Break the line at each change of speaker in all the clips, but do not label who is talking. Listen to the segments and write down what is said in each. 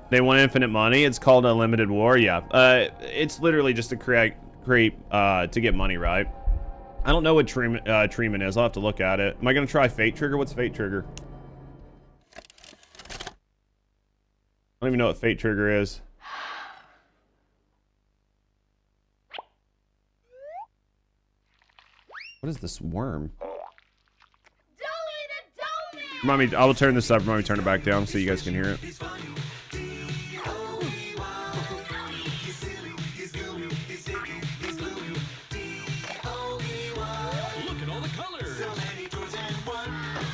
They want infinite money. It's called Unlimited War. Yeah. It's literally just to create to get money, right? I don't know what treatment is. I'll have to look at it. Am I gonna try Fate Trigger? What's Fate Trigger? I don't even know what Fate Trigger is. What is this worm? Remind me, I will turn this up. Remind me to turn it back down so you guys can hear it.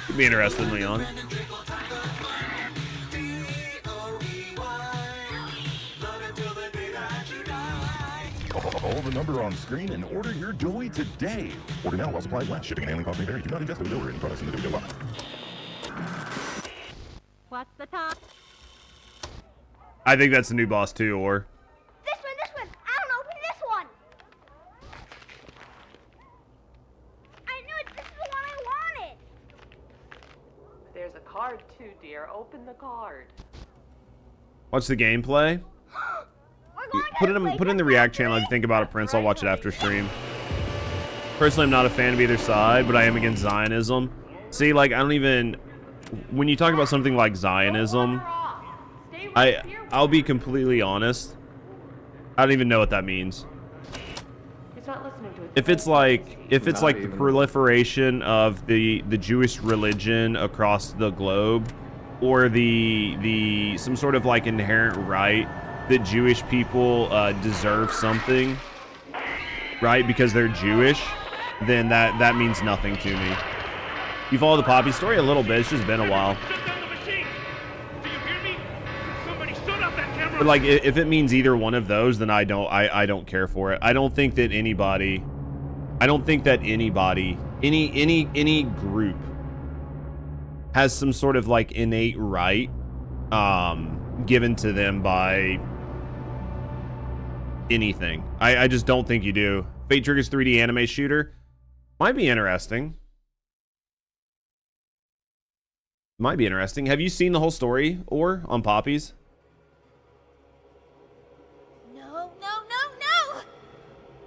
Could be interesting, Leon.
Call the number on screen and order your Joey today. Order now while supplies last. Shipping and handling costs may vary. Do not invest or deliver any products in the video line.
What's the time?
I think that's the new boss too, or
This one. I don't open this one. I knew it. This is the one I wanted.
There's a card too, dear. Open the card.
watch the gameplay. Put it in the React channel if you think about it, Prince. I'll watch it after stream. Personally, I'm not a fan of either side, but I am against Zionism. See, like, I don't even... When you talk about something like Zionism, I'll be completely honest. I don't even know what that means. If it's like the proliferation of the Jewish religion across the globe, or the some sort of like inherent right that Jewish people deserve something, right, because they're Jewish, then that means nothing to me. You follow the Poppy story a little bit. It's just been a while. But like, if it means either one of those, then I don't care for it. I don't think that anybody, any group has some sort of like innate right given to them by anything. I just don't think you do. Fate Trigger's 3D anime shooter might be interesting. Might be interesting. Have you seen the whole story or on Poppies?
No.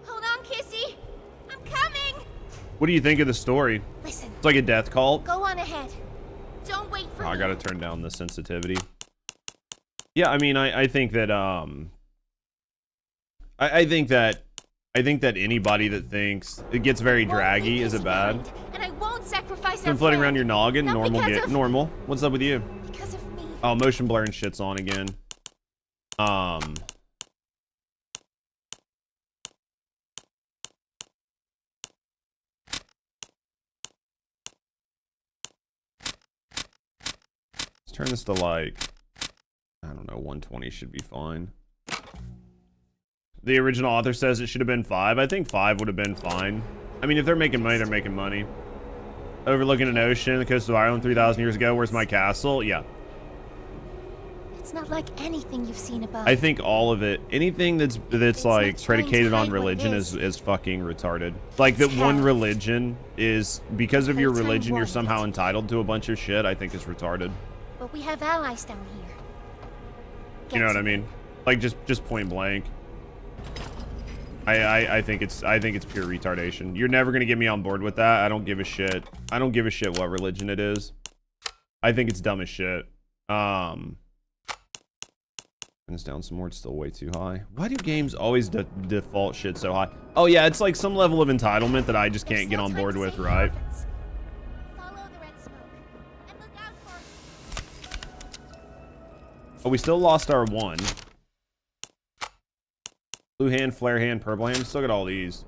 Hold on, Kissy. I'm coming.
What do you think of the story?
Listen.
It's like a death cult.
Go on ahead. Don't wait for me.
I gotta turn down the sensitivity. Yeah, I mean, I think that I think that anybody that thinks it gets very draggy, is it bad?
And I won't sacrifice
Been floating around your noggin. Normal. What's up with you?
Because of me.
Oh, motion blur and shit's on again. Let's turn this to like, I don't know, 120 should be fine. The original author says it should have been 5. I think 5 would have been fine. I mean, if they're making money, they're making money. Overlooking an ocean, the coast of Ireland 3,000 years ago. Where's my castle? Yeah.
It's not like anything you've seen above.
I think all of it, anything that's like predicated on religion
is
fucking retarded. Like that one religion is, because of your religion, you're somehow entitled to a bunch of shit. I think is retarded.
But we have allies down here.
You know what I mean? Like just point blank. I think it's pure retardation. You're never gonna get me on board with that. I don't give a shit. I don't give a shit what religion it is. I think it's dumb as shit. Turn this down some more. It's still way too high. Why do games always default shit so high? Oh yeah, it's like some level of entitlement that I just can't get on board with, right? Oh, we still lost our one. Blue hand, flare hand, purple hand. Still got all these.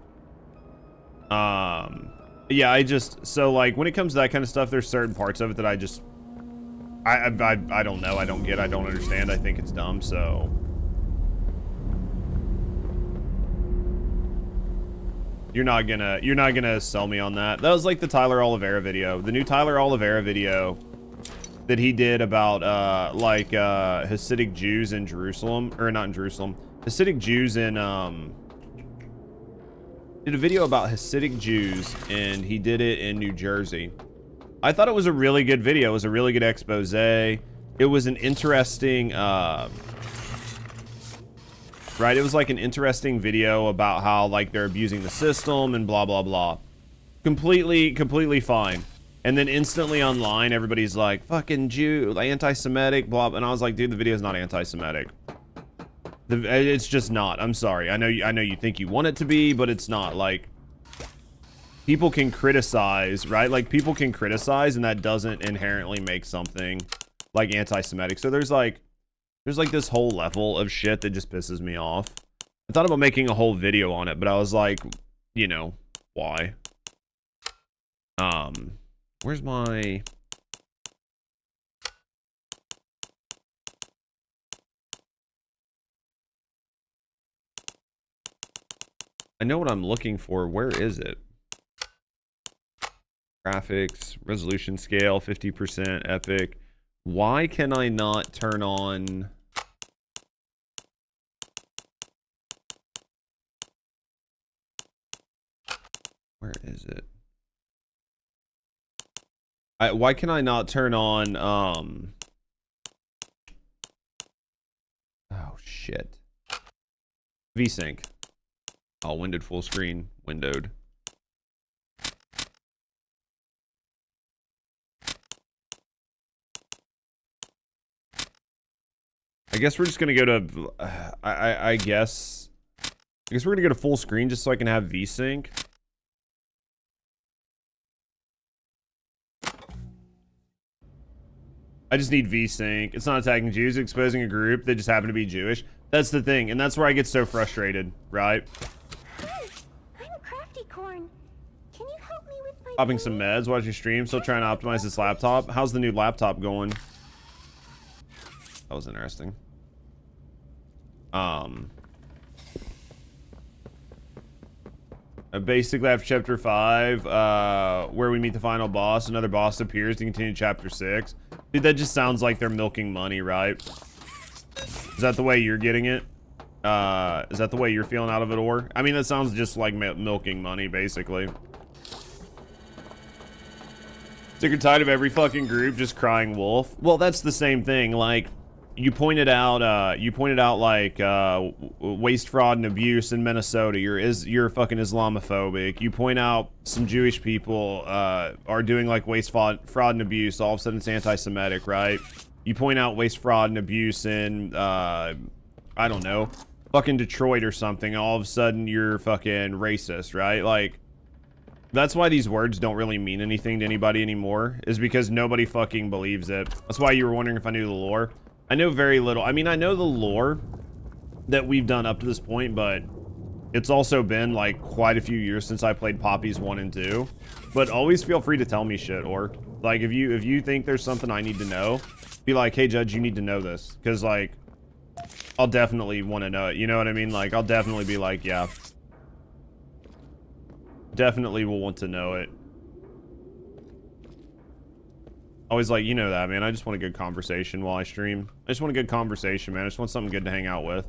Yeah, so like when it comes to that kind of stuff, there's certain parts of it that I don't know. I don't get. I don't understand. I think it's dumb. So you're not gonna sell me on that. That was like the Tyler Oliveira video. The new Tyler Oliveira video that he did about Hasidic Jews in Jerusalem, or not in Jerusalem. Hasidic Jews in did a video about Hasidic Jews, and he did it in New Jersey. I thought it was a really good video. It was a really good expose. it was an interesting, right? It was like an interesting video about how like they're abusing the system and blah, blah, blah. Completely fine. And then instantly online, everybody's like, fucking Jew, like anti-Semitic, blah. And I was like, dude, the video is not anti-Semitic. It's just not. I'm sorry. I know you think you want it to be, but it's not. Like, people can criticize, right? Like, people can criticize, and that doesn't inherently make something like anti-Semitic. So there's like this whole level of shit that just pisses me off. I thought about making a whole video on it, but I was like, you know, why? Where's my... I know what I'm looking for. Where is it? Graphics, resolution scale, 50%, epic. Why can I not turn on... Where is it? Why can I not turn on, oh, shit. VSync. Oh, windowed full screen. Windowed. I guess we're just gonna go to, I guess we're gonna go to full screen just so I can have VSync. I just need VSync. It's not attacking Jews, it's exposing a group that just happen to be Jewish. That's the thing, and that's where I get so frustrated, right?
Hi, I'm Crafty Corn. Can you help me with my
Popping some meds, watching stream, still trying to optimize this laptop. How's the new laptop going? That was interesting. Basically after chapter 5, where we meet the final boss, another boss appears to continue chapter 6. Dude, that just sounds like they're milking money, right? Is that the way you're getting it? Is that the way you're feeling out of it, or? I mean, that sounds just like milking money, basically. Sick or tired of every fucking group just crying wolf? Well, that's the same thing. Like, you pointed out like waste, fraud, and abuse in Minnesota. You're fucking Islamophobic. You point out some Jewish people are doing like waste, fraud, and abuse. All of a sudden, it's anti-Semitic, right? You point out waste, fraud, and abuse in I don't know, fucking Detroit or something. All of a sudden, you're fucking racist, right? Like, that's why these words don't really mean anything to anybody anymore. Is because nobody fucking believes it. That's why you were wondering if I knew the lore. I know very little. I mean, I know the lore that we've done up to this point, but it's also been like quite a few years since I played Poppies 1 and 2. But always feel free to tell me shit, or like if you think there's something I need to know, be like, hey Judge, you need to know this, because like I'll definitely want to know it. You know what I mean? Like I'll definitely be like, yeah, definitely will want to know it. Always like, you know that, man. I just want a good conversation while I stream. I just want a good conversation, man. I just want something good to hang out with.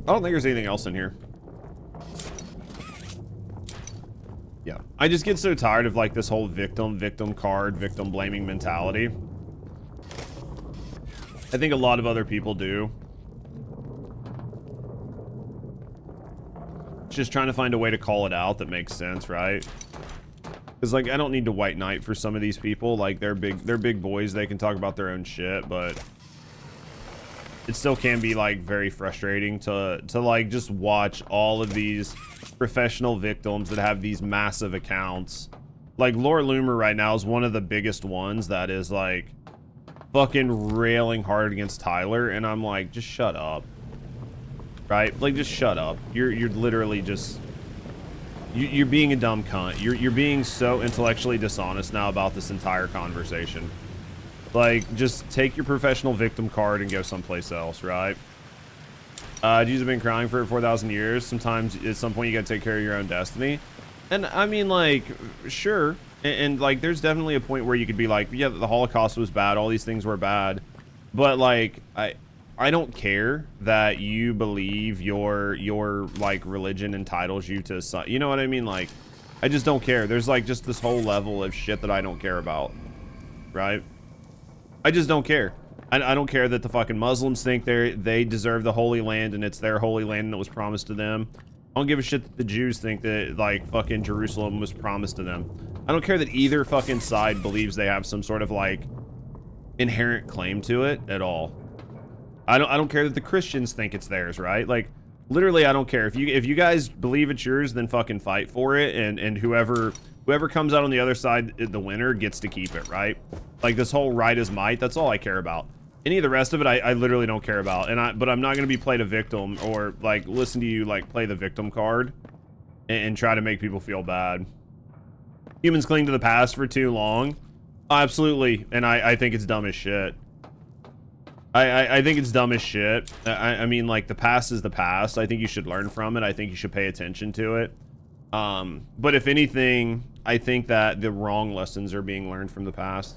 I don't think there's anything else in here. Yeah. I just get so tired of like this whole victim card, victim blaming mentality. I think a lot of other people do. Just trying to find a way to call it out that makes sense, right? Because like I don't need to white knight for some of these people. Like they're big boys. They can talk about their own shit, but it still can be like very frustrating to like just watch all of these professional victims that have these massive accounts. Like Lore Loomer right now is one of the biggest ones that is like fucking railing hard against Tyler, and I'm like, just shut up, right? Like just shut up. You're literally just. You're being a dumb cunt. You're being so intellectually dishonest now about this entire conversation. Like, just take your professional victim card and go someplace else, right? Jews have been crying for 4,000 years. Sometimes at some point you gotta take care of your own destiny. And I mean, like, sure. And like, there's definitely a point where you could be like, yeah, the Holocaust was bad. All these things were bad. But like, I don't care that you believe your like religion entitles you to, you know what I mean? Like, I just don't care. There's like just this whole level of shit that I don't care about, right? I just don't care. I don't care that the fucking Muslims think they deserve the Holy Land and it's their Holy Land and it was promised to them. I don't give a shit that the Jews think that, like, fucking Jerusalem was promised to them. I don't care that either fucking side believes they have some sort of, like, inherent claim to it at all. I don't care that the Christians think it's theirs, right? Like, literally, I don't care. If you guys believe it's yours, then fucking fight for it, and whoever comes out on the other side, the winner, gets to keep it, right? Like, this whole right is might, that's all I care about. Any of the rest of it, I literally don't care about. But I'm not going to be played a victim or, like, listen to you, like, play the victim card and try to make people feel bad. Humans cling to the past for too long. Absolutely. And I think it's dumb as shit. I think it's dumb as shit. I mean, like, the past is the past. I think you should learn from it. I think you should pay attention to it. But if anything, I think that the wrong lessons are being learned from the past.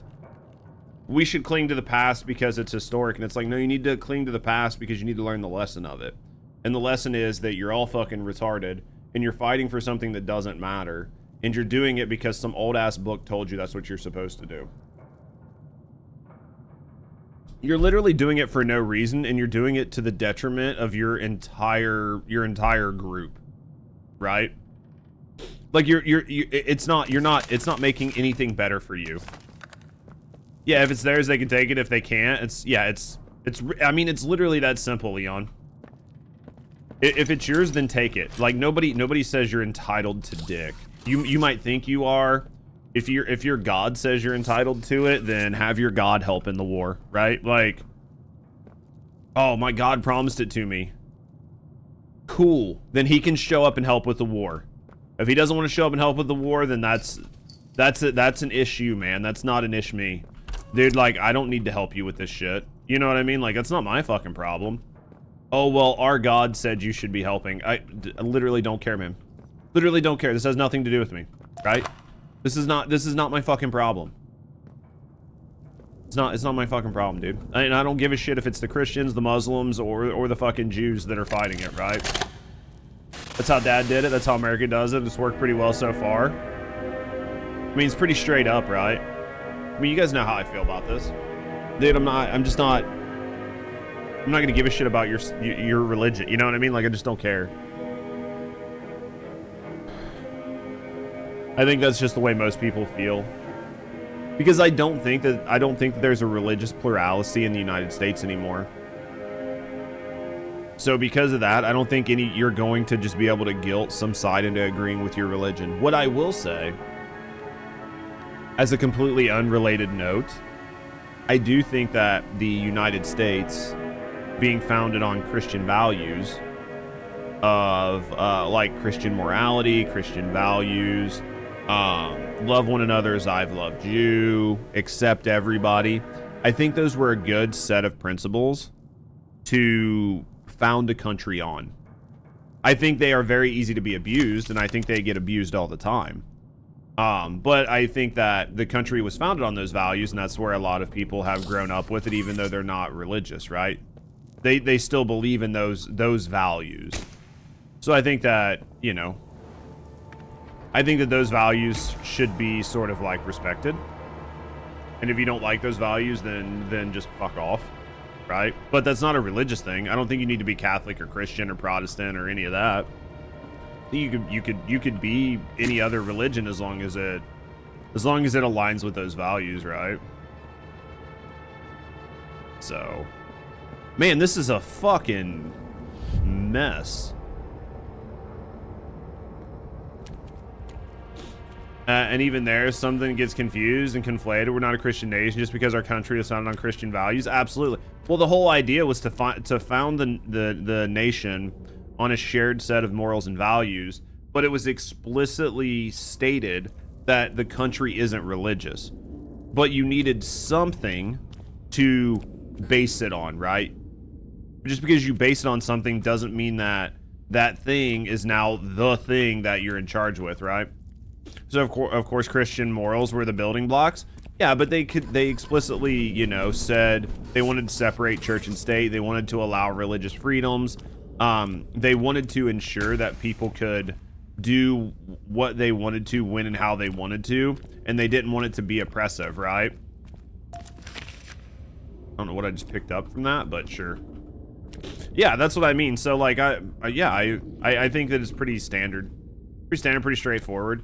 We should cling to the past because it's historic, and it's like, no, you need to cling to the past because you need to learn the lesson of it. And the lesson is that you're all fucking retarded, and you're fighting for something that doesn't matter, and you're doing it because some old-ass book told you that's what you're supposed to do. You're literally doing it for no reason, and you're doing it to the detriment of your entire group, right? Like, it's not making anything better for you. Yeah, if it's theirs, they can take it. If they can't, I mean, it's literally that simple, Leon. If it's yours, then take it. Like, nobody says you're entitled to dick. You might think you are. If your God says you're entitled to it, then have your God help in the war, right? Like, oh, my God promised it to me. Cool. Then he can show up and help with the war. If he doesn't want to show up and help with the war, then that's an issue, man. That's not an me. Dude, like, I don't need to help you with this shit. You know what I mean? Like, that's not my fucking problem. Oh, well, our God said you should be helping. I literally don't care, man. Literally don't care. This has nothing to do with me, right? This is not my fucking problem. It's not my fucking problem, dude. And I don't give a shit if it's the Christians, the Muslims, or the fucking Jews that are fighting it, right? That's how Dad did it. That's how America does it. It's worked pretty well so far. I mean, it's pretty straight up, right? I mean, you guys know how I feel about this. Dude, I'm not gonna give a shit about your religion. You know what I mean? Like, I just don't care. I think that's just the way most people feel. Because I don't think that there's a religious plurality in the United States anymore. So because of that, I don't think you're going to just be able to guilt some side into agreeing with your religion. What I will say, as a completely unrelated note, I do think that the United States, being founded on Christian values of like Christian morality, Christian values, love one another as I've loved you, accept everybody. I think those were a good set of principles to found a country on. I think they are very easy to be abused, and I think they get abused all the time. But I think that the country was founded on those values, and that's where a lot of people have grown up with it, even though they're not religious, right? They still believe in those values. So I think that, you know, I think that those values should be sort of like respected. And if you don't like those values, then just fuck off, right? But that's not a religious thing. I don't think you need to be Catholic or Christian or Protestant or any of that. You could be any other religion as long as it aligns with those values, right? So, man, this is a fucking mess. And even there, something gets confused and conflated. We're not a Christian nation just because our country is founded on Christian values. Absolutely. Well, the whole idea was to found the nation on a shared set of morals and values, but it was explicitly stated that the country isn't religious. But you needed something to base it on, right? Just because you base it on something doesn't mean that that thing is now the thing that you're in charge with, right? So of course Christian morals were the building blocks. Yeah, but they explicitly, you know, said they wanted to separate church and state. They wanted to allow religious freedoms. They wanted to ensure that people could do what they wanted to, when and how they wanted to, and they didn't want it to be oppressive, right? don't know what I just picked up from that, but sure. Yeah, that's what I mean. So like, I think that it's pretty standard, pretty straightforward.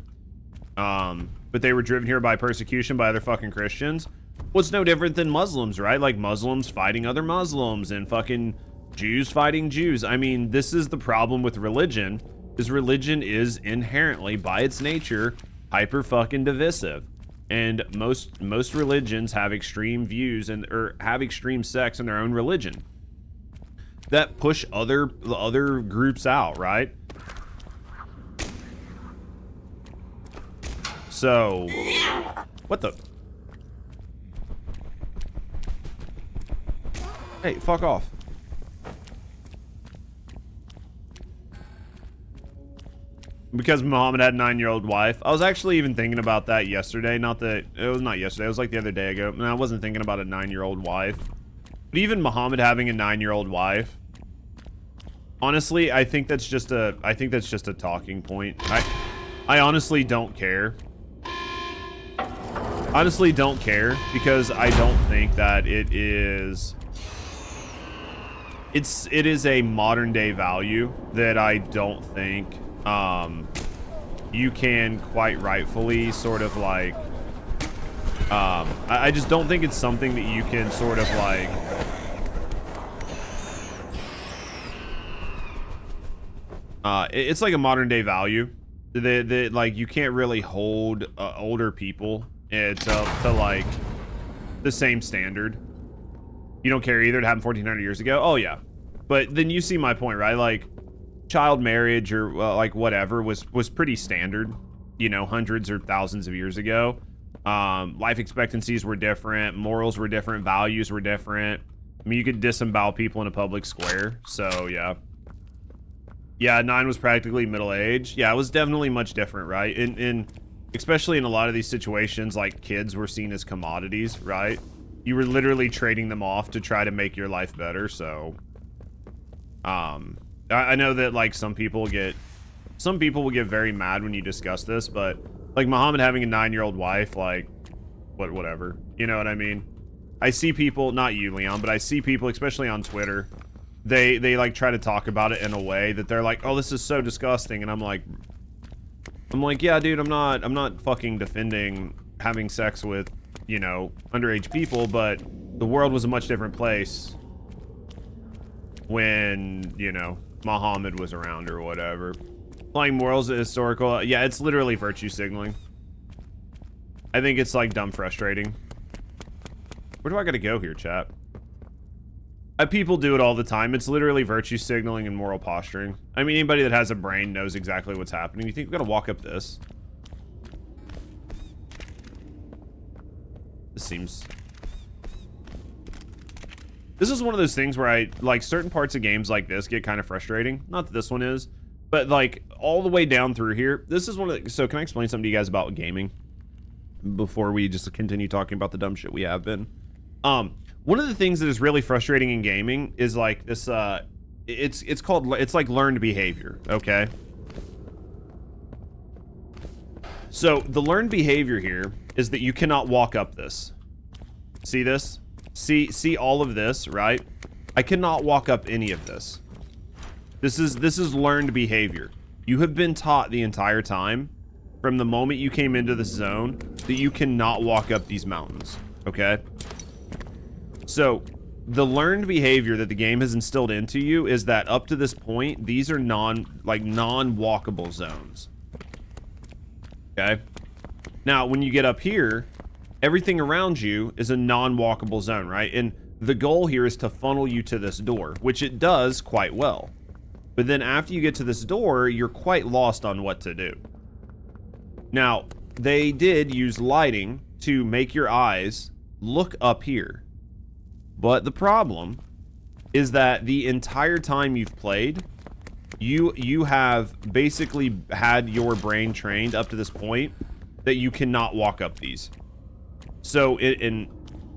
But they were driven here by persecution by other fucking Christians. What's no different than Muslims, right? Like Muslims fighting other Muslims and fucking Jews fighting Jews. I mean, this is the problem with religion, is religion is inherently, by its nature, hyper fucking divisive. And most religions have extreme views or have extreme sects in their own religion that push other groups out, right? So, what the? Hey, fuck off. Because Muhammad had a 9-year-old wife. I was actually even thinking about that yesterday. Not that, it was not yesterday, it was like the other day ago. And I wasn't thinking about a 9-year-old wife. But even Muhammad having a 9-year-old wife, honestly, I think that's just a talking point. I honestly don't care. Honestly don't care, because I don't think that it is a modern day value that I don't think you can quite rightfully sort of like I just don't think it's something that you can sort of like it's like a modern day value that like you can't really hold older people to like the same standard. You don't care either. It happened 1400 years ago. Oh yeah, but then you see my point, right? Like child marriage or like whatever was pretty standard, you know, hundreds or thousands of years ago. Life expectancies were different, morals were different, values were different. I mean, you could disembowel people in a public square. So yeah, 9 was practically middle age. Yeah, it was definitely much different, right? In especially in a lot of these situations, like kids were seen as commodities, right? You were literally trading them off to try to make your life better. So I know that like some people will get very mad when you discuss this, but like Muhammad having a 9-year-old wife, like whatever, you know what I mean? I see people, not you, Leon, but I see people, especially on Twitter, they like try to talk about it in a way that they're like, oh, this is so disgusting, and I'm like, yeah, dude, I'm not fucking defending having sex with, you know, underage people, but the world was a much different place when, you know, Muhammad was around or whatever. Applying morals is historical. Yeah, it's literally virtue signaling. I think it's like dumb frustrating. Where do I gotta go here, chat? People do it all the time. It's literally virtue signaling and moral posturing. I mean, anybody that has a brain knows exactly what's happening. You think we gotta walk up this? This is one of those things where I like certain parts of games like this get kind of frustrating. Not that this one is, but like all the way down through here, this is one of the, so can I explain something to you guys about gaming before we just continue talking about the dumb shit we have been? One of the things that is really frustrating in gaming is like this, it's like learned behavior, okay? So the learned behavior here is that you cannot walk up this. See this? See all of this, right? I cannot walk up any of this. This is learned behavior. You have been taught the entire time, from the moment you came into this zone, that you cannot walk up these mountains, okay? So the learned behavior that the game has instilled into you is that up to this point, these are non-walkable zones. Okay? Now, when you get up here, everything around you is a non-walkable zone, right? And the goal here is to funnel you to this door, which it does quite well. But then after you get to this door, you're quite lost on what to do. Now, they did use lighting to make your eyes look up here. But the problem is that the entire time you've played, you have basically had your brain trained up to this point that you cannot walk up these. So and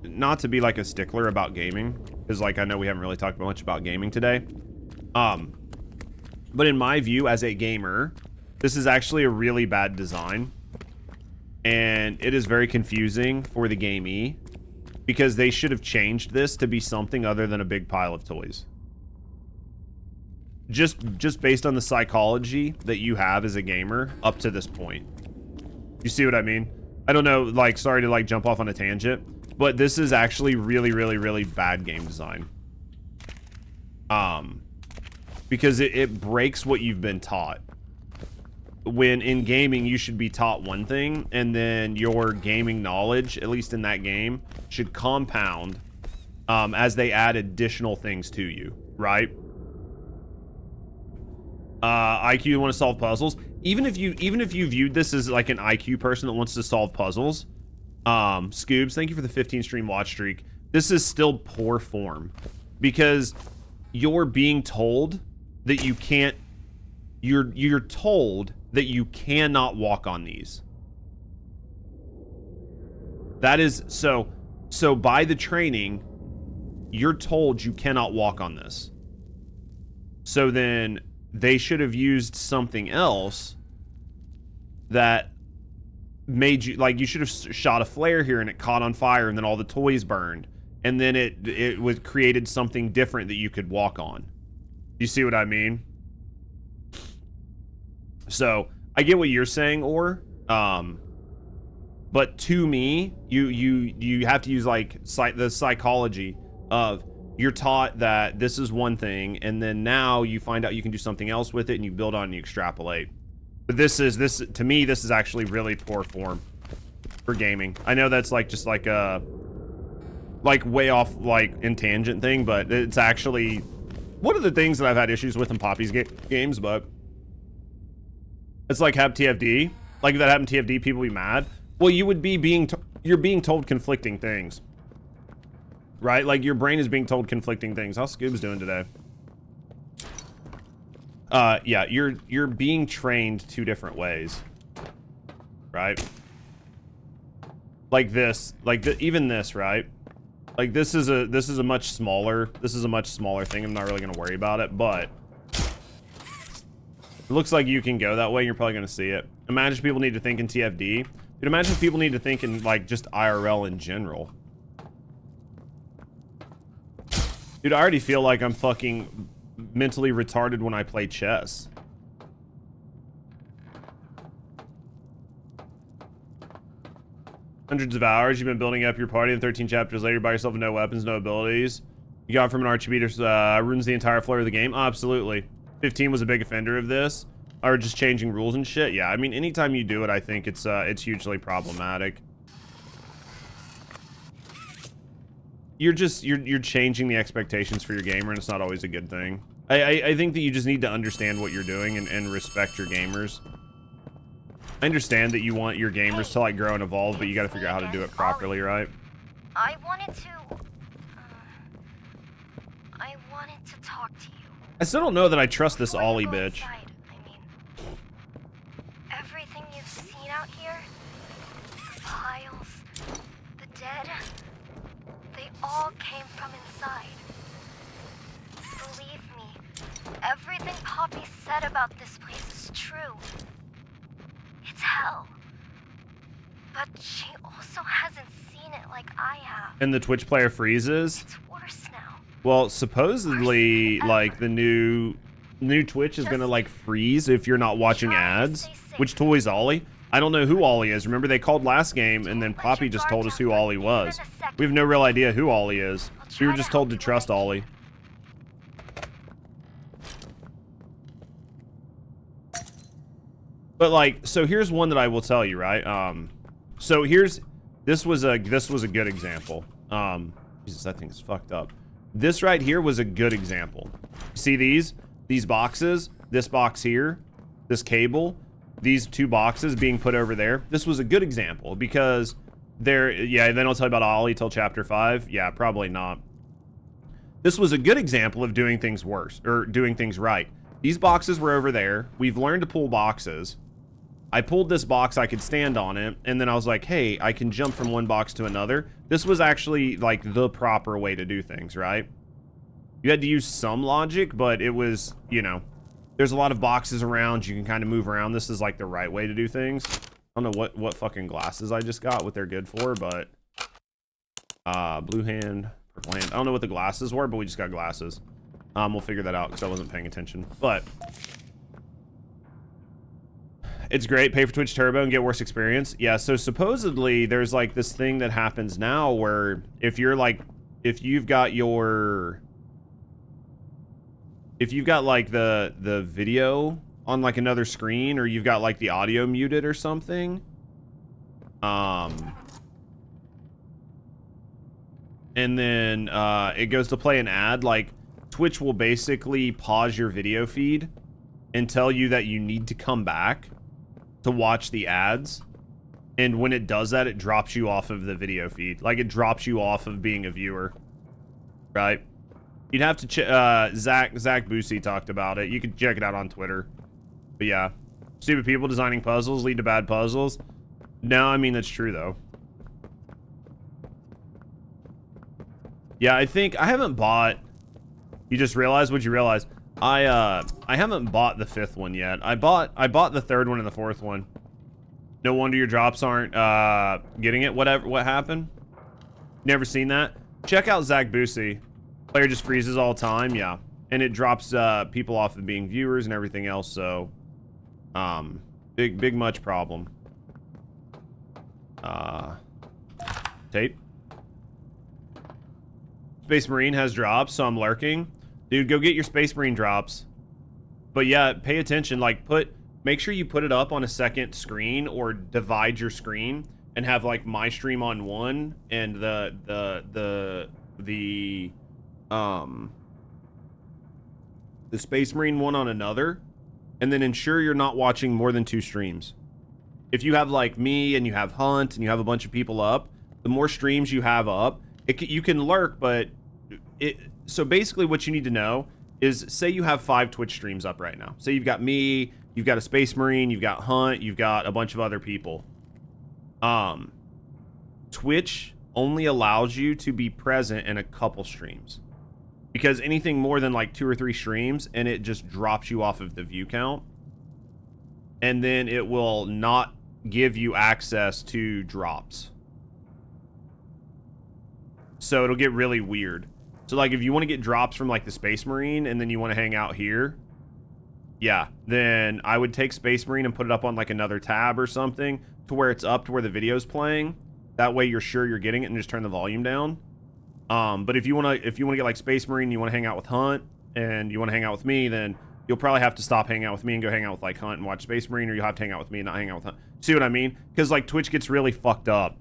not to be like a stickler about gaming, because like I know we haven't really talked much about gaming today. But in my view as a gamer, this is actually a really bad design. And it is very confusing for the gamee. because they should have changed this to be something other than a big pile of toys. Just based on the psychology that you have as a gamer up to this point. You see what I mean? I don't know, like, sorry to like jump off on a tangent, but this is actually really, really, really bad game design. Because it breaks what you've been taught. When in gaming, you should be taught one thing, and then your gaming knowledge, at least in that game, should compound as they add additional things to you, right? IQ want to solve puzzles. Even if you viewed this as like an IQ person that wants to solve puzzles, Scoobs, thank you for the 15 stream watch streak. This is still poor form because you're being told that you can't. You're told that you cannot walk on these. That is so by the training, you're told you cannot walk on this. So then they should have used something else that made you, like, you should have shot a flare here and it caught on fire and then all the toys burned. And then it was created something different that you could walk on. You see what I mean? So I get what you're saying, but to me, you have to use like the psychology of you're taught that this is one thing, and then now you find out you can do something else with it, and you build on and you extrapolate. But this to me, this is actually really poor form for gaming. I know that's like just like a way off like in tangent thing, but it's actually one of the things that I've had issues with in Poppy's games, but. It's like have TFD. Like if that happened to TFD, people be mad. Well, you would be you're being told conflicting things. Right? Like your brain is being told conflicting things. How's Scoob's doing today? Yeah, you're being trained two different ways. Right? Like this, like even this, right? Like this is a much smaller thing. I'm not really gonna worry about it, but it looks like you can go that way. You're probably going to see it. Imagine people need to think in TFD. Dude, imagine people need to think in, like, just IRL in general. Dude, I already feel like I'm fucking mentally retarded when I play chess. Hundreds of hours. You've been building up your party, and 13 chapters later, by yourself with no weapons, no abilities. You got from an archbeater, ruins the entire floor of the game. Oh, absolutely. 15 was a big offender of this, or just changing rules and shit. Yeah, I mean, anytime you do it, I think it's hugely problematic. You're changing the expectations for your gamer, and it's not always a good thing. I think that you just need to understand what you're doing and respect your gamers. I understand that you want your gamers to like grow and evolve, but you got to figure out how to do it properly, right?
I wanted to talk to you.
I still don't know that I trust this Ollie bitch.
I mean, everything you've seen out here, the piles, the dead, they all came from inside. Believe me, everything Poppy said about this place is true. It's hell. But she also hasn't seen it like I have.
And the Twitch player freezes?
It's worse now.
Well, supposedly, like, the new Twitch is gonna, like, freeze if you're not watching ads. Which toy's Ollie? I don't know who Ollie is. Remember, they called last game, and then Poppy just told us who Ollie was. We have no real idea who Ollie is. We were just told to trust Ollie. But, like, so here's one that I will tell you, right? So this was a good example. Jesus, that thing's fucked up. This right here was a good example. See these boxes, this box here, this cable, these two boxes being put over there. This was a good example because yeah, they don't tell you about Ollie till chapter 5. Yeah, probably not. This was a good example of doing things worse or doing things right. These boxes were over there. We've learned to pull boxes. I pulled this box, I could stand on it, and then I was like, hey, I can jump from one box to another. This was actually, like, the proper way to do things, right? You had to use some logic, but it was, you know, there's a lot of boxes around. You can kind of move around. This is, like, the right way to do things. I don't know what fucking glasses I just got, what they're good for, but Blue hand, purple hand. I don't know what the glasses were, but we just got glasses. We'll figure that out because I wasn't paying attention. But it's great. Pay for Twitch Turbo and get worse experience. Yeah, so supposedly there's like this thing that happens now where if you're like, if you've got like the video on like another screen, or you've got like the audio muted or something, and then it goes to play an ad, like Twitch will basically pause your video feed and tell you that you need to come back to watch the ads. And when it does that, it drops you off of the video feed. Like, it drops you off of being a viewer. Right? You'd have to Zach Busey talked about it. You can check it out on Twitter. But yeah. Stupid people designing puzzles lead to bad puzzles. No, I mean, that's true, though. Yeah, I think I haven't bought... You just realized? What'd you realize? I haven't bought the 5th one yet. I bought the 3rd one and the 4th one. No wonder your drops aren't getting it. What happened? Never seen that? Check out Zach Busey. Player just freezes all the time, yeah. And it drops people off of being viewers and everything else, so big much problem. Tape. Space Marine has drops, so I'm lurking. Dude, go get your Space Marine drops. But yeah, pay attention. Like, make sure you put it up on a second screen, or divide your screen and have like my stream on one and the Space Marine one on another, and then ensure you're not watching more than 2 streams. If you have like me and you have Hunt and you have a bunch of people up, the more streams you have up, you can lurk, but so basically what you need to know is, say you have 5 Twitch streams up right now. Say you've got me, you've got a Space Marine, you've got Hunt, you've got a bunch of other people. Twitch only allows you to be present in a couple streams, because anything more than like 2 or 3 streams and it just drops you off of the view count, and then it will not give you access to drops. So it'll get really weird. So like, if you want to get drops from like the Space Marine and then you want to hang out here, yeah, then I would take Space Marine and put it up on like another tab or something to where it's up to where the video's playing. That way you're sure you're getting it, and just turn the volume down. But if you want to get like Space Marine, you want to hang out with Hunt and you want to hang out with me, then you'll probably have to stop hanging out with me and go hang out with like Hunt and watch Space Marine, or you'll have to hang out with me and not hang out with Hunt. See what I mean? Because like Twitch gets really fucked up.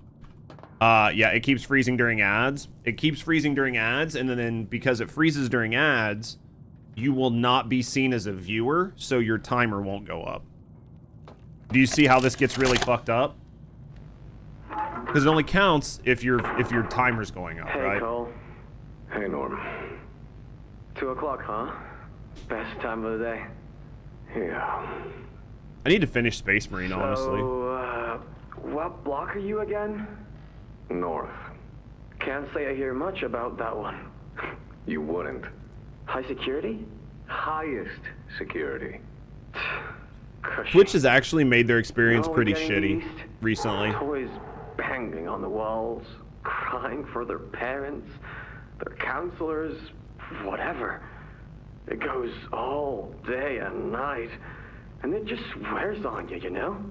Yeah, it keeps freezing during ads. It keeps freezing during ads, and then because it freezes during ads, you will not be seen as a viewer, so your timer won't go up. Do you see how this gets really fucked up? Because it only counts if your timer's going up, right?
Hey, Cole. Hey, Norm. 2 o'clock, huh? Best time of the day. Yeah.
I need to finish Space Marine, honestly.
What block are you again? North. Can't say I hear much about that one.
You wouldn't.
High security?
Highest security.
Twitch has actually made their experience
No,
pretty
getting
shitty
east.
recently.
Always banging on the walls, crying for their parents, their counselors, whatever. It goes all day and night, and it just wears on you, you know?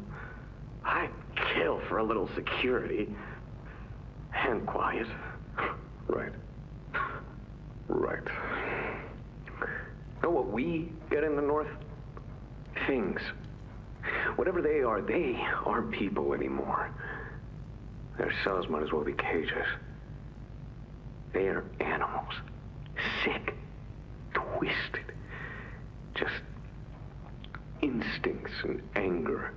I'd kill for a little security. And quiet.
Right. Right. Know what we get in the North?
Things. Whatever they aren't people anymore.
Their cells might as well be cages.
They are animals. Sick. Twisted. Just instincts and anger.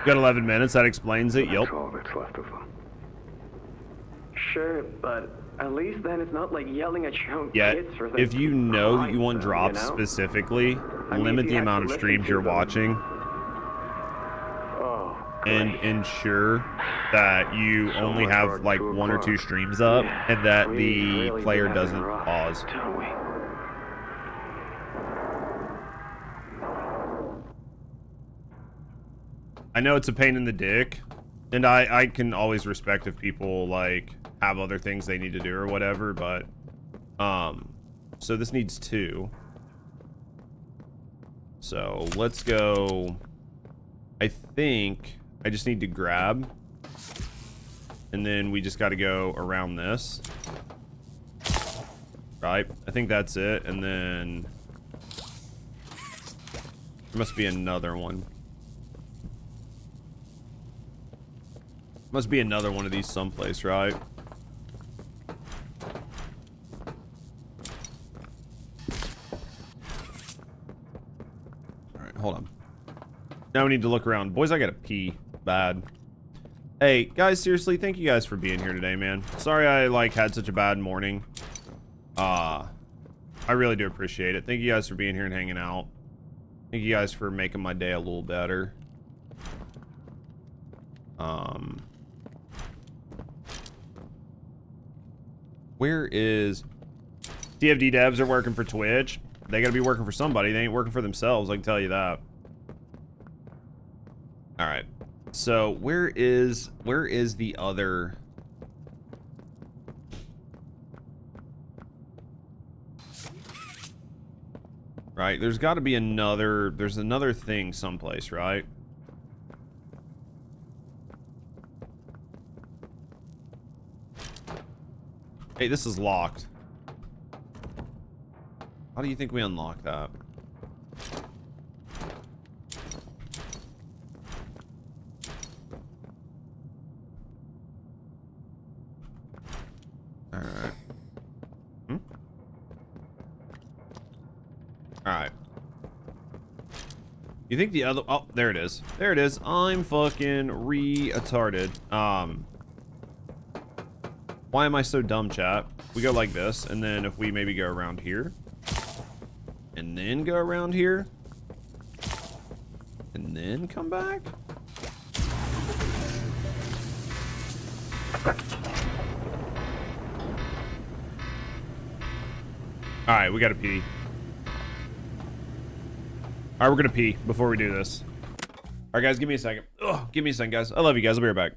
Got 11 minutes, that explains it.
That's
Yep.
all that's left of them.
Sure, but at least then it's not like yelling at your own
Yeah,
kids for
if you know that you want
them,
drops
you know?
specifically,
I mean,
limit
if
the
you
amount of
actually
streams
listen
you're
to them.
watching,
Oh,
and
great.
ensure that you
So
only
much
have
for
like
2
1 or 2
o'clock.
streams up,
Yeah,
and that
we
the
really
player
do have it
doesn't
rough,
pause.
don't we?
I know it's a pain in the dick, And I can always respect if people like have other things they need to do or whatever, but so this needs 2. So let's go. I think I just need to grab, and then we just got to go around this, right? I think that's it. And then there must be another one. Must be another one of these someplace, right? All right, hold on. Now we need to look around. Boys, I gotta pee. Bad. Hey, guys, seriously, thank you guys for being here today, man. Sorry I, like, had such a bad morning. I really do appreciate it. Thank you guys for being here and hanging out. Thank you guys for making my day a little better. Where is... TFD devs are working for Twitch. They gotta be working for somebody. They ain't working for themselves, I can tell you that. Alright. So, where is the other... Right, there's gotta be another... There's another thing someplace, right? Hey, this is locked. How do you think we unlock that? Alright. Alright. You think the other... Oh, there it is. There it is. I'm fucking retarded. Why am I so dumb, chat? We go like this, and then if we maybe go around here, and then go around here, and then come back? Alright, we gotta pee. Alright, we're gonna pee before we do this. Alright, guys, give me a second. Ugh, give me a second, guys. I love you guys. I'll be right back.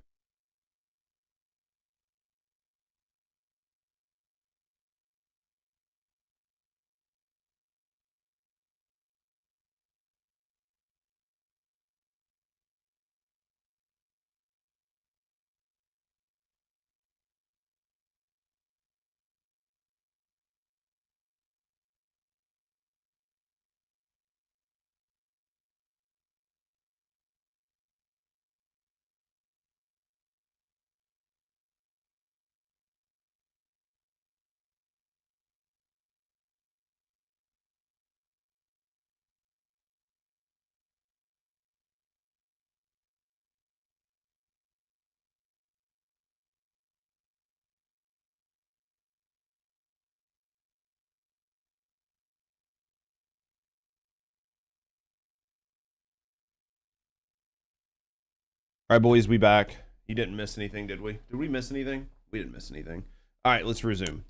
All right, boys, we back. You didn't miss anything, did we? Did we miss anything? We didn't miss anything. All right, let's resume.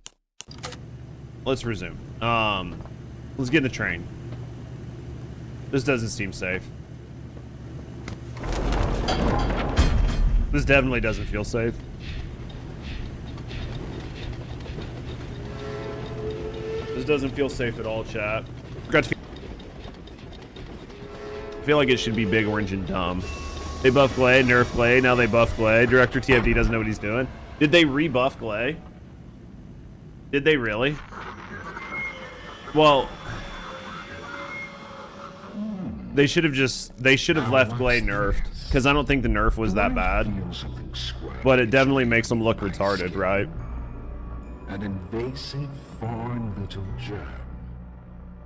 Let's resume. Let's get in the train. This doesn't seem safe. This definitely doesn't feel safe. This doesn't feel safe at all, chat. I feel like it should be big, orange, and dumb. They buffed Glay, nerfed Glay, now they buffed Glay. Director TFD doesn't know what he's doing. Did they rebuff Glay? Did they really? Well, they should have left Glay nerfed, because I don't think the nerf was that bad. But it definitely makes them look retarded, right?
An invasive foreign little germ.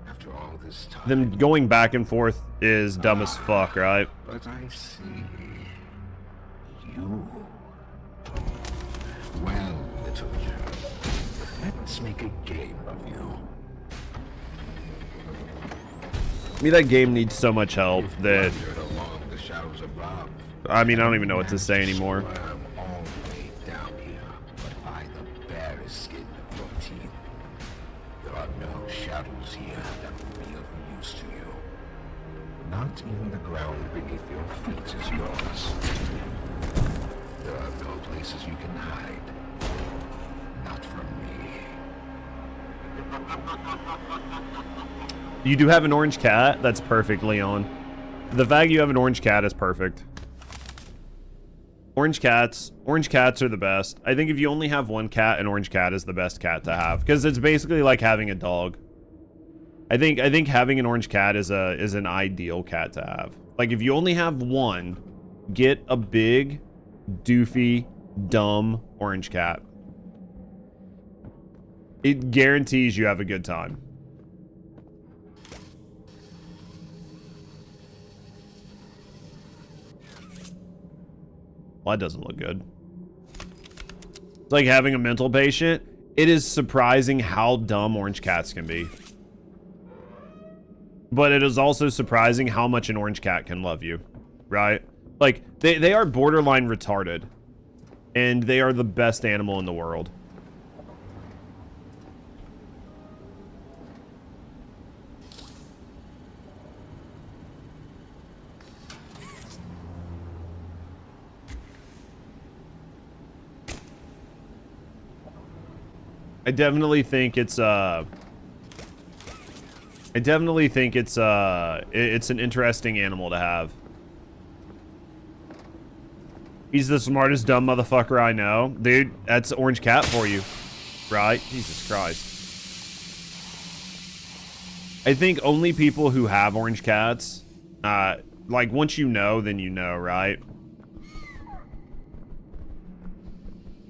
After all this time.
Them going back and forth is dumb as fuck, right?
But I see. You. Well, little germ. Let's make a game of you.
I mean, that game needs so much help that...
Along the shadows above,
I mean, I don't even know what to say anymore.
all the way down here, but by the barest skin of your teeth. There are no shadows here that will be of use to you. Not even the ground beneath your feet is yours. There are no places you can hide. Not from me.
You do have an orange cat? That's perfect, Leon. The fact you have an orange cat is perfect. Orange cats are the best. I think if you only have one cat, an orange cat is the best cat to have because it's basically like having a dog. I think having an orange cat is an ideal cat to have. Like if you only have one, get a big, doofy, dumb orange cat. It guarantees you have a good time. Well, that doesn't look good. It's like having a mental patient. It is surprising how dumb orange cats can be. But it is also surprising how much an orange cat can love you, right? Like, they are borderline retarded. And they are the best animal in the world. I definitely think it's an interesting animal to have. He's the smartest dumb motherfucker I know. Dude, that's orange cat for you. Right? Jesus Christ. I think only people who have orange cats, like once you know, then you know, right?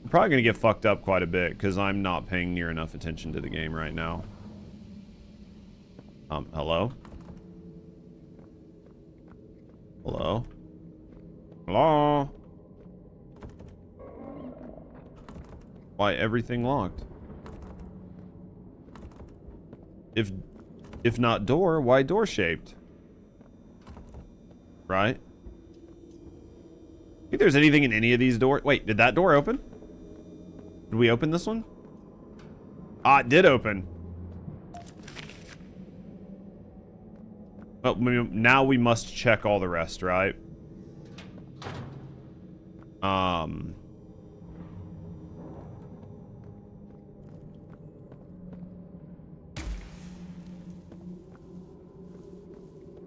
I'm probably gonna get fucked up quite a bit because I'm not paying near enough attention to the game right now. Hello? Hello? Hello? Why everything locked? If not door, why door shaped? Right? Think there's anything in any of these doors? Wait, did that door open? Did we open this one? Ah, it did open. But now we must check all the rest, right?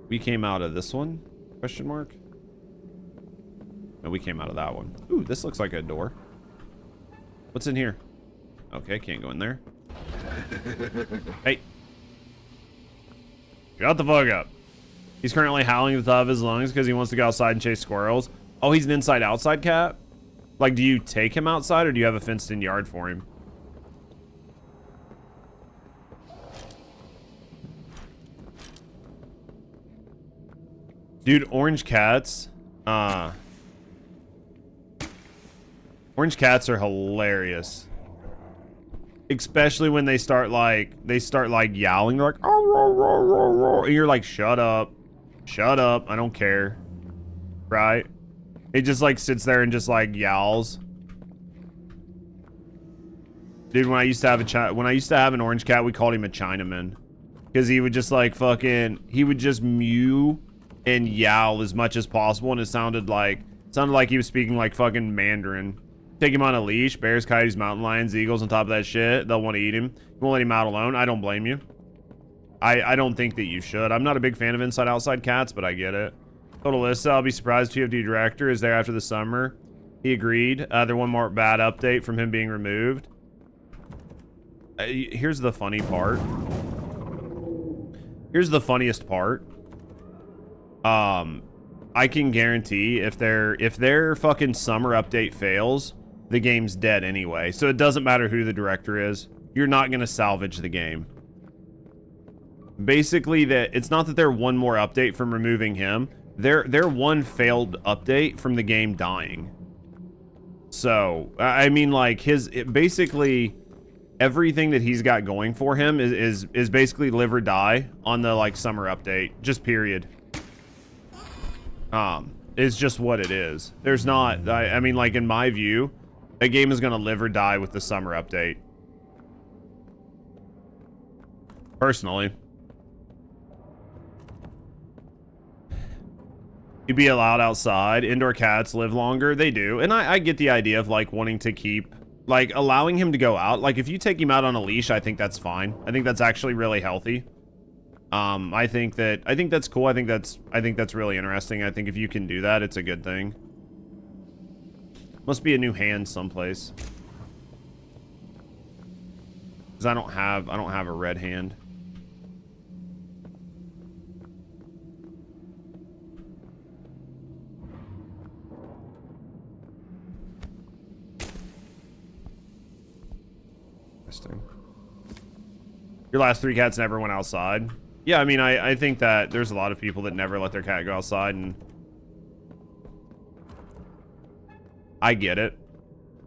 We came out of this one? Question mark? No, we came out of that one. Ooh, this looks like a door. What's in here? Okay, can't go in there. Hey. Shut the fuck up. He's currently howling at the top of his lungs because he wants to go outside and chase squirrels. Oh, he's an inside-outside cat? Like, do you take him outside or do you have a fenced-in yard for him? Dude, orange cats. Orange cats are hilarious. Especially when they start like yowling. They're like, oh, roar, roar, roar, roar. And you're like, shut up. Shut up. I don't care. Right? It just like sits there and just like yowls. Dude, when I used to have an orange cat, we called him a Chinaman. Because he would just like he would just mew and yowl as much as possible, and it sounded like he was speaking like fucking Mandarin. Take him on a leash. Bears, coyotes, mountain lions, eagles on top of that shit. They'll want to eat him. You won't let him out alone. I don't blame you. I don't think that you should. I'm not a big fan of inside-outside cats, but I get it. Total Lissa, I'll be surprised if TFD director is there after the summer. He agreed. There one more bad update from him being removed. Here's the funny part. Here's the funniest part. I can guarantee if their fucking summer update fails, the game's dead anyway. So it doesn't matter who the director is. You're not going to salvage the game. Basically, it's not that they're one more update from removing him. They're one failed update from the game dying. So, I mean, like, basically everything that he's got going for him is basically live or die on the, like, summer update. Just period. It's just what it is. There's not, I mean, like, in my view, a game is going to live or die with the summer update. Personally. You'd be allowed outside. Indoor cats live longer. They do. And I get the idea of like wanting to keep, like allowing him to go out. Like if you take him out on a leash, I think that's fine. I think that's actually really healthy. I think that's cool. I think that's really interesting. I think if you can do that, it's a good thing. Must be a new hand someplace. Cause I don't have a red hand. Interesting. Your last 3 cats never went outside. Yeah, I mean, I think that there's a lot of people that never let their cat go outside, and I get it.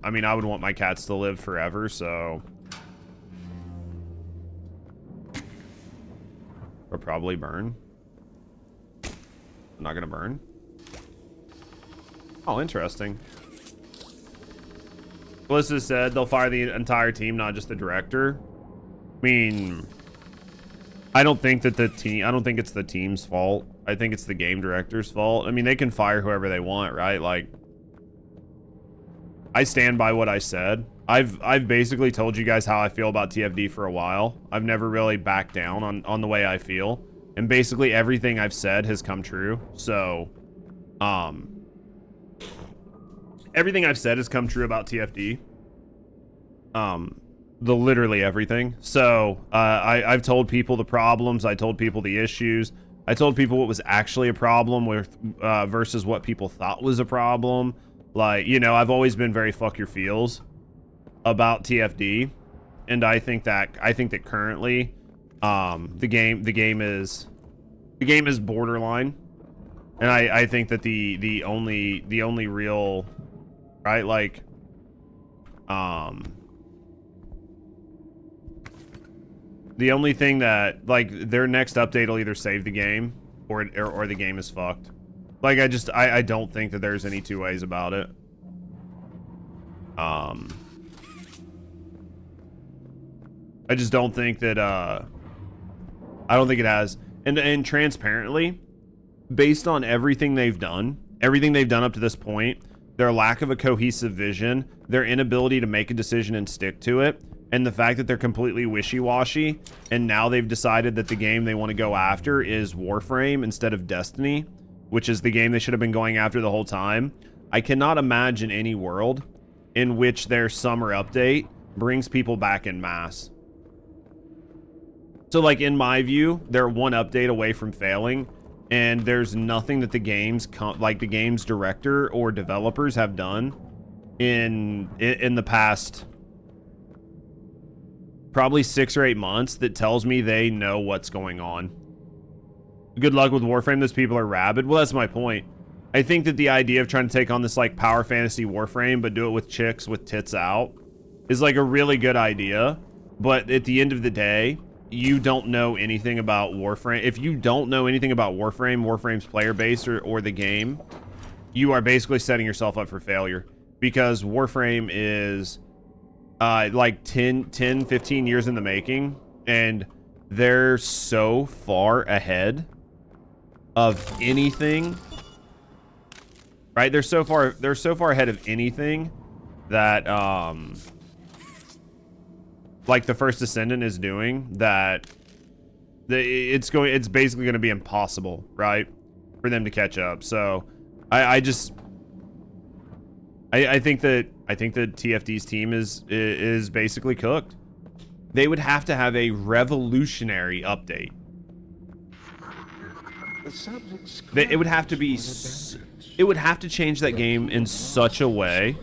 I mean, I would want my cats to live forever, so or probably burn. I'm not gonna burn. Oh, interesting. Melissa said they'll fire the entire team, not just the director. I mean, I don't think it's the team's fault. I think it's the game director's fault. I mean, they can fire whoever they want, right? Like, I stand by what I said. I've basically told you guys how I feel about TFD for a while. I've never really backed down on the way I feel. And basically everything I've said has come true. So, everything I've said has come true about TFD. Literally everything. So, I've told people the problems. I told people the issues. I told people what was actually a problem with, versus what people thought was a problem. Like, you know, I've always been very fuck your feels about TFD. And I think that currently, the game is borderline. And I think that the only real, right, like, the only thing that, like, their next update will either save the game or the game is fucked. Like, I don't think that there's any two ways about it. I just don't think that, I don't think it has. And transparently, based on everything they've done up to this point, their lack of a cohesive vision, their inability to make a decision and stick to it, and the fact that they're completely wishy-washy, and now they've decided that the game they want to go after is Warframe instead of Destiny, which is the game they should have been going after the whole time. I cannot imagine any world in which their summer update brings people back en masse. So, like, in my view, they're one update away from failing, and there's nothing that the game's director or developers have done in the past probably 6 or 8 months that tells me they know what's going on. Good luck with Warframe. Those people are rabid. Well, that's my point. I think that the idea of trying to take on this, like, power fantasy Warframe, but do it with chicks with tits out, is, like, a really good idea. But at the end of the day, you don't know anything about Warframe. If you don't know anything about Warframe's player base or the game, you are basically setting yourself up for failure. Because Warframe is like 15 years in the making, and they're so far ahead of anything, right? They're so far ahead of anything that like the First Descendant is doing, that it's basically going to be impossible, right, for them to catch up. So I think that TFD's team is basically cooked. They would have to have a revolutionary update. It would have to be. It would have to change that game in such a way.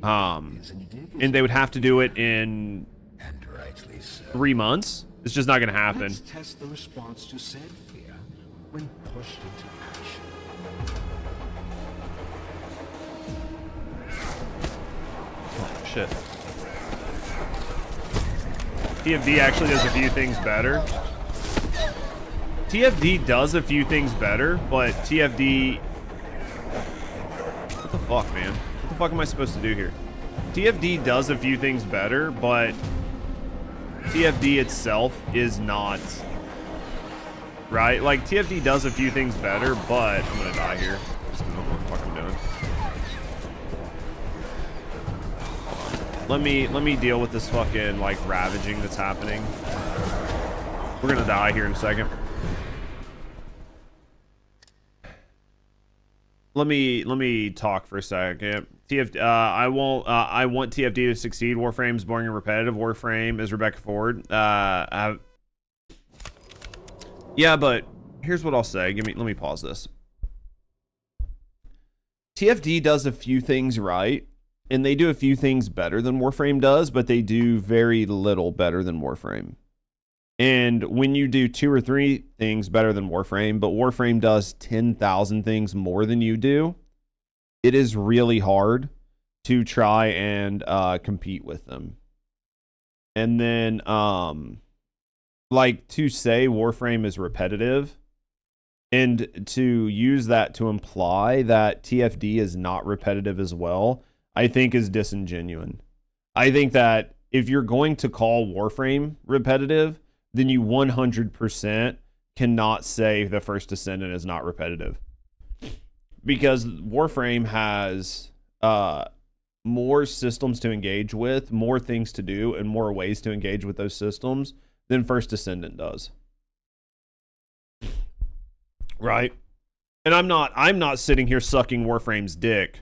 And they would have to do it in 3 months. It's just not going to happen.
Let's test the response to said fear when pushed into action.
Oh, shit. TFD actually does a few things better. TFD does a few things better, but TFD... What the fuck, man? What the fuck am I supposed to do here? TFD does a few things better, but TFD itself is not right? Like, TFD does a few things better, but I'm gonna die here. Just 'cause I don't know what the fuck I'm doing. Let me deal with this fucking, like, ravaging that's happening. We're gonna die here in a second. Let me talk for a second. I want TFD to succeed. Warframe's boring and repetitive. Warframe is Rebecca Ford. Yeah, but here's what I'll say. Let me pause this. TFD does a few things right, and they do a few things better than Warframe does, but they do very little better than Warframe. And when you do 2 or 3 things better than Warframe, but Warframe does 10,000 things more than you do, it is really hard to try and compete with them. And then, like, to say Warframe is repetitive and to use that to imply that TFD is not repetitive as well, I think is disingenuous. I think that if you're going to call Warframe repetitive, then you 100% cannot say the First Descendant is not repetitive. Because Warframe has more systems to engage with, more things to do, and more ways to engage with those systems than First Descendant does. Right? And I'm not sitting here sucking Warframe's dick.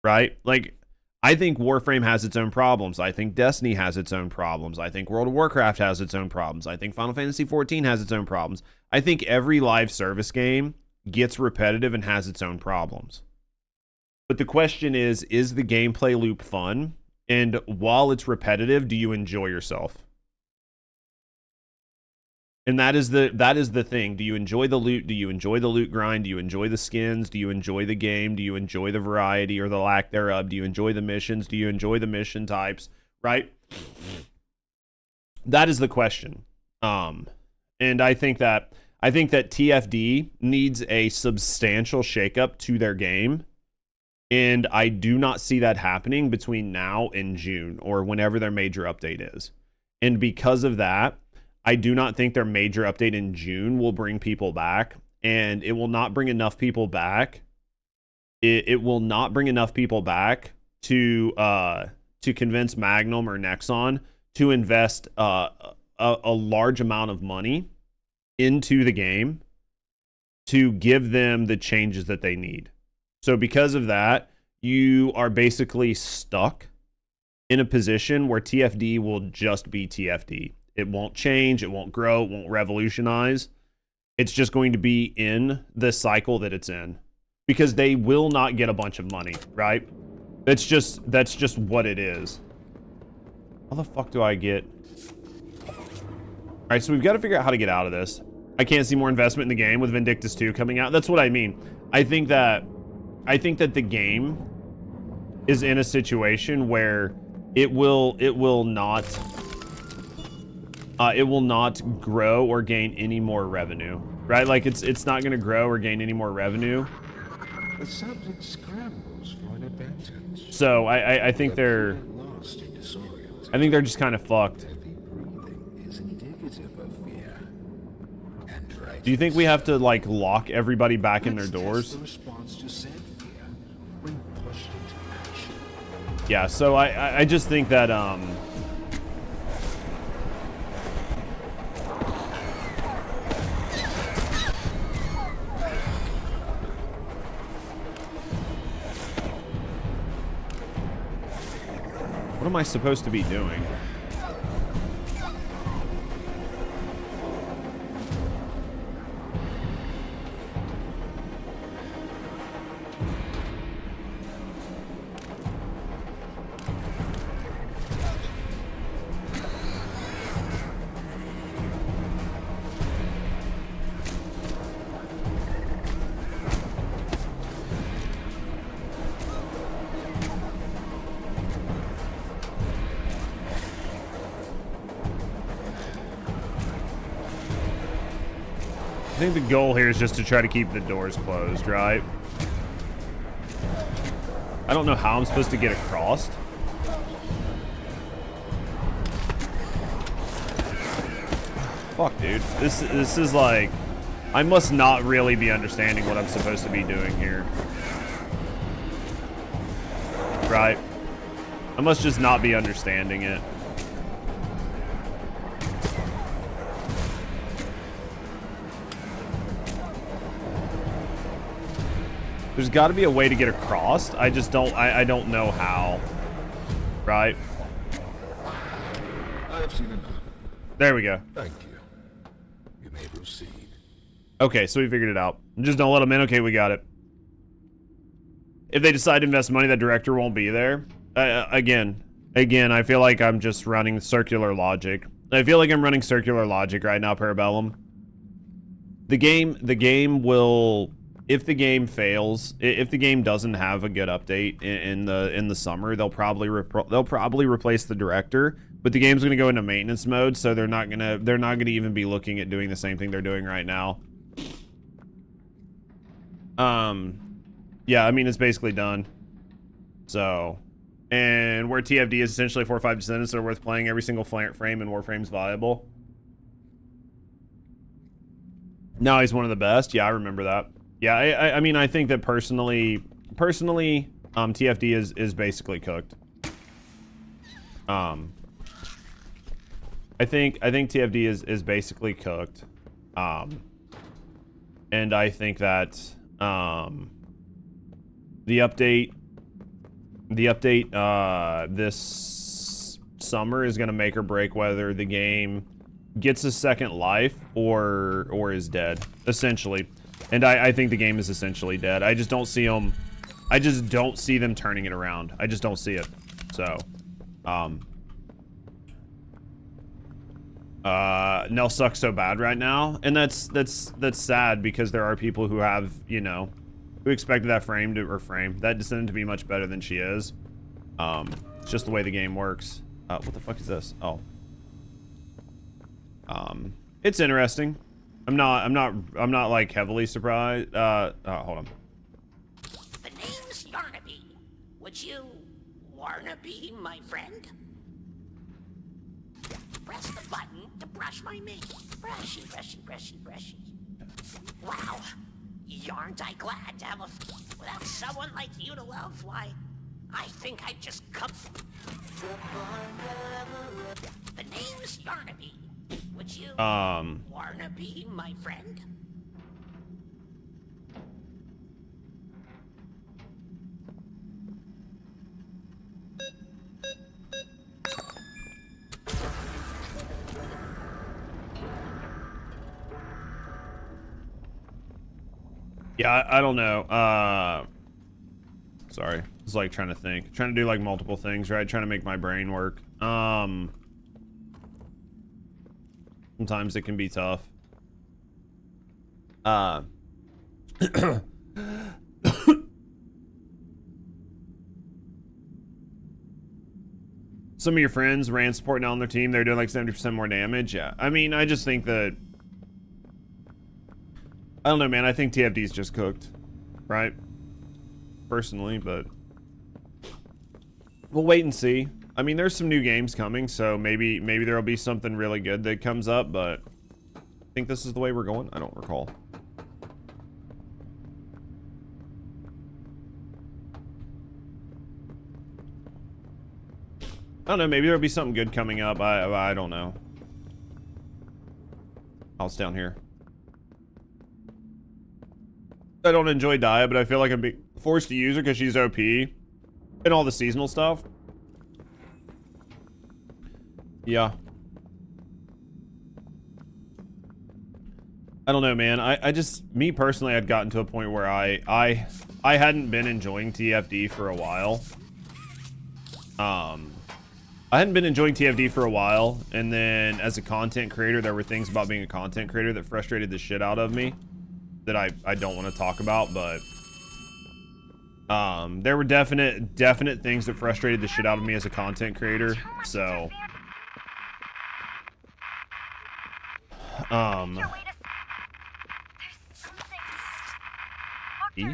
Right? Like, I think Warframe has its own problems. I think Destiny has its own problems. I think World of Warcraft has its own problems. I think Final Fantasy XIV has its own problems. I think every live service game gets repetitive and has its own problems. But the question is the gameplay loop fun? And while it's repetitive, do you enjoy yourself? And that is the thing. Do you enjoy the loot? Do you enjoy the loot grind? Do you enjoy the skins? Do you enjoy the game? Do you enjoy the variety or the lack thereof? Do you enjoy the missions? Do you enjoy the mission types? Right? That is the question. And I think that TFD needs a substantial shakeup to their game. And I do not see that happening between now and June or whenever their major update is. And because of that, I do not think their major update in June will bring people back, and it will not bring enough people back. It will not bring enough people back to convince Magnum or Nexon to invest a large amount of money into the game to give them the changes that they need. So because of that, you are basically stuck in a position where TFD will just be TFD. It won't change, it won't grow, it won't revolutionize. It's just going to be in the cycle that it's in. Because they will not get a bunch of money, right? That's just what it is. How the fuck do I get... Alright, so we've got to figure out how to get out of this. I can't see more investment in the game with Vindictus 2 coming out. That's what I mean. I think that the game is in a situation where it will not grow or gain any more revenue, right? Like it's not going to grow or gain any more revenue.
The subject scrambles for an advantage.
So I think they're just kind of fucked.
Heavy breathing is indicative of fear. And right.
Do you think we have to like lock everybody back in their doors?
The response to said fear when pushed into action.
Yeah. So I just think that what am I supposed to be doing? I think the goal here is just to try to keep the doors closed, right? I don't know how I'm supposed to get across. Fuck, dude. This is like, I must not really be understanding what I'm supposed to be doing here. Right? I must just not be understanding it. There's got to be a way to get across. I just don't, I don't know how. Right?
I've seen enough.
There we go.
Thank you. You may proceed.
Okay, so we figured it out. Just don't let them in. Okay, we got it. If they decide to invest money, that director won't be there. Again, I feel like I'm just running circular logic. I feel like I'm running circular logic right now, Parabellum. The game will, if the game fails, if the game doesn't have a good update in the summer, they'll probably replace the director. But the game's gonna go into maintenance mode, so they're not gonna even be looking at doing the same thing they're doing right now. Yeah, I mean, it's basically done. So, and where TFD is essentially 4 or 5 descendants that are worth playing, every single frame in Warframe's viable. Now he's one of the best. Yeah, I remember that. Yeah, I mean, I think that personally, TFD is basically cooked. I think TFD is basically cooked. And I think that the update this summer is going to make or break whether the game gets a second life or is dead, essentially. And I think the game is essentially dead. I just don't see them. I just don't see them turning it around. I just don't see it. So, Nell sucks so bad right now, and that's sad because there are people who have, you know, who expected that that descendant to be much better than she is. It's just the way the game works. What the fuck is this? Oh. It's interesting. I'm not like heavily surprised. Hold on.
The name's Yarnaby. Would you wanna be my friend? Press the button to brush my mane. Brushy, brushy, brushy, brushy. Wow. Aren't I glad to have without someone like you to love? Why, I think I just come. The name's Yarnaby. Would you wanna be my friend?
Yeah, I don't know. Sorry. It's like trying to think. Trying to do like multiple things, right? Trying to make my brain work. Sometimes it can be tough. Some of your friends ran support now on their team. They're doing like 70% more damage. Yeah. I mean, I just think that, I don't know, man. I think TFD's just cooked, right? Personally, but we'll wait and see. I mean, there's some new games coming, so maybe there'll be something really good that comes up, but I think this is the way we're going. I don't recall. I don't know. Maybe there'll be something good coming up. I don't know. Oh, it's down here. I don't enjoy Dia, but I feel like I'm being forced to use her because she's OP and all the seasonal stuff. Yeah. I don't know, man. I just, me personally, I'd gotten to a point where I hadn't been enjoying TFD for a while. I hadn't been enjoying TFD for a while, and then as a content creator, there were things about being a content creator that frustrated the shit out of me that I don't want to talk about, but there were definite things that frustrated the shit out of me as a content creator. So E?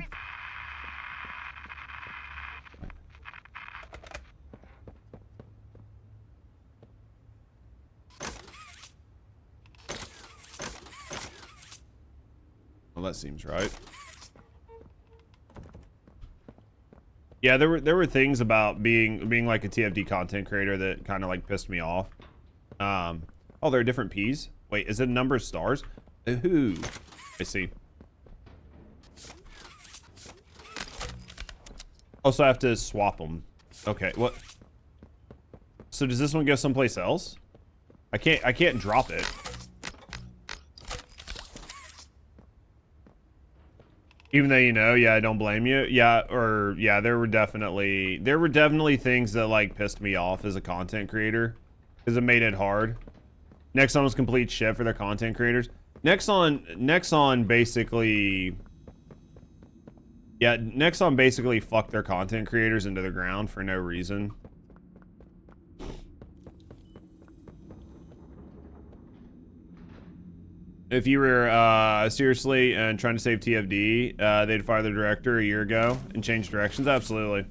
Well, that seems right. Yeah, there were things about being like a TFD content creator that kind of like pissed me off. Oh, there are different P's. Wait, is it a number of stars? Ooh, I see. Also, I have to swap them. Okay, what? So does this one go someplace else? I can't drop it. Even though, you know, yeah, I don't blame you. Yeah, or yeah, there were definitely things that like pissed me off as a content creator because it made it hard. Nexon was complete shit for their content creators. Nexon basically, yeah, Nexon basically fucked their content creators into the ground for no reason. If you were seriously and trying to save TFD, they'd fire the director a year ago and change directions. Absolutely.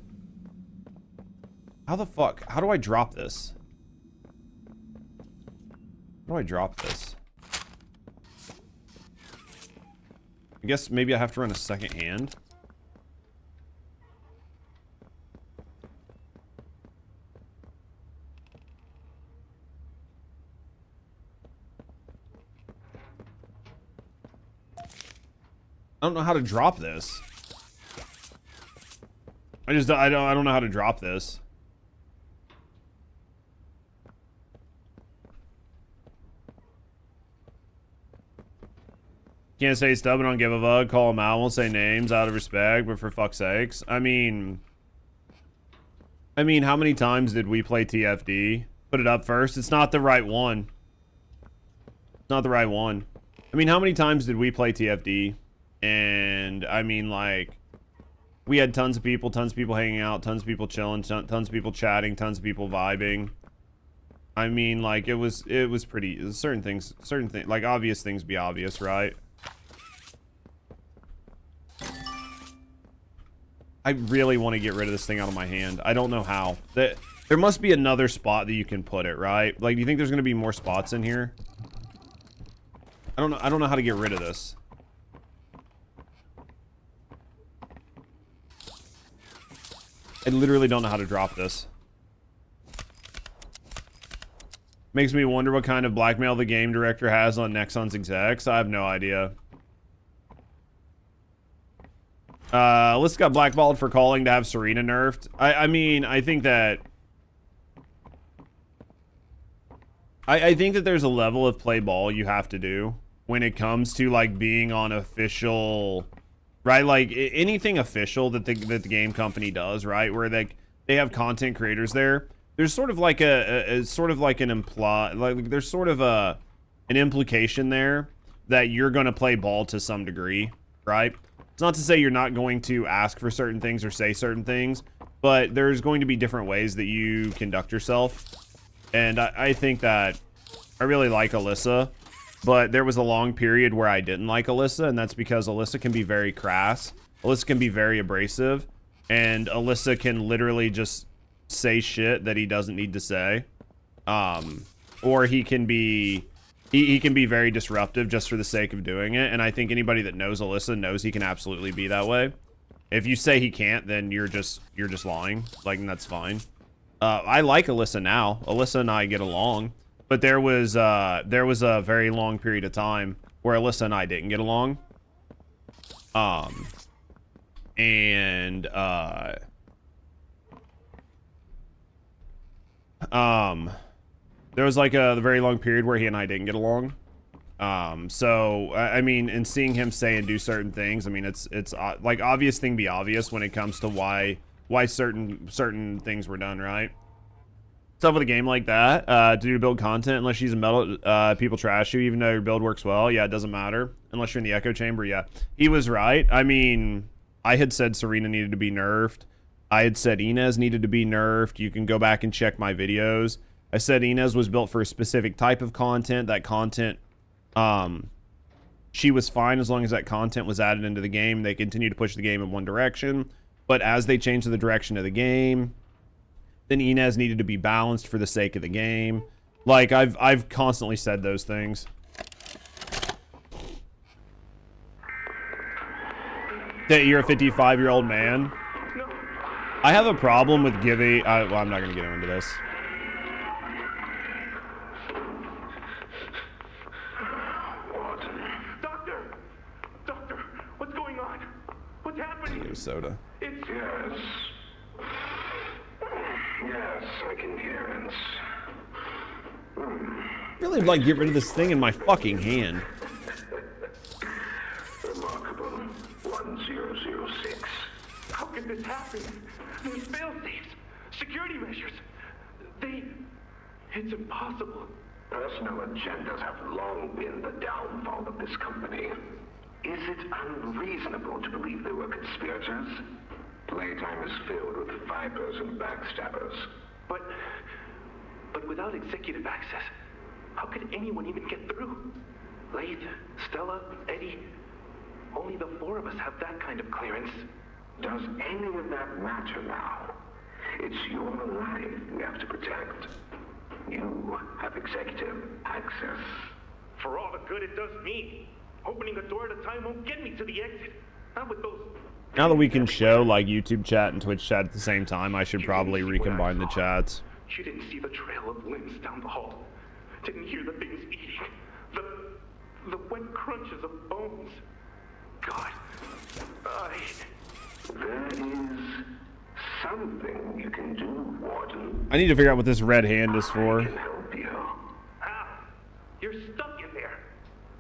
How the fuck? How do I drop this? How do I drop this? I guess maybe I have to run a second hand. I don't know how to drop this. I don't know how to drop this. Can't say stubborn, don't give a fuck, call them out, won't say names out of respect, but for fuck's sakes. I mean, how many times did we play TFD? Put it up first. It's not the right one. It's not the right one. I mean, how many times did we play TFD? And I mean, like, we had tons of people hanging out, tons of people chilling, tons of people chatting, tons of people vibing. I mean, like, it was pretty, certain things, like, obvious things be obvious, right? I really want to get rid of this thing out of my hand. I don't know how. There must be another spot that you can put it, right? Like, do you think there's going to be more spots in here? I don't know how to get rid of this. I literally don't know how to drop this. Makes me wonder what kind of blackmail the game director has on Nexon's execs. I have no idea. Alyssa got blackballed for calling to have Serena nerfed. I mean, I think that... I think that there's a level of play ball you have to do when it comes to, like, being on official... Right, like anything official that the game company does, right, where they have content creators there. There's sort of like an there's sort of an implication there that you're going to play ball to some degree, right? It's not to say you're not going to ask for certain things or say certain things, but there's going to be different ways that you conduct yourself. And I think that I really like Alyssa. But there was a long period where I didn't like Alyssa, and that's because Alyssa can be very crass. Alyssa can be very abrasive, and Alyssa can literally just say shit that he doesn't need to say. Or he can be very disruptive just for the sake of doing it, and I think anybody that knows Alyssa knows he can absolutely be that way. If you say he can't, then you're just lying. Like, and that's fine. I like Alyssa now. Alyssa and I get along. But there was a very long period of time where Alyssa and I didn't get along. There was like a very long period where he and I didn't get along. So I mean, and seeing him say and do certain things, I mean, it's like obvious thing be obvious when it comes to why certain things were done, right? Stuff with a game like that, to do build content, unless she's a metal, people trash you, even though your build works well. Yeah, it doesn't matter. Unless you're in the echo chamber, yeah. He was right. I mean, I had said Serena needed to be nerfed. I had said Inez needed to be nerfed. You can go back and check my videos. I said Inez was built for a specific type of content. That content, she was fine as long as that content was added into the game. They continued to push the game in one direction. But as they changed the direction of the game, then Inez needed to be balanced for the sake of the game. Like, I've constantly said those things. That you're a 55-year-old man.
No.
I have a problem with giving. Well, I'm not going to get into this.
Doctor, what's going on? What's happening?
Get a soda.
It's
Yes. Yes, I can hear it.
Really, like, get rid of this thing in my fucking hand.
Remarkable. 1006.
How could this happen? There's fail-safes, security measures. It's impossible.
Personal agendas have long been the downfall of this company. Is it unreasonable to believe they were conspirators? Playtime is filled with vipers and backstabbers.
But without executive access, how could anyone even get through? Lathe, Stella, Eddie, only the four of us have that kind of clearance.
Does any of that matter now? It's your life we have to protect. You have executive access.
For all the good it does me, opening a door at a time won't get me to the exit. Not with those...
Now that we can show, like, YouTube chat and Twitch chat at the same time, I should probably recombine the chats.
You didn't see the trail of limbs down the hall. Didn't hear the things eating. The wet crunches of bones. God,
There is something you can do, Warden.
I need to figure out what this red hand is
I
for.
can help you.
How? You're stuck in there.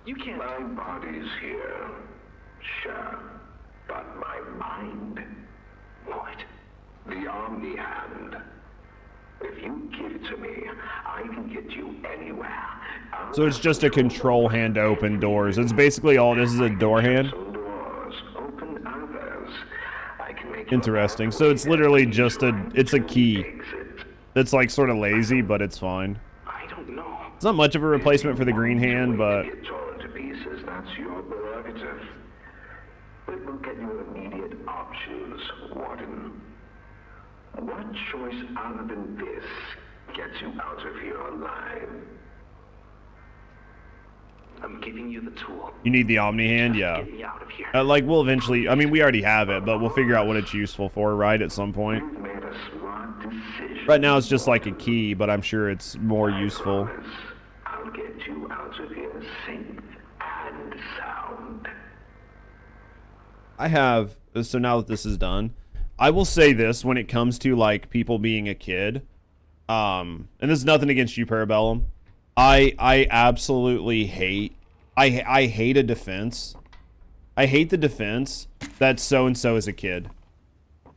You can't...
My body's here, sure, but my mind,
What?
the Omni Hand. If you give it to me, I can get you anywhere.
So it's just a control hand to open doors. It's basically all it is a door hand.
Some doors, open others. I can make
Interesting. So it's literally just it's a key.
exit.
That's like sort of lazy, but it's fine.
I don't know.
It's not much of a replacement for the green hand, but
Get torn to pieces, that's your prerogative. But look at your immediate options, Warden. What choice other than this gets you out of here alive?
I'm giving you the tool.
you need the Omni hand, yeah.
Get me out of here.
Like, we'll eventually, I mean, we already have it, but we'll figure out what it's useful for, right, at some point.
You've made a smart decision.
Right now, it's just like a key, but I'm sure it's more useful.
Promise, I'll get you out of here safe and sound.
I have, so now that this is done, I will say this when it comes to, like, people being a kid, and this is nothing against you, Parabellum. I absolutely hate, I hate a defense. I hate the defense that so-and-so is a kid.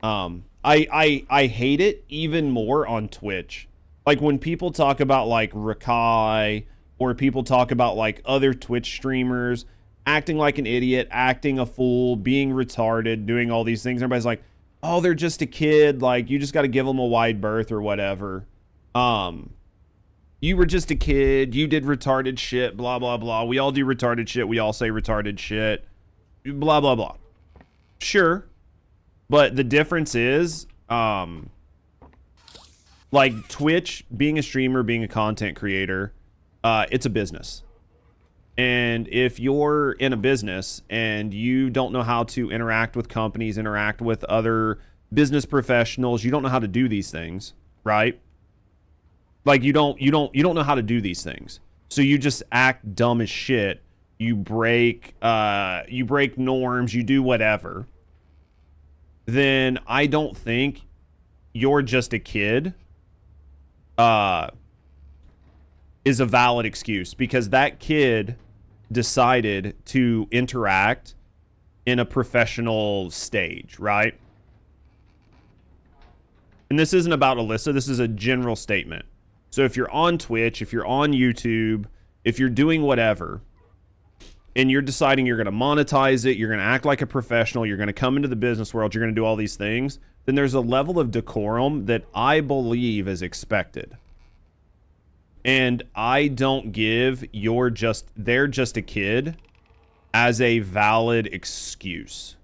I hate it even more on Twitch. Like, when people talk about, like, Rakai, or people talk about, like, other Twitch streamers acting like an idiot, acting a fool, being retarded, doing all these things, everybody's like, oh, they're just a kid, like, you just got to give them a wide berth or whatever. You were just a kid, you did retarded shit, blah, blah, blah. We all do retarded shit, we all say retarded shit, blah, blah, blah. Sure. But the difference is, like, Twitch, being a streamer, being a content creator, it's a business. And if you're in a business and you don't know how to interact with companies, interact with other business professionals, you don't know how to do these things, right? Like, you don't know how to do these things. So you just act dumb as shit. You break norms, you do whatever. Then I don't think you're just a kid is a valid excuse, because that kid decided to interact in a professional stage, right? And this isn't about Alyssa, this is a general statement. So if you're on Twitch, if you're on YouTube, if you're doing whatever, and you're deciding you're going to monetize it, you're going to act like a professional, you're going to come into the business world, you're going to do all these things, then there's a level of decorum that I believe is expected. And I don't give they're just a kid as a valid excuse.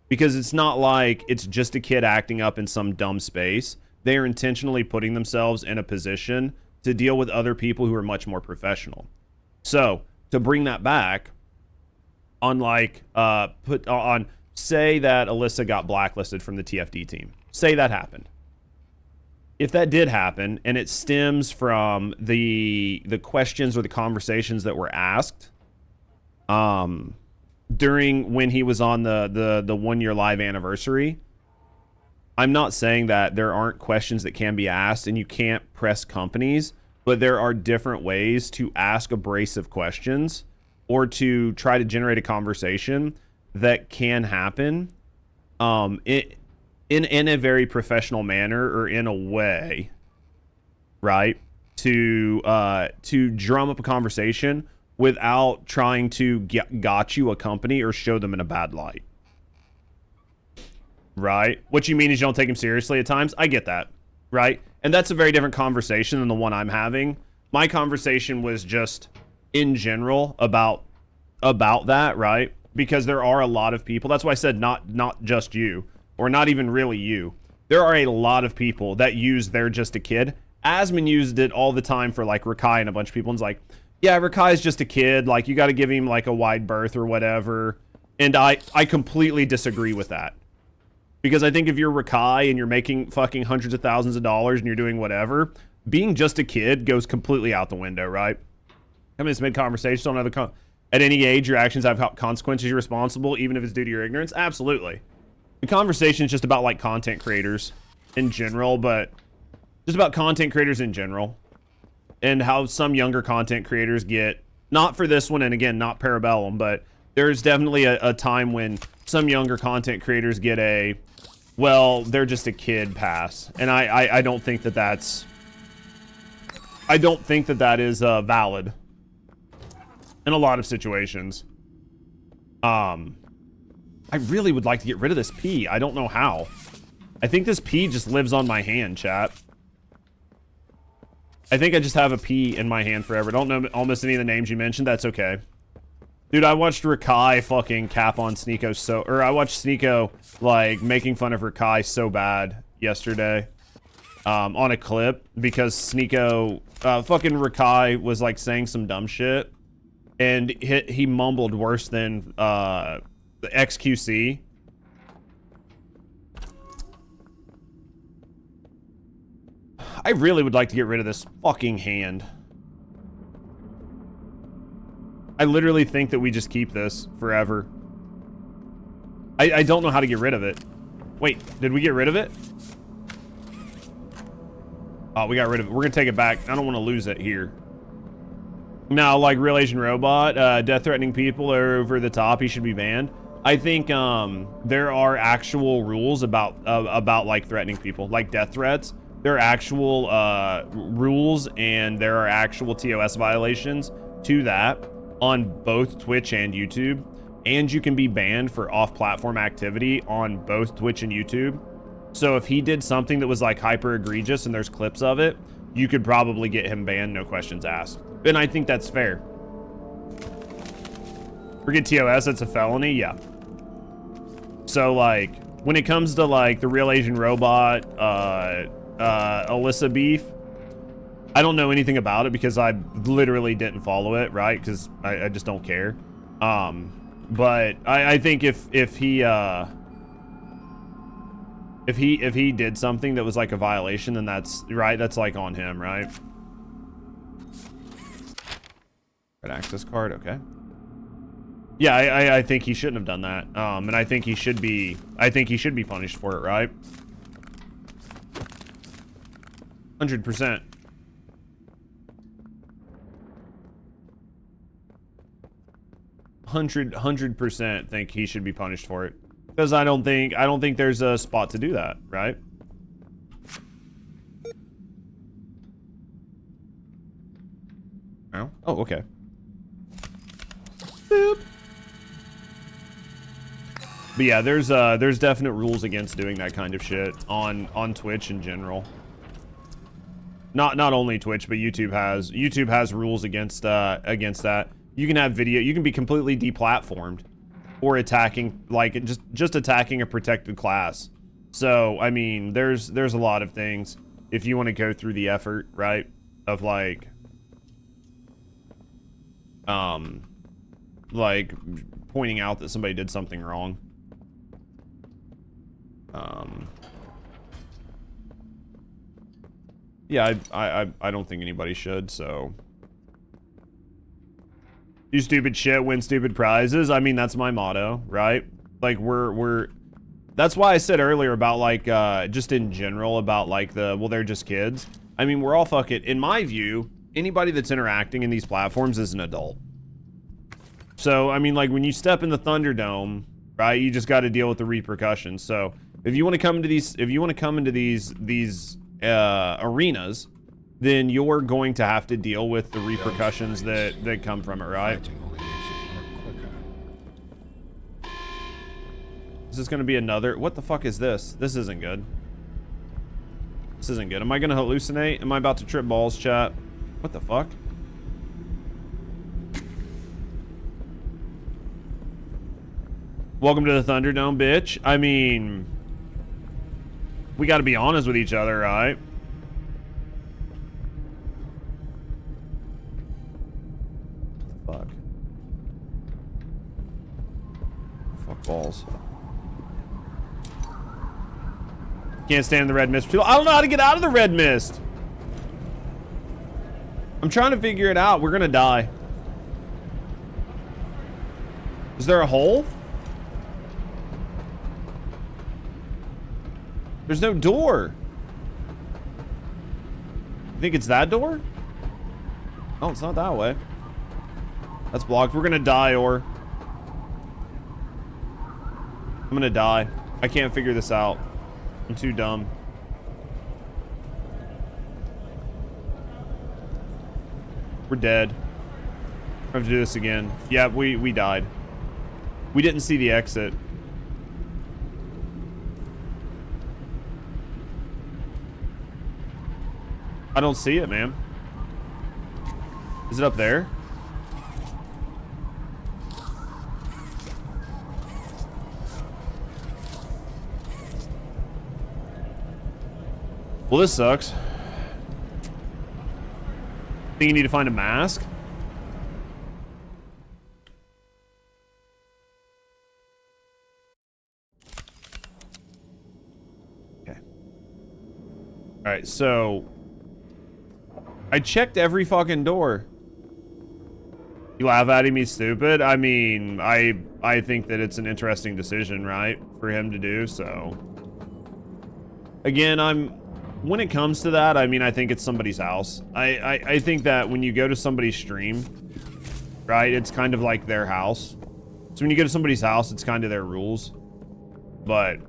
Because it's not like it's just a kid acting up in some dumb space. They are intentionally putting themselves in a position to deal with other people who are much more professional. So, to bring that back, on like, say that Alyssa got blacklisted from the TFD team. Say that happened. If that did happen, and it stems from the questions or the conversations that were asked during when he was on the 1 year live anniversary, I'm not saying that there aren't questions that can be asked and you can't press companies, but there are different ways to ask abrasive questions or to try to generate a conversation that can happen in a very professional manner or in a way, right? To drum up a conversation without trying to got you a company or show them in a bad light. Right? What you mean is you don't take him seriously at times. I get that. Right? And that's a very different conversation than the one I'm having. My conversation was just in general about that, right? Because there are a lot of people. That's why I said not just you, or not even really you. There are a lot of people that use "they're just a kid." Asmon used it all the time for like Rakai and a bunch of people. And it's like, yeah, Rakai's just a kid. Like, you got to give him like a wide berth or whatever. And I completely disagree with that. Because I think if you're Rakai and you're making fucking hundreds of thousands of dollars and you're doing whatever, being just a kid goes completely out the window, right? I mean, it's mid-conversation. Don't have at any age, your actions have consequences. You're responsible, even if it's due to your ignorance. Absolutely. The conversation is just about like content creators in general, but just about content creators in general and how some younger content creators get, not for this one, and again, not Parabellum, but there's definitely a time when some younger content creators get a, well, they're just a kid pass. And I don't think that that's, I don't think that that is valid in a lot of situations. I really would like to get rid of this P. I don't know how. I think this P just lives on my hand, chat. I think I just have a P in my hand forever. Don't know almost any of the names you mentioned. That's okay. Dude, I watched Rakai fucking cap on Sneeko or I watched Sneeko, like, making fun of Rakai so bad yesterday on a clip because Sneeko, fucking Rakai was, like, saying some dumb shit and he mumbled worse than the XQC. I really would like to get rid of this fucking hand. I literally think that we just keep this forever. I don't know how to get rid of it. Wait, did we get rid of it? Oh, we got rid of it. We're gonna take it back. I don't want to lose it here. Now, like Real Asian Robot, death threatening people are over the top. He should be banned. I think there are actual rules about like threatening people, like death threats. There are actual rules and there are actual TOS violations to that on both Twitch and YouTube, and you can be banned for off-platform activity on both Twitch and YouTube. So if he did something that was like hyper egregious and there's clips of it, you could probably get him banned, no questions asked. And I think that's fair. Forget TOS, that's a felony, yeah. So like, when it comes to like the Real Asian Robot, Alyssa beef, I don't know anything about it because I literally didn't follow it, right? Because I just don't care. But I think if he did something that was like a violation, then that's right. That's like on him, right? Red access card, okay. Yeah, I think he shouldn't have done that. And I think he should be punished for it, right? 100%. 100% think he should be punished for it, because I don't think there's a spot to do that, right? Oh, okay. Boop. But yeah, there's definite rules against doing that kind of shit on Twitch in general. Not only Twitch, but YouTube has rules against that. You can have video, you can be completely deplatformed or attacking, like just attacking a protected class. So, I mean, there's a lot of things if you want to go through the effort, right? Of like pointing out that somebody did something wrong. Yeah, I don't think anybody should, so. Do stupid shit, win stupid prizes. I mean, that's my motto, right? Like, that's why I said earlier about, like, just in general about, like, well, they're just kids. I mean, we're all fucking, in my view, anybody that's interacting in these platforms is an adult. So, I mean, like, when you step in the Thunderdome, right, you just got to deal with the repercussions. So, if you want to come into these, arenas, then you're going to have to deal with the repercussions that come from it, right? Is this going to be another... What the fuck is this? This isn't good. This isn't good. Am I going to hallucinate? Am I about to trip balls, chat? What the fuck? Welcome to the Thunderdome, bitch. I mean... We got to be honest with each other, right? Fuck. Fuck balls. Can't stand the red mist. I don't know how to get out of the red mist. I'm trying to figure it out. We're gonna die. Is there a hole? There's no door. You think it's that door? Oh, it's not that way. That's blocked. We're gonna die, or I'm gonna die. I can't figure this out. I'm too dumb. We're dead. I have to do this again. Yeah, we died. We didn't see the exit. I don't see it, man. Is it up there? Well, this sucks. Think you need to find a mask? Okay. Alright, so... I checked every fucking door. You laugh at me, stupid? I mean, I think that it's an interesting decision, right? For him to do, so... Again, when it comes to that, I mean, I think it's somebody's house. I think that when you go to somebody's stream, right, it's kind of like their house. So when you go to somebody's house, it's kind of their rules. But...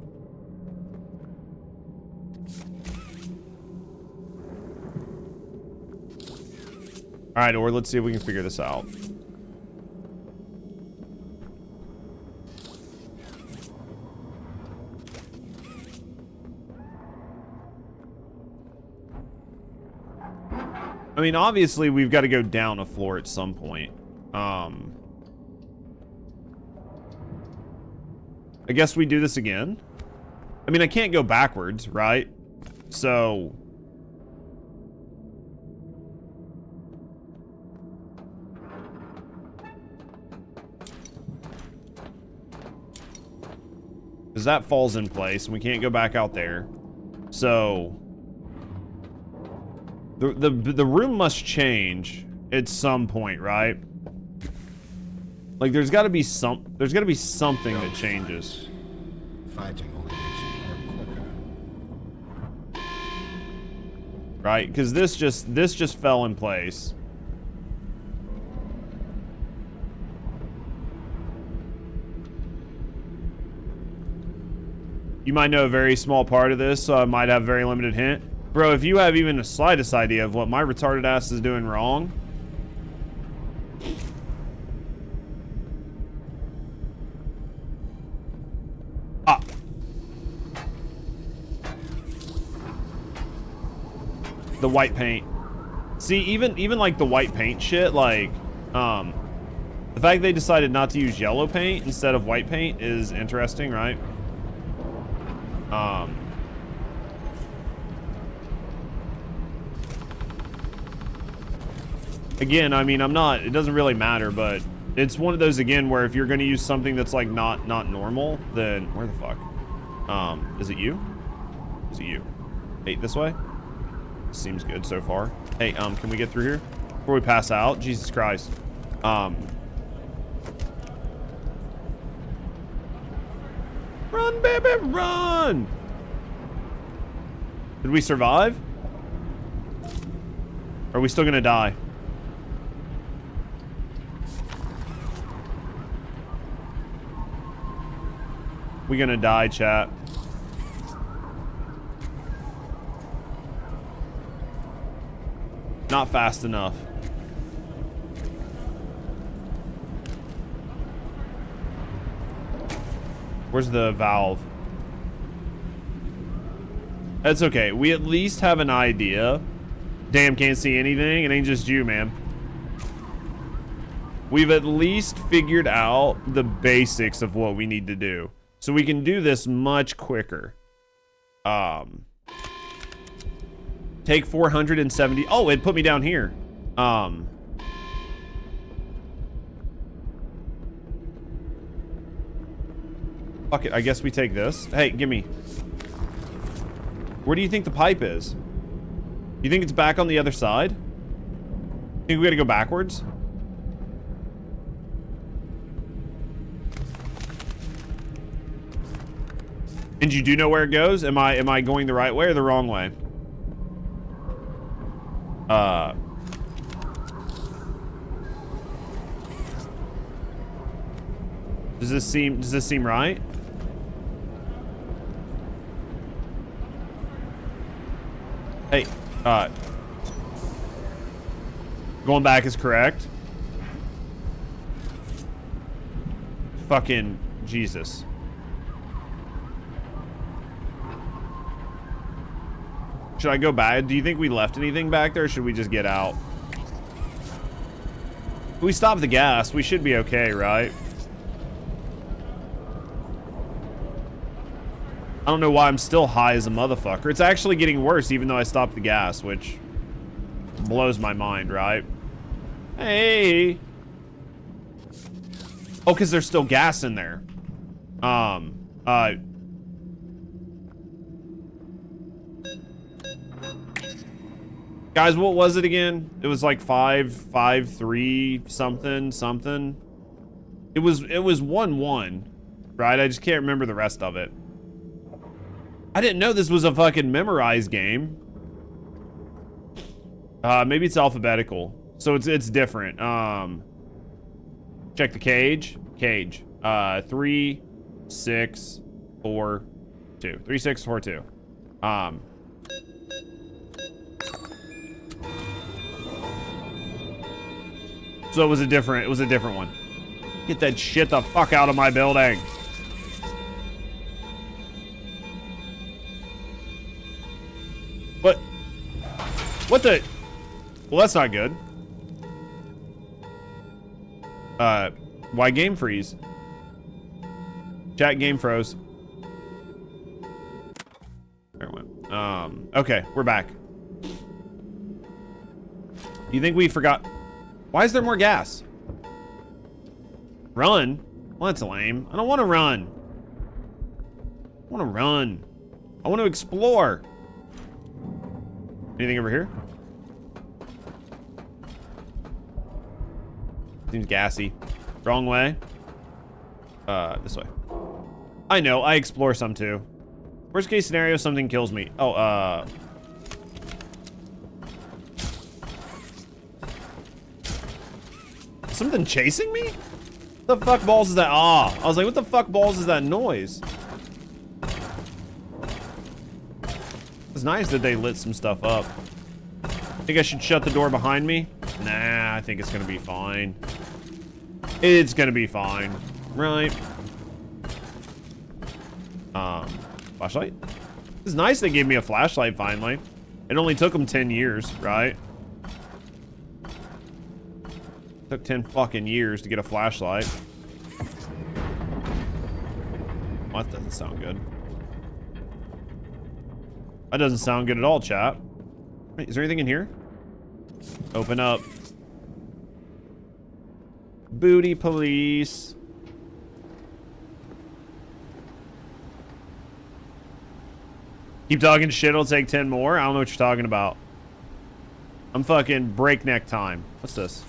Alright, or let's see if we can figure this out. I mean, obviously, we've got to go down a floor at some point. I guess we do this again. I mean, I can't go backwards, right? So... because that falls in place, and we can't go back out there. So... The room must change at some point, right? Like there's got to be something that changes.
Fighting only makes it quicker.
Right? Because this just fell in place. You might know a very small part of this, so I might have a very limited hint. Bro, if you have even the slightest idea of what my retarded ass is doing wrong... Ah. The white paint. See, even like the white paint shit, like, the fact they decided not to use yellow paint instead of white paint is interesting, right? Again, I mean, it doesn't really matter, but it's one of those, again, where if you're going to use something that's, like, not normal, then, where the fuck? Is it you? Is it you? Hey, this way? Seems good so far. Hey, can we get through here before we pass out? Jesus Christ. Run, baby, run! Did we survive? Or are we still gonna die? We gonna die, chat. Not fast enough. Where's the valve? That's okay. We at least have an idea. Damn, can't see anything. It ain't just you, man. We've at least figured out the basics of what we need to do. So we can do this much quicker. Take 470. Oh, it put me down here. Fuck it. I guess we take this. Hey, gimme. Where do you think the pipe is? You think it's back on the other side? Think we gotta go backwards? And you do know where it goes? Am I going the right way or the wrong way? Does this seem right? Hey, going back is correct. Fucking Jesus. Should I go back? Do you think we left anything back there, or should we just get out? If we stop the gas, we should be okay, right? I don't know why I'm still high as a motherfucker. It's actually getting worse even though I stopped the gas, which blows my mind, right? Hey. Oh, because there's still gas in there. Guys, what was it again? It was like 553 something. It was 1-1, right? I just can't remember the rest of it. I didn't know this was a fucking memorized game. Maybe it's alphabetical, so it's different. Check the cage. 3 6 4 2. 3 6 4 2. So it was a different one. Get that shit the fuck out of my building. What the? Well, that's not good. Why game freeze? Chat, game froze. There it went. Okay, we're back. You think we forgot? Why is there more gas? Run? Well, that's lame. I don't want to run. I want to run. I want to explore. Anything over here? Seems gassy. Wrong way. This way. I know, I explore some too. Worst case scenario, something kills me. Oh, something chasing me? What the fuck balls is that? Ah, I was like, what the fuck balls is that noise? It's nice that they lit some stuff up. Think I should shut the door behind me? Nah, I think it's gonna be fine. It's gonna be fine, right? Flashlight? It's nice they gave me a flashlight finally. It only took them 10 years, right? Took 10 fucking years to get a flashlight. Well, that doesn't sound good. That doesn't sound good at all, chat. Wait, is there anything in here? Open up. Booty police. Keep talking shit, it'll take 10 more. I don't know what you're talking about. I'm fucking breakneck time. What's this?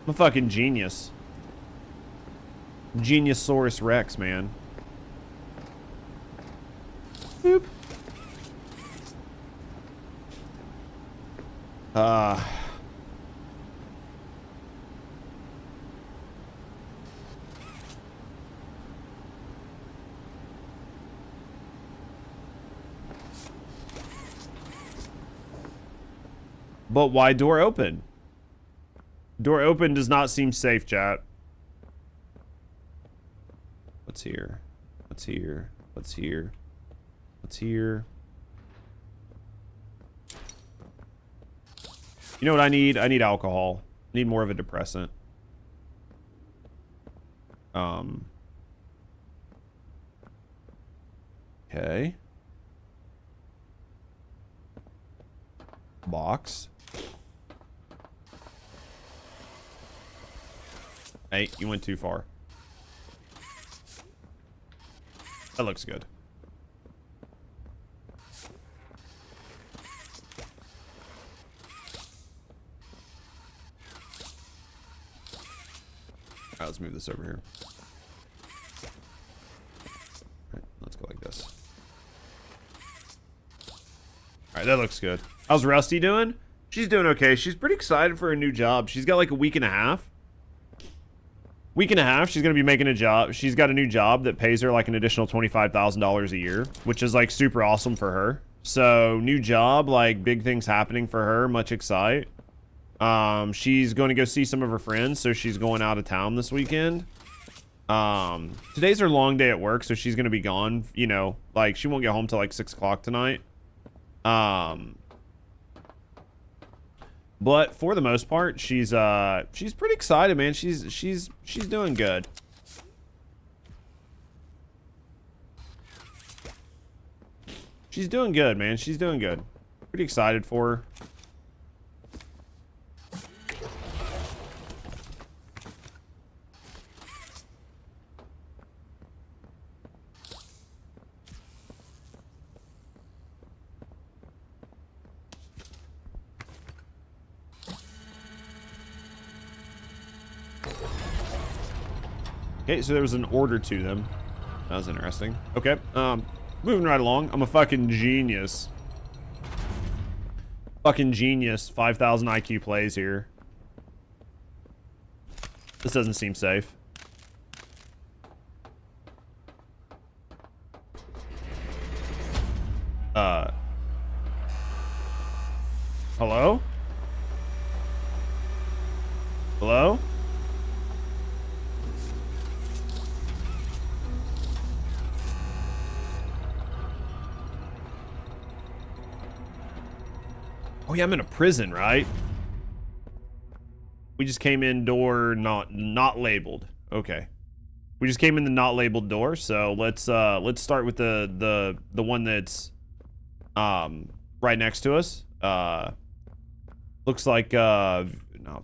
I'm a fucking genius. Geniusaurus Rex, man. Boop. But why door open? Door open does not seem safe, chat. What's here? What's here? What's here? What's here? You know what I need? I need alcohol. I need more of a depressant. Okay. Box. Hey, you went too far. That looks good. All right, let's move this over here. All right, let's go like this. All right, that looks good. How's Rusty doing? She's doing okay. She's pretty excited for a new job. She's got like a week and a half. She's gonna be making a job. She's got a new job that pays her like an additional $25,000 a year, which is like super awesome for her. So new job, like big things happening for her. Much excite. She's going to go see some of her friends, so she's going out of town this weekend. Today's her long day at work, so she's gonna be gone. You know, like she won't get home till like 6 o'clock tonight. But for the most part, she's pretty excited, man. She's doing good. She's doing good, man. She's doing good. Pretty excited for her. Okay, so there was an order to them. That was interesting. Okay, moving right along. I'm a fucking genius. Fucking genius. 5,000 IQ plays here. This doesn't seem safe. Hello? Hello? Oh yeah, I'm in a prison, right? We just came in door not labeled. Okay. We just came in the not labeled door, so let's start with the one that's right next to us. Looks like no, I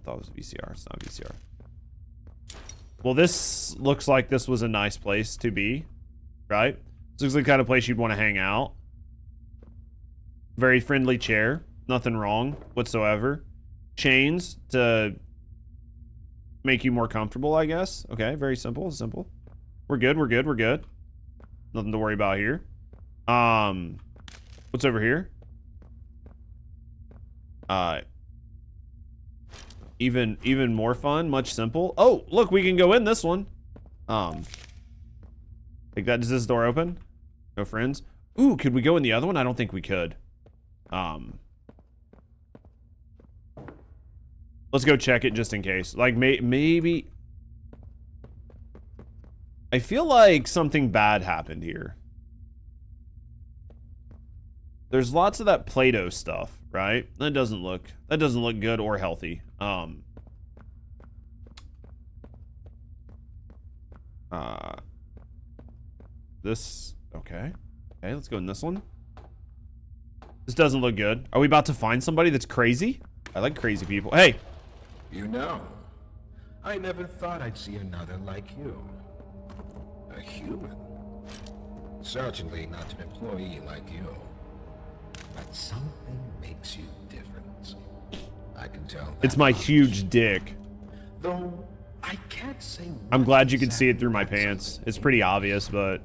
thought it was VCR. It's not VCR. Well, this looks like this was a nice place to be, right? This looks like the kind of place you'd want to hang out. Very friendly chair. Nothing wrong whatsoever. Chains to make you more comfortable, I guess. Okay, very simple, simple. We're good, we're good, we're good. Nothing to worry about here. What's over here? Even more fun, much simple. Oh, look, we can go in this one. Like that, does this door open? No friends? Ooh, could we go in the other one? I don't think we could. Let's go check it just in case. Like, maybe... I feel like something bad happened here. There's lots of that Play-Doh stuff, right? That doesn't look good or healthy. This... Okay. Okay, let's go in this one. This doesn't look good. Are we about to find somebody that's crazy? I like crazy people. Hey!
You know, I never thought I'd see another like you. A human. Certainly not an employee like you. But something makes you different. I can tell that
It's my
much.
huge dick.
Though I can't say.
I'm glad you can see it through my pants. It's pretty obvious, but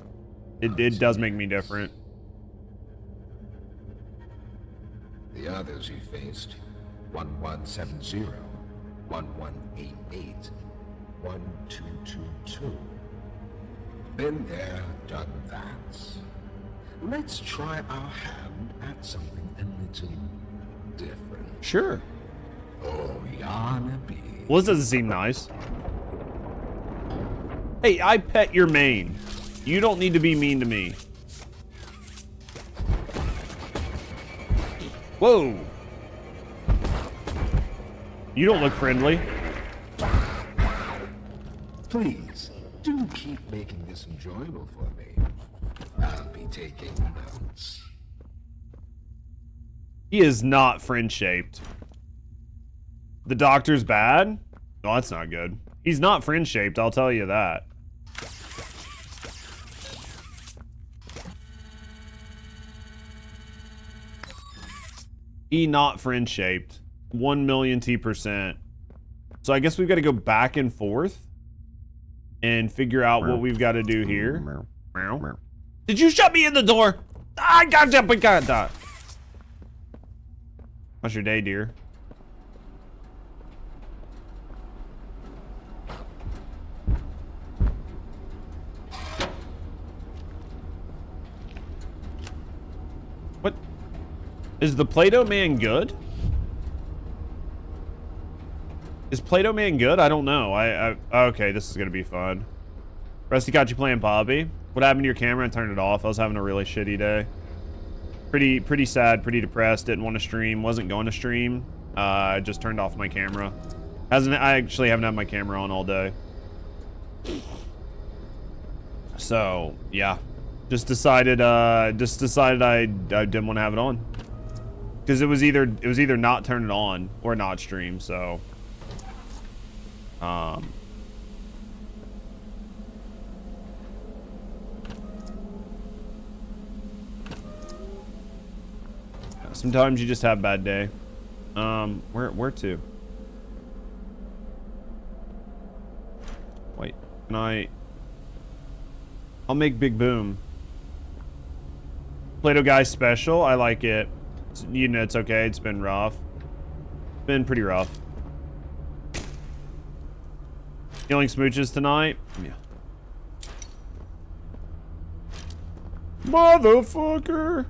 it does make me different.
The others you faced, 1170, 1188, 1222. Been there, done that. Let's try our hand at something a little different.
Sure.
Oh, Yana B.
Well, this doesn't seem nice. Hey, I pet your mane. You don't need to be mean to me. Whoa. You don't look friendly.
Please, do keep making this enjoyable for me. I'll be taking notes.
He is not friend-shaped. The doctor's bad? No, that's not good. He's not friend-shaped, I'll tell you that. He not friend-shaped. 1,000,000%. So I guess we've got to go back and forth and figure out what we've got to do here. Did you shut me in the door? I got that. How's your day, dear? What? Is the Play-Doh Man good? Is Play-Doh Man good? I don't know. Okay, this is gonna be fun. Rusty got you playing Bobby. What happened to your camera? I turned it off. I was having a really shitty day. Pretty sad, pretty depressed. Didn't want to stream. Wasn't going to stream. I just turned off my camera. I actually haven't had my camera on all day. So yeah, just decided I didn't want to have it on because it was either not turn it on or not stream. So sometimes you just have a bad day. Where to? Wait, can I'll make Big Boom. Play-Doh Guy special. I like it. You know, it's okay. It's been rough. Been pretty rough. Feeling smooches tonight? Yeah. Motherfucker!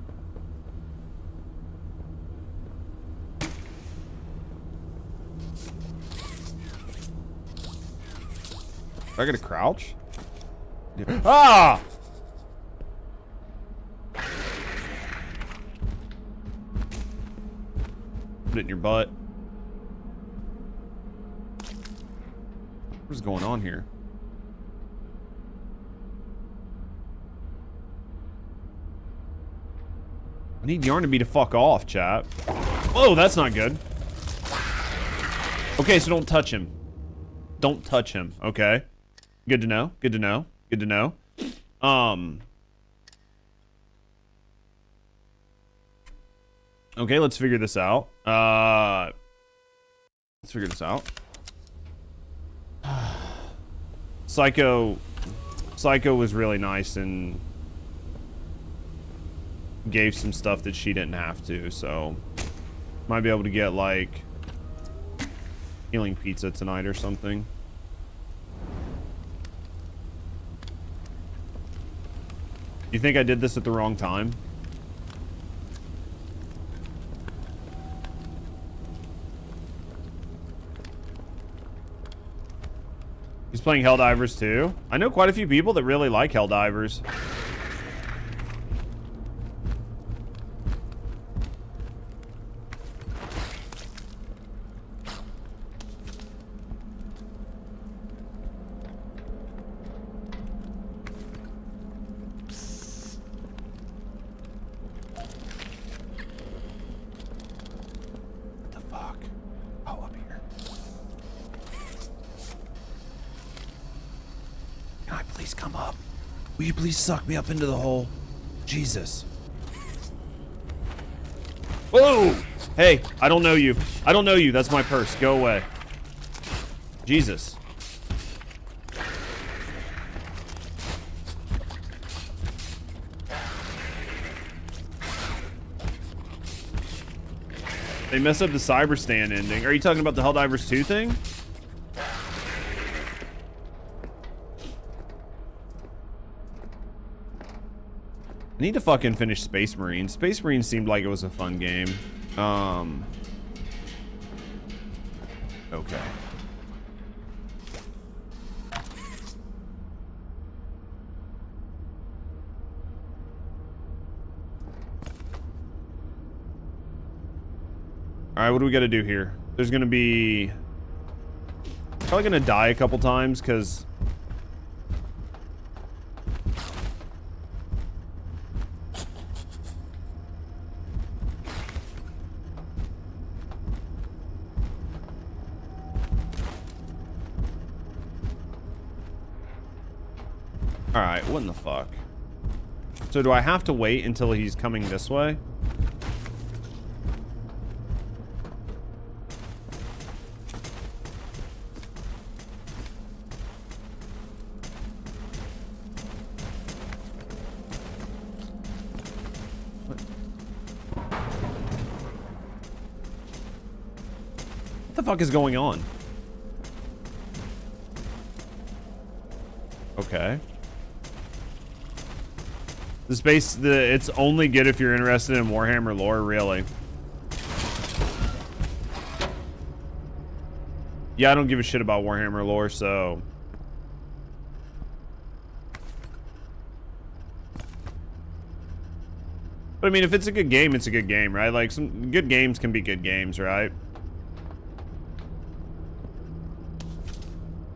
I gotta crouch? Ah! Put it in your butt. What is going on here? I need Yarnaby to fuck off, chat. Whoa, that's not good. Okay, so don't touch him. Don't touch him, okay? Good to know, good to know, good to know. Okay, let's figure this out. Let's figure this out. Psycho was really nice and gave some stuff that she didn't have to, so might be able to get like healing pizza tonight or something. You think I did this at the wrong time? He's playing Helldivers too. I know quite a few people that really like Helldivers. What the fuck? Oh, up here. Can I please come up? Will you please suck me up into the hole? Jesus. Whoa! Hey, I don't know you. I don't know you. That's my purse. Go away. Jesus. They messed up the Cyberstand ending. Are you talking about the Helldivers 2 thing? I need to fucking finish Space Marine. Space Marine seemed like it was a fun game. Okay. All right, what do we got to do here? There's going to be... Probably going to die a couple times, because... Alright, what in the fuck? So do I have to wait until he's coming this way? What the fuck is going on? Okay. It's only good if you're interested in Warhammer lore, really. Yeah, I don't give a shit about Warhammer lore, so... But I mean, if it's a good game, it's a good game, right? Like, some good games can be good games, right?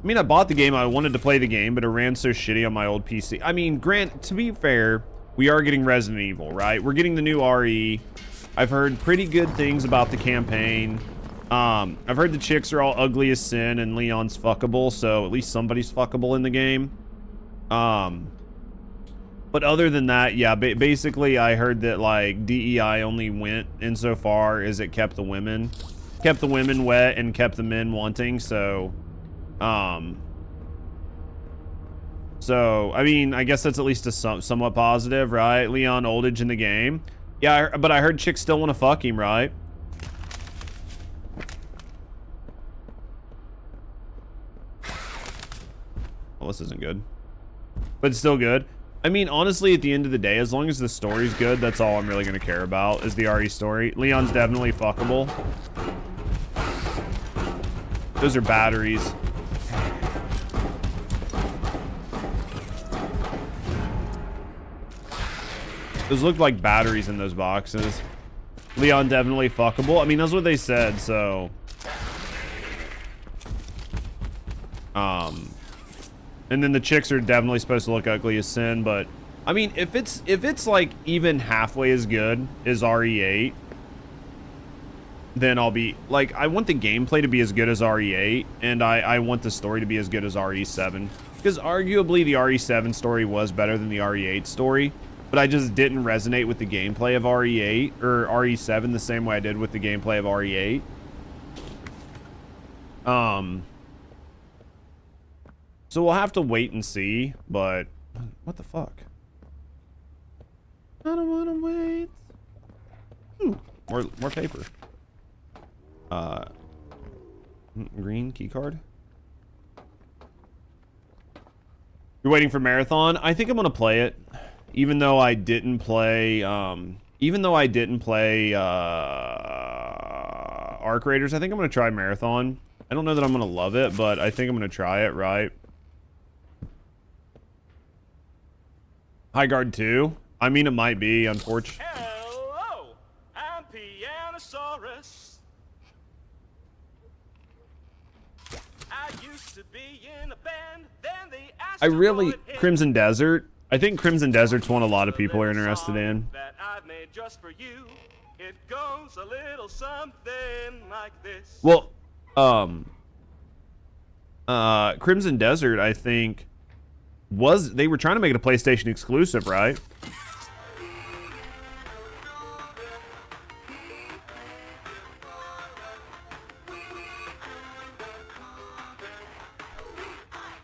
I mean, I bought the game, I wanted to play the game, but it ran so shitty on my old PC. I mean, to be fair, we are getting Resident Evil, right? We're getting the new RE. I've heard pretty good things about the campaign. I've heard the chicks are all ugly as sin and Leon's fuckable, so at least somebody's fuckable in the game. But other than that, yeah, basically I heard that, like, DEI only went insofar as it kept the women wet and kept the men wanting, so... So, I mean, I guess that's at least a somewhat positive, right? Leon Oldage in the game. Yeah, but I heard chicks still want to fuck him, right? Well, this isn't good. But it's still good. I mean, honestly, at the end of the day, as long as the story's good, that's all I'm really going to care about, is the RE story. Leon's definitely fuckable. Those are batteries. Those looked like batteries in those boxes. Leon definitely fuckable. I mean, that's what they said, so... And then the chicks are definitely supposed to look ugly as sin, but... I mean, if it's like, even halfway as good as RE8, then I'll be... Like, I want the gameplay to be as good as RE8, and I want the story to be as good as RE7. Because arguably, the RE7 story was better than the RE8 story. But I just didn't resonate with the gameplay of RE8 or RE7 the same way I did with the gameplay of RE8. So we'll have to wait and see, but what the fuck? I don't want to wait. More paper. Green key card. You're waiting for Marathon? I think I'm gonna play it. Even though I didn't play, Arc Raiders, I think I'm going to try Marathon. I don't know that I'm going to love it, but I think I'm going to try it, right? High Guard 2? I mean, it might be, unfortunately.
Hello, I'm Pianosaurus. I used to be in a band, then the
Crimson Desert. I think Crimson Desert's one a lot of people are interested in.
That I've made just for you. It goes a little something like this.
Well, Crimson Desert, I think, they were trying to make it a PlayStation exclusive, right?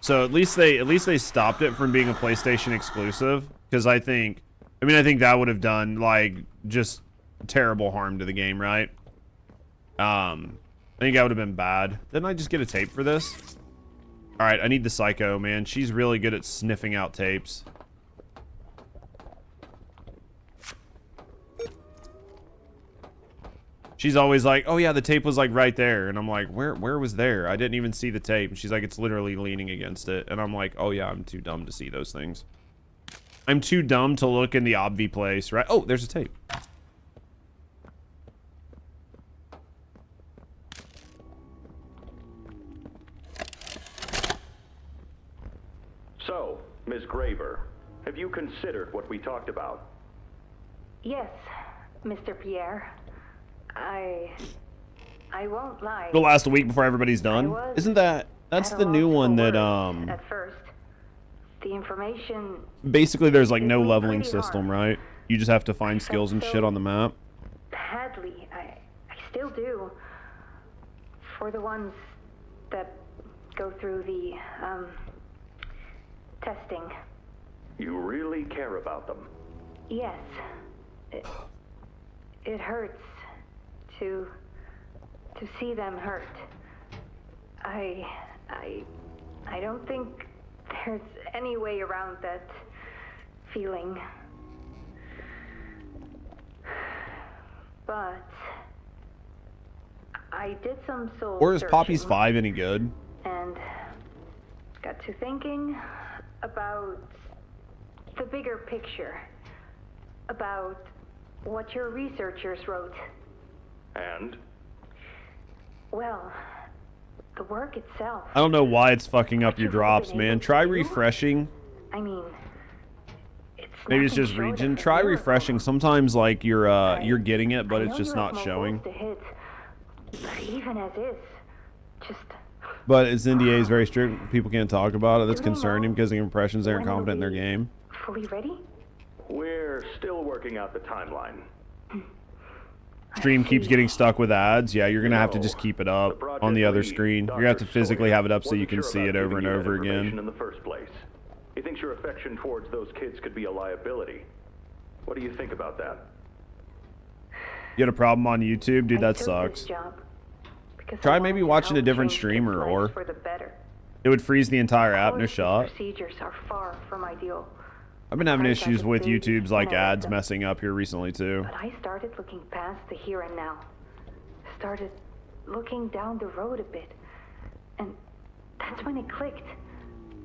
So at least they stopped it from being a PlayStation exclusive, because I think that would have done like just terrible harm to the game, right? I think that would have been bad. Didn't I just get a tape for this? All right, I need the Psycho, man. She's really good at sniffing out tapes. She's always like, oh yeah, the tape was like right there. And I'm like, where was there? I didn't even see the tape. And she's like, it's literally leaning against it. And I'm like, oh yeah, I'm too dumb to see those things. I'm too dumb to look in the obvi place, right? Oh, there's a tape.
So, Ms. Graver, have you considered what we talked about?
Yes, Mr. Pierre. I won't lie.
The last week before everybody's done? Isn't that's the new one that
At first, the information
basically there's like no leveling system, right? You just have to find skills and shit on the map.
Badly, I still do. For the ones that go through the testing.
You really care about them?
Yes. It hurts to see them hurt. I don't think there's any way around that feeling. But I did some soul
Or is Poppy's
searching
5 any good?
and got to thinking about the bigger picture, about what your researchers wrote.
And?
Well, the work itself.
I don't know why it's fucking up your drops, man. Try refreshing.
I mean, it's
Maybe it's just
nothing short
region.
of a
Try
miracle.
refreshing. Sometimes like you're getting it, but
I
it's
know
just
you have
not
more
showing.
goals to hit, but even as is, just
But its NDA is very strict. People can't talk about it. That's concerning because the impressions aren't
when
confident in their
it'll be
game.
fully ready.
We're still working out the timeline.
Stream keeps getting stuck with ads. Yeah, you're gonna have to just keep it up on the other screen. You're gonna have to physically have it up so you can see it over and over again.
In the first place, he thinks your affection towards those kids could be a liability. What do you think about that?
You had a problem on YouTube, dude? That sucks. Try maybe watching a different streamer, or
for the better.
it would freeze the entire app. No shot.
Procedures are far from ideal.
I've been having issues with YouTube's like ads messing up here recently too.
But I started looking past the here and now. Started looking down the road a bit. And that's when it clicked.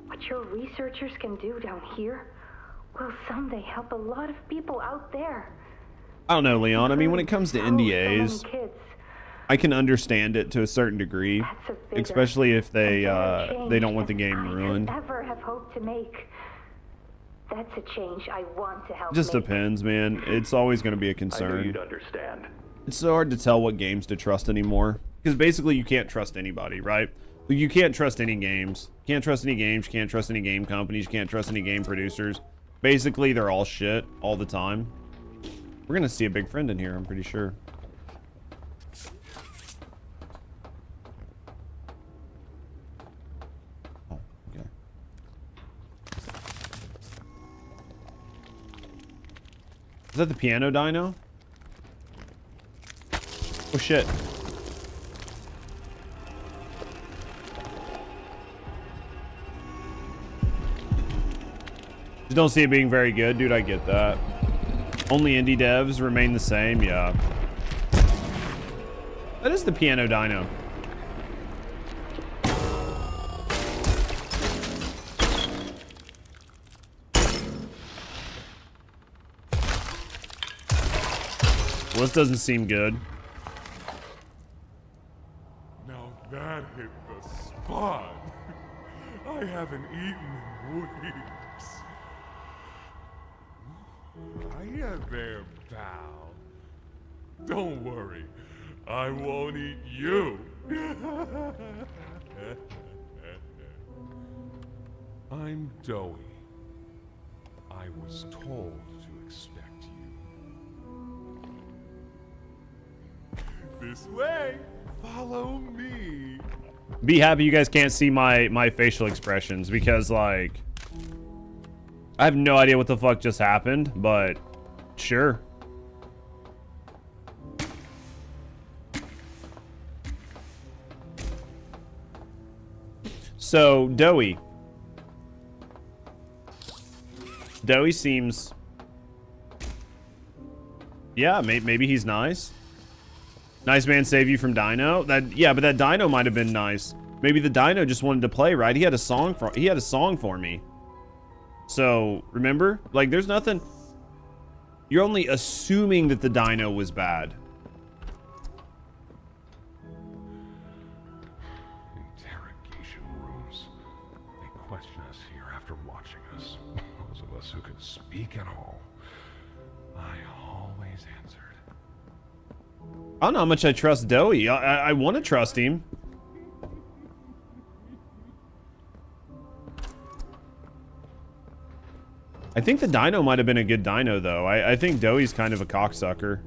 What your researchers can do down here will someday help a lot of people out there.
I don't know, Leon. I mean, when it comes to NDAs, I can understand it to a certain degree, especially if they don't want the game ruined.
Ever have hoped to make. That's a change I want to help.
It just
make.
depends, man. It's always going to be a
I knew
concern.
you'd understand.
It's so hard to tell what games to trust anymore. Because basically you can't trust anybody, right? You can't trust any games. You can't trust any games. You can't trust any game companies. You can't trust any game producers. Basically, they're all shit all the time. We're going to see a big friend in here, I'm pretty sure. Oh, okay. Is that the piano dino? Oh shit. Just don't see it being very good, dude. I get that. Only indie devs remain the same, yeah. That is the piano dino. Well, this doesn't seem good.
Now that hit the spot. I haven't eaten in weeks. Hiya there, pal. Don't worry, I won't eat you. I'm doughy. I was told to expect you. This way. Follow me.
Be happy you guys can't see my facial expressions because, like, I have no idea what the fuck just happened, but sure. So, Doey. Doey seems... Yeah, maybe he's nice. Nice man save you from Dino. Yeah, but that Dino might have been nice. Maybe the Dino just wanted to play, right? He had a song for me. So, remember? Like, there's nothing... You're only assuming that the Dino was bad.
Interrogation rooms. They question us here after watching us. Those of us who could speak at all. I always answered.
I don't know how much I trust Doey. I want to trust him. I think the Dino might have been a good Dino, though. I think Doey's kind of a cocksucker.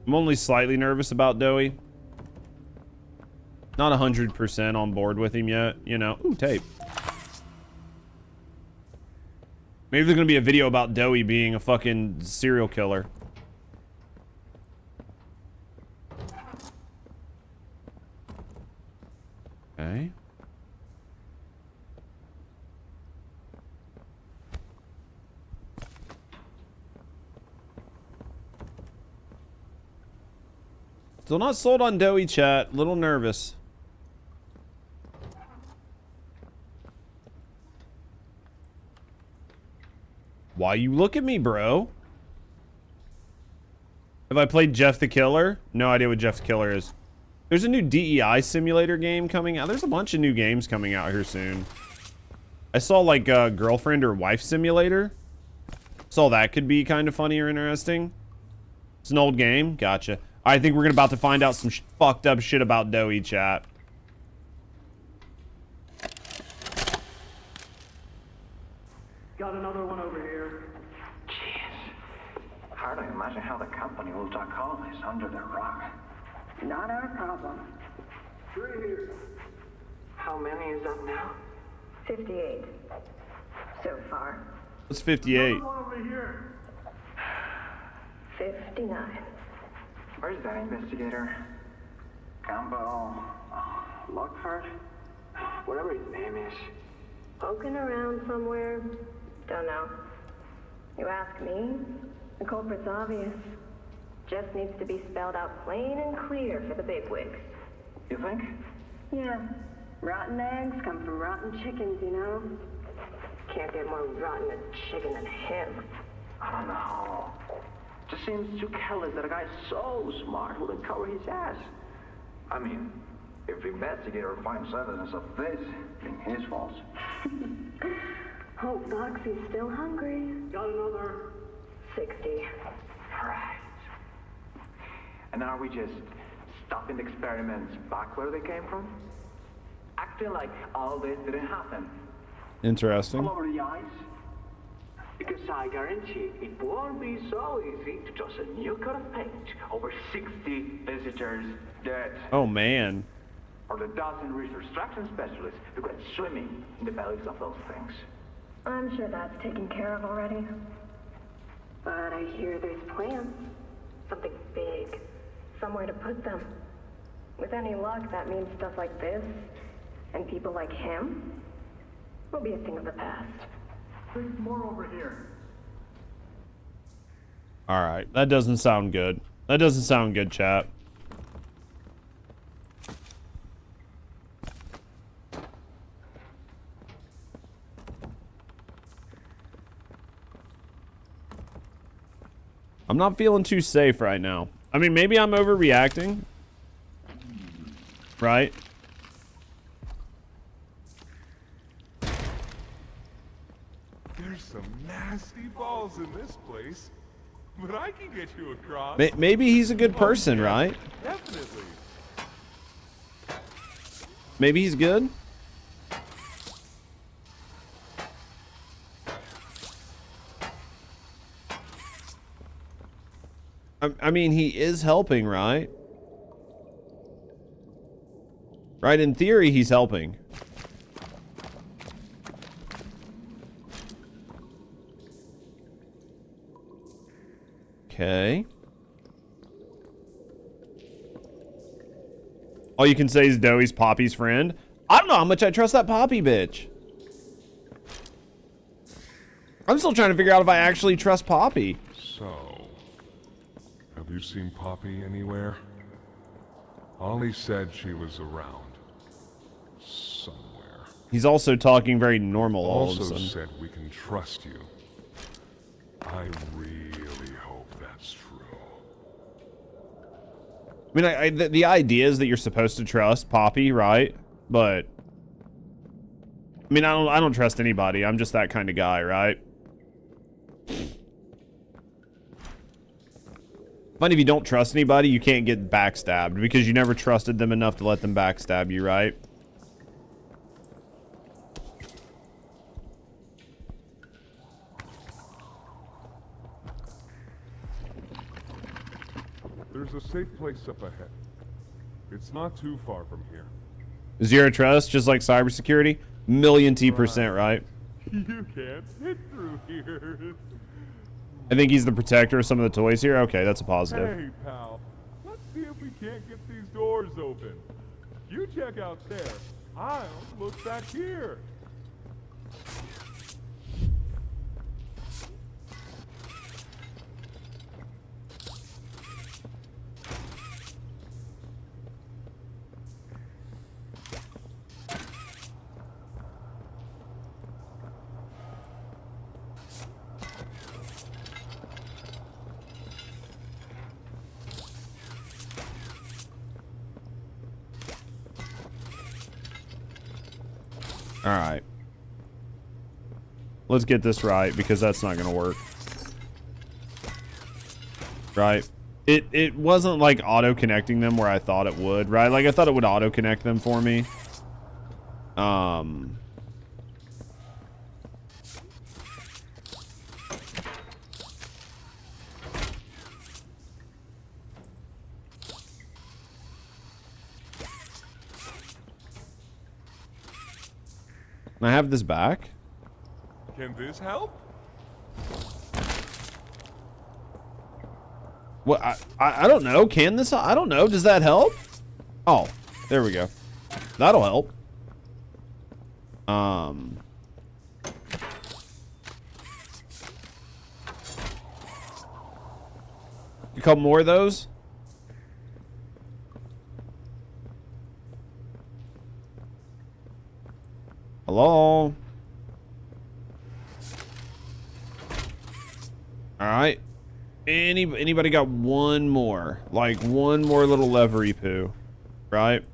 I'm only slightly nervous about Doey. Not 100% on board with him yet, you know. Ooh, tape. Maybe there's gonna be a video about Doey being a fucking serial killer. Okay. Still not sold on Doey, chat. Little nervous. Why you look at me, bro? Have I played Jeff the Killer? No idea what Jeff the Killer is. There's a new DEI simulator game coming out. There's a bunch of new games coming out here soon. I saw like a girlfriend or wife simulator. Saw that could be kind of funny or interesting. It's an old game. Gotcha. I think we're about to find out some fucked up shit about Doey, chat.
Got another one over here. Jeez. Hard to imagine how the company will duck all this under the rock. Not our problem. 3 here. How many is up now?
58. So far.
What's 58?
Another one over here.
59.
Where's that investigator? Campbell... Lockford? Whatever his name is.
Poking around somewhere? Don't know. You ask me? The culprit's obvious. Just needs to be spelled out plain and clear for the bigwigs.
You think?
Yeah. Rotten eggs come from rotten chickens, you know? Can't get more rotten a chicken than him.
I don't know. Just seems too careless that a guy so smart wouldn't cover his ass. I mean, if the investigator finds evidence of this, it's his fault.
Hope Foxy's still hungry.
Got another
60.
Right. And are we just stopping the experiments back where they came from? Acting like all this didn't happen.
Interesting.
All over the ice. Because I guarantee it won't be so easy to toss a new coat of paint over 60 visitors dead.
Oh, man.
Or the dozen research extraction specialists who went swimming in the bellies of those things.
I'm sure that's taken care of already. But I hear there's plans. Something big. Somewhere to put them. With any luck, that means stuff like this, and people like him, will be a thing of the past.
There's more over here.
All right, that doesn't sound good. That doesn't sound good, chat. I'm not feeling too safe right now. I mean, maybe I'm overreacting. Right?
There's some nasty balls in this place, but I can get you across.
Maybe he's a good person, right?
Definitely.
Maybe he's good. I mean, he is helping, right? Right, in theory, he's helping. Okay. All you can say is Doey's Poppy's friend. I don't know how much I trust that Poppy bitch. I'm still trying to figure out if I actually trust Poppy.
So, have you seen Poppy anywhere? Ollie said she was around. Somewhere.
He's also talking very normal all of a
Also
sudden.
said we can trust you. I really hope that's true.
I mean, the idea is that you're supposed to trust Poppy, right? But I mean, I don't trust anybody. I'm just that kind of guy, right? But if you don't trust anybody, you can't get backstabbed because you never trusted them enough to let them backstab you, right?
There's a safe place up ahead. It's not too far from here.
Zero trust, just like cybersecurity. $1,000,000% right.
You can't fit through here.
I think he's the protector of some of the toys here. Okay, that's a positive.
Hey, pal. Let's see if we can't get these doors open. You check out there. I'll look back here.
All right. Let's get this right because that's not going to work. Right? It wasn't like auto connecting them where I thought it would, right? Like I thought it would auto connect them for me. Can I have this back?
Can this help?
What? I don't know. Can this? I don't know. Does that help? Oh, there we go. That'll help. A couple more of those. Hello? Alright. Anybody got one more? Like one more little levery poo. Right?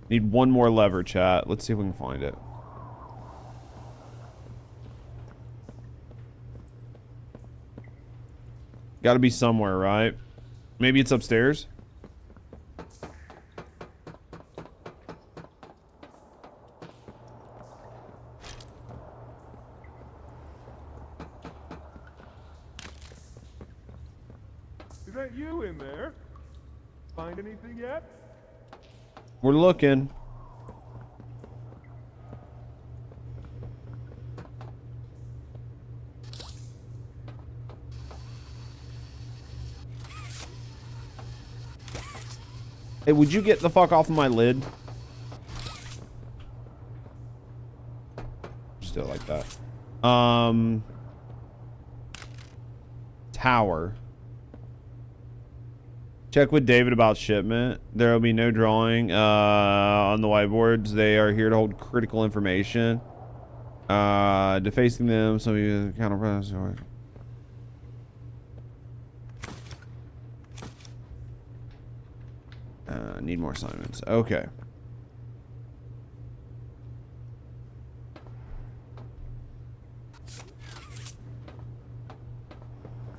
Need one more lever, chat. Let's see if we can find it. Gotta be somewhere, right? Maybe it's upstairs?
Is that you in there? Find anything yet?
We're looking. Hey, would you get the fuck off of my lid? Still like that. Tower. Check with David about shipment. There will be no drawing on the whiteboards. They are here to hold critical information. Defacing them. Some of you kind of need more assignments. Okay.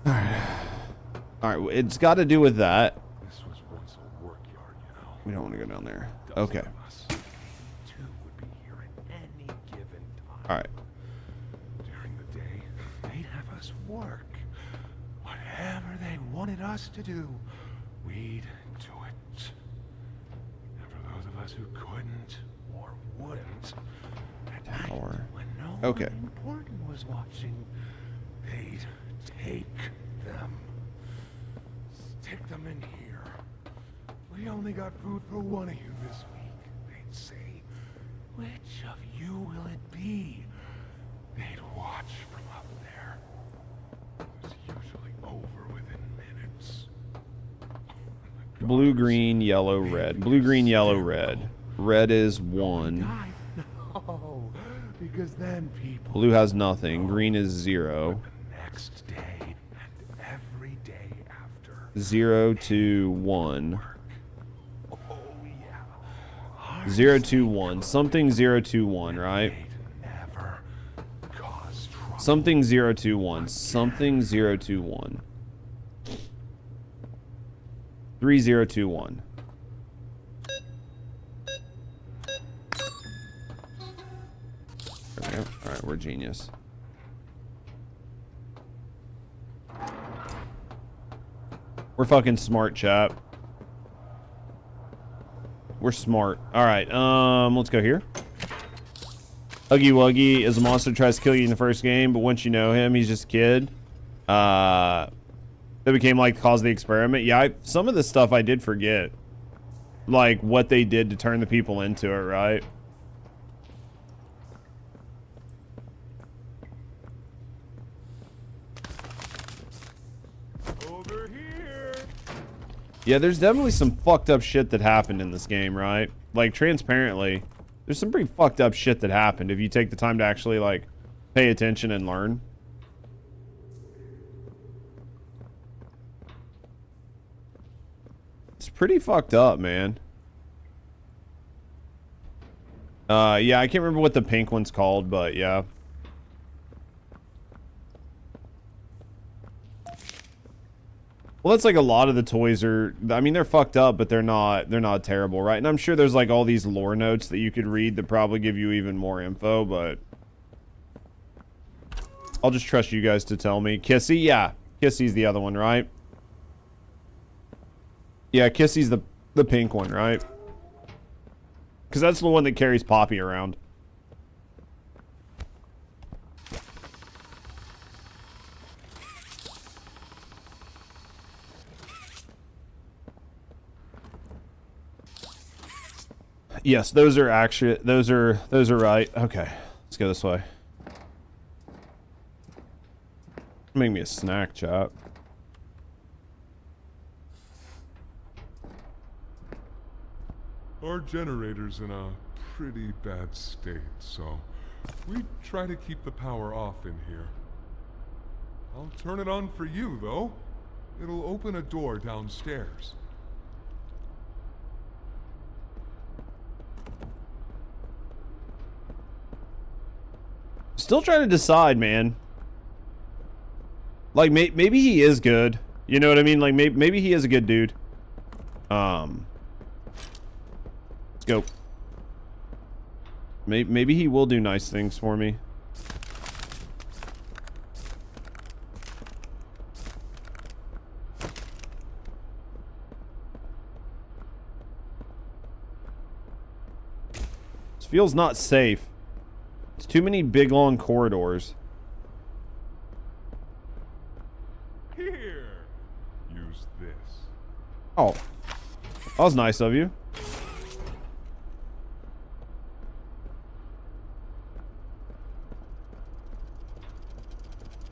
All right. It's got to do with that.
This was once a work yard, you know.
We don't want to go down there. Okay.
Two would be here at any given time.
All right.
During the day, work. Whatever they wanted us to do, we'd do it. And for those of us who couldn't or wouldn't, at night, when no one important was watching, they'd take them. Stick them in here. We only got food for one of you this week, they'd say. Which of you will it be? They'd watch from up there. It was usually over within minutes.
Blue, green, yellow, red. Blue, green, yellow, red. Red is 1.
No, because then people...
Blue has nothing. Green is 0.
The next day and every day after.
0 to 1.
Oh, yeah.
0 to 1. Something 0 to 1, right?
Never cause trouble.
Something 0 to 1. Something 0 to 1. 3021. There we go. Alright, we're genius. We're fucking smart, chap. We're smart. Alright, let's go here. Huggy Wuggy is a monster that tries to kill you in the first game, but once you know him, he's just a kid. That became like the cause of the experiment. Yeah, some of the stuff I did forget. Like what they did to turn the people into it, right?
Over here.
Yeah, there's definitely some fucked up shit that happened in this game, right? Like, transparently, there's some pretty fucked up shit that happened if you take the time to actually, like, pay attention and learn. It's pretty fucked up, man. Yeah, I can't remember what the pink one's called, but yeah. Well, that's like a lot of the toys are, I mean, they're fucked up, but they're not terrible, right? And I'm sure there's like all these lore notes that you could read that probably give you even more info, but I'll just trust you guys to tell me. Kissy? Yeah. Kissy's the other one, right? Yeah, Kissy's the pink one, right? Because that's the one that carries Poppy around. Yes, those are actually, those are right. Okay, let's go this way. Make me a snack, chap.
Our generator's in a pretty bad state, so we try to keep the power off in here. I'll turn it on for you, though. It'll open a door downstairs.
Still trying to decide, man. Like, maybe he is good. You know what I mean? Like, maybe he is a good dude. Let's go. Maybe he will do nice things for me. This feels not safe. It's too many big long corridors.
Here, use this.
Oh, that was nice of you.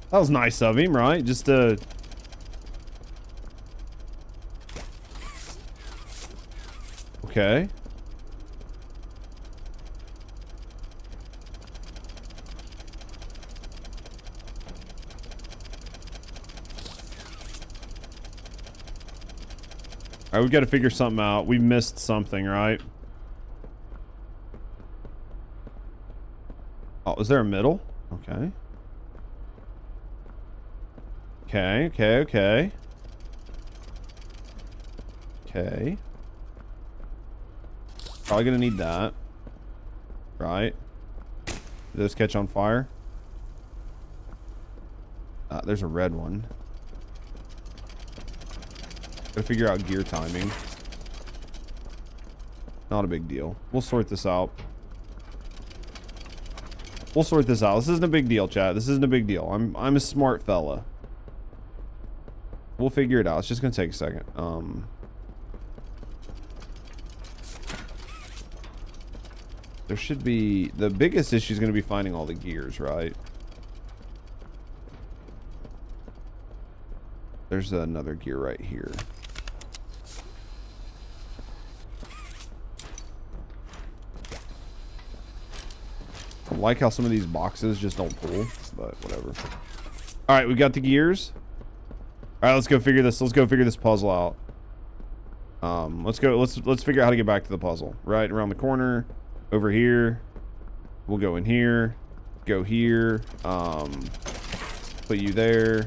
That was nice of him, right? Just to... Okay. All right, we've got to figure something out. We missed something, right? Oh, is there a middle? Okay. Okay, okay, okay. Okay. Probably gonna need that. Right. Did those catch on fire? There's a red one. Gotta figure out gear timing. Not a big deal. We'll sort this out. We'll sort this out. This isn't a big deal, chat. This isn't a big deal. I'm a smart fella. We'll figure it out. It's just gonna take a second. There should be... The biggest issue is gonna be finding all the gears, right? There's another gear right here. I like how some of these boxes just don't pull, but whatever. All right, we got the gears. All right, let's go figure this. Let's go figure this puzzle out. Let's go. Let's figure out how to get back to the puzzle. Right around the corner, over here. We'll go in here. Go here. Put you there.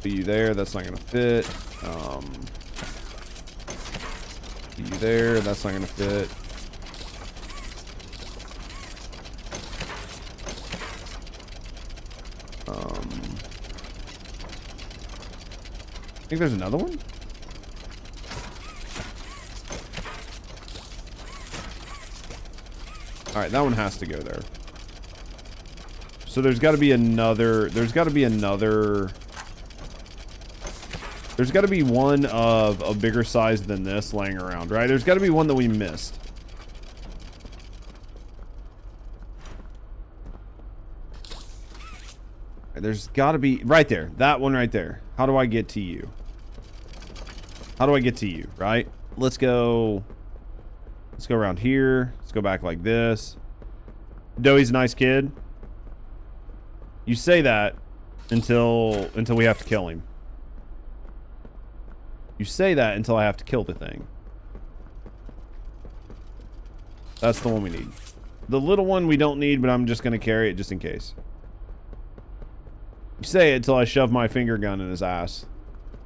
Put you there. That's not gonna fit. Put you there. That's not gonna fit. I think there's another one. All right, that one has to go there. So there's got to be another. There's got to be another. There's got to be one of a bigger size than this laying around, right? There's got to be one that we missed. There's got to be right there. That one right there. How do I get to you? How do I get to you, right? Let's go around here. Let's go back like this. Doey's a nice kid. You say that until we have to kill him. You say that until I have to kill the thing. That's the one we need. The little one we don't need, but I'm just going to carry it just in case. You say it until I shove my finger gun in his ass.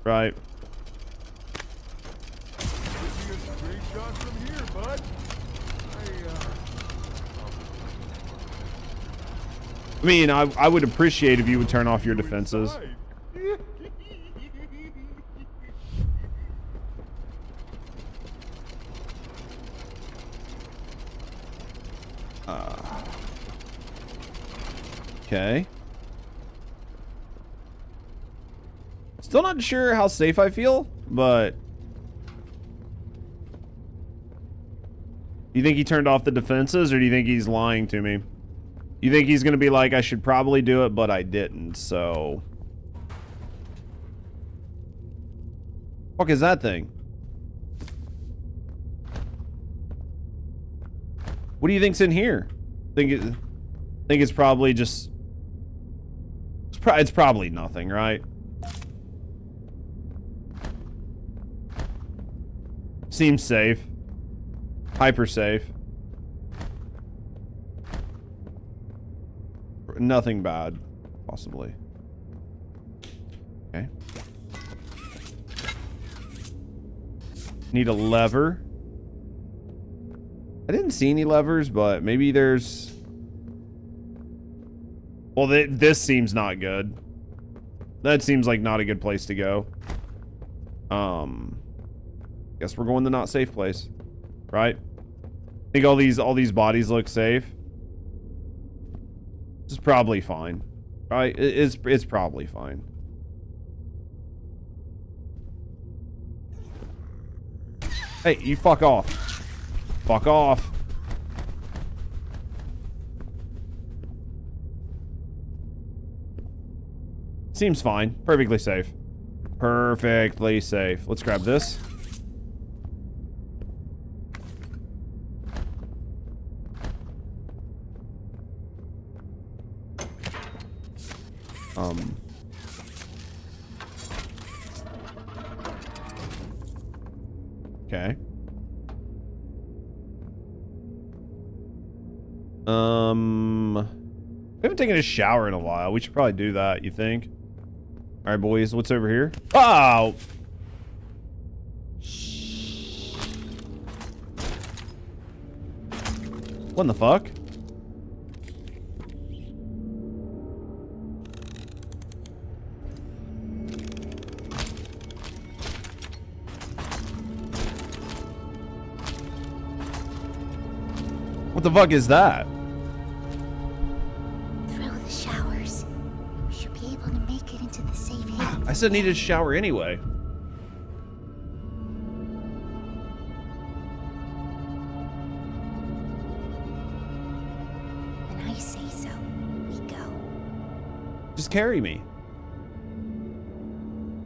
Right? I mean, I would appreciate if you would turn off your defenses. Okay. Still not sure how safe I feel, but... You think he turned off the defenses, or do you think he's lying to me? You think he's gonna be like, I should probably do it, but I didn't, so... Fuck is that thing? What do you think's in here? Think it's probably just... It's probably nothing, right? Seems safe. Hyper safe. Nothing bad, possibly. Okay. Need a lever. I didn't see any levers, but maybe there's... Well, this seems not good. That seems like not a good place to go. Guess we're going to not safe place, right? Think all these bodies look safe. This is probably fine, right? It's probably fine. Hey, you fuck off. Fuck off. Seems fine. Perfectly safe. Perfectly safe. Let's grab this. Okay. We haven't taken a shower in a while. We should probably do that, you think? All right, boys, what's over here? Oh! What in the fuck? the fuck is that?
Through the showers. We should be able to make it into the safe haven.
I said I needed a shower anyway.
When I say so, we go.
Just carry me.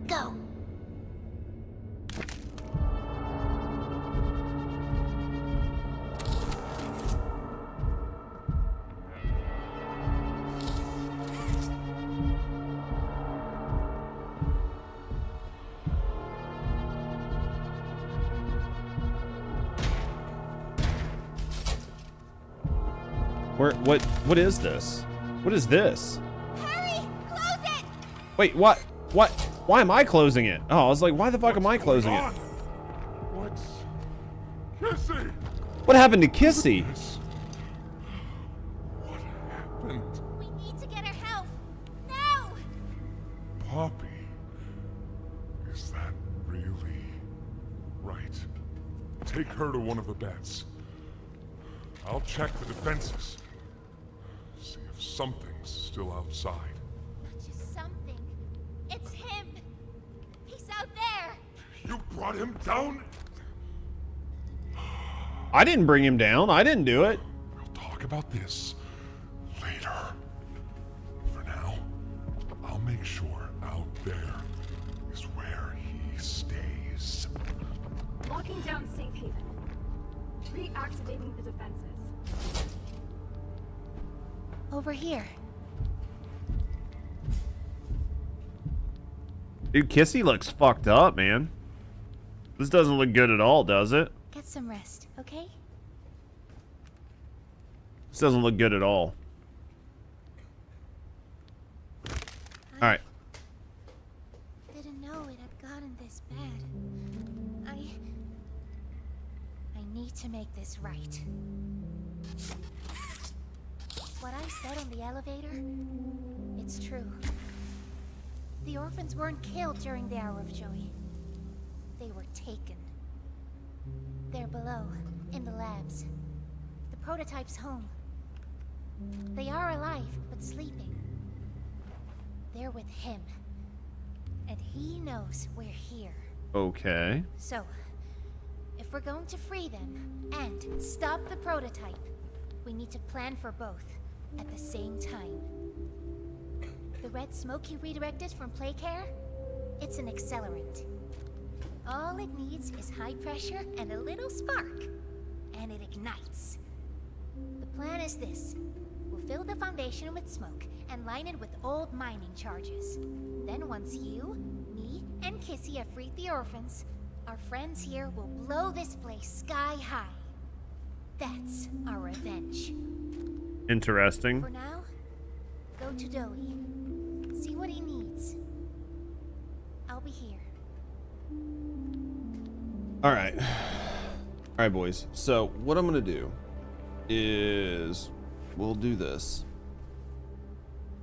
Go.
What is this? What is this?
Hurry! Close it!
Wait, what? What? Why am I closing it? Oh, I was like, why the fuck am I closing it?
What's... Kissy!
What happened to Kissy?
What happened?
We need to get her help. Now!
Poppy? Is that really right? Take her to one of the beds. I'll check the defenses. See if something's still outside.
Not just something. It's him. He's out there.
You brought him down?
I didn't bring him down. I didn't do it.
We'll talk about this later. For now, I'll make sure out there is where he stays.
Locking down safe haven. Reactivating the defenses.
Over here.
Dude, Kissy looks fucked up, man. This doesn't look good at all, does it?
Get some rest, okay?
This doesn't look good at all. Alright.
Didn't know it had gotten this bad. I need to make this right. What I said on the elevator, it's true. The orphans weren't killed during the Hour of Joy. They were taken. They're below, in the labs. The prototype's home. They are alive, but sleeping. They're with him. And he knows we're here.
Okay.
So, if we're going to free them and stop the prototype, we need to plan for both at the same time. The red smoke you redirected from Playcare? It's an accelerant. All it needs is high pressure and a little spark, and it ignites. The plan is this. We'll fill the foundation with smoke and line it with old mining charges. Then once you, me, and Kissy have freed the orphans, our friends here will blow this place sky high. That's our revenge.
Interesting.
For now, go to Doey. See what he needs. I'll be here.
Alright. Alright, boys. So, what I'm gonna do is we'll do this.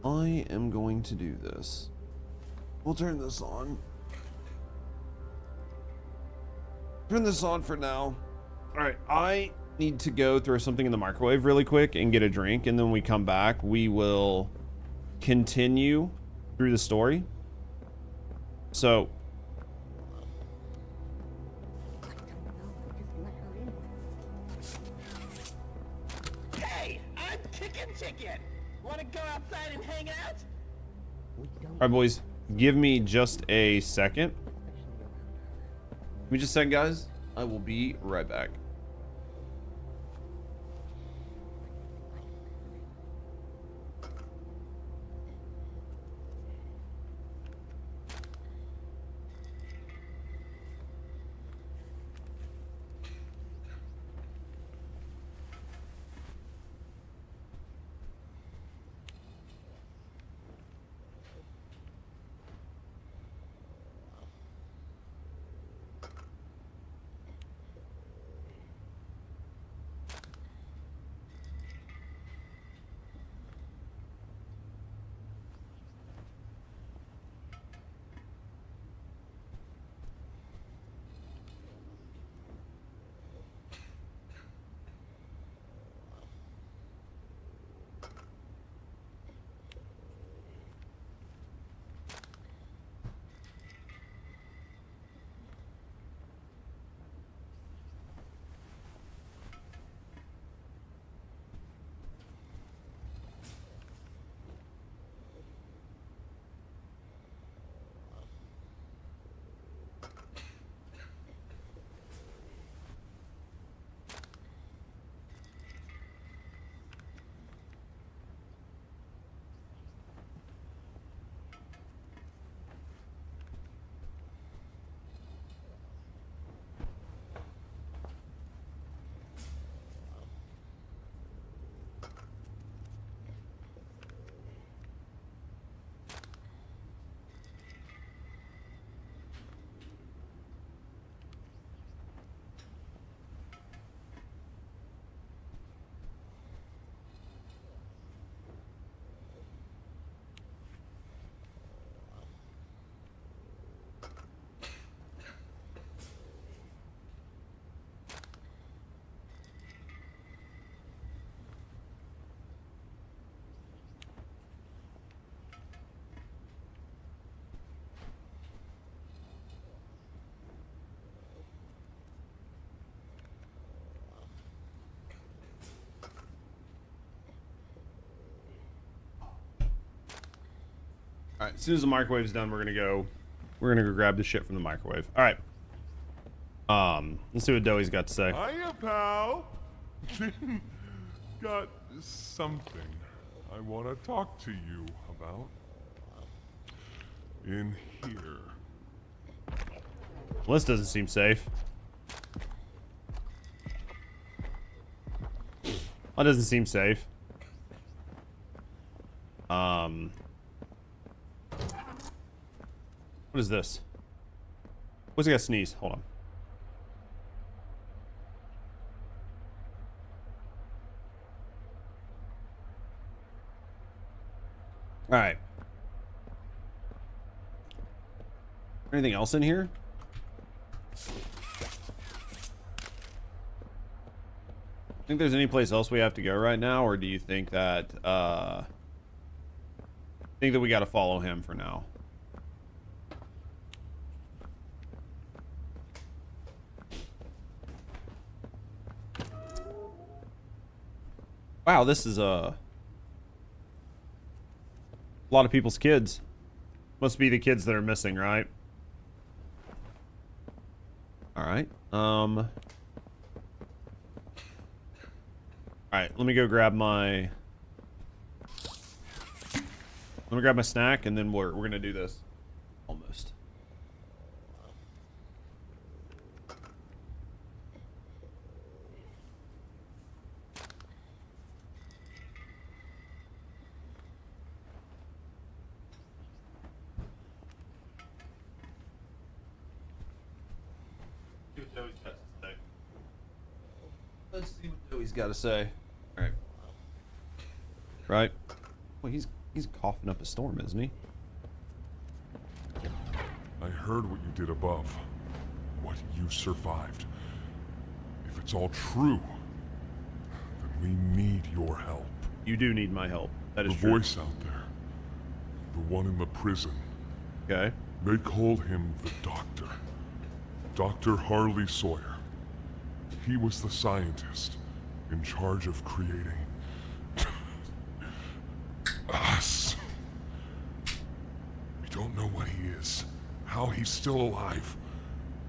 I am going to do this. We'll turn this on. Turn this on for now. Alright, I need to go throw something in the microwave really quick and get a drink, and then when we come back, we will continue through the story. So,
Hey, I'm Chicken. Want to go outside and hang out?
alright, boys, give me just a second. Give me just a second, guys. I will be right back. All right, as soon as the microwave's done, we're gonna go grab the shit from the microwave. All right. Let's see what Doey's got to say.
Hiya, pal. Got something I want to talk to you about. In here.
Well, this doesn't seem safe. That doesn't seem safe. What is this? What's he got to sneeze? Hold on. All right. Anything else in here? Think there's any place else we have to go right now, or do you think that we got to follow him for now? Wow, this is a lot of people's kids. Must be the kids that are missing, right? All right. All right, let me go grab my snack, and then we're gonna do this. Almost. Let's see what Joey's got to say. All right. Right. Well, he's coughing up a storm, isn't he?
I heard what you did above. What you survived. If it's all true, then we need your help.
You do need my help. That is
the
true.
voice out there. The one in the prison.
Okay.
They call him the Doctor. Dr. Harley Sawyer. He was the scientist in charge of creating us. We don't know what he is, how he's still alive,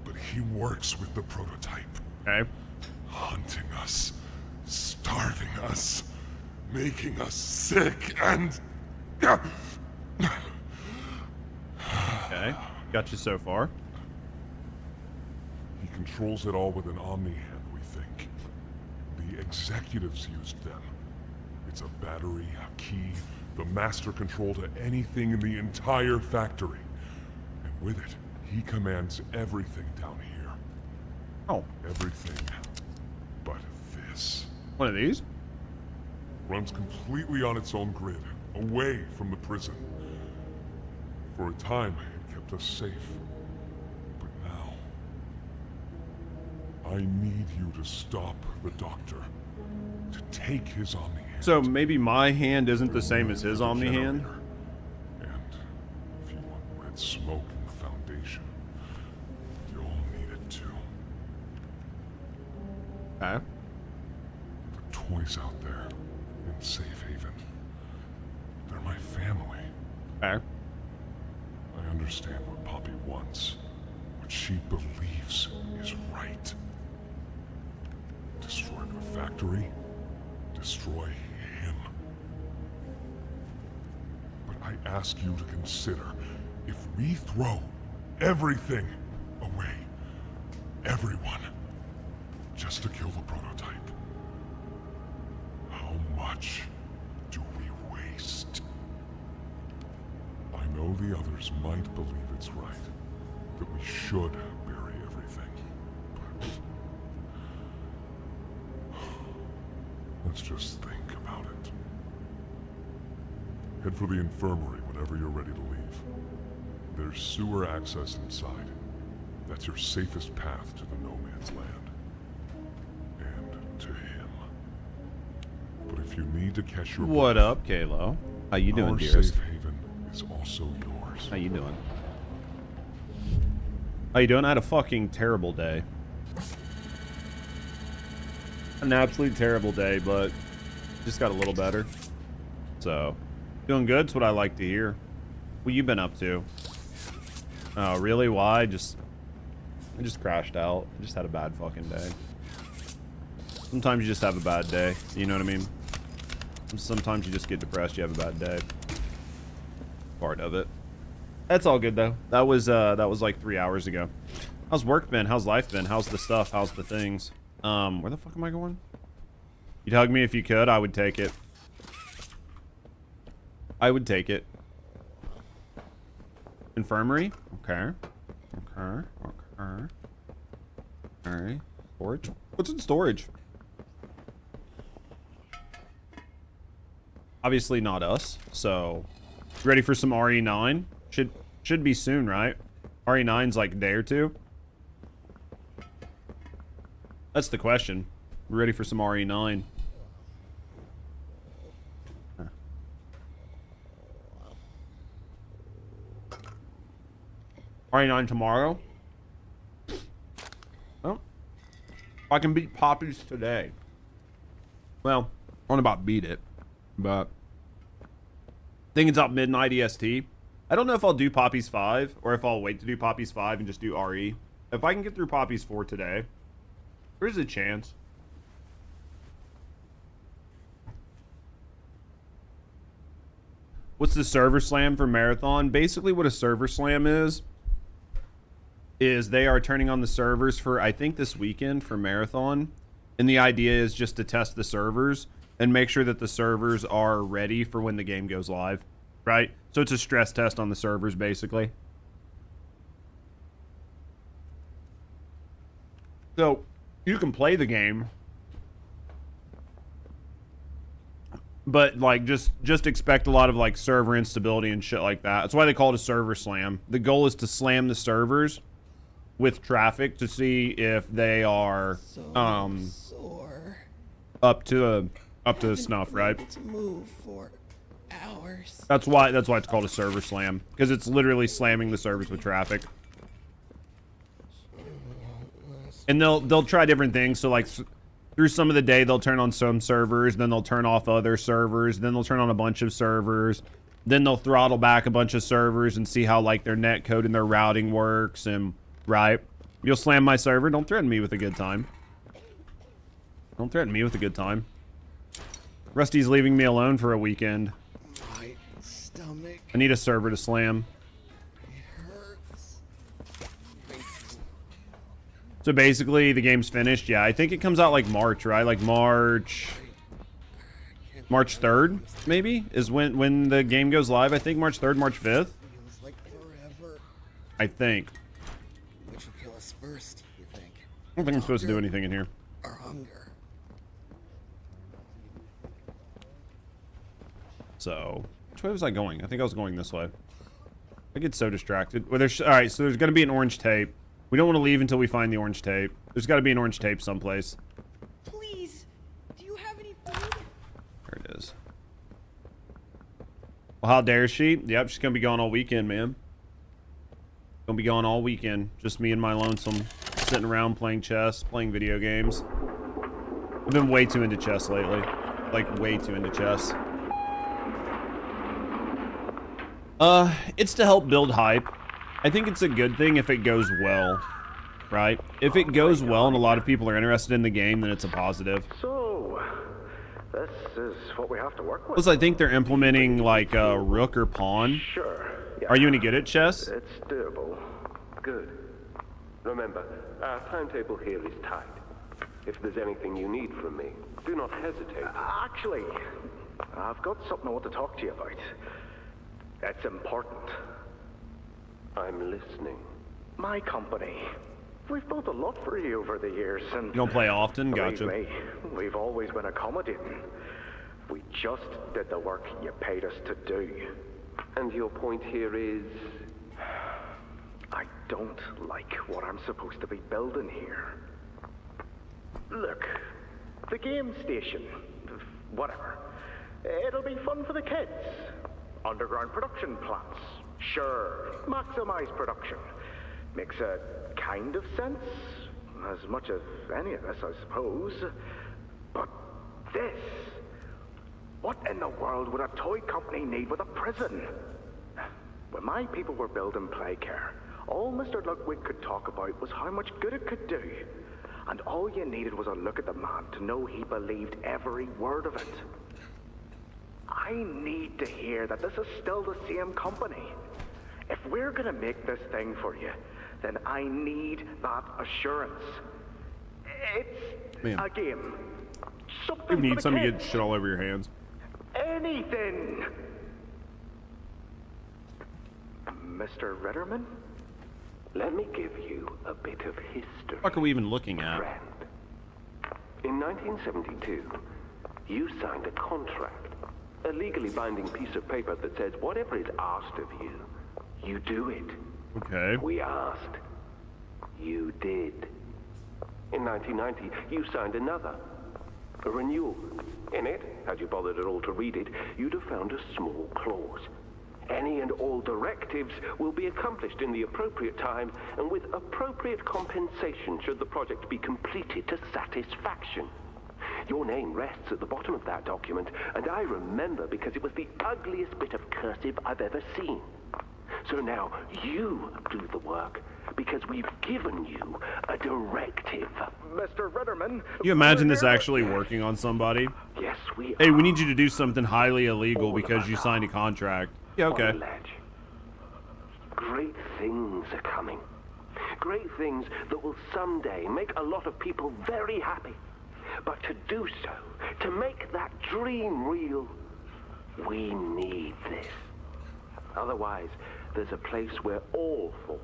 but he works with the prototype.
Okay.
Hunting us, starving us, making us sick, and...
Okay. Got you so far.
He controls it all with an Omni-Hand, we think. The executives used them. It's a battery, a key, the master control to anything in the entire factory. And with it, he commands everything down here.
Oh.
Everything but this.
One of these?
Runs completely on its own grid, away from the prison. For a time, it kept us safe. But now... I need you to stop the Doctor. To take his Omni-Hand.
So maybe my hand isn't the same as his Omni-Hand?
And if you want red smoke in the Foundation, you'll need it too.
Okay.
The toys out there in Safe Haven. They're my family.
Okay.
I understand what Poppy wants. What she believes is right. Destroy the factory. Destroy him. But I ask you to consider, if we throw everything away, everyone, just to kill the prototype, how much do we waste? I know the others might believe it's right, that we should bury everything, but... let's just think about it. Head for the infirmary whenever you're ready to leave. There's sewer access inside. That's your safest path to the No Man's Land. And to him. But if you need to catch your
What
breath,
up, Kalo? How you doing,
our
dearest?
safe haven is also yours.
How you doing? How you doing? I had a fucking terrible day. An absolute terrible day, but just got a little better. So, doing good. It's what I like to hear. What you been up to? Oh, really? Why? I just crashed out. I just had a bad fucking day. Sometimes you just have a bad day. You know what I mean? Sometimes you just get depressed. You have a bad day. Part of it. That's all good though. That was like 3 hours ago. How's work been? How's life been? How's the stuff? How's the things? Where the fuck am I going? You'd hug me if you could. I would take it. I would take it. Infirmary? Okay. Okay. Okay. Alright. Storage? What's in storage? Obviously not us, so... Ready for some RE9? Should be soon, right? RE9's like a day or two? That's the question. We're ready for some RE9. Huh. RE9 tomorrow? Well, I can beat Poppies today. Well, I don't about beat it, but... I think it's up midnight EST. I don't know if I'll do Poppies 5 or if I'll wait to do Poppies 5 and just do RE. If I can get through Poppies 4 today, there's a chance. What's the server slam for Marathon? Basically what a server slam is they are turning on the servers for, I think, this weekend for Marathon. And the idea is just to test the servers and make sure that the servers are ready for when the game goes live, right? So it's a stress test on the servers, basically. So you can play the game, but like just expect a lot of like server instability and shit like that. That's why they call it a server slam. The goal is to slam the servers with traffic to see if they are up to snuff, right?
To move for hours.
That's why it's called a server slam, because it's literally slamming the servers with traffic. And they'll try different things. So like through some of the day they'll turn on some servers, then they'll turn off other servers, then they'll turn on a bunch of servers, then they'll throttle back a bunch of servers and see how like their net code and their routing works. And right, you'll slam my server. Don't threaten me with a good time. Don't threaten me with a good time. Rusty's leaving me alone for a weekend.
My stomach.
I need a server to slam.
Hurts.
So basically, the game's finished. Yeah, I think it comes out like March, right? Like March 3rd, maybe, is when the game goes live. I think March 3rd, March 5th.
Feels like forever.
I think.
Which will kill us first, you think?
I don't think I'm supposed to do anything in here.
Or hunger.
So, which way was I going? I think I was going this way. I get so distracted. Well, all right, so there's going to be an orange tape. We don't want to leave until we find the orange tape. There's got to be an orange tape someplace.
Please, do you have any food?
There it is. Well, how dare she? Yep, she's going to be gone all weekend, man. Gonna be gone all weekend. Just me and my lonesome. Sitting around playing chess, playing video games. I've been way too into chess lately. Like, way too into chess. It's to help build hype. I think it's a good thing if it goes well, right? If it goes well and a lot of people are interested in the game, then it's a positive.
So, this is what we have to work with.
Plus, I think they're implementing like rook or pawn.
Sure. Yeah.
Are you any good at chess?
It's doable.
Good. Remember, our timetable here is tight. If there's anything you need from me, do not hesitate.
Actually, I've got something I want to talk to you about. It's important.
I'm listening.
My company. We've built a lot for you over the years, and...
You don't play often?
Believe
Gotcha.
me, we've always been accommodating. We just did the work you paid us to do.
And your point here is...
I don't like what I'm supposed to be building here. Look, the game station, whatever. It'll be fun for the kids. Underground production plants. Sure, maximize production. Makes a kind of sense. As much as any of us, I suppose. But this... What in the world would a toy company need with a prison?
When my people were building Playcare, all Mr. Ludwig could talk about was how much good it could do. And all you needed was a look at the man to know he believed every word of it. I need to hear that this is still the same company. If we're gonna make this thing for you, then I need that assurance. It's a game. Something
You need
for the
something to
kids.
get shit all over your hands.
Anything. Mr. Ritterman?
Let me give you a bit of history.
What are we even looking at?
Friend. In 1972, you signed a contract, a legally binding piece of paper that says whatever is asked of you, you do it.
Okay.
We asked. You did. In 1990, you signed another, a renewal. In it, had you bothered at all to read it, you'd have found a small clause. Any and all directives will be accomplished in the appropriate time and with appropriate compensation should the project be completed to satisfaction. Your name rests at the bottom of that document, and I remember because it was the ugliest bit of cursive I've ever seen. So now you do the work because we've given you a directive.
Mr. Ritterman.
You imagine this actually working on somebody?
Yes, we
Hey, we need you to do something highly illegal because you signed a contract. Yeah, okay.
On the ledge. Great things are coming. Great things that will someday make a lot of people very happy. But to do so, to make that dream real, we need this. Otherwise, there's a place we're all for.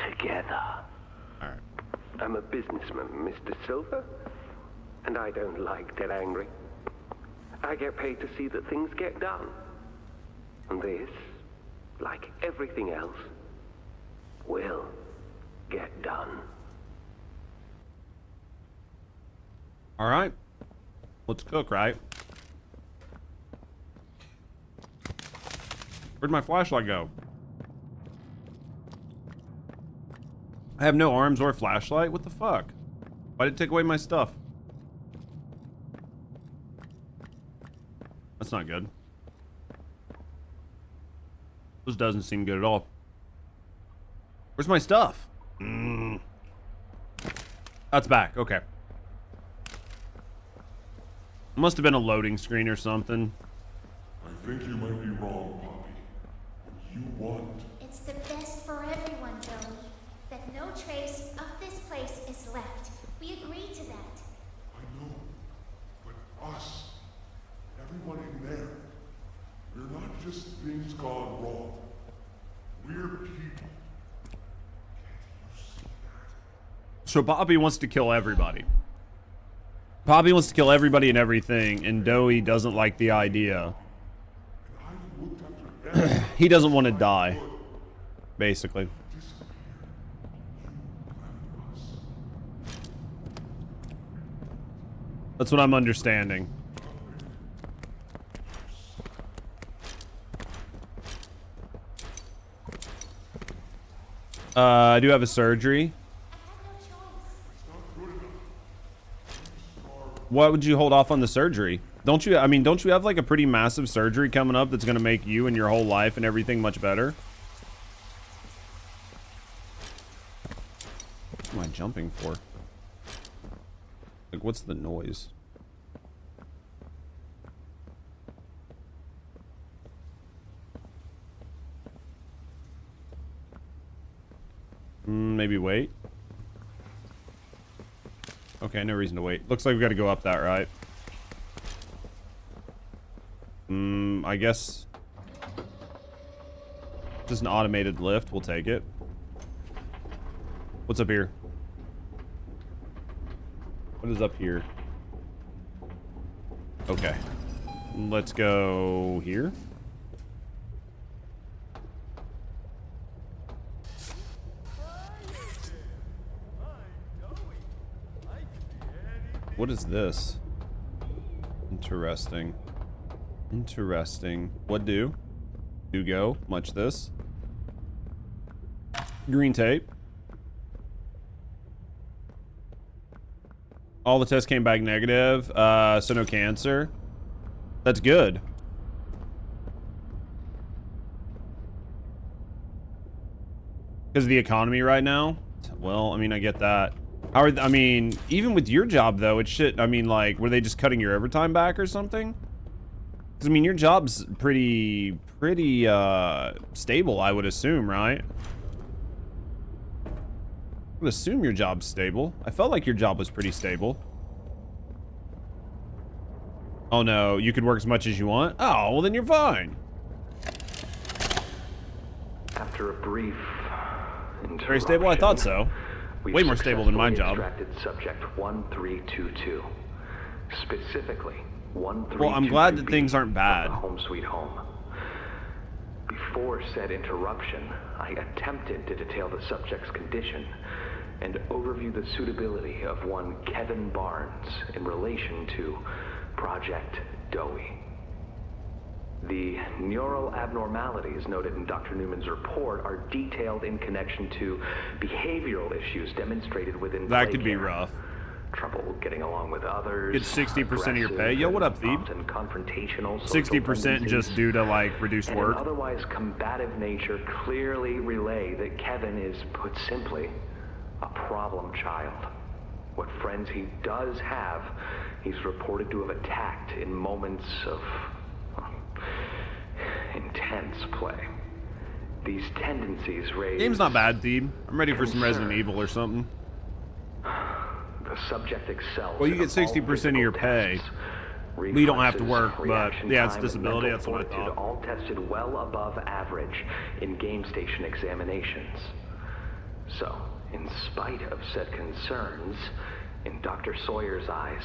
Together.
All right.
I'm a businessman, Mr. Silver, and I don't like dead angry. I get paid to see that things get done. And this, like everything else, will get done.
All right. Let's cook, right? Where'd my flashlight go? I have no arms or flashlight? What the fuck? Why did it take away my stuff? That's not good. This doesn't seem good at all. Where's my stuff? That's back. Okay. Must have been a loading screen or something.
I think you might be wrong, Poppy. What you want?
It's the best for everyone, Joey. That no trace of this place is left. We agreed to that.
I know. But us, everyone in there, we're not just things gone wrong. We're people.
So Poppy wants to kill everybody. Poppy wants to kill everybody and everything, and Doey doesn't like the idea. He doesn't want to die, basically. That's what I'm understanding. I do have a surgery. Why would you hold off on the surgery? Don't you, I mean, don't you have like a pretty massive surgery coming up that's going to make you and your whole life and everything much better? What am I jumping for? Like, what's the noise? Maybe wait. Okay, no reason to wait. Looks like we got to go up that, right? I guess just an automated lift. We'll take it. What's up here? What is up here? Okay. Let's go here. What is this? Interesting. Interesting. What do? Do go. Much this. Green tape. All the tests came back negative. So no cancer. That's good. Because of the economy right now? Well, I mean, I get that. I mean, even with your job, though, it's shit. I mean, like, were they just cutting your overtime back or something? Because, I mean, your job's pretty stable, I would assume, right? I would assume your job's stable. I felt like your job was pretty stable. Oh, no. You could work as much as you want? Oh, well, then you're fine.
After a brief
Very stable? I thought so. Way more stable than my job.
Extracted subject 1322. Specifically, 1322.
Well, I'm glad that things aren't bad.
Home sweet home. Before said interruption, I attempted to detail the subject's condition and overview the suitability of one Kevin Barnes in relation to Project Dowie. The neural abnormalities noted in Dr. Newman's report are detailed in connection to behavioral issues demonstrated within
That could be
Playcare.
rough.
Trouble getting along with others.
Get 60% of your pay. Yo, what up, Thebe? 60% just due to, like, reduced
and
work.
an otherwise combative nature clearly relay that Kevin is, put simply, a problem child. What friends he does have, he's reported to have attacked in moments of intense play. These tendencies raise...
Game's not bad, Thebe. I'm ready for some Resident Evil or something.
The subject excels.
Well, you get 60% of your pay. You don't have to work, but yeah, it's disability. That's what I thought.
All tested well above average in game station examinations. So, in spite of said concerns, in Dr. Sawyer's eyes,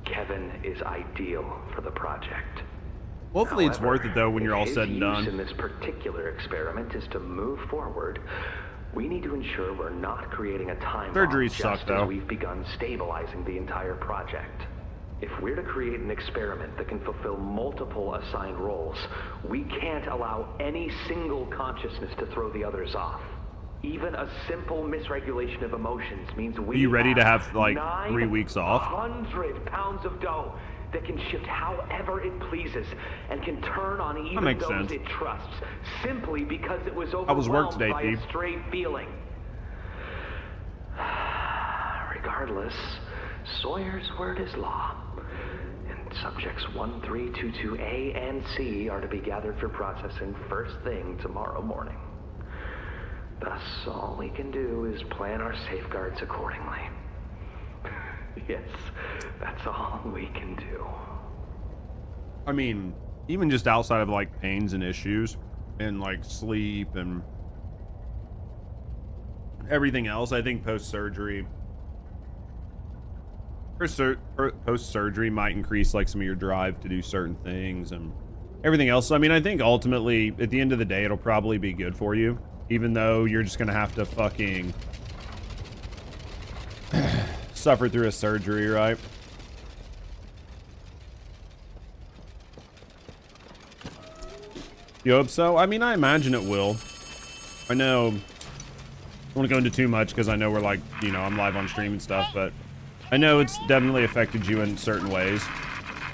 Kevin is ideal for the project.
Hopefully it's worth it, though, when you're all
His
said and
use
done.
in this particular experiment is to move forward. We need to ensure we're not creating a time bomb
Surgeries
just
suck, though.
as we've begun stabilizing the entire project. If we're to create an experiment that can fulfill multiple assigned roles, we can't allow any single consciousness to throw the others off. Even a simple misregulation of emotions means we
Are you ready to have, like, 3 weeks off?
100 pounds of dough that can shift however it pleases and can turn on even
makes
those
sense.
it trusts, simply because it was
How was work
overwhelmed
today,
by
Steve?
a stray feeling. Regardless, Sawyer's word is law, and subjects 1322A and C are to be gathered for processing first thing tomorrow morning. Thus, all we can do is plan our safeguards accordingly. Yes, that's all we can do.
I mean, even just outside of, like, pains and issues and, like, sleep and everything else, I think post-surgery might increase, like, some of your drive to do certain things and everything else. I mean, I think ultimately, at the end of the day, it'll probably be good for you, even though you're just gonna have to fucking suffer through a surgery, right? You hope so? I mean, I imagine it will. I know, I don't want to go into too much because I know we're, like, you know, I'm live on stream and stuff, but I know it's definitely affected you in certain ways,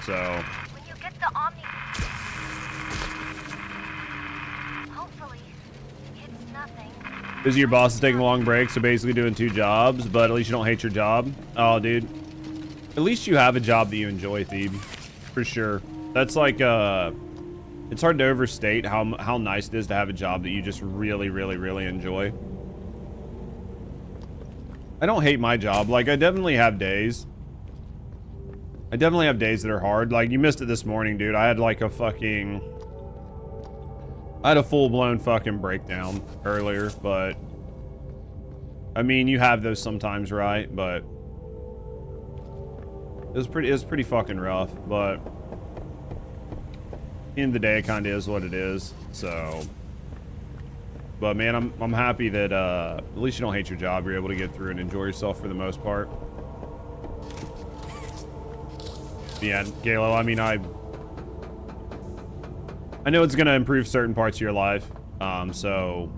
so.
When you get the Omni... Hopefully, it's nothing.
Busy your boss is taking a long break, so basically doing 2 jobs, but at least you don't hate your job. Oh, dude. At least you have a job that you enjoy, Thebe. For sure. That's like, it's hard to overstate how nice it is to have a job that you just really, really, really enjoy. I don't hate my job. Like, I definitely have days. I definitely have days that are hard. Like, you missed it this morning, dude. I had like a fucking... I had a full-blown fucking breakdown earlier, but... I mean, you have those sometimes, right? But... It was pretty fucking rough, but... At the end of the day, it kind of is what it is, so... But man, I'm happy that at least you don't hate your job. You're able to get through and enjoy yourself for the most part. Yeah, Galo, I mean, I know it's gonna improve certain parts of your life, so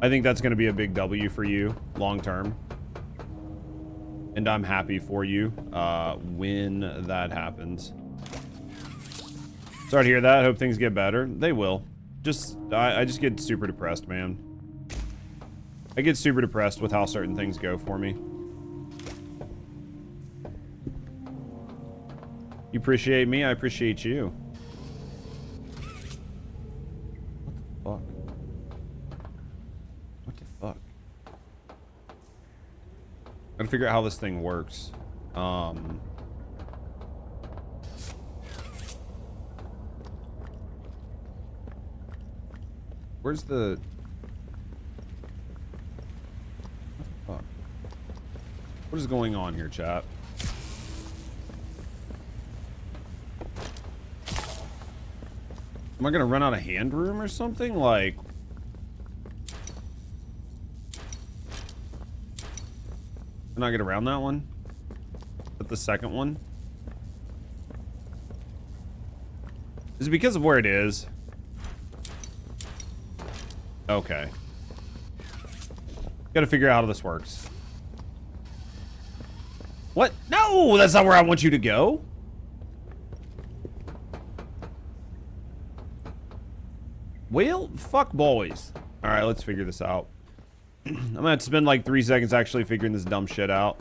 I think that's gonna be a big W for you long term, and I'm happy for you when that happens. Sorry to hear that. Hope things get better. They will. I just get super depressed, man. I get super depressed with how certain things go for me. You appreciate me, I appreciate you. What the fuck? What the fuck? Gotta figure out how this thing works. Where's the... What the fuck? What is going on here, chat? Am I gonna run out of hand room or something? Like... Can I get around that one? Is that the second one? Is it because of where it is? Okay. Gotta figure out how this works. What? No! That's not where I want you to go! Well, fuck boys. Alright, let's figure this out. I'm gonna have to spend like 3 seconds actually figuring this dumb shit out.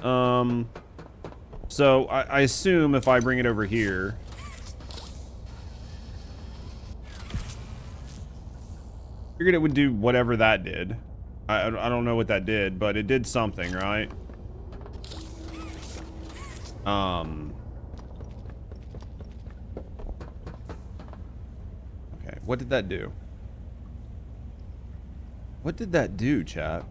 So, I assume if I bring it over here... Figured it would do whatever that did. I don't know what that did, but it did something, right? Okay, what did that do? What did that do, chat?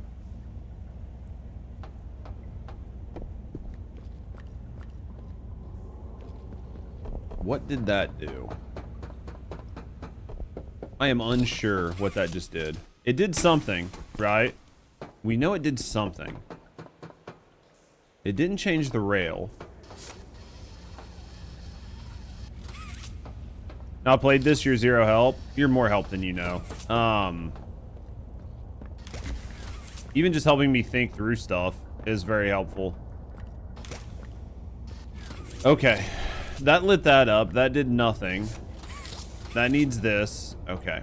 What did that do? I am unsure what that just did. It did something, right? We know it did something. It didn't change the rail. Now I played this, you're zero help. You're more help than you know. Even just helping me think through stuff is very helpful. Okay. That lit that up. That did nothing. That needs this. Okay.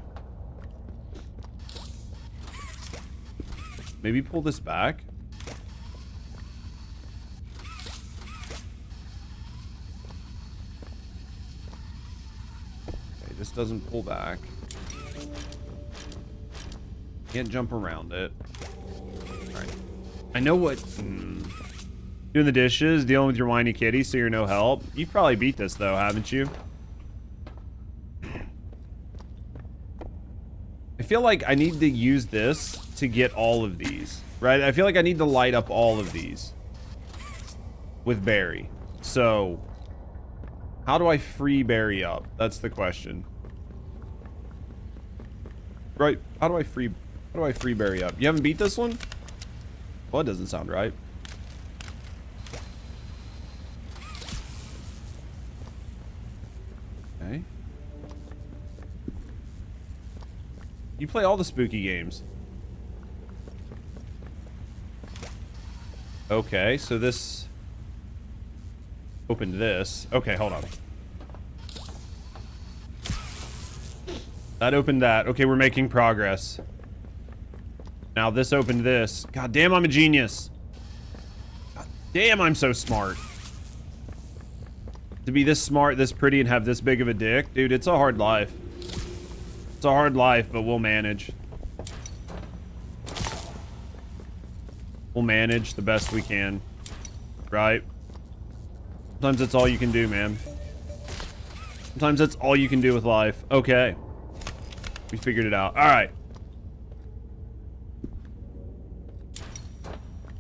Maybe pull this back. Okay, this doesn't pull back. Can't jump around it. Alright. I know what... Doing the dishes, dealing with your whiny kitty so you're no help. You've probably beat this though, haven't you? I feel like I need to use this to get all of these, right? I feel like I need to light up all of these with Barry. So, how do I free Barry up? That's the question. Right, how do I free Barry up? You haven't beat this one? Well, that doesn't sound right. Okay. You play all the spooky games. Okay, so this opened this. Okay, hold on. That opened that. Okay, we're making progress. Now this opened this. God damn, I'm a genius. God damn, I'm so smart. To be this smart, this pretty, and have this big of a dick. Dude, it's a hard life. It's a hard life, but we'll manage. We'll manage the best we can. Right? Sometimes that's all you can do, man. Sometimes that's all you can do with life. Okay. We figured it out. Alright.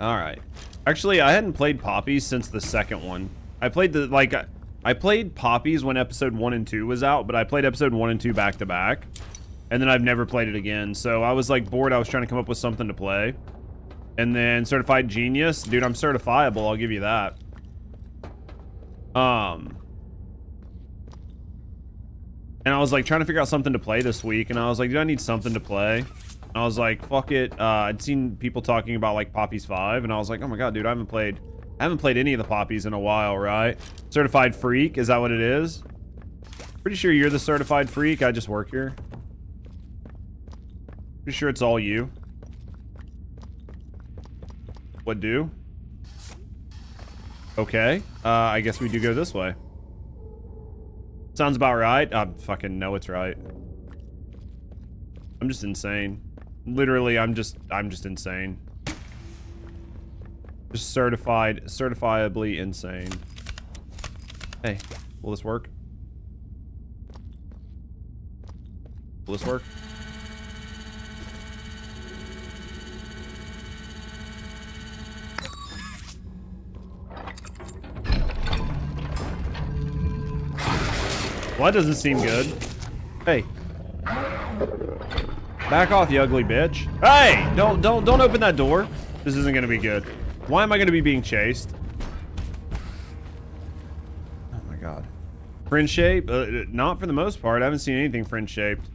Alright. Actually, I hadn't played Poppies since the second one. I played the, like... I played Poppies when episode 1 and 2 was out, but I played episode 1 and 2 back to back. And then I've never played it again. So I was like bored. I was trying to come up with something to play. And then Certified Genius. Dude, I'm certifiable. I'll give you that. And I was like trying to figure out something to play this week. And I was like, dude, I need something to play. And I was like, fuck it. I'd seen people talking about like Poppies 5. And I was like, oh my God, dude, I haven't played any of the Poppies in a while, right? Certified Freak, is that what it is? Pretty sure you're the certified freak. I just work here. Pretty sure it's all you. What do? Okay. I guess we do go this way. Sounds about right. I fucking know it's right. I'm just insane. Literally, I'm just insane. Just certifiably insane. Hey, will this work? Will this work? Well, that doesn't seem good. Hey. Back off, you ugly bitch. Hey! Don't open that door. This isn't gonna be good. Why am I gonna be being chased? Oh my god. Friend shape? Not for the most part. I haven't seen anything friend shaped.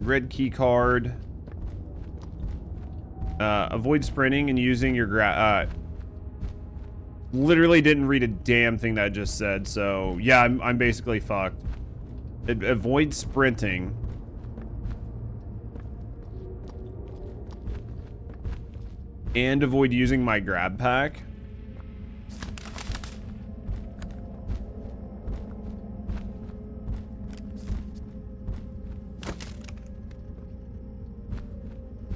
Red key card. Avoid sprinting and using your literally didn't read a damn thing that I just said, so yeah, I'm basically fucked. Avoid sprinting. And avoid using my grab pack.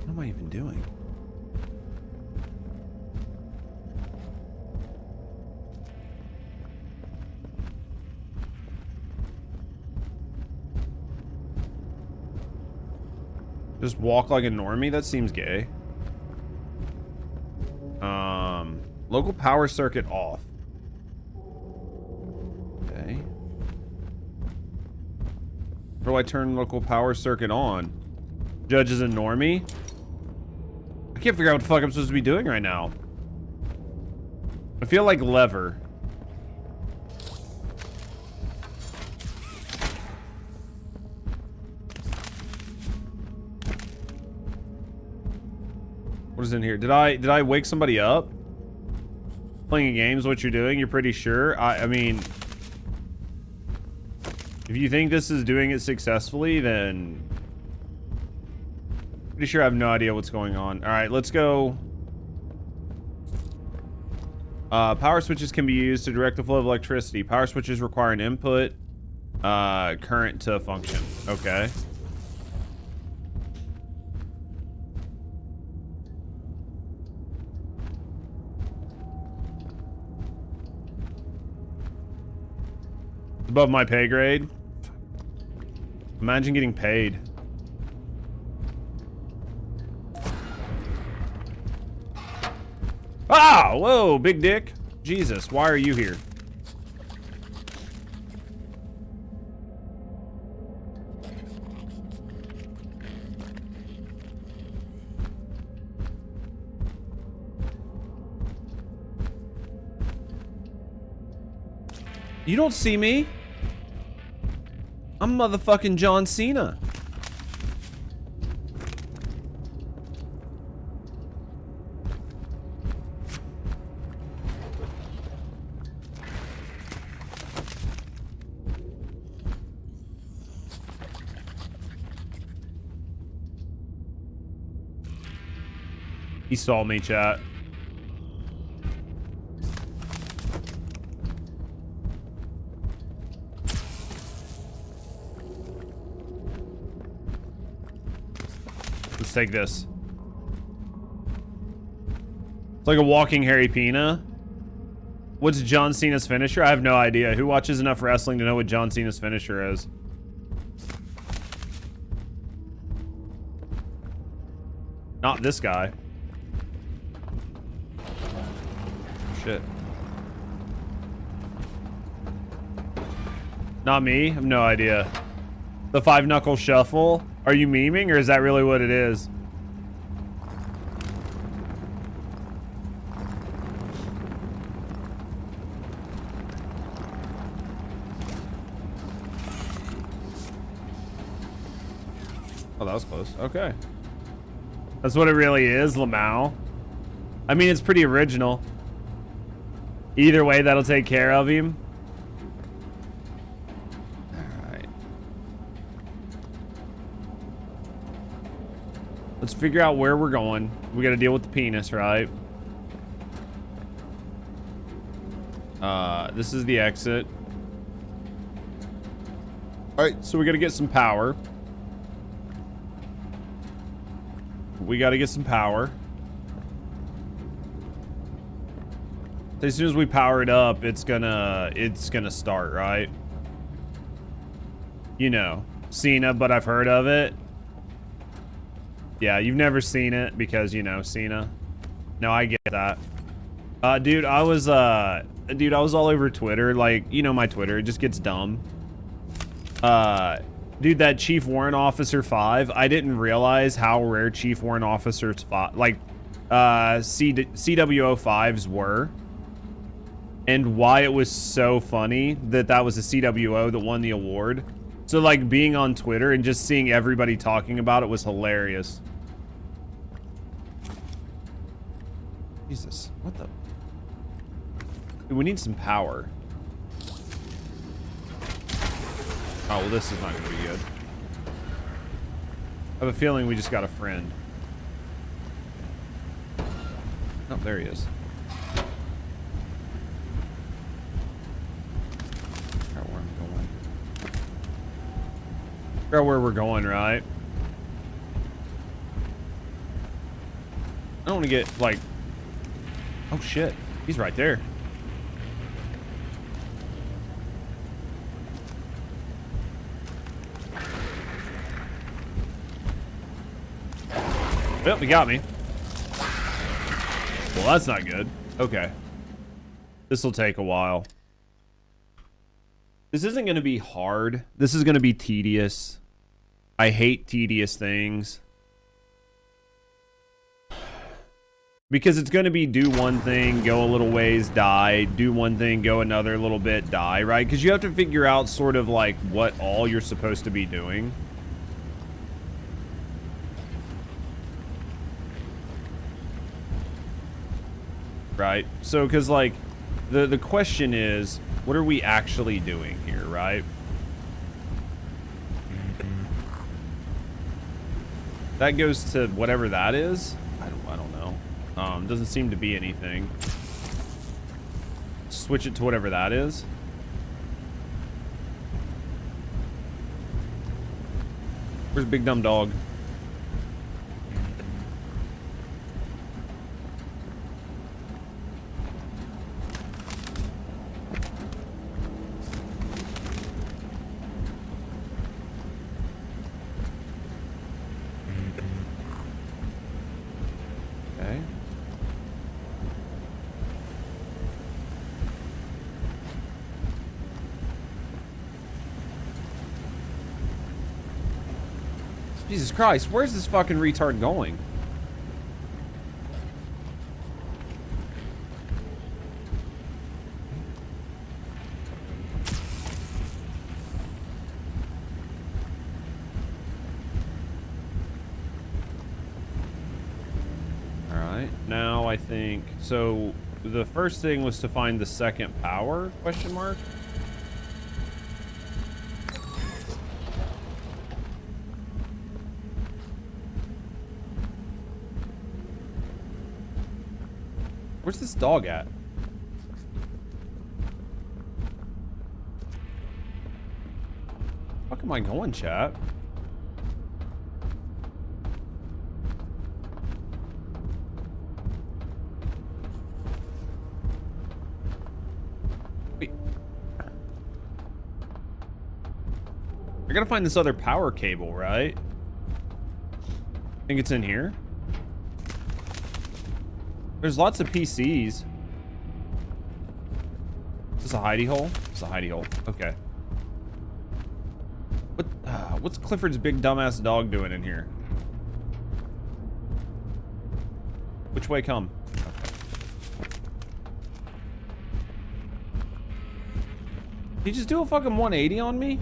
What am I even doing? Just walk like a normie? That seems gay. Local power circuit off. Okay. Where do I turn local power circuit on? Judge is a normie? I can't figure out what the fuck I'm supposed to be doing right now. I feel like lever. What is in here? Did I wake somebody up? Playing games, what you're doing? You're pretty sure? I mean, if you think this is doing it successfully, then pretty sure I have no idea what's going on. All right, let's go. Power switches can be used to direct the flow of electricity. Power switches require an input current to function. Okay. Above my pay grade. Imagine getting paid. Ah! Whoa, big dick. Jesus, why are you here? You don't see me? I'm motherfucking John Cena. He saw me, chat. Let's take this. It's like a walking Harry Pina. What's John Cena's finisher? I have no idea. Who watches enough wrestling to know what John Cena's finisher is? Not this guy. Shit. Not me? I have no idea. The 5-knuckle shuffle? Are you memeing, or is that really what it is? Oh, that was close. Okay. That's what it really is, Lamau. I mean, it's pretty original. Either way, that'll take care of him. Let's figure out where we're going. We got to deal with the penis, right? This is the exit. All right, so we got to get some power. We got to get some power. As soon as we power it up, it's gonna start, right? You know, Cena, but I've heard of it. Yeah, you've never seen it because, you know, Cena. No, I get that. Dude, I was all over Twitter. Like, you know my Twitter, it just gets dumb. Dude, that Chief Warrant Officer 5, I didn't realize how rare Chief Warrant Officers 5, like, CWO5s were. And why it was so funny that that was a CWO that won the award. So, like, being on Twitter and just seeing everybody talking about it was hilarious. Jesus, what the? Dude, we need some power. Oh, well, this is not going to be good. I have a feeling we just got a friend. Oh, there he is. Figure out where we're going, right? I don't want to get, like... Oh, shit. He's right there. Well, he got me. Well, that's not good. Okay. This will take a while. This isn't going to be hard. This is going to be tedious. I hate tedious things. Because it's going to be do one thing, go a little ways, die. Do one thing, go another little bit, die, right? Because you have to figure out sort of like what all you're supposed to be doing. Right? So, because like, the question is, what are we actually doing here, right? That goes to whatever that is. I don't know. Doesn't seem to be anything. Switch it to whatever that is. Where's Big Dumb Dog? Jesus Christ, where's this fucking retard going? Alright, now I think... So, the first thing was to find the second power, question mark? Where's this dog at? Fuck am I going, chat? Wait. I gotta find this other power cable, right? I think it's in here. There's lots of PCs. Is this a hidey hole? It's a hidey hole. Okay. What's Clifford's big dumbass dog doing in here? Which way come? Okay. Did he just do a fucking 180 on me?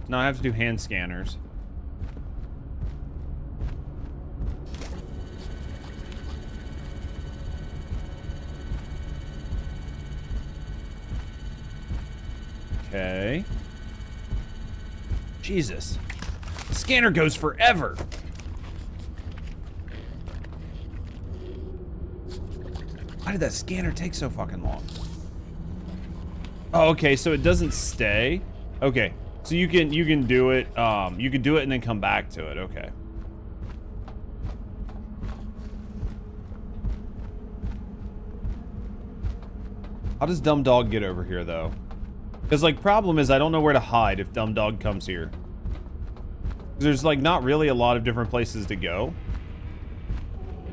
Now I have to do hand scanners. Okay. Jesus. The scanner goes forever. Why did that scanner take so fucking long? Oh, okay, so it doesn't stay. Okay, so you can do it. You can do it and then come back to it. Okay. How does Dumb Dog get over here though? Because like problem is I don't know where to hide if Dumb Dog comes here. There's like not really a lot of different places to go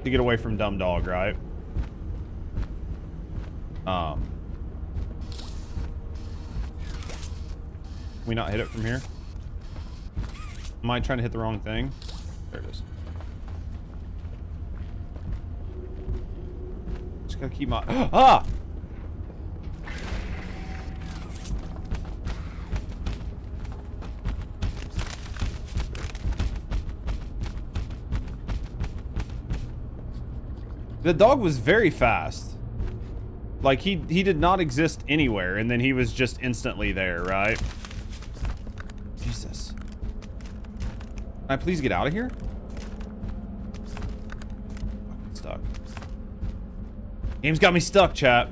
to get away from Dumb Dog, right? Can we not hit it from here? Am I trying to hit the wrong thing? There it is. Just gotta keep my... Ah! The dog was very fast. Like, he did not exist anywhere, and then he was just instantly there, right? Jesus. Can I please get out of here? I'm stuck. Game's got me stuck, chat.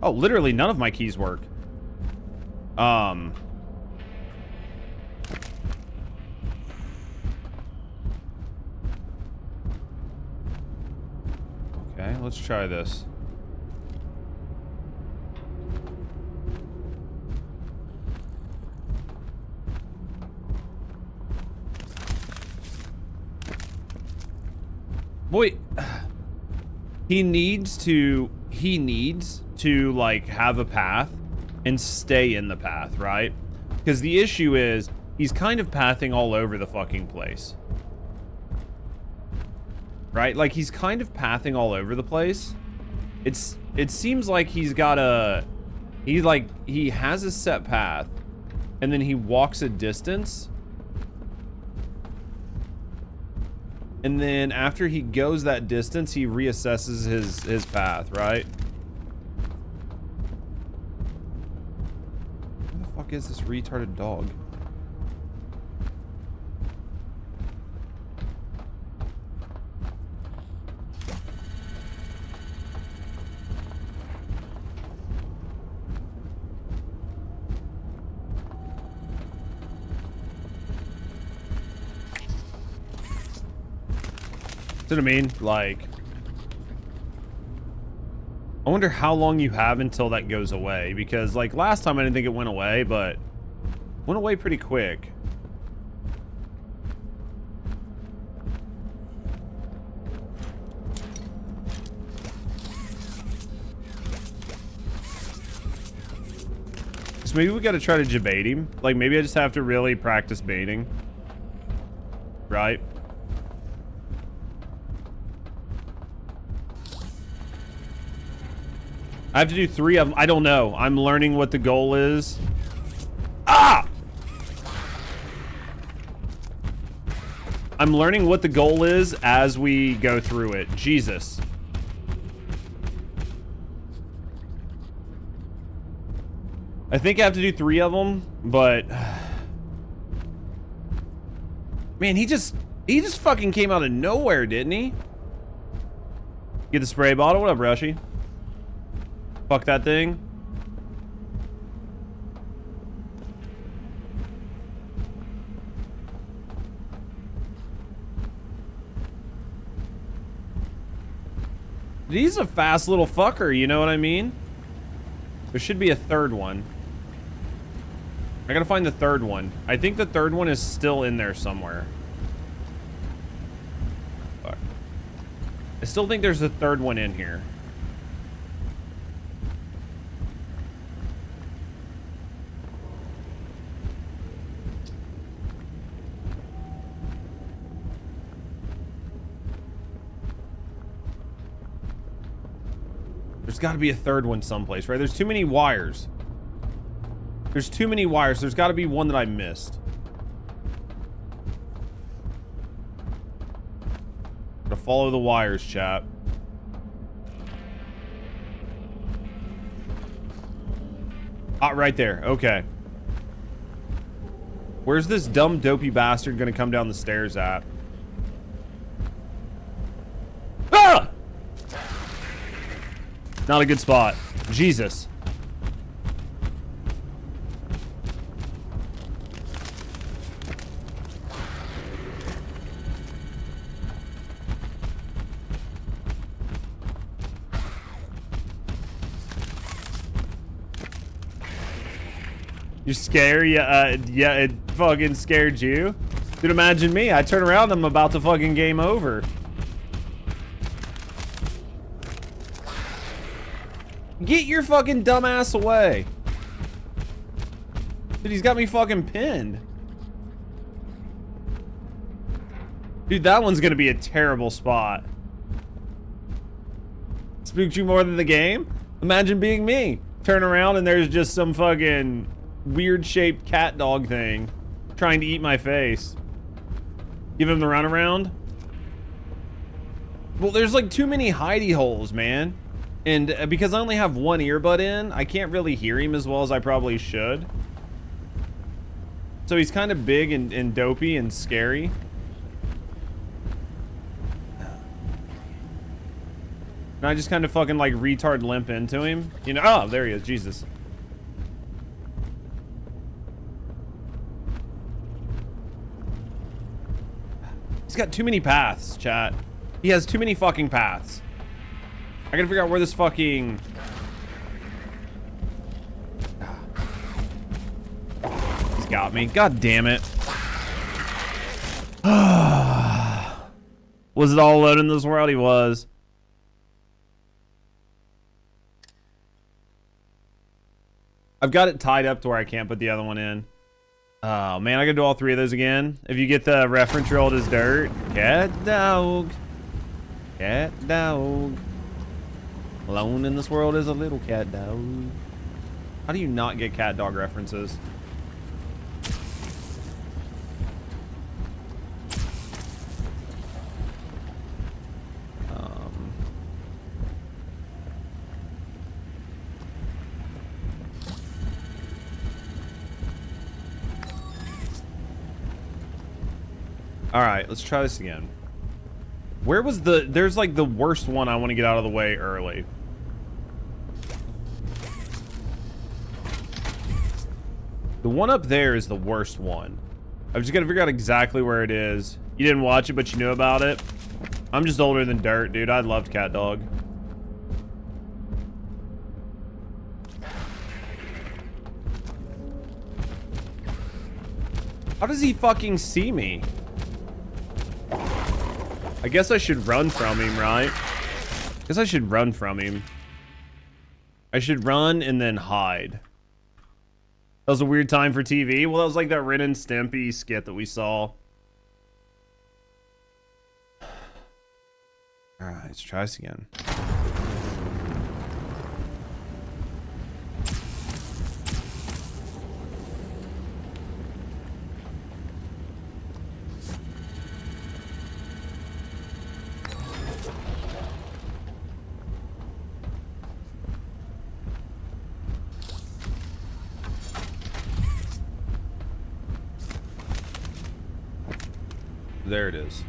Oh, literally none of my keys work. Okay, let's try this. Boy, he needs to like have a path and stay in the path, right? Because the issue is he's kind of pathing all over the fucking place. Right? Like he's kind of pathing all over the place. It seems like he has a set path and then he walks a distance. And then after he goes that distance, he reassesses his path, right? Where the fuck is this retarded dog? See what I mean? Like, I wonder how long you have until that goes away, because like last time I didn't think it went away, but it went away pretty quick. So maybe we got to try to debate him. Like maybe I just have to really practice baiting, right? I have to do 3 of them. I don't know. I'm learning what the goal is. Ah! I'm learning what the goal is as we go through it. Jesus. I think I have to do 3 of them, but... Man, he just fucking came out of nowhere, didn't he? Get the spray bottle. What up, Rushy? Fuck that thing. He's a fast little fucker, you know what I mean? There should be a third one. I gotta find the third one. I think the third one is still in there somewhere. Fuck. I still think there's a third one in here. There's got to be a third one someplace, right? There's too many wires. There's too many wires. There's got to be one that I missed. Gotta follow the wires, chat. Right there. Okay. Where's this dumb dopey bastard gonna come down the stairs at? Ah! Not a good spot. Jesus. You're scared? Yeah, it fucking scared you? Dude, imagine me. I turn around, I'm about to fucking game over. Get your fucking dumb ass away. Dude, he's got me fucking pinned. Dude, that one's gonna be a terrible spot. Spooked you more than the game? Imagine being me. Turn around and there's just some fucking weird shaped cat dog thing trying to eat my face. Give him the runaround. Well, there's like too many hidey holes, man. And because I only have one earbud in, I can't really hear him as well as I probably should. So he's kind of big and dopey and scary. And I just kind of fucking like retard limp into him. You know, oh, there he is, Jesus. He's got too many paths, chat. He has too many fucking paths. I gotta figure out where this fucking... He's got me. God damn it. Was it all alone in this world? He was. I've got it tied up to where I can't put the other one in. Oh, man, I gotta do all three of those again. If you get the reference rolled as dirt. Cat dog. Cat dog. Alone in this world is a little cat dog. How do you not get cat dog references? All right, let's try this again. Where was the... There's like the worst one I want to get out of the way early. The one up there is the worst one. I've just got to figure out exactly where it is. You didn't watch it, but you knew about it. I'm just older than dirt, dude. I loved Cat Dog. How does he fucking see me? I guess I should run from him, right? I guess I should run from him. I should run and then hide. That was a weird time for TV. Well, that was like that Ren and Stimpy skit that we saw. Alright, let's try this again. There it is.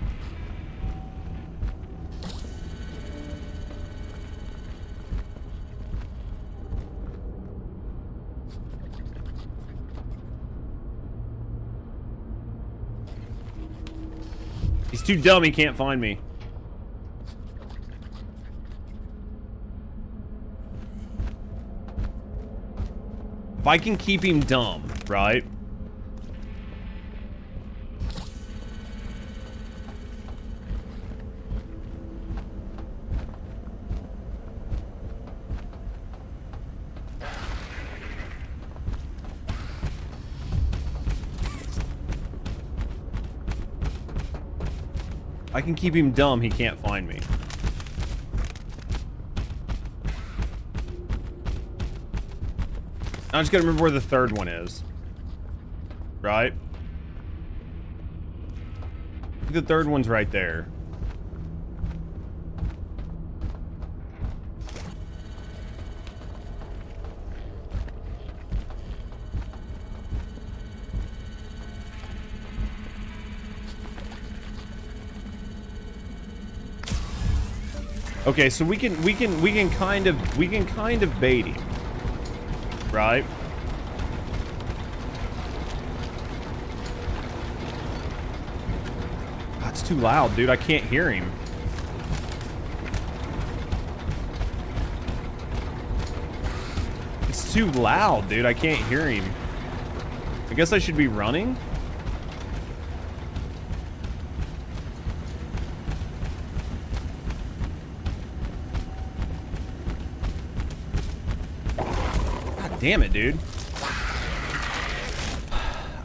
He's too dumb, he can't find me. If I can keep him dumb, right? I can keep him dumb, he can't find me. I just gotta remember where the third one is. Right? I think the third one's right there. Okay, so we can kind of bait him, right? That's too loud, dude. I can't hear him. It's too loud, dude. I can't hear him. I guess I should be running. Damn it, dude.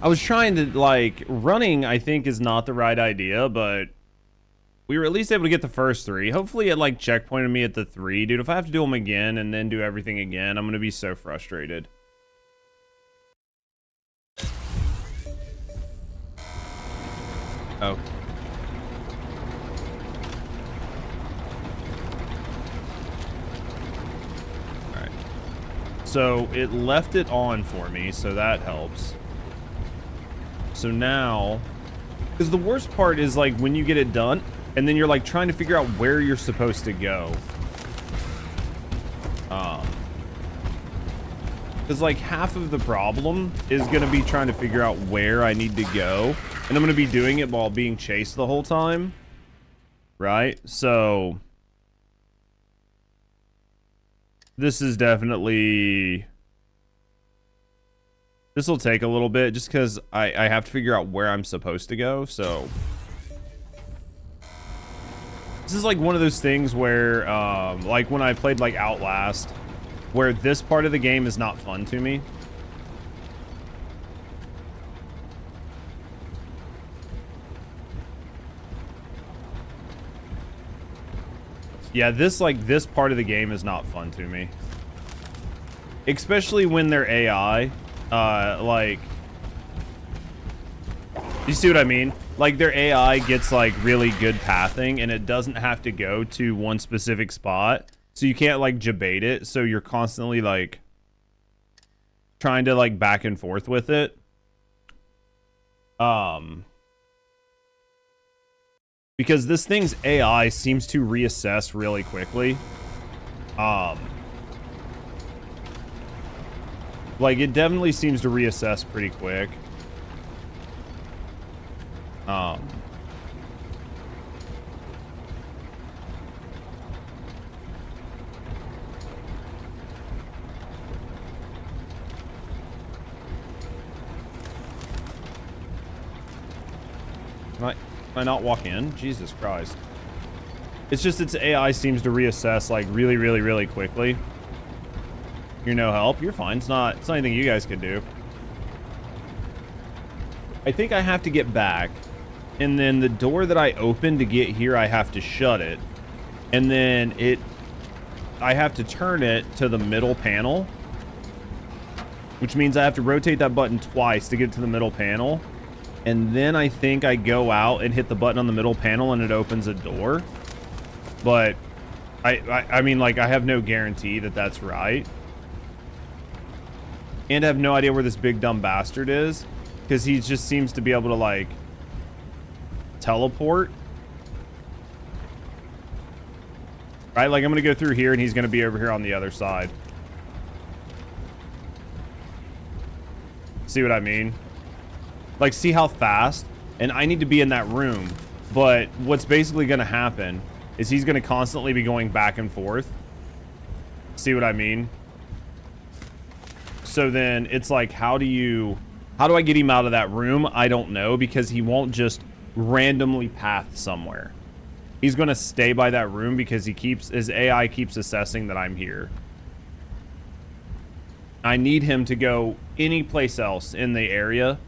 I was trying to, like, running, I think, is not the right idea, but we were at least able to get the first 3. Hopefully it, like, checkpointed me at the 3. Dude, if I have to do them again and then do everything again, I'm going to be so frustrated. Oh. So it left it on for me, so that helps. So now, because the worst part is like when you get it done and then you're like trying to figure out where you're supposed to go. Because like half of the problem is going to be trying to figure out where I need to go. And I'm going to be doing it while being chased the whole time. Right? So this is definitely... This will take a little bit just because I have to figure out where I'm supposed to go, so... This is like one of those things where, like when I played like Outlast, where this part of the game is not fun to me. Yeah, this part of the game is not fun to me. Especially when they're AI. Like... You see what I mean? Like, their AI gets, like, really good pathing, and it doesn't have to go to one specific spot. So you can't, like, debate it. So you're constantly, like, trying to, like, back and forth with it. Because this thing's AI seems to reassess really quickly. Like, it definitely seems to reassess pretty quick. Can I not walk in? Jesus Christ. It's just its AI seems to reassess like really, really, really quickly. You're no help. You're fine. It's not anything you guys could do. I think I have to get back. And then the door that I opened to get here, I have to shut it. And then I have to turn it to the middle panel. Which means I have to rotate that button twice to get to the middle panel. And then I think I go out and hit the button on the middle panel and it opens a door. But I mean, like, I have no guarantee that that's right. And I have no idea where this big dumb bastard is. Because he just seems to be able to, like, teleport. Right? Like, I'm going to go through here and he's going to be over here on the other side. See what I mean? Like, see how fast? And I need to be in that room. But what's basically going to happen is he's going to constantly be going back and forth. See what I mean? So then it's like, how do I get him out of that room? I don't know, because he won't just randomly path somewhere. He's going to stay by that room because his AI keeps assessing that I'm here. I need him to go any place else in the area,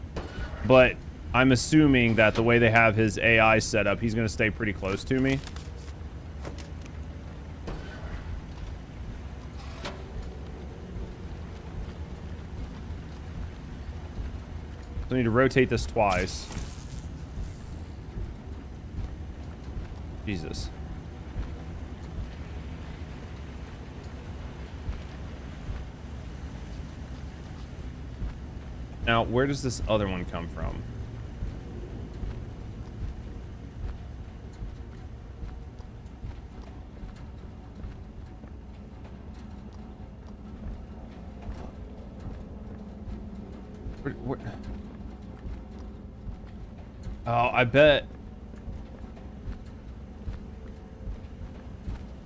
but I'm assuming that the way they have his AI set up, he's going to stay pretty close to me. So I need to rotate this twice. Jesus. Now, where does this other one come from? Where? Oh, I bet.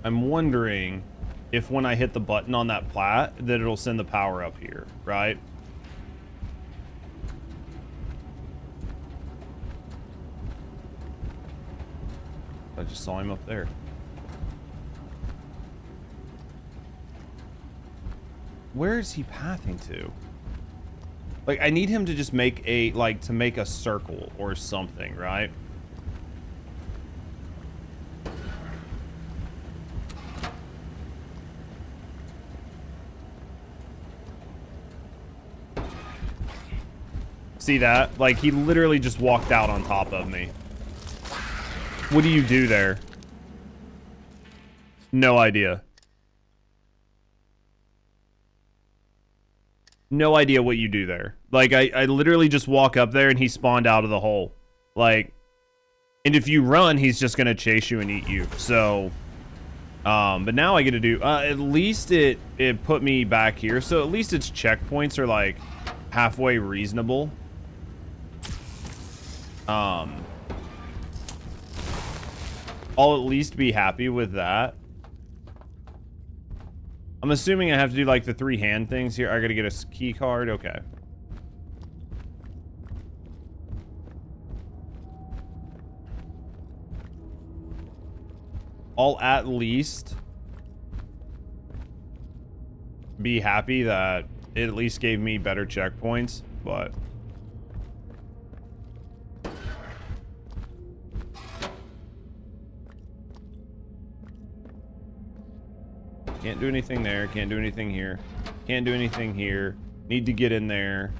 I'm wondering if when I hit the button on that plat, that it'll send the power up here, right? I just saw him up there. Where is he pathing to? Like, I need him to just make a, like, to make a circle or something, right? See that? Like, he literally just walked out on top of me. What do you do there? No idea. No idea what you do there. Like, I literally just walk up there and he spawned out of the hole. Like, and if you run, he's just gonna chase you and eat you. So, but now I get to do, at least it put me back here. So at least its checkpoints are like halfway reasonable. I'll at least be happy with that. I'm assuming I have to do like the 3 hand things here. I gotta get a key card. Okay. I'll at least be happy that it at least gave me better checkpoints, but can't do anything there. Can't do anything here. Can't do anything here. Need to get in there.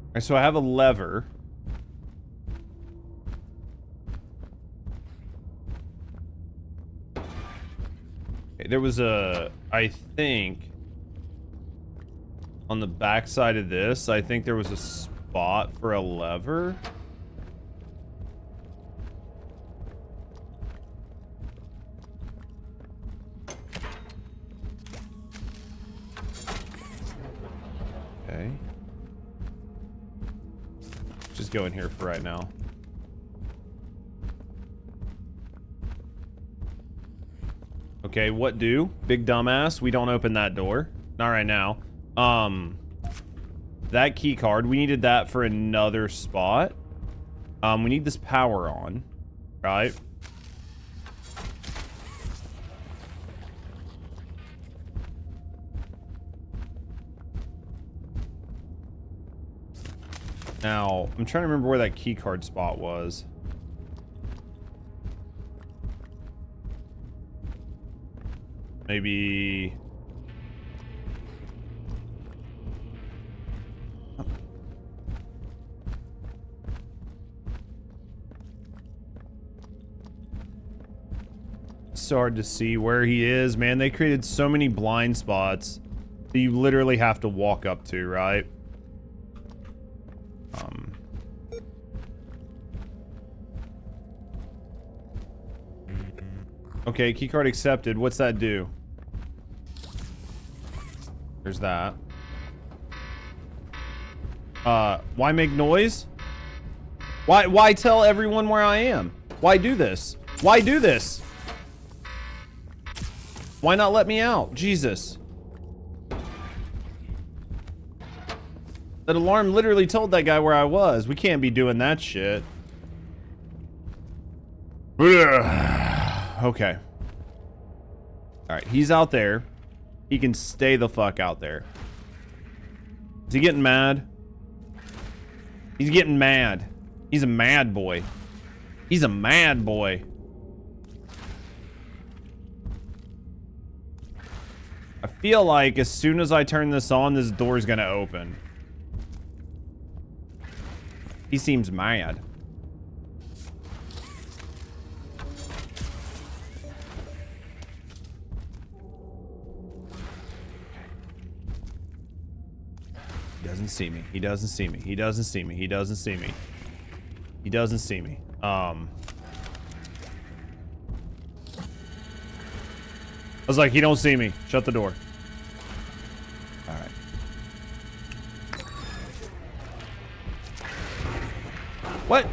All right, so I have a lever. There was a, I think, on the back side of this, I think there was a spot for a lever. Okay. Just go in here for right now. Okay, what do? Big dumbass, we don't open that door. Not right now. That key card, we needed that for another spot. We need this power on, right? Now, I'm trying to remember where that key card spot was. Maybe... So hard to see where he is, man. They created so many blind spots that you literally have to walk up to, right? Okay, keycard accepted. What's that do? There's that. Why make noise? Why tell everyone where I am? Why do this? Why do this? Why not let me out? Jesus. That alarm literally told that guy where I was. We can't be doing that shit. Okay. Alright, he's out there. He can stay the fuck out there. Is he getting mad? He's getting mad. He's a mad boy. He's a mad boy. I feel like as soon as I turn this on, this door's gonna open. He seems mad. see me. He doesn't see me. He doesn't see me. He doesn't see me. He doesn't see me. I was like, he don't see me. Shut the door. All right. What?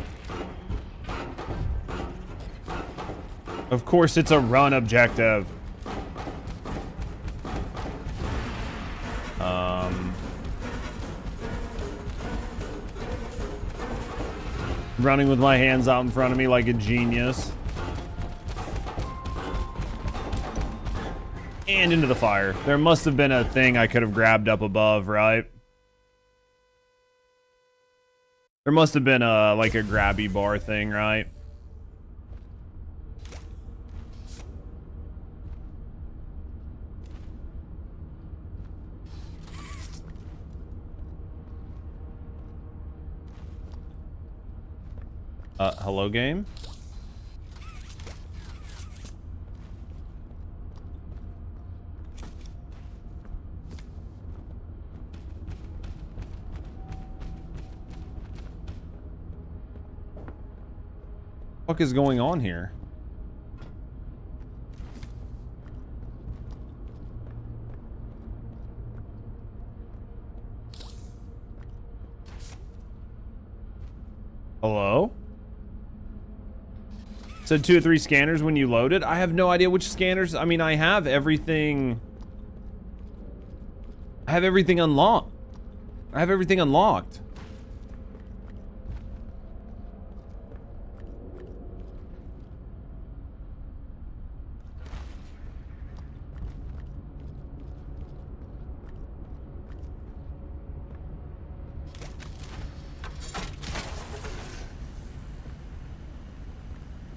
Of course it's a run objective. Running with my hands out in front of me like a genius. And into the fire. There must have been a thing I could have grabbed up above, right? There must have been a, like a grabby bar thing, right? Hello game? What is going on here? Hello? Said 2 or 3 scanners when you loaded. I have no idea which scanners. I mean, I have everything. I have everything unlocked. I have everything unlocked.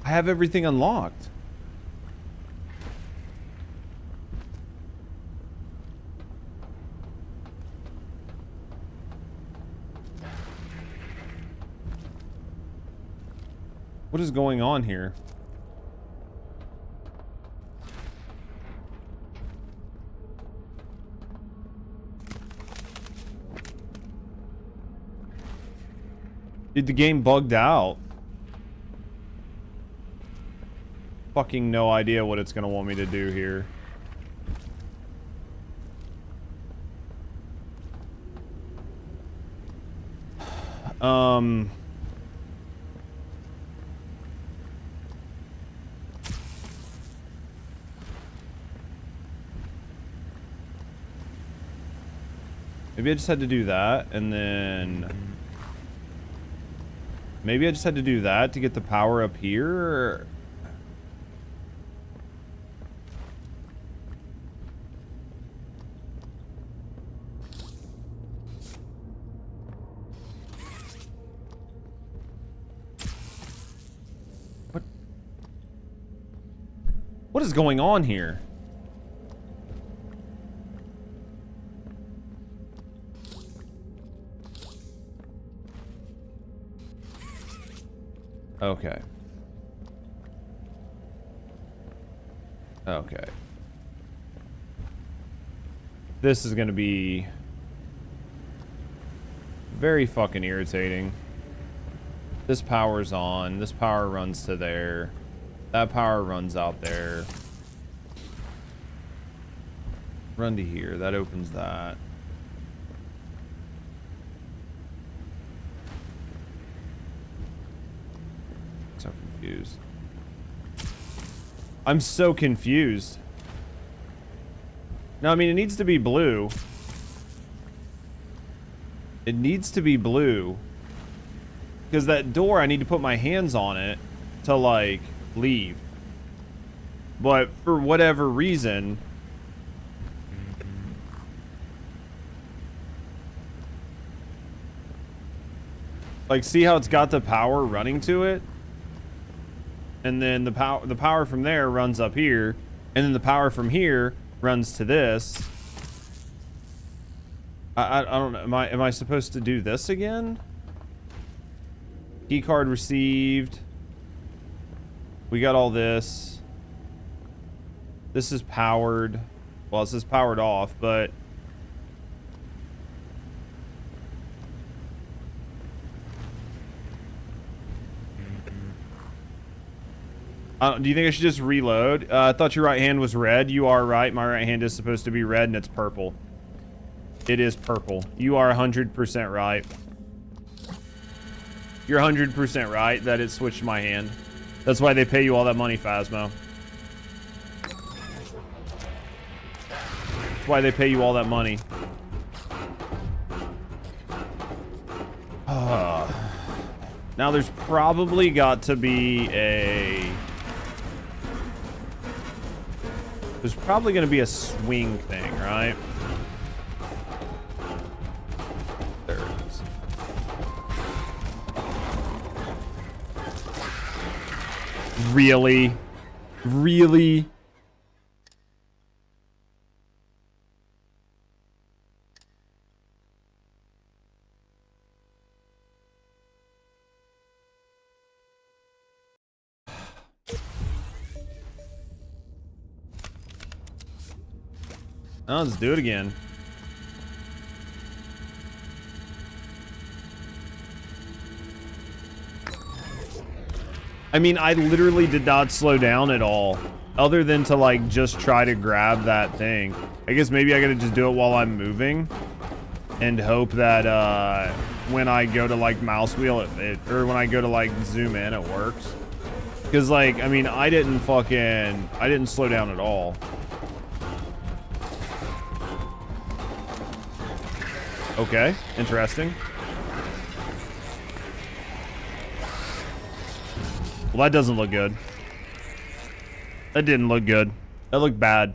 I have everything unlocked. What is going on here? Dude, the game bugged out. Fucking no idea what it's gonna want me to do here. Maybe I just had to do that, and then maybe I just had to do that to get the power up here, or... What is going on here? Okay. Okay. This is gonna be very fucking irritating. This power's on. This power runs to there. That power runs out there. Run to here. That opens that. So confused. I'm so confused. No, I mean, it needs to be blue. It needs to be blue. Because that door, I need to put my hands on it to, like, leave. But for whatever reason, like, see how it's got the power running to it, and then the power from there runs up here, and then the power from here runs to this. I don't know. Am I supposed to do this again? Key card received. We got all this. This is powered. Well, this is powered off, but Do you think I should just reload? I thought your right hand was red. You are right. My right hand is supposed to be red, and it's purple. It is purple. You are 100% right. You're 100% right that it switched my hand. That's why they pay you all that money, Phasmo. That's why they pay you all that money. Now there's probably got to be a... There's probably going to be a swing thing, right? There it is. Really? Really? Oh, let's do it again. I mean, I literally did not slow down at all. Other than to, like, just try to grab that thing. I guess maybe I gotta just do it while I'm moving. And hope that, when I go to, like, mouse wheel, or when I go to, like, zoom in, it works. Because, like, I mean, I didn't slow down at all. Okay, interesting. Well, that doesn't look good. That didn't look good. That looked bad.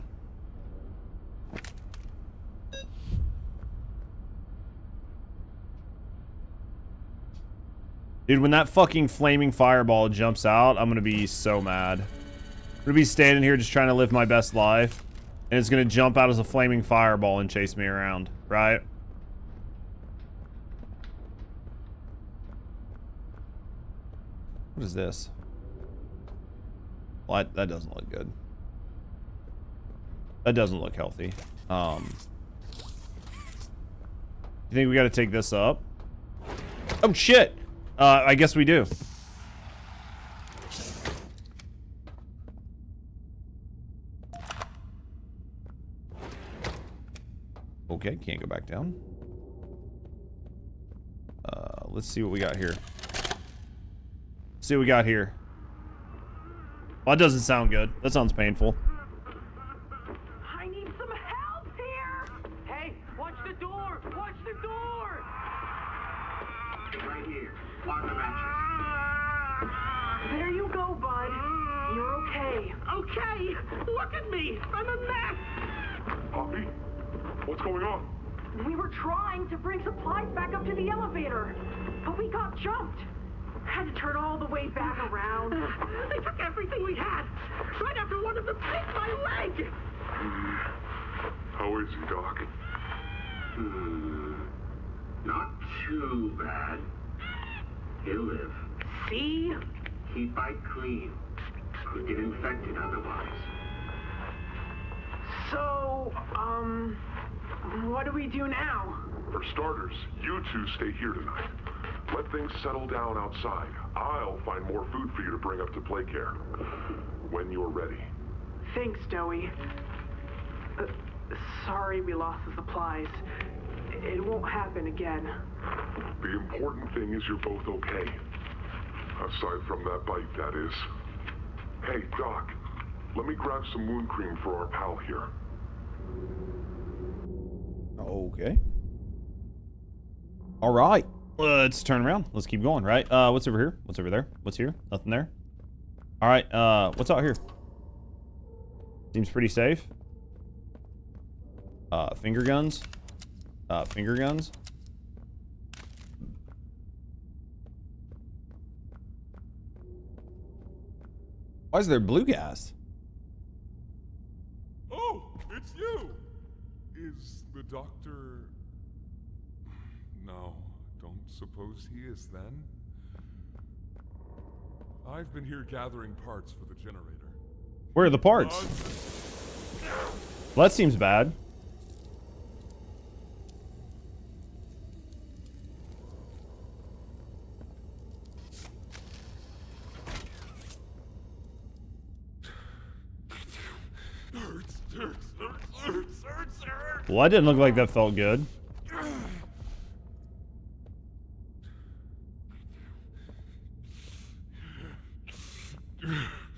Dude, when that fucking flaming fireball jumps out, I'm gonna be so mad. I'm gonna be standing here just trying to live my best life, and it's gonna jump out as a flaming fireball and chase me around, right? What is this? Well, that doesn't look good. That doesn't look healthy. You think we gotta take this up? Oh, shit! I guess we do. Okay, can't go back down. Let's see what we got here. See what we got here. Well, that doesn't sound good. That sounds painful.
I need some help here! Hey, watch the door! Watch the door!
Right here. On the mattress.
There you go, bud. You're okay. Okay! Look at me! I'm a mess!
Poppy? What's going on?
We were trying to bring supplies back up to the elevator, but we got jumped. Had to turn all the way back around. They took everything we had, right after one of them bit my leg!
How is he, Doc? Not too bad. He'll live.
See?
He'd bite clean. Could get infected otherwise.
So, what do we do now?
For starters, you two stay here tonight. Let things settle down outside. I'll find more food for you to bring up to Playcare. When you're ready.
Thanks, Joey. Sorry we lost the supplies. It won't happen again.
The important thing is you're both okay. Aside from that bite, that is. Hey, Doc, let me grab some wound cream for our pal here.
Okay. All right. Let's turn around. Let's keep going, right? What's over here? What's over there? What's here? Nothing there. All right. What's out here? Seems pretty safe. Finger guns. Finger guns. Why is there blue gas?
Oh, it's you! Is the doctor... No, don't suppose he is then? I've been here gathering parts for the generator.
Where are the parts? Well, that seems bad. Well, that didn't look like that felt good.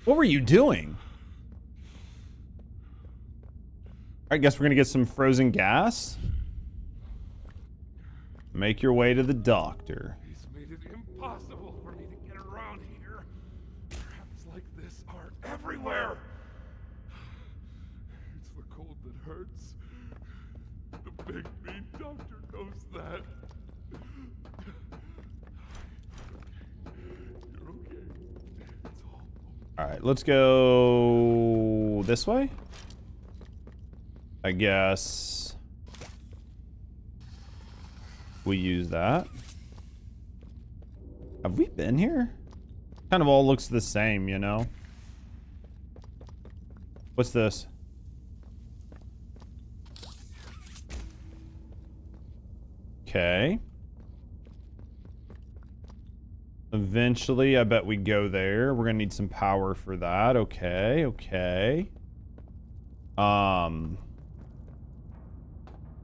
What were you doing? I guess we're gonna get some frozen gas. Make your way to the doctor.
He's made it impossible for me to get around here. Traps like this are everywhere. It's the cold that hurts. The big mean doctor knows that. You're okay. It's all
All right, let's go this way. I guess we use that. Have we been here? Kind of all looks the same, you know? What's this? Okay. Eventually, I bet we go there. We're gonna need some power for that. Okay, okay.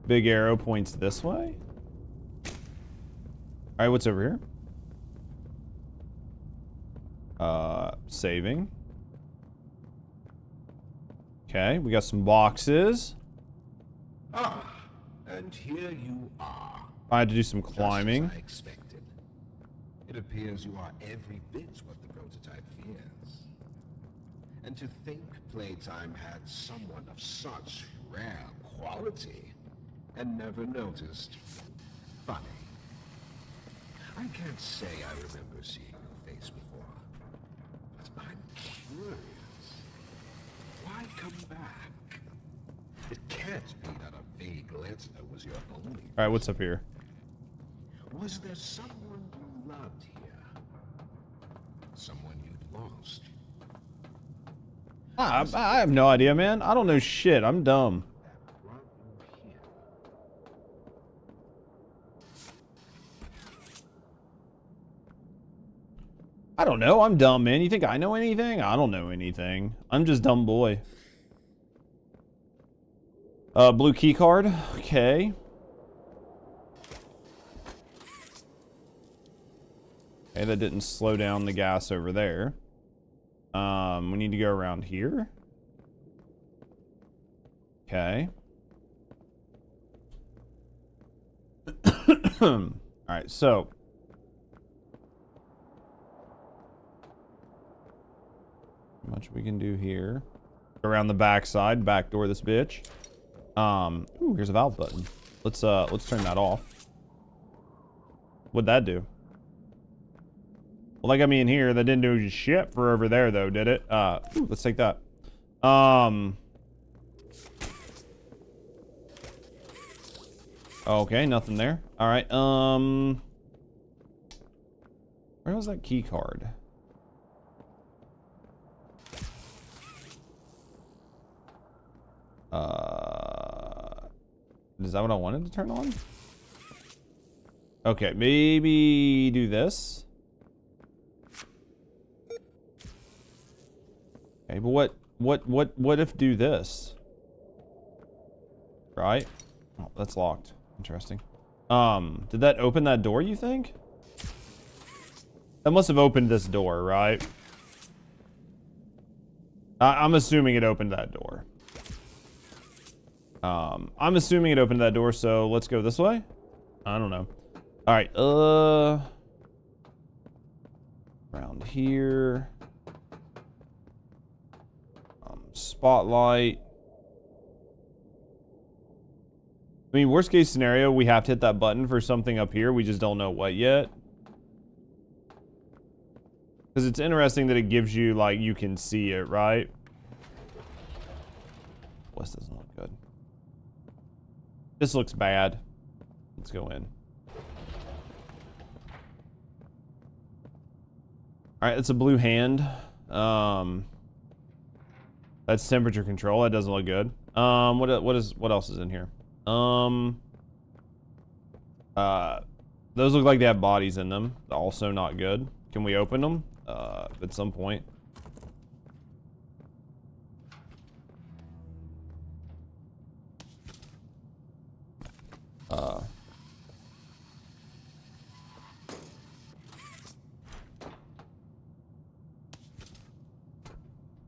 Big arrow points this way. All right, what's over here? Saving. Okay, we got some boxes.
Ah, and here you are.
I had to do some climbing.
Just as I expected. It appears you are every bit what the prototype fears. And to think Playtime had someone of such rare quality and never noticed. Funny. I can't say I remember seeing your face before, but I'm curious. Why come back? It can't be that a vague letter was your only.
All right, what's up here?
Was there someone you loved here? Someone you'd lost?
I have no idea, man. I don't know shit. I'm dumb. I don't know. I'm dumb, man. You think I know anything? I don't know anything. I'm just dumb boy. Blue key card. Okay. Okay, that didn't slow down the gas over there. We need to go around here. Okay. All right, so much we can do here. Around the backside, backdoor this bitch. Ooh, here's a valve button. Let's turn that off. What'd that do? Well, that got me in here. That didn't do shit for over there, though, did it? Ooh, let's take that. Okay, nothing there. All right. Where was that key card? Is that what I wanted to turn on? Okay, maybe do this. Okay, but what if do this? Right? Oh, that's locked. Interesting. Did that open that door, you think? That must have opened this door, right? I'm assuming it opened that door. I'm assuming it opened that door, so let's go this way. I don't know. All right, around here. Spotlight. I mean, worst case scenario, we have to hit that button for something up here. We just don't know what yet. Because it's interesting that it gives you, like, you can see it, right? This doesn't look good. This looks bad. Let's go in. All right, it's a blue hand. That's temperature control. That doesn't look good. What else is in here? Those look like they have bodies in them. Also not good. Can we open them? At some point.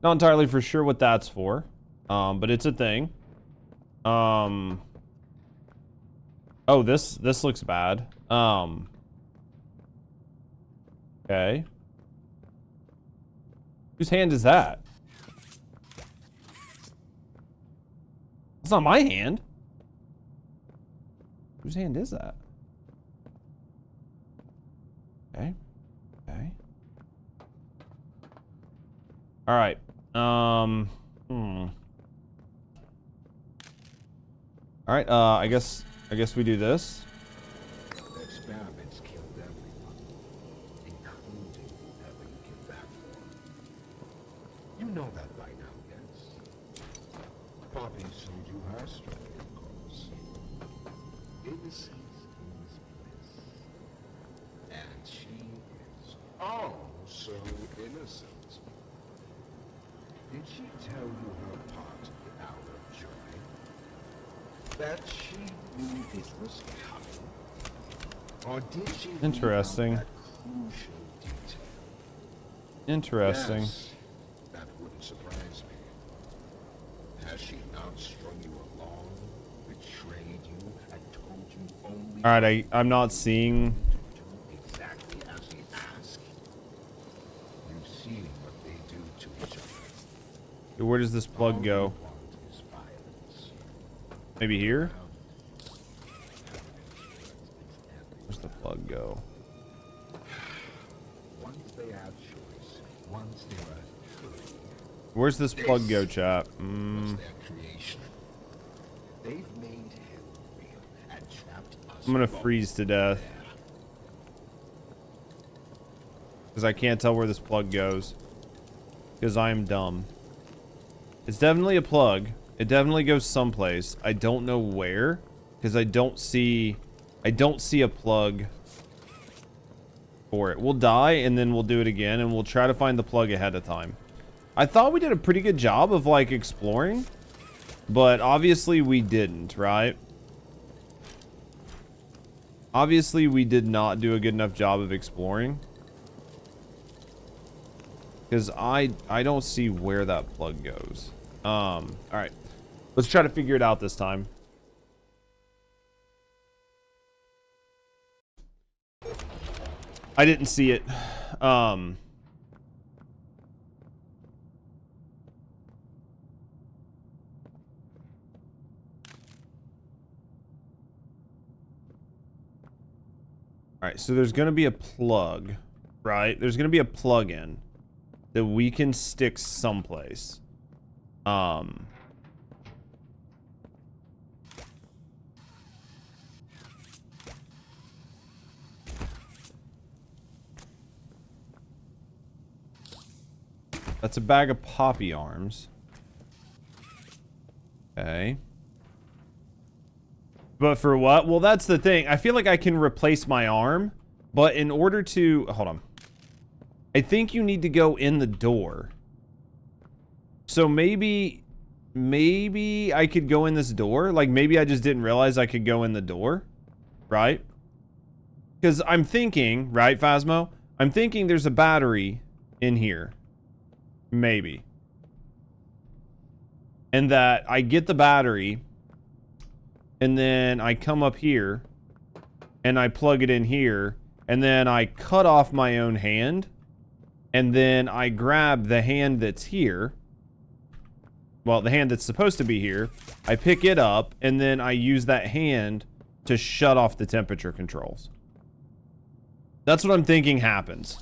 Not entirely for sure what that's for, but it's a thing. Oh, this looks bad. Okay. Whose hand is that? It's not my hand. Whose hand is that? Okay. Okay. All right. All right. I guess we do this.
The experiments killed everyone, including whoever you came back for. You know that by now, yes? Poppy showed you her story, of course. Innocence is bliss. And she is oh so innocent. Did she tell you her part of the hour of joy? That she knew it was coming? Or did she
Interesting.
leave out that crucial detail?
Interesting.
Yes, that wouldn't surprise me. Has she not strung you along, betrayed you, and told you only
All right, I'm not seeing.
exactly as he asked? You've seen what they do to each other.
Where does this plug go? Maybe here? Where's the plug go?
Once they have choice, once they are free.
Where's this plug go, chat?
Was their creation. They've made him real and trapped us.
I'm gonna freeze to death. Because I can't tell where this plug goes. Because I am dumb. It's definitely a plug. It definitely goes someplace. I don't know where. Because I don't see a plug for it. We'll die and then we'll do it again. And we'll try to find the plug ahead of time. I thought we did a pretty good job of like exploring. But obviously we didn't, right? Obviously we did not do a good enough job of exploring. Because I don't see where that plug goes. All right. Let's try to figure it out this time. I didn't see it. All right, so there's going to be a plug, right? There's going to be a plug-in that we can stick someplace. That's a bag of poppy arms. Okay. But for what? Well, that's the thing. I feel like I can replace my arm, but in order to... Hold on. I think you need to go in the door. So maybe I could go in this door. Like maybe I just didn't realize I could go in the door. Right? Because I'm thinking, right, Phasmo? I'm thinking there's a battery in here. Maybe. And that I get the battery and then I come up here and I plug it in here and then I cut off my own hand and then I grab the hand that's here. Well, the hand that's supposed to be here. I pick it up and then I use that hand to shut off the temperature controls. That's what I'm thinking happens.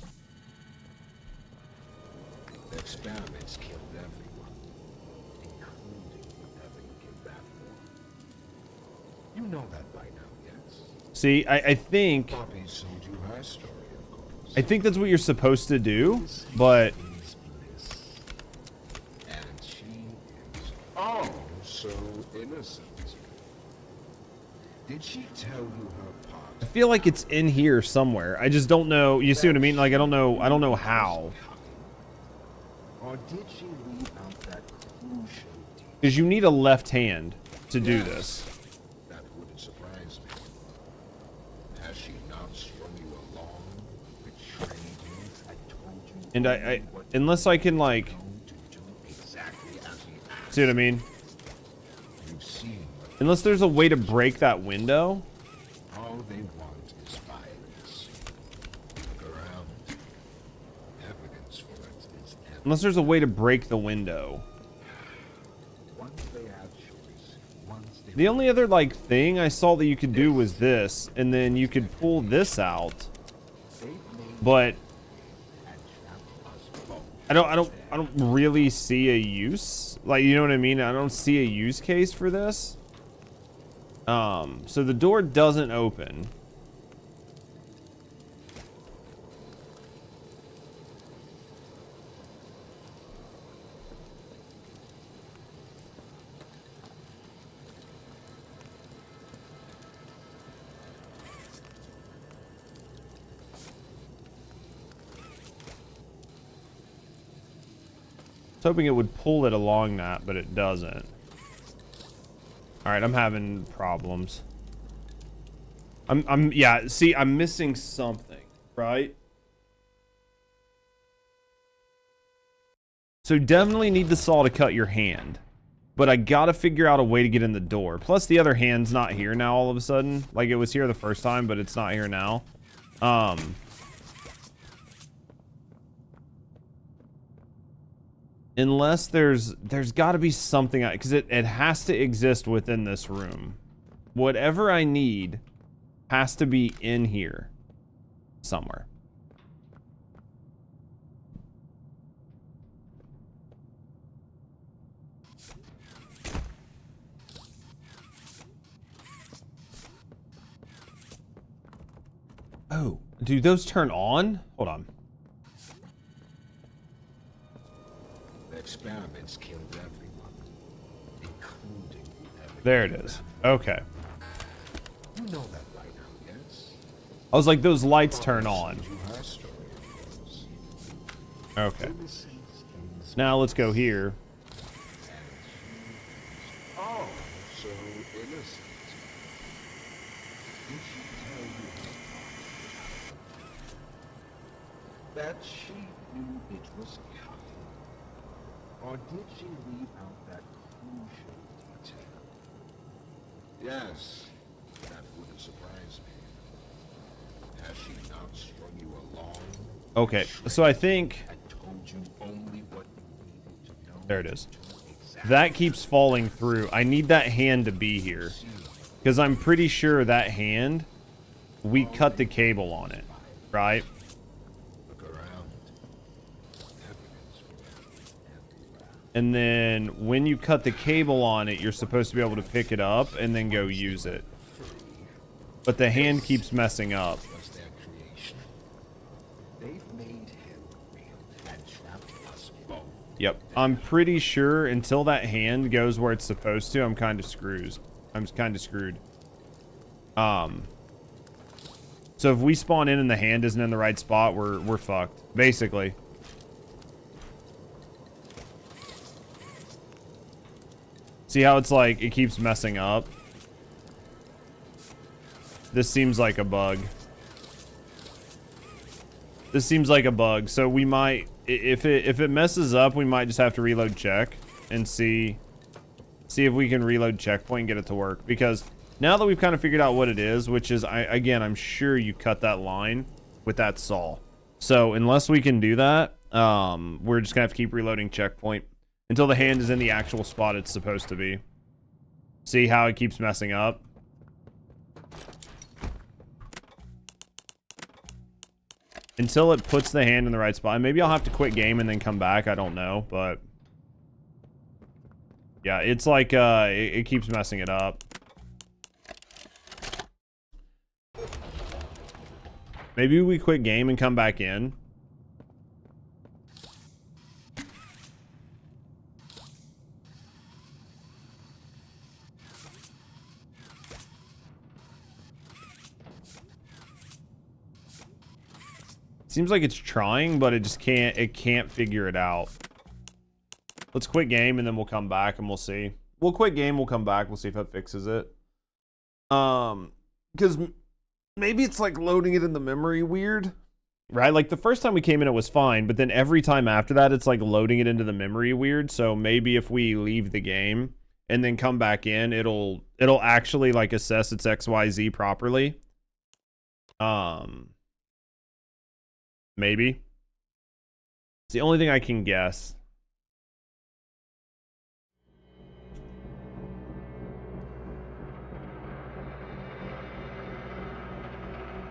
The experiments killed everyone, including whoever you came back for. You know that by now, yes?
See, I think...
Poppy showed you her story, of course.
I think that's what you're supposed to do, but...
And she is oh so innocent. Did she tell you her part?
I feel like it's in here somewhere. I just don't know. You see what I mean? Like I don't know how.
Or did she leave out that crucial detail?
Because you need a left hand to do this.
That wouldn't surprise me. Has she not strung you along, betrayed you, and told you
And I unless I can like See what I mean?
You've seen what
Unless there's a way to break that window.
all they want is violence. Look around. Evidence for it is evidence.
Unless there's a way to break the window.
Once they have choice, once they
The only other like thing I saw that you could do was this, and then you could pull this out. But I don't really see a use. Like, you know what I mean? I don't see a use case for this. So the door doesn't open. I was hoping it would pull it along that, but it doesn't. Alright, I'm having problems. Yeah, see, I'm missing something, right? So definitely need the saw to cut your hand. But I gotta figure out a way to get in the door. Plus the other hand's not here now all of a sudden. Like, it was here the first time, but it's not here now. Unless there's got to be something, because it has to exist within this room. Whatever I need has to be in here somewhere. Oh, do those turn on? Hold on.
The experiments killed everyone, including everyone.
There it is. Okay.
You know that by now, yes?
I was like, those lights turn on. Okay. Now let's go here.
Oh, so innocent. Did she tell you that she knew it was coming? Or did she leave out that crucial detail? Yes, that wouldn't surprise me. Has she not strung you along?
Okay, so I think...
I told you only what you needed to know.
There it is. That keeps falling through. I need that hand to be here. Because I'm pretty sure that hand, we cut the cable on it, right? And then when you cut the cable on it, you're supposed to be able to pick it up and then go use it. But the hand keeps messing up. Yep. I'm pretty sure until that hand goes where it's supposed to, I'm kind of screwed. So if we spawn in and the hand isn't in the right spot, we're fucked, basically. See how it's like it keeps messing up? This seems like a bug. This seems like a bug, so we might, if it messes up, we might just have to reload check and see if we can reload checkpoint and get it to work. Because now that we've kind of figured out what it is, which is, again, I'm sure you cut that line with that saw. So unless we can do that, we're just gonna have to keep reloading checkpoint until the hand is in the actual spot it's supposed to be. See how it keeps messing up? Until it puts the hand in the right spot. And maybe I'll have to quit game and then come back. I don't know, but... yeah, it's like, it keeps messing it up. Maybe we quit game and come back in. Seems like it's trying, but it just can't figure it out. Let's quit game and then we'll come back and we'll see. We'll quit game, we'll come back, we'll see if it fixes it. Because maybe it's like loading it in the memory weird. right? Like the first time we came in, it was fine, but then every time after that, it's like loading it into the memory weird. So maybe if we leave the game and then come back in, it'll actually like assess its XYZ properly. Maybe. It's the only thing I can guess.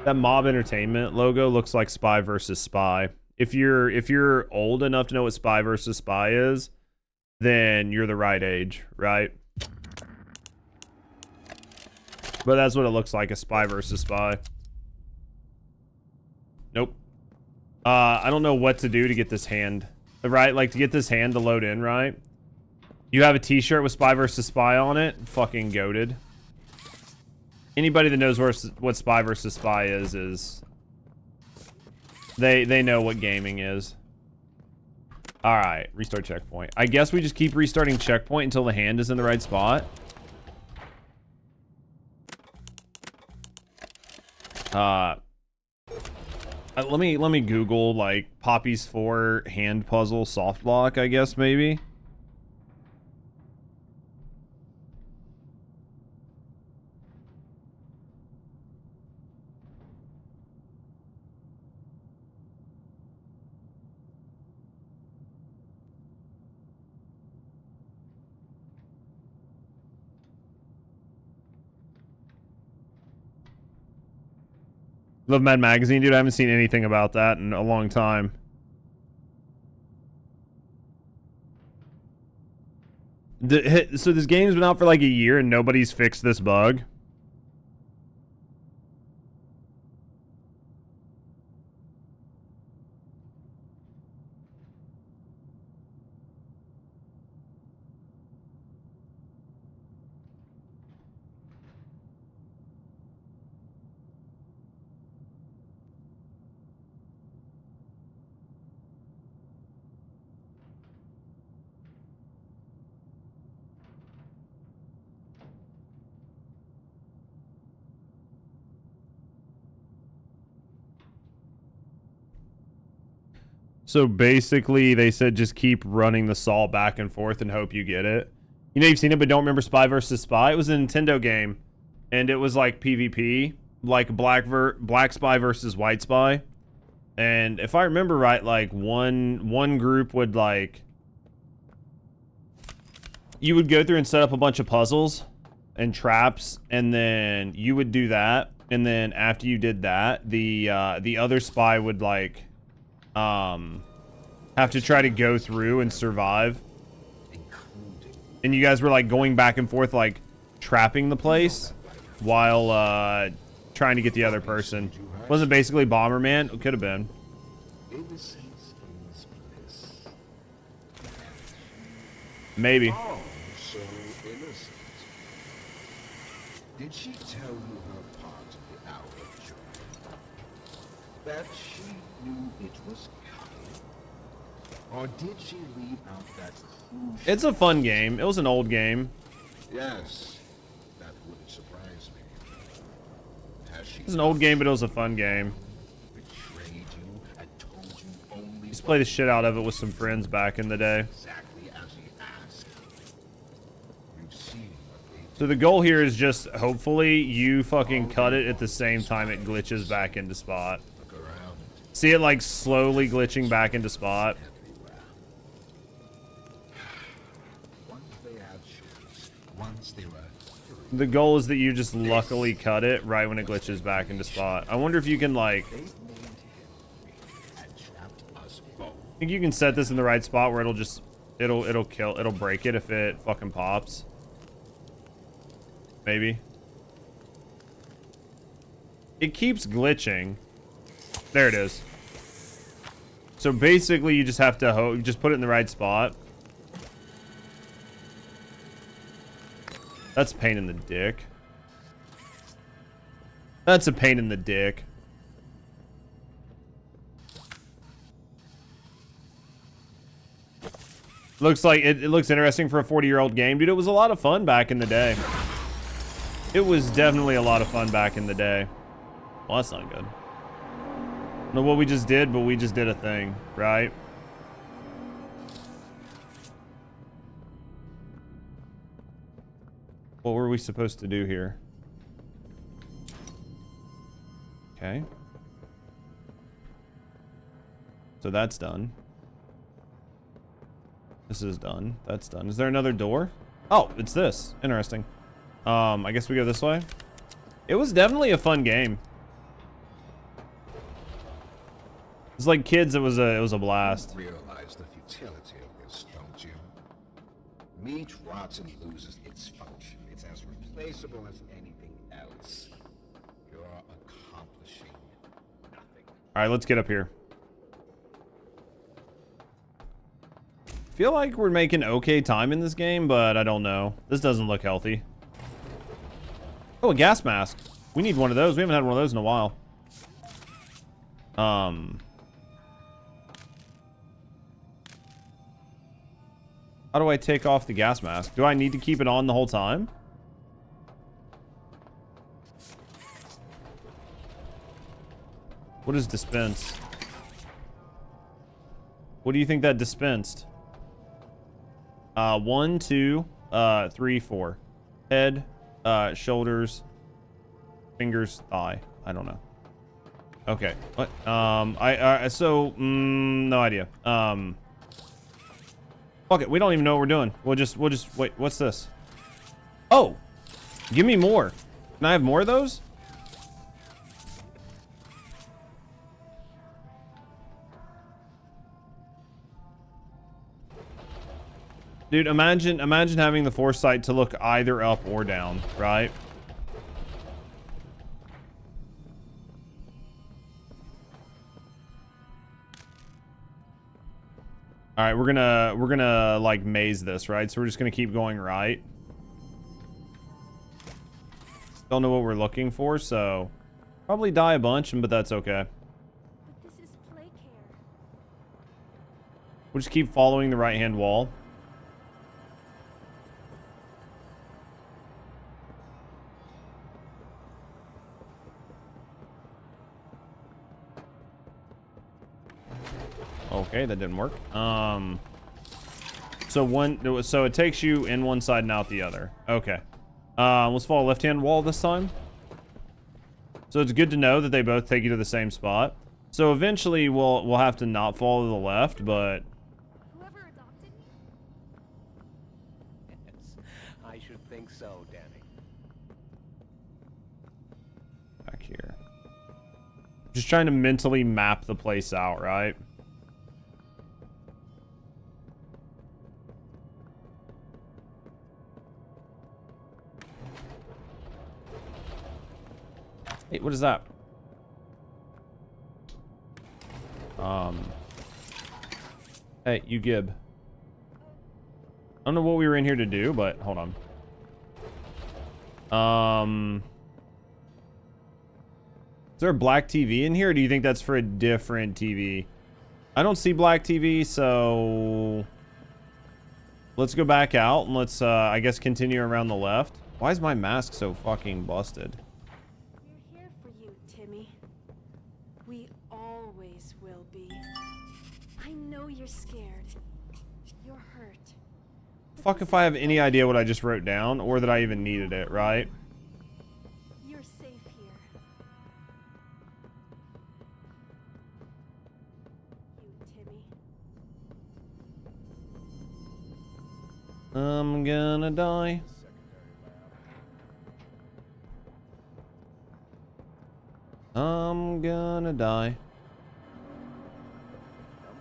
That Mob Entertainment logo looks like Spy versus Spy. If you're old enough to know what Spy versus Spy is, then you're the right age, right? But that's what it looks like, a Spy versus Spy. Nope. I don't know what to do to get this hand, right? Like to get this hand to load in, right? You have a t-shirt with Spy versus Spy on it? Fucking goated. Anybody that knows what Spy versus Spy is they know what gaming is. All right, restart checkpoint. I guess we just keep restarting checkpoint until the hand is in the right spot. Let me Google like Poppy's 4 hand puzzle soft block, I guess maybe. Love Mad Magazine, dude. I haven't seen anything about that in a long time. So this game's been out for like a year and nobody's fixed this bug. So basically, they said just keep running the saw back and forth and hope you get it. You know, you've seen it, but don't remember Spy versus Spy? It was a Nintendo game, and it was like PvP, like Black Spy versus White Spy. And if I remember right, like one group would like... You would go through and set up a bunch of puzzles and traps, and then you would do that. And then after you did that, the other spy would like... have to try to go through and survive. And you guys were like going back and forth, like trapping the place while trying to get the other person. Was it basically Bomberman? It could have been. Maybe.
Oh, so innocent. Did she tell you her part of the hour, Joy? That she knew it was coming? Or did she leave out that crucial...
It's a fun game. It was an old game.
Yes, that wouldn't surprise me. Has she...
It's an old game, but it was a fun game.
Betrayed you and told you only...
Used to play the shit out of it with some friends back in the day.
Exactly as he asked. You've seen what they...
So the goal here is just, hopefully, you fucking cut it at the same time it glitches back into spot. See it, like, slowly glitching back into spot. The goal is that you just luckily cut it right when it glitches back into spot. I wonder if you can, like... I think you can set this in the right spot where it'll just... It'll break it if it fucking pops. Maybe. It keeps glitching. There it is. So basically, you just have to just put it in the right spot. That's a pain in the dick. That's a pain in the dick. Looks like it looks interesting for a 40-year-old game, dude. It was a lot of fun back in the day. It was definitely a lot of fun back in the day. Well, that's not good. don't know what we just did, but we just did a thing, right? What were we supposed to do here? Okay. So that's done. This is done. That's done. Is there another door? Oh, it's this. Interesting. I guess we go this way. It was definitely a fun game. It's like kids. It was a blast.
You realize the futility of this, don't you? Meat rots and loses its function. It's as replaceable as anything else. You're accomplishing nothing.
All right, let's get up here. Feel like we're making okay time in this game, but I don't know. This doesn't look healthy. Oh, a gas mask. We need one of those. We haven't had one of those in a while. How do I take off the gas mask? Do I need to keep it on the whole time? What is dispense? What do you think that dispensed? 1, 2, 3, 4. Head, shoulders, fingers, thigh. I don't know. Okay. What? No idea. Fuck it. We don't even know what we're doing. We'll just wait. What's this? Oh, give me more. Can I have more of those? Dude, imagine having the foresight to look either up or down, right? All right, we're gonna like maze this, right? So we're just gonna keep going right. Don't know what we're looking for, so probably die a bunch, but that's okay.
But this is play care.
We'll just keep following the right-hand wall. Okay, that didn't work. So it takes you in one side and out the other. Okay. Let's follow left-hand wall this time. So it's good to know that they both take you to the same spot. So eventually we'll have to not follow to the left, but
Whoever adopted me?
Yes, I should think so, Danny.
back here. Just trying to mentally map the place out, right? Hey, what is that? Hey, you Gib. I don't know what we were in here to do, but hold on. Is there a black TV in here, or do you think that's for a different TV? I don't see black TV, so let's go back out and let's, I guess, continue around the left. Why is my mask so fucking busted?
We're here for you, Timmy. We always will be. I know you're scared. You're hurt.
Fuck if I have any idea what I just wrote down, or that I even needed it, right?
You're safe here. You, Timmy.
I'm gonna die. I'm gonna die.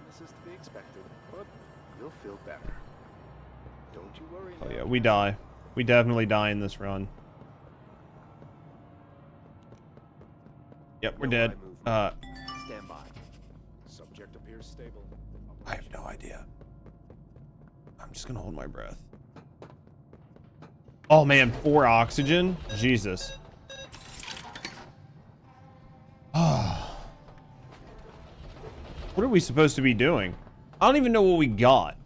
This is to be expected, but you'll feel better. Don't you worry.
Oh yeah, we die. We definitely die in this run. Yep, we're dead.
Stand by. Subject appears stable.
I have no idea. I'm just gonna hold my breath. Oh man, 4 oxygen? Jesus. What are we supposed to be doing? I don't even know what we got.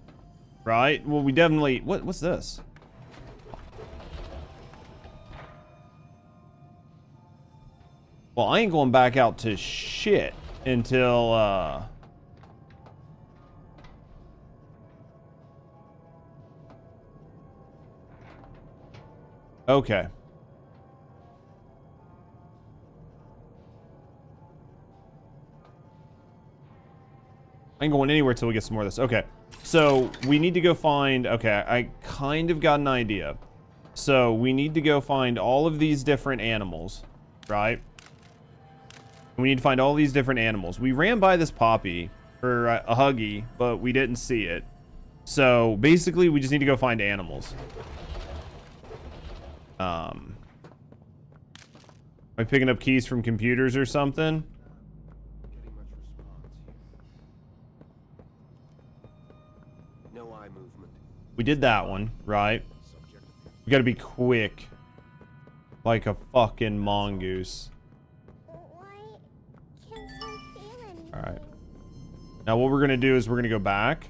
Right? Well, we definitely... What's this? Well, I ain't going back out to shit. until okay. I ain't going anywhere till we get some more of this. Okay. So we need to go find, okay, I kind of got an idea. So we need to go find all of these different animals, right? We need to find all these different animals. We ran by this poppy, or a huggy, but we didn't see it. So basically we just need to go find animals. Am I picking up keys from computers or something? We did that one, right? We gotta be quick. Like a fucking mongoose. Alright. Now what we're gonna do is we're gonna go back.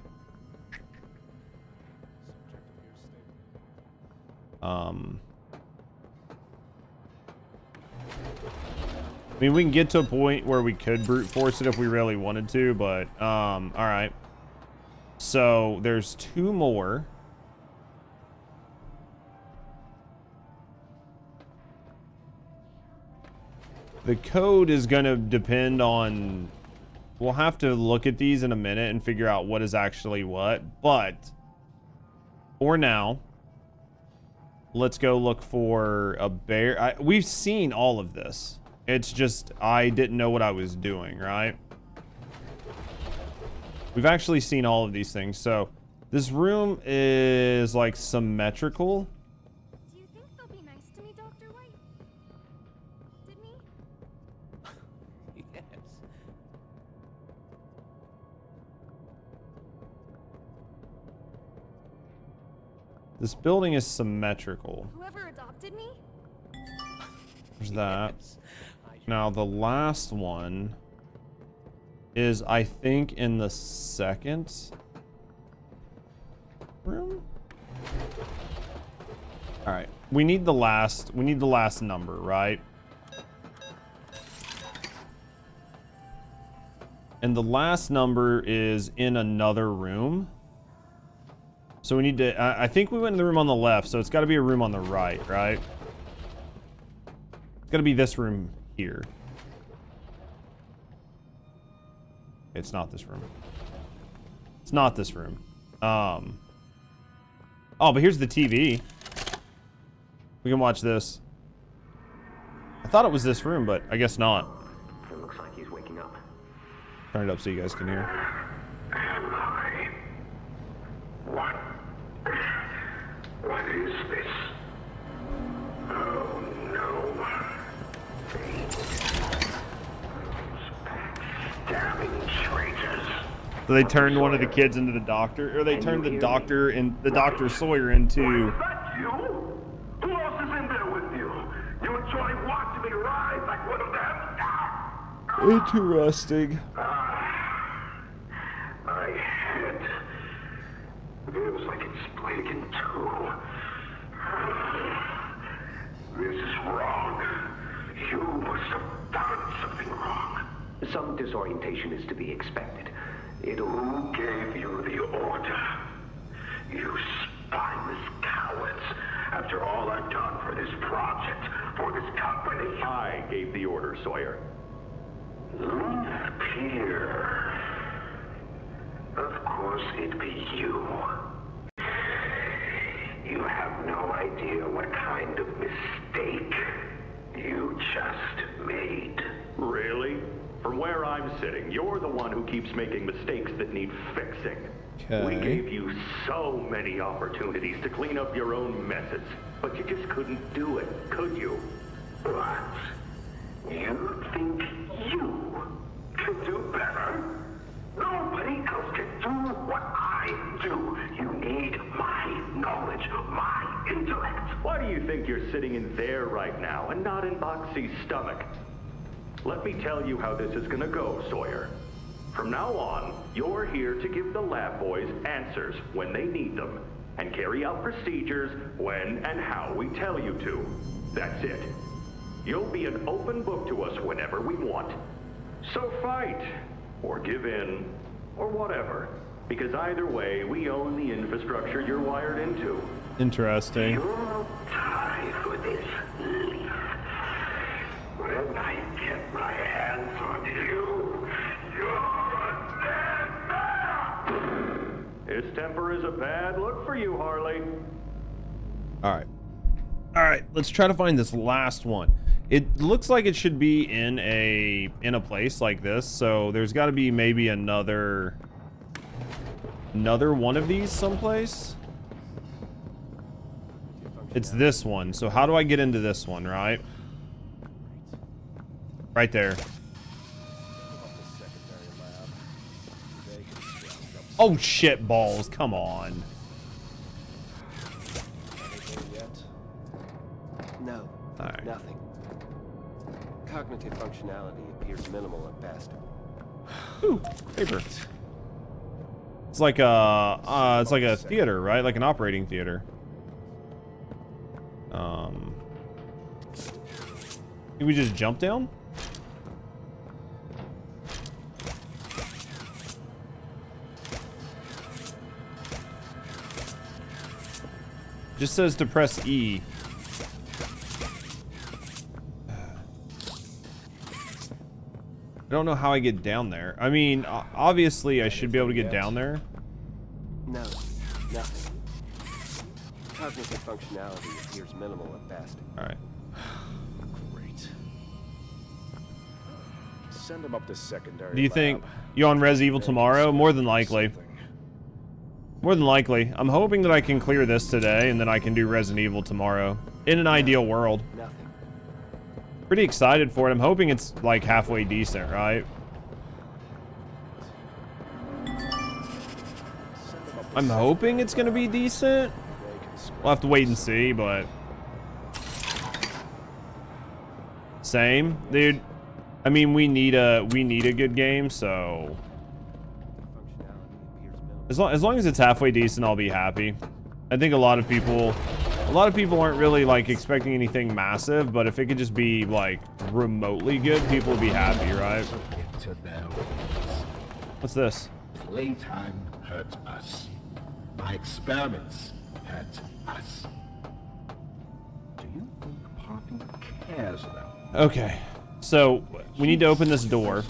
I mean, we can get to a point where we could brute force it if we really wanted to, but, alright. So, there's 2 more. The code is going to depend on... We'll have to look at these in a minute and figure out what is actually what. But, for now, let's go look for a bear. We've seen all of this. It's just, I didn't know what I was doing, right? We've actually seen all of these things. So, this room is, like, symmetrical.
Do you think they'll be nice to me, Dr. White? Didn't he?
Yes.
This building is symmetrical.
Whoever adopted me?
There's that. Now, the last one is, I think, in the second room? Alright. We need the last number, right? And the last number is in another room. So we need to... I think we went in the room on the left, so it's got to be a room on the right, right? It's got to be this room here. It's not this room. It's not this room. Oh, but here's the TV. We can watch this. I thought it was this room, but I guess not.
It looks like he's waking up.
Turn it up so you guys can hear.
Am I? What? What is this? Oh no. Stabbing traitors.
So they turned one of the kids into the doctor, or they turned the doctor and the Dr. Sawyer into...
That you? Who else is in there with you? You enjoy watching me rise like one of them?
Interesting.
My head feels like it's split in 2. This is wrong. You must have done something wrong.
Some disorientation is to be expected.
Who gave you the order? You spineless cowards. After all I've done for this project, for this company.
I gave the order, Sawyer.
Pierre. Of course it'd be you. You have no idea what kind of mistake you just made.
Really? From where I'm sitting, you're the one who keeps making mistakes that need fixing.
Okay.
We gave you so many opportunities to clean up your own messes, but you just couldn't do it, could you?
What? You think you can do better? Nobody else can do what I do. You need my knowledge, my intellect.
Why do you think you're sitting in there right now and not in Boxy's stomach? Let me tell you how this is gonna go, Sawyer. From now on, you're here to give the lab boys answers when they need them, and carry out procedures when and how we tell you to. That's it. You'll be an open book to us whenever we want. So fight, or give in, or whatever. Because either way, we own the infrastructure you're wired into.
Interesting.
You'll die for this, Leaf. When I get my hands on you, you're a dead man!
His temper is a bad look for you, Harley.
All right, let's try to find this last one. It looks like it should be in a place like this, so there's got to be maybe another one of these someplace. It's this one. So how do I get into this one, right? Right there. Oh shit balls, come on.
No, nothing. Cognitive functionality appears minimal at best.
Ooh, paper. It's like a theater, right? Like an operating theater. Can we just jump down? Just says to press E. I don't know how I get down there. I mean, obviously I should be able to get down there.
No, nothing. Cognitive functionality appears minimal at best.
All right.
Great. Send him up to secondary.
Do you think you on Res Evil tomorrow? More than likely. More than likely. I'm hoping that I can clear this today and then I can do Resident Evil tomorrow. In an ideal world.
Nothing.
Pretty excited for it. I'm hoping it's like halfway decent, right? I'm hoping it's gonna be decent. We'll have to wait and see, but same, dude. I mean, we need a good game, so as long as it's halfway decent, I'll be happy. I think a lot of people aren't really like expecting anything massive, but if it could just be like remotely good, people will be happy, right? What's this?
Playtime hurt us. My experiments hurt us. Do you think Poppy cares about me?
Okay, so we need to open this door,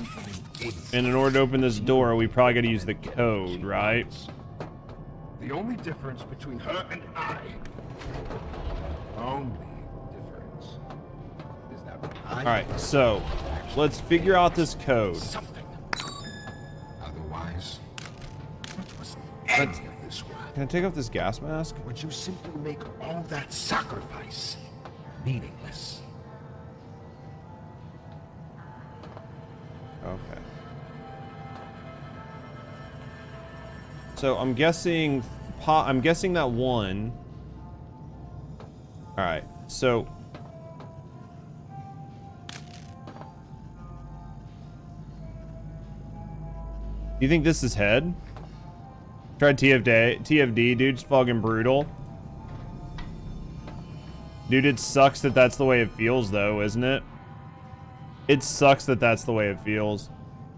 and in order to open this door, we probably got to use the code, right?
The only difference between her and I, only difference, is that I...
All right, so let's figure out this code.
Something. Otherwise, what was any of this work?
Can I take off this gas mask?
Would you simply make all that sacrifice meaningless?
Okay. So I'm guessing that one. All right. So you think this is head? Tried TFD, dude. It's fucking brutal. Dude, it sucks that that's the way it feels, though, isn't it? It sucks that that's the way it feels.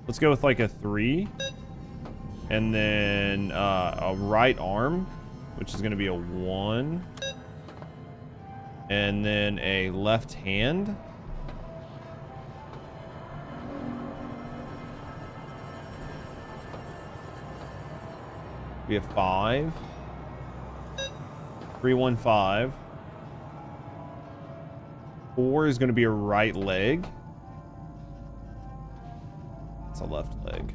Let's go with like a 3. And then a right arm, which is going to be a 1. And then a left hand. Be a 5. 315. 4 is going to be a right leg. It's a left leg.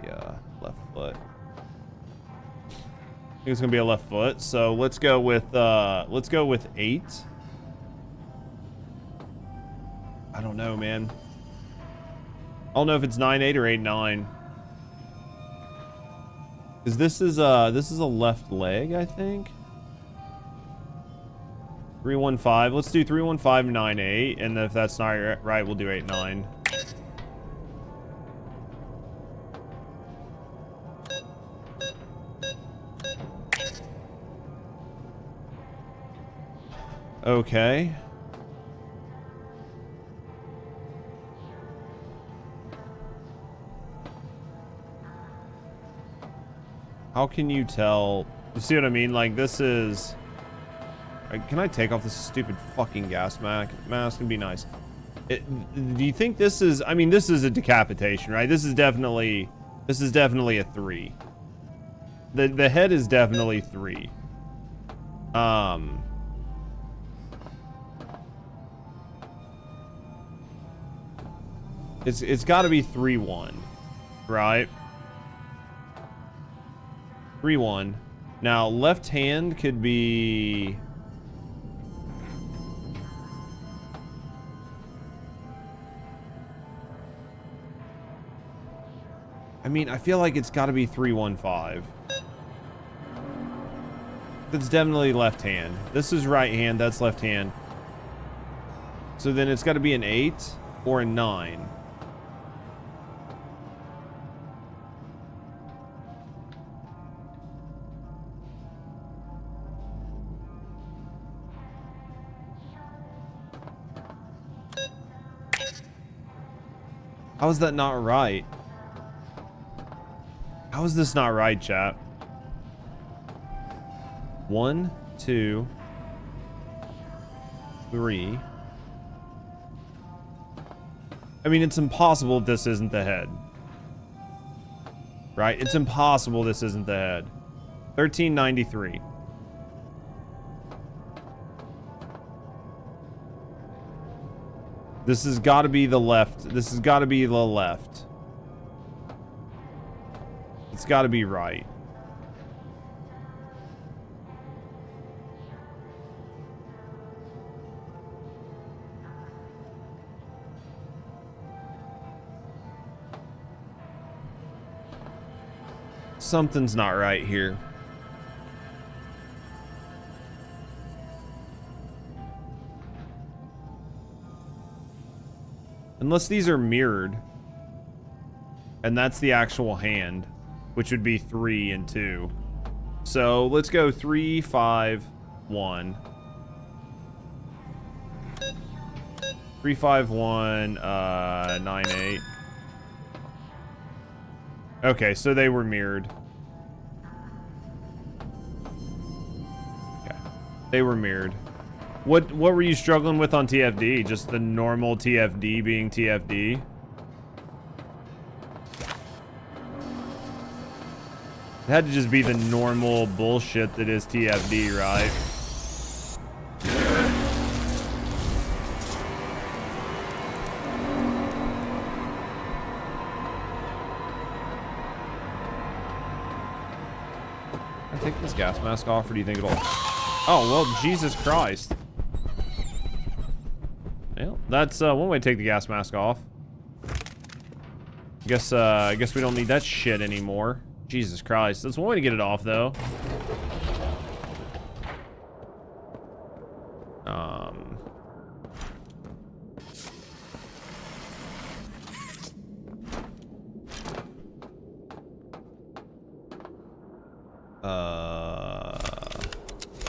Yeah, left foot. I think it's gonna be a left foot. So let's go with 8. I don't know, man. I don't know if it's 9-8 or 8-9. Because this is a left leg, I think. 315. Let's do 315 9-8, and if that's not right, we'll do 8-9. Okay. How can you tell? You see what I mean? Like, this is... Can I take off this stupid fucking gas mask and be nice? Do you think this is... I mean, this is a decapitation, right? This is definitely a 3. The head is definitely 3. It's got to be 3-1, right? 3-1. Now, left hand could be... I mean, I feel like it's got to be 3-1-5. That's definitely left hand. This is right hand, that's left hand. So then it's got to be an 8 or a 9. How is that not right? How is this not right, chat? 1, 2, 3. I mean, it's impossible this isn't the head. Right? It's impossible this isn't the head. 1393. This has got to be the left. This has got to be the left. It's got to be right. Something's not right here. Unless these are mirrored. And that's the actual hand, which would be 3 and 2. So let's go 3, 5, 1. 3, 5, 1, 9, 8. Okay, so they were mirrored. Okay. They were mirrored. What were you struggling with on TFD? Just the normal TFD being TFD? It had to just be the normal bullshit that is TFD, right? Can I take this gas mask off, or do you think it'll... Oh, well, Jesus Christ. Well, that's one way to take the gas mask off. I guess we don't need that shit anymore. Jesus Christ. That's one way to get it off, though.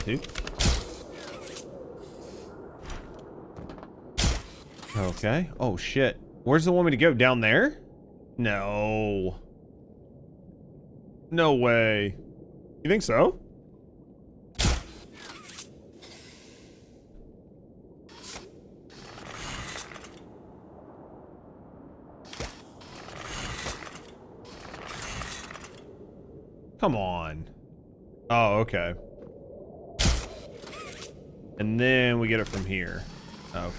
Two. Okay. Oh, shit. Where's the woman to go? Down there? No. No way. You think so? Come on. Oh, okay. And then we get it from here. Okay.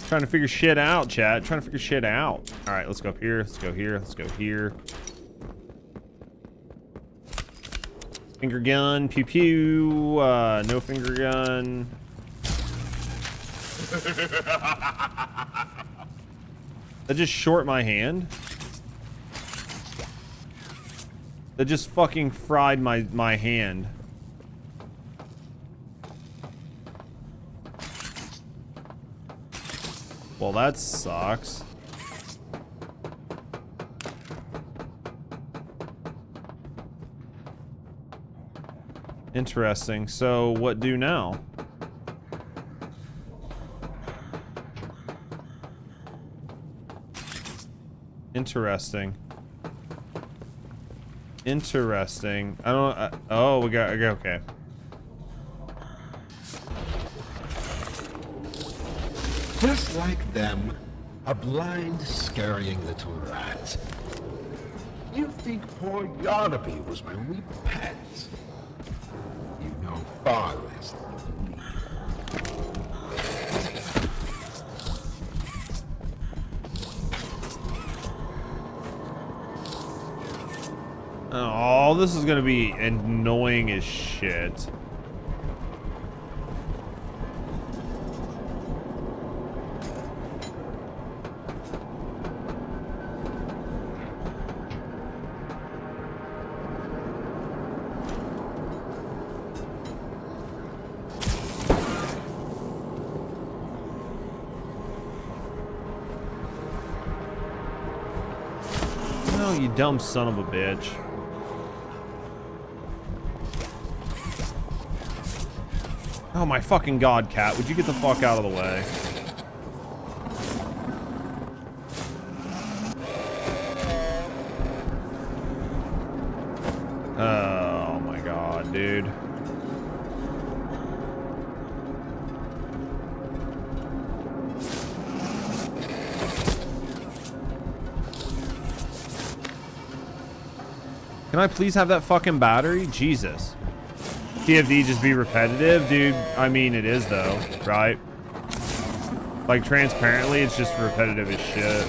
Trying to figure shit out, chat. Trying to figure shit out. All right, let's go up here. Let's go here. Let's go here. Finger gun. Pew pew. No finger gun. That just short my hand. That just fucking fried my hand. Well, that sucks. Interesting. So, what do now? Interesting. Interesting. I don't. Oh, we got. Okay.
Just like them, a blind, scurrying little rat. You think poor Yarnaby was my only pet? You know far less than you believe.
Oh, this is gonna be annoying as shit. Oh, you dumb son of a bitch. Oh my fucking god, cat. Would you get the fuck out of the way? Oh my god, dude. Can I please have that fucking battery? Jesus. TFD just be repetitive? Dude, I mean, it is though, right? Like, transparently, it's just repetitive as shit.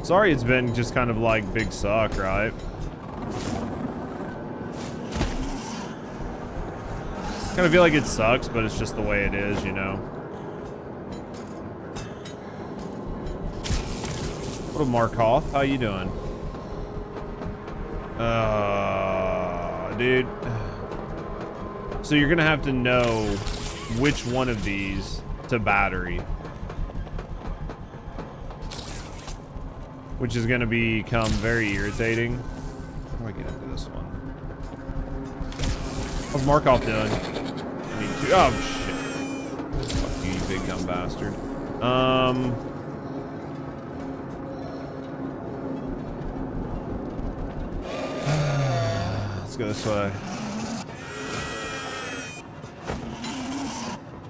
Sorry it's been just kind of like big suck, right? Kind of feel like it sucks, but it's just the way it is, you know? What up, Markov? How you doing? Dude. So you're gonna have to know which one of these to battery. Which is gonna become very irritating. How do I get into this one? How's Markov doing? I need to. Oh, shit. Fuck you, you big dumb bastard. Let's go this way.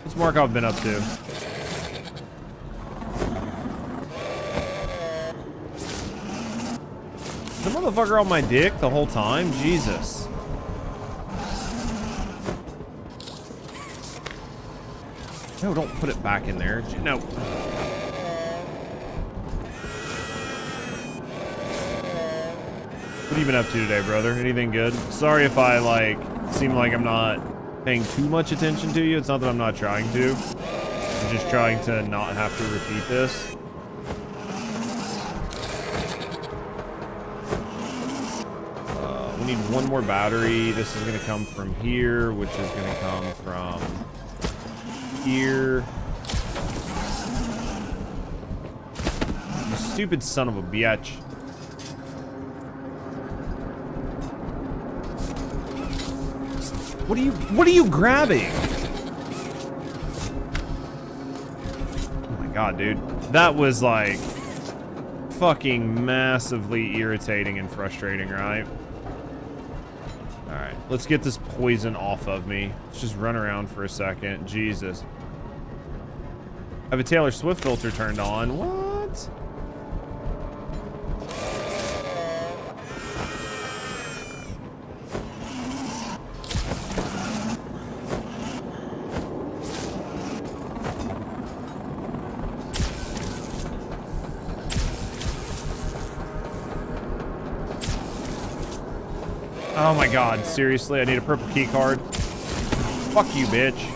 What's Markov been up to? The motherfucker on my dick the whole time? Jesus. No, don't put it back in there. No. What have you been up to today, brother? Anything good? Sorry if I, like, seem like I'm not paying too much attention to you. It's not that I'm not trying to. I'm just trying to not have to repeat this. We need one more battery. This is going to come from here, which is going to come from here. You stupid son of a bitch. What are you grabbing? Oh my god, dude. That was like fucking massively irritating and frustrating, right? Alright, let's get this poison off of me. Let's just run around for a second. Jesus. I have a Taylor Swift filter turned on. What? Oh my god, seriously? I need a purple key card. Fuck you, bitch.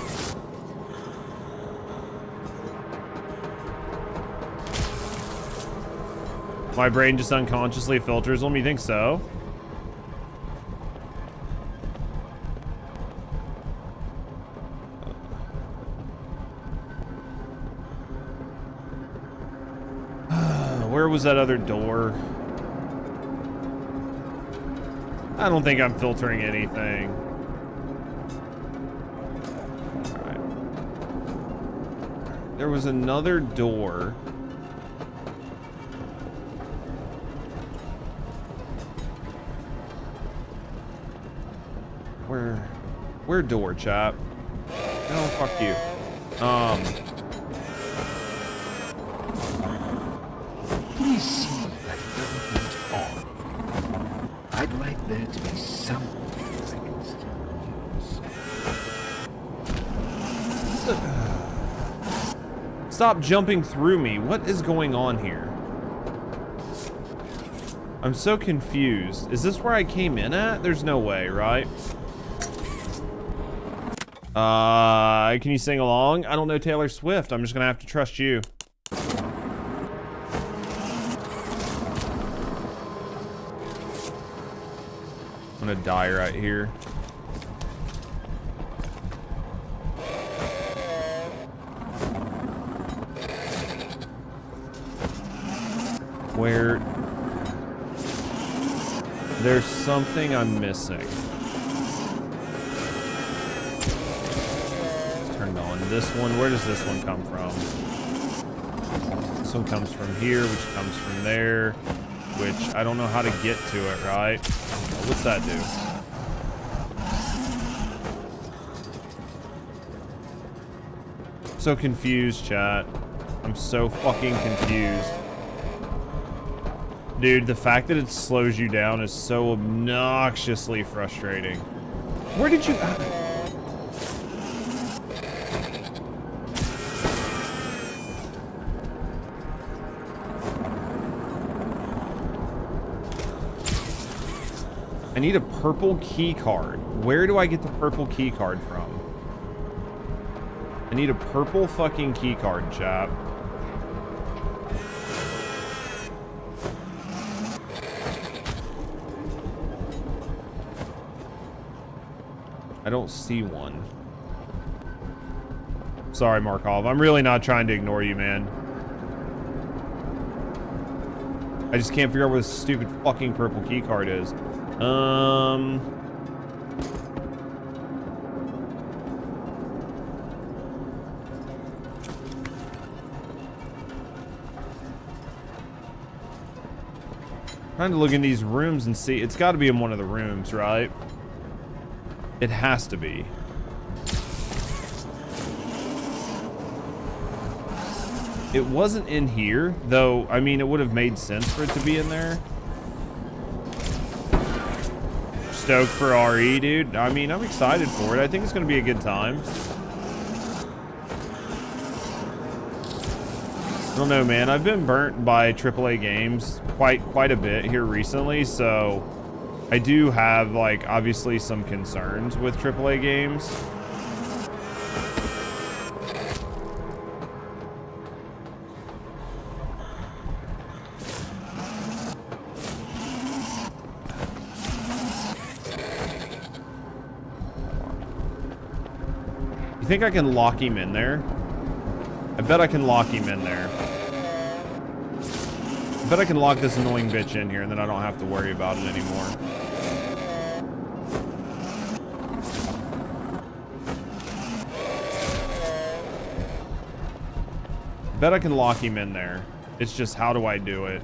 My brain just unconsciously filters them. You think so? Where was that other door? I don't think I'm filtering anything. there was another door. Where door, chap? No, fuck you.
Please see that element on. I'd like there to be something I can still use.
Stop jumping through me. What is going on here? I'm so confused. Is this where I came in at? There's no way, right? Can you sing along? I don't know Taylor Swift. I'm just gonna have to trust you. I'm gonna die right here. Where... There's something I'm missing. Turned on this one. Where does this one come from? This one comes from here, which comes from there, which I don't know how to get to it, right? What's that do? So confused, chat. I'm so fucking confused. Dude, the fact that it slows you down is so obnoxiously frustrating. Where did you... I need a purple key card. Where do I get the purple key card from? I need a purple fucking key card, chap. I don't see one. Sorry, Markov. I'm really not trying to ignore you, man. I just can't figure out where this stupid fucking purple key card is. Trying to look in these rooms and see. It's got to be in one of the rooms, right? It has to be. It wasn't in here, though. I mean, it would have made sense for it to be in there. Stoked for RE, dude. I mean, I'm excited for it. I think it's going to be a good time. I don't know, man. I've been burnt by AAA games quite a bit here recently, so I do have, like, obviously some concerns with AAA games. You think I can lock him in there? I bet I can lock him in there. I bet I can lock this annoying bitch in here and then I don't have to worry about it anymore. I bet I can lock him in there. It's just, how do I do it?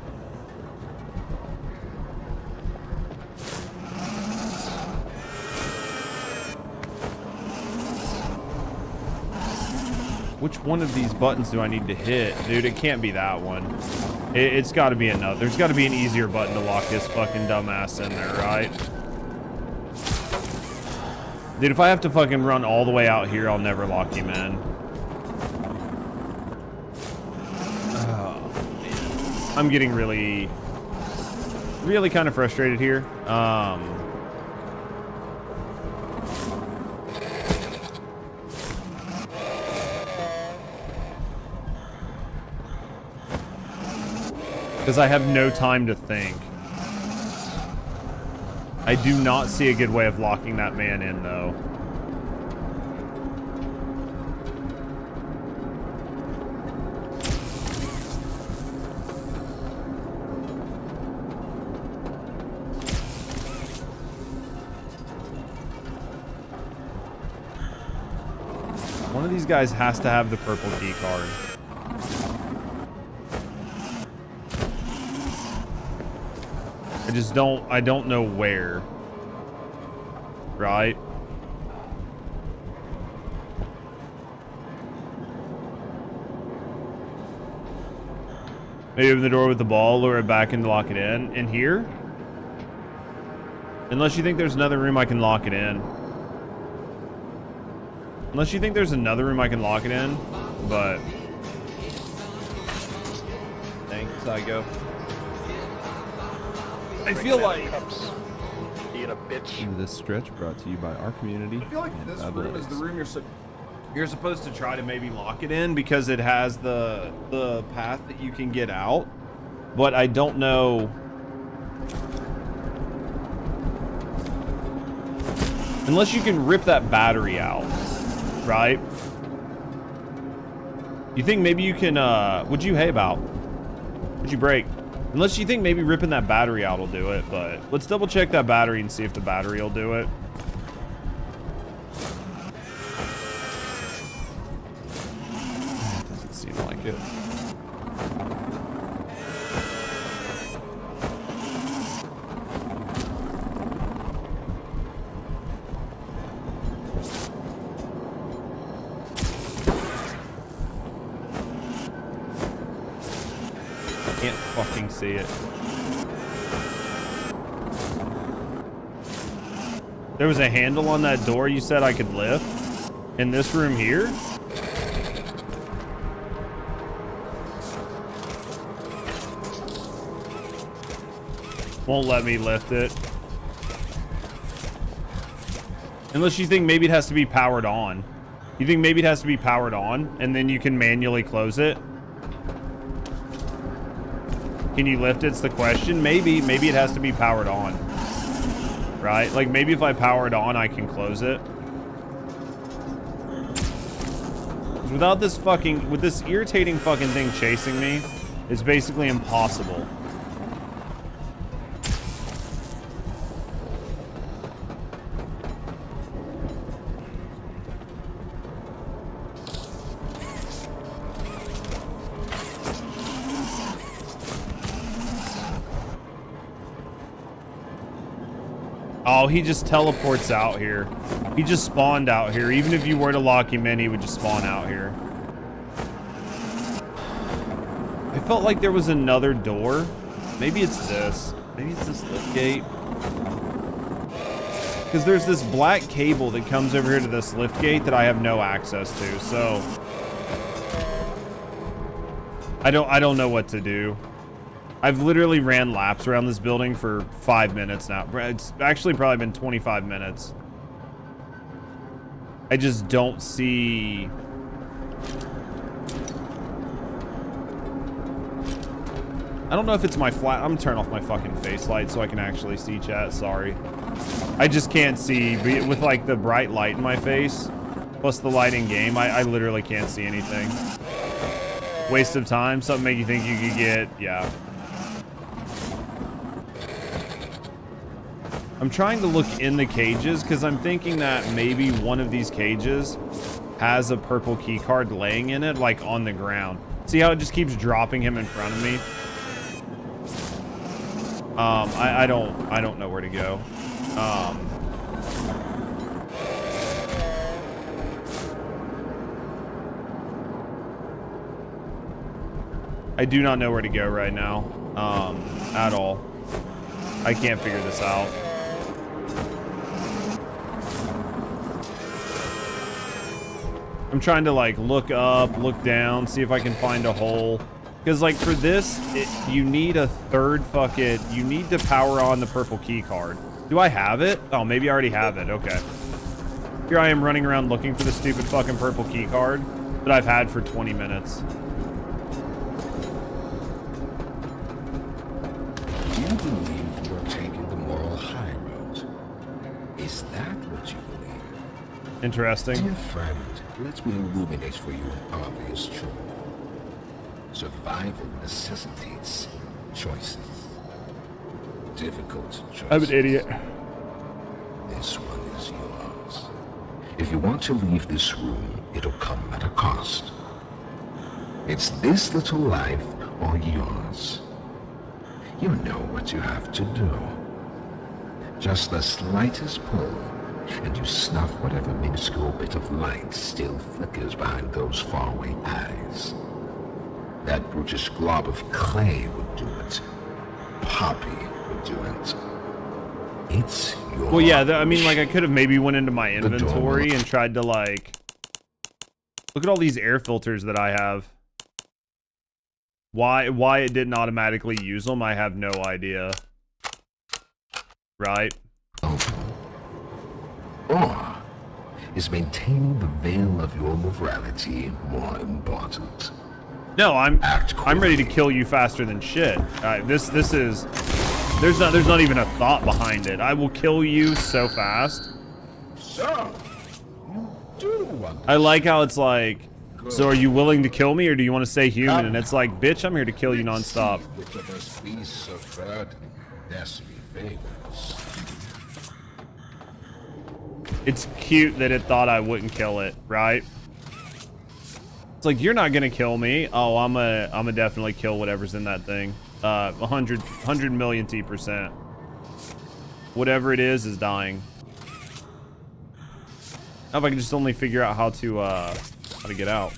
Which one of these buttons do I need to hit? Dude, it can't be that one. It's got to be another. There's got to be an easier button to lock this fucking dumbass in there, right? Dude, if I have to fucking run all the way out here, I'll never lock him in. Oh, man. I'm getting really kind of frustrated here. Because I have no time to think. I do not see a good way of locking that man in, though. One of these guys has to have the purple key card. I don't know where. Right? Maybe open the door with the ball, lure it back and lock it in here? Unless you think there's another room I can lock it in. Unless you think there's another room I can lock it in, but... Thanks, Psycho. I feel like...
Being a bitch.
This stretch brought to you by our community. I feel like this room is the room you're supposed to try to maybe lock it in because it has the path that you can get out. But I don't know... Unless you can rip that battery out, right? You think maybe you can, what'd you hay about? What'd you break? Unless you think maybe ripping that battery out will do it, but let's double check that battery and see if the battery will do it. Doesn't seem like it. Can't fucking see it. There was a handle on that door you said I could lift in this room here? Won't let me lift it. Unless you think maybe it has to be powered on. You think maybe it has to be powered on and then you can manually close it? Can you lift it's the question? Maybe it has to be powered on. Right? Like maybe if I power it on, I can close it. Without this fucking, with this irritating fucking thing chasing me, it's basically impossible. Oh, he just teleports out here. He just spawned out here. Even if you were to lock him in, he would just spawn out here. I felt like there was another door. Maybe it's this. Maybe it's this lift gate. Because there's this black cable that comes over here to this lift gate that I have no access to, so... I don't know what to do. I've literally ran laps around this building for 5 minutes now. It's actually probably been 25 minutes. I just don't see... I don't know if it's my flat... I'm gonna turn off my fucking face light so I can actually see chat. Sorry. I just can't see. With like the bright light in my face, plus the light in game, I literally can't see anything. Waste of time. Something make you think you could get... Yeah. I'm trying to look in the cages because I'm thinking that maybe one of these cages has a purple key card laying in it, like on the ground. See how it just keeps dropping him in front of me? I don't know where to go. I do not know where to go right now, at all. I can't figure this out. I'm trying to like look up, look down, see if I can find a hole. Because like for this, you need a third fucking, you need to power on the purple key card. Do I have it? Oh, maybe I already have it. Okay. Here I am running around looking for the stupid fucking purple key card that I've had for 20 minutes.
You believe you're taking the moral high road. Is that what you believe?
Interesting.
Dear friend, let me illuminate for you an obvious truth. Survival necessitates choices. Difficult choices.
I'm an idiot.
This one is yours. If you want to leave this room, it'll come at a cost. It's this little life or yours. You know what you have to do. Just the slightest pull, and you snuff whatever minuscule bit of light still flickers behind those faraway eyes. That brutish glob of clay would do it. Poppy would do it. It's your...
Well, yeah, I mean, like, I could have maybe went into my inventory and tried to, like... Look at all these air filters that I have. Why it didn't automatically use them, I have no idea. Right?
Or is maintaining the veil of your morality more important?
No, I'm ready to kill you faster than shit. This is there's not even a thought behind it. I will kill you so fast.
So, you do
I like how it's like, so are you willing to kill me or do you want to stay human? And it's like, bitch, I'm here to kill you nonstop.
Which of us beasts of burden dares to be famous?
It's cute that it thought I wouldn't kill it, right? It's like, you're not gonna kill me. Oh, I'm a definitely kill whatever's in that thing. 100 million %. Whatever it is dying. Now if I can just only figure out how to get out.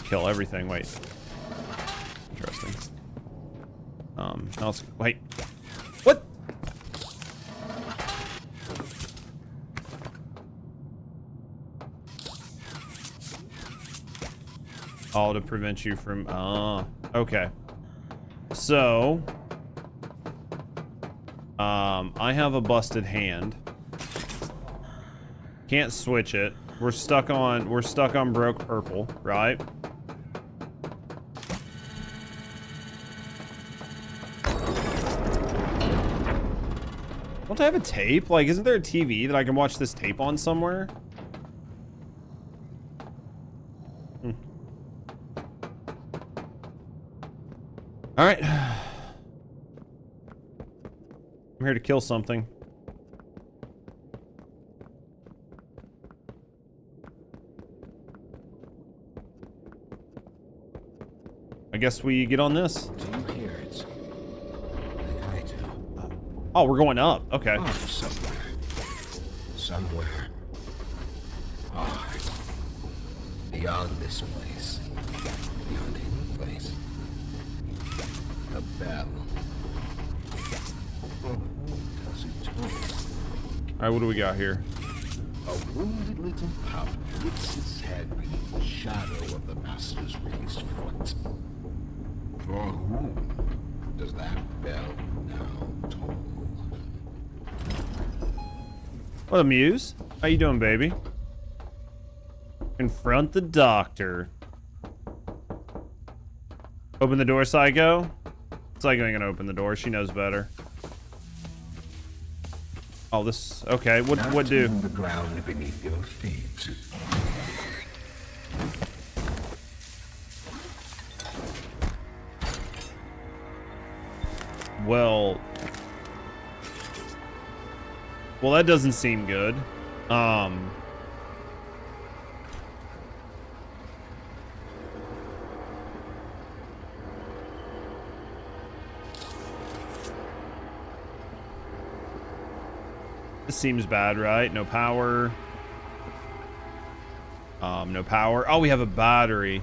Kill everything. Wait. Interesting. Now let's wait. What? All to prevent you from... okay. So... I have a busted hand. Can't switch it. We're stuck on broke purple, right? Don't I have a tape? Like, isn't there a TV that I can watch this tape on somewhere? All right. I'm here to kill something. I guess we get on this.
Do you hear it? I do.
Oh, we're going up. Okay.
Oh, somewhere. Somewhere. Oh, beyond this place. Beyond any place. A battle. Oh, does it talk?
Alright, what do we got here?
A wounded little pup lifts its head beneath the shadow of the master's raised foot. For whom does that bell now toll?
What a muse. How you doing, baby? Confront the doctor. Open the door, Psycho. Psycho ain't gonna open the door. She knows better. Oh, this... Okay, what do?
The ground beneath your feet.
Well, that doesn't seem good. This seems bad, right? No power. No power. Oh, we have a battery.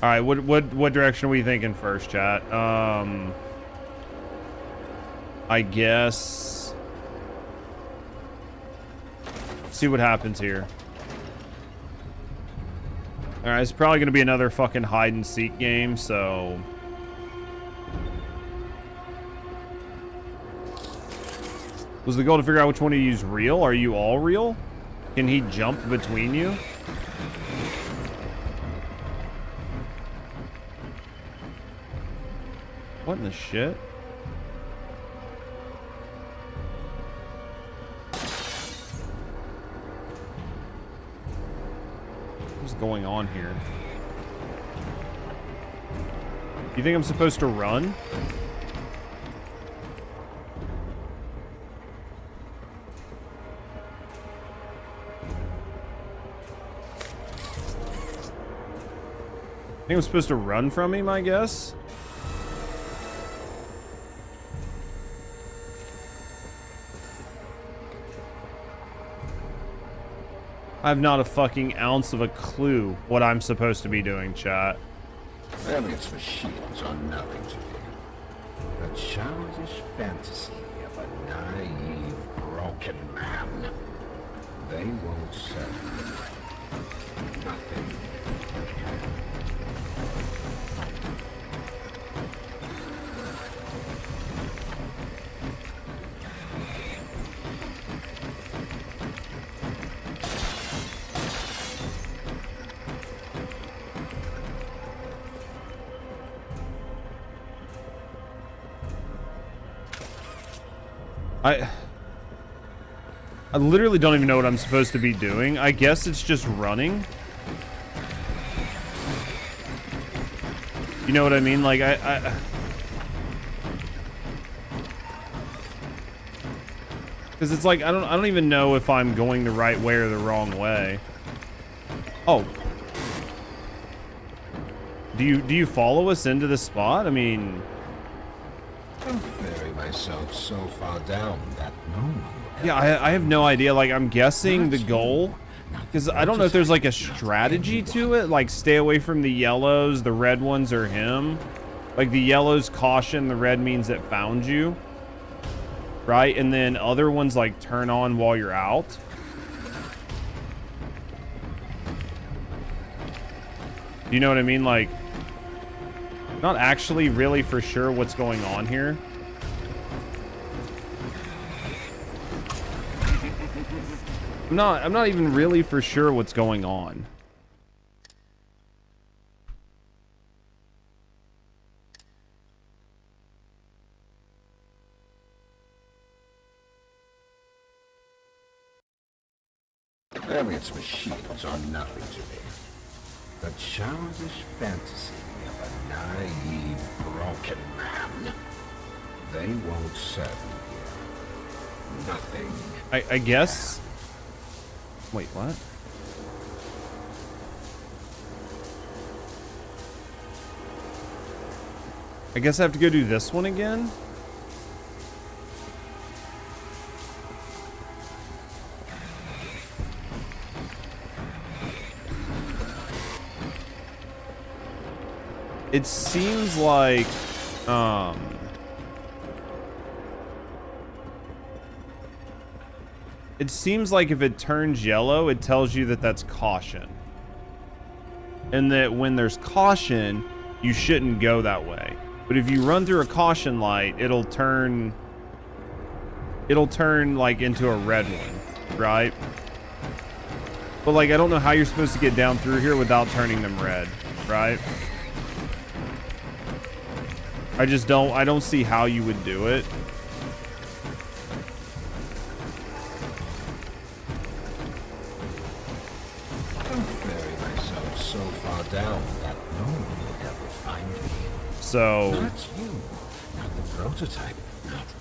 All right, what direction are we thinking first, chat? I guess. See what happens here. All right, it's probably gonna be another fucking hide and seek game, so. Was the goal to figure out which one to use real? Are you all real? Can he jump between you? What in the shit? What's going on here? You think I'm supposed to run? I think I'm supposed to run from him, I guess. I have not a fucking ounce of a clue what I'm supposed to be doing, chat.
Its machines are nothing to me. The childish fantasy of a naive, broken man. They won't serve you. Nothing.
I literally don't even know what I'm supposed to be doing. I guess it's just running. You know what I mean? Like, because it's like I don't even know if I'm going the right way or the wrong way. Oh. Do you follow us into this spot? I mean,
Don't bury myself so far down that no one will.
Yeah, I have no idea. Like, I'm guessing the goal, because I don't know if there's like a strategy to it. Like, stay away from the yellows. The red ones are him. Like, the yellows caution, the red means it found you. Right? And then other ones like turn on while you're out. Do you know what I mean? Like, not actually really for sure what's going on here. I'm not even really for sure what's going on.
Its machines are nothing to me. The childish fantasy of a naive, broken man. They won't serve you here. Nothing.
I guess. Wait, what? I guess I have to go do this one again? It seems like, it seems like if it turns yellow, it tells you that that's caution. And that when there's caution, you shouldn't go that way. But if you run through a caution light, it'll turn like into a red one, right? But like, I don't know how you're supposed to get down through here without turning them red, right? I don't see how you would do it.
Don't bury myself so far down that no one will ever find me.
So
Not you, not the prototype.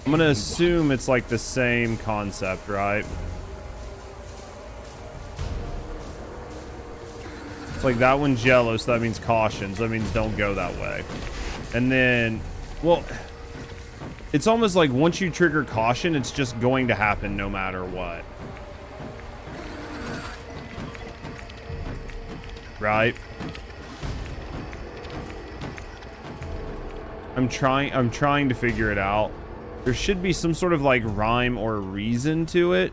I'm gonna assume it's like the same concept, right? It's like that one's yellow, so that means caution. So that means don't go that way. And then, well, it's almost like once you trigger caution, it's just going to happen no matter what. Right? I'm trying to figure it out. There should be some sort of like rhyme or reason to it.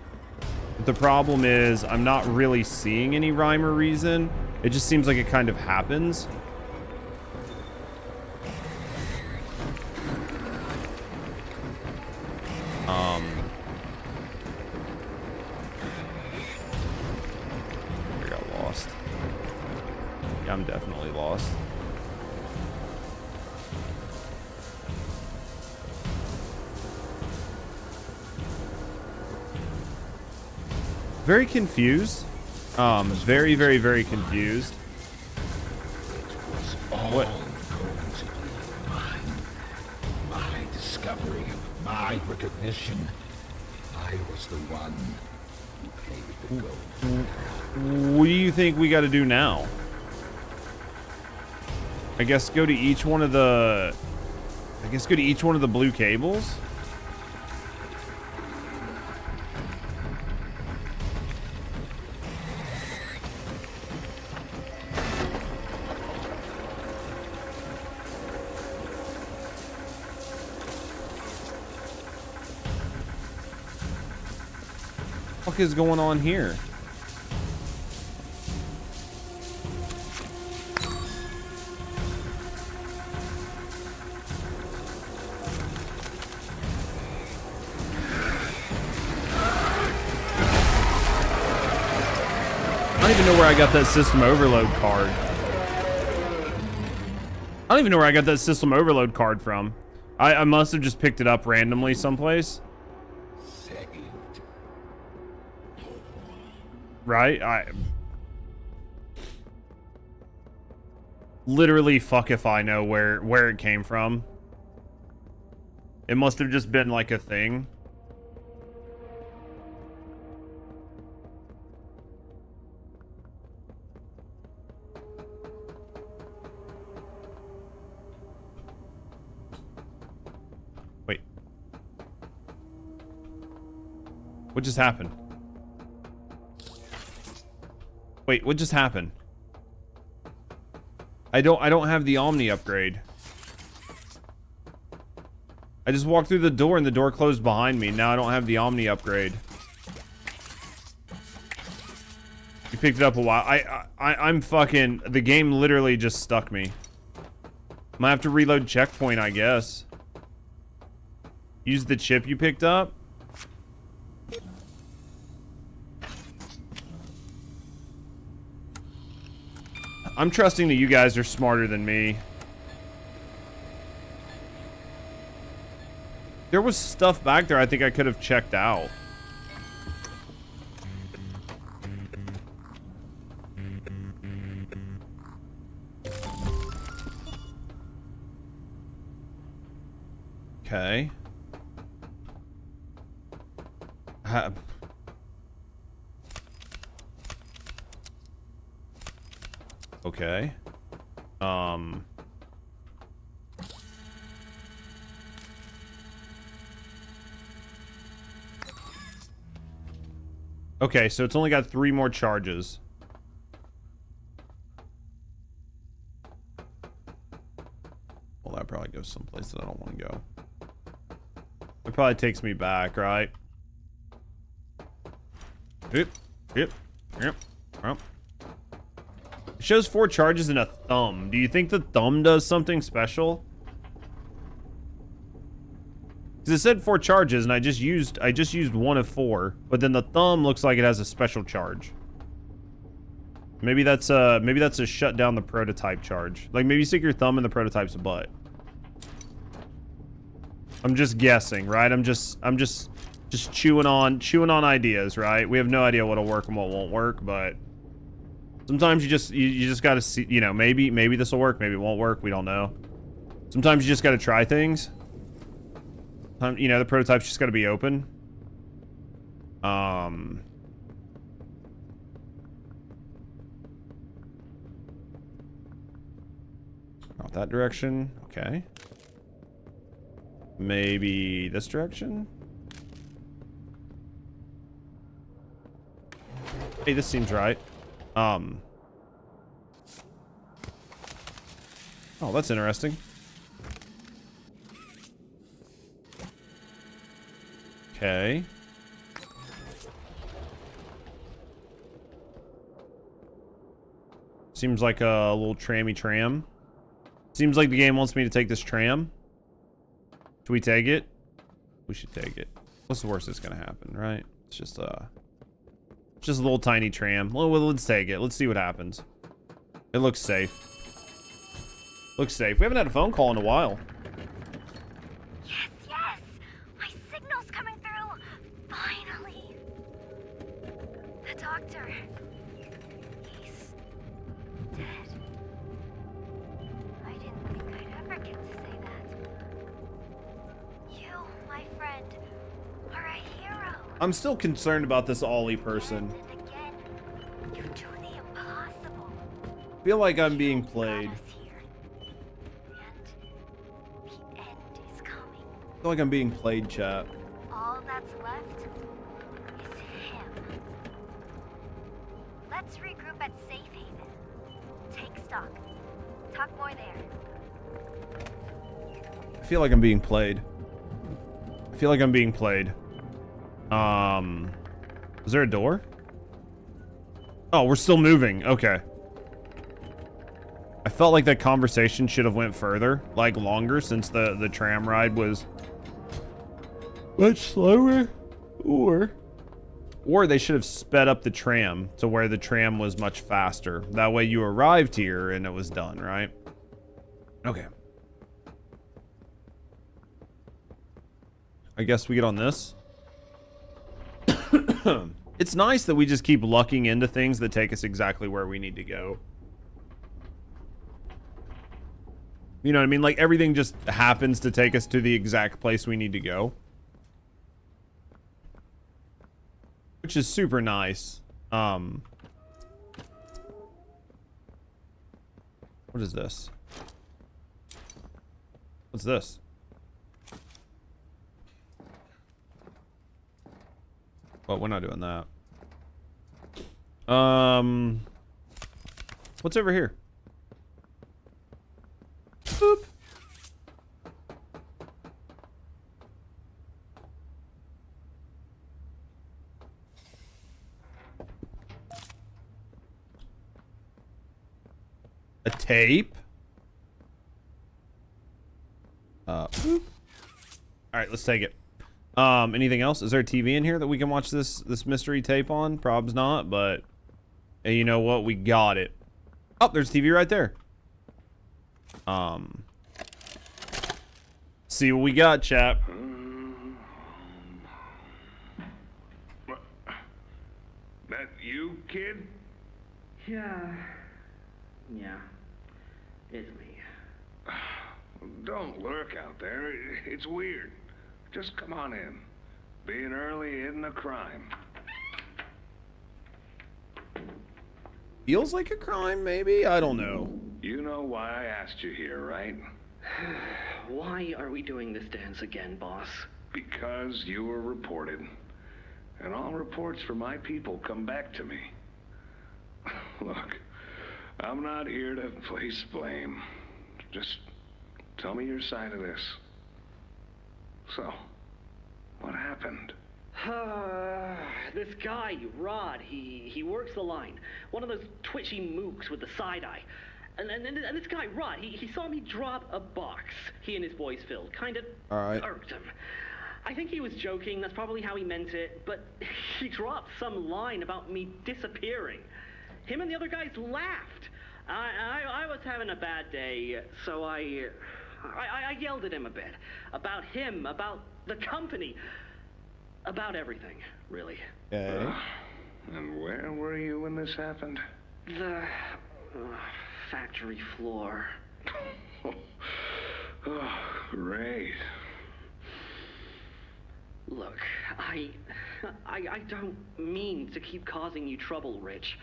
But the problem is I'm not really seeing any rhyme or reason. It just seems like it kind of happens. I got lost. Yeah, I'm definitely lost. Very confused. Very, very, very confused. What?
My discovery, my recognition. I was the one who paid the gold.
What do you think we got to do now? I guess go to each one of the... I guess go to each one of the blue cables. What is going on here? I don't even know where I got that system overload card. I don't even know where I got that system overload card from. I must have just picked it up randomly someplace. Right? I literally fuck if I know where it came from. It must have just been like a thing. Wait. What just happened? Wait, what just happened? I don't have the Omni upgrade. I just walked through the door and the door closed behind me. Now I don't have the Omni upgrade. You picked it up a while. I'm fucking... The game literally just stuck me. Might have to reload checkpoint, I guess. Use the chip you picked up. I'm trusting that you guys are smarter than me. There was stuff back there I think I could have checked out. Okay. Okay. Okay, so it's only got 3 more charges. Well, that probably goes someplace that I don't want to go. It probably takes me back, right? Yep. Yep. Yep. Yep. It shows 4 charges and a thumb. Do you think the thumb does something special? Because it said 4 charges, and I just used 1 of 4, but then the thumb looks like it has a special charge. Maybe that's a shut down the prototype charge. Like maybe stick your thumb in the prototype's butt. I'm just guessing, right? I'm just chewing on ideas, right? We have no idea what'll work and what won't work, but sometimes you just gotta see, you know, maybe this will work, maybe it won't work, we don't know. Sometimes you just gotta try things. You know, the prototype's just gotta be open. Not that direction. Okay. Maybe this direction? Hey, this seems right. Oh, that's interesting. Okay. Seems like a little trammy tram. Seems like the game wants me to take this tram. Should we take it? We should take it. What's the worst that's gonna happen, right? It's just a little tiny tram. Well, let's take it. Let's see what happens. It looks safe. Looks safe. We haven't had a phone call in a while.
Yes! My signal's coming through! Finally! The doctor... he's... dead. I didn't think I'd ever get to say that. You, my friend, are a hero.
I'm still concerned about this Ollie person.
You do the impossible.
I feel like I'm being played. feel like I'm being played, chat.
All that's left is him. Let's regroup at Safe Haven. Take stock. Talk more there.
I feel like I'm being played. I feel like I'm being played. Is there a door? Oh, we're still moving. Okay. I felt like that conversation should have went further, like longer, since the tram ride was much slower. Or they should have sped up the tram to where the tram was much faster. That way you arrived here and it was done, right? Okay. I guess we get on this. It's nice that we just keep lucking into things that take us exactly where we need to go. You know what I mean? Like, everything just happens to take us to the exact place we need to go. Which is super nice. What is this? What's this? Well, we're not doing that. What's over here? Boop. A tape? Boop. All right, let's take it. Anything else? Is there a TV in here that we can watch this mystery tape on? Prob's not, but hey, you know what? We got it. Oh, there's a TV right there. See what we got, chap.
That you, kid?
Yeah, it's me.
Don't lurk out there. It's weird. Just come on in. Being early isn't a crime.
Feels like a crime, maybe? I don't know.
You know why I asked you here, right?
Why are we doing this dance again, boss?
Because you were reported. And all reports from my people come back to me. Look, I'm not here to place blame. Just tell me your side of this. So, what happened?
This guy, Rod, he works the line. One of those twitchy mooks with the side eye. And this guy, Rod, he saw me drop a box he and his boys filled. Kind of irked him. I think he was joking. That's probably how he meant it. But he dropped some line about me disappearing. Him and the other guys laughed. I was having a bad day, so I yelled at him a bit. About him, about the company, about everything, really.
Okay.
And where were you when this happened?
The factory floor.
Oh, great.
Look, I don't mean to keep causing you trouble, Rich.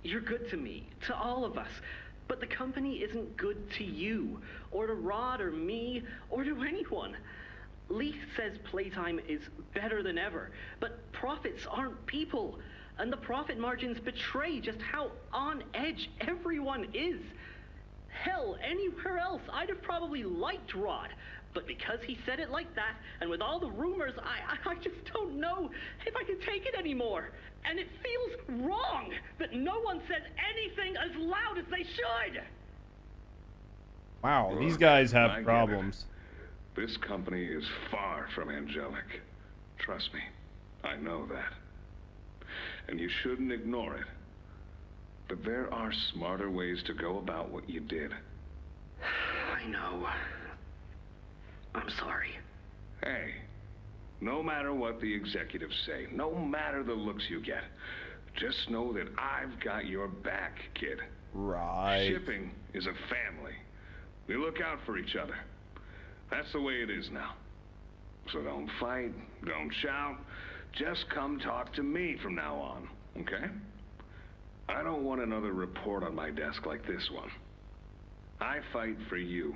You're good to me, to all of us. But the company isn't good to you, or to Rod, or me, or to anyone. Leith says Playtime is better than ever, but profits aren't people. And the profit margins betray just how on edge everyone is. Hell, anywhere else, I'd have probably liked Rod. But because he said it like that, and with all the rumors, I just don't know if I can take it anymore. And it feels wrong that no one says anything as loud as they should.
Wow, these guys
I
have
get
problems.
it. This company is far from angelic. Trust me, I know that. And you shouldn't ignore it. But there are smarter ways to go about what you did.
I know. I'm sorry.
Hey, no matter what the executives say, no matter the looks you get, just know that I've got your back, kid.
Right.
Shipping is a family. We look out for each other. That's the way it is now. So don't fight, don't shout. Just come talk to me from now on, okay? I don't want another report on my desk like this one. I fight for you.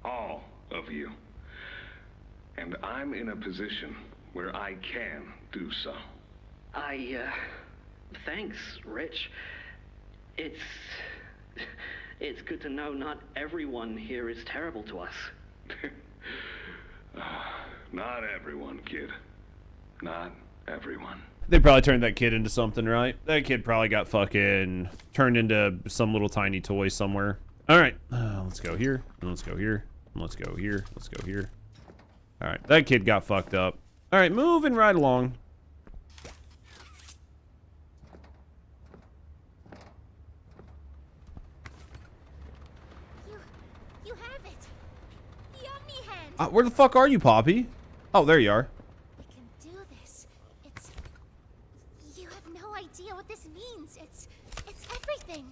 All of you. And I'm in a position where I can do so.
Thanks, Rich. It's good to know not everyone here is terrible to us.
Not everyone, kid. Not everyone.
They probably turned that kid into something, right? That kid probably got fucking turned into some little tiny toy somewhere. All right, let's go here, and let's go here, and let's go here, let's go here. All right, that kid got fucked up. All right, moving right along.
You have it. The Omni Hand.
Where the fuck are you, Poppy? Oh, there you are.
We can do this. You have no idea what this means. It's everything.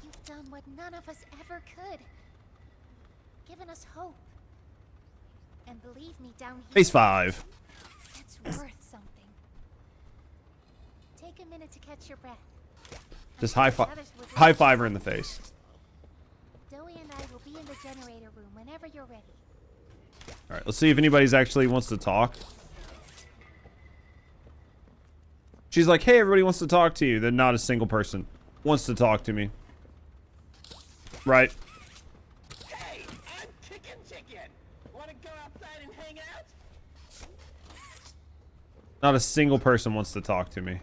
You've done what none of us ever could. Given us hope. And believe me, down here,
Phase 5.
that's worth something. Take a minute to catch your breath.
Just high five her in the face.
Joey and I will be in the generator room whenever you're ready.
All right, let's see if anybody's actually wants to talk. She's like, hey, everybody wants to talk to you. Then not a single person wants to talk to me. Right.
Hey, I'm Chicken. Wanna go outside and hang out?
Not a single person wants to talk to me.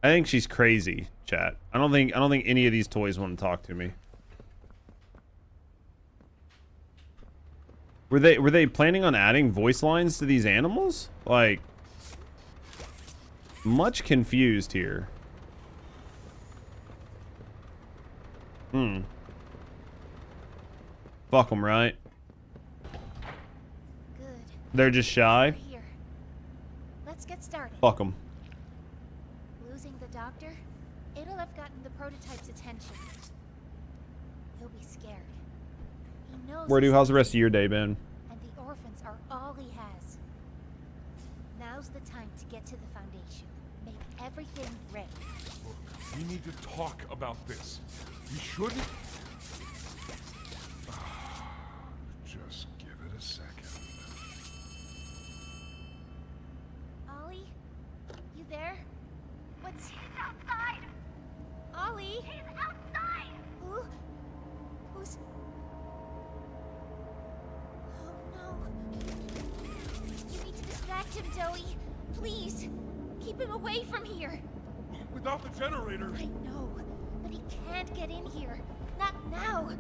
I think she's crazy, chat. I don't think any of these toys want to talk to me. Were they planning on adding voice lines to these animals? Like, much confused here. Fuck them, right?
Good.
They're just shy.
Here. Let's get started.
Fuck them.
Losing the doctor, it'll have gotten the prototype's attention. He'll be scared. He knows.
How's the rest of your day been?
And the orphans are all he has. Now's the time to get to the Foundation. Make everything ready.
Look, we need to talk about this. We shouldn't... Just give it a second.
Ollie? You there? He's outside! Ollie? He's outside! Who's... Oh no. You need to distract him, Joey. Please. Keep him away from here.
Without the generator.
I know, but he can't get in here. Not now.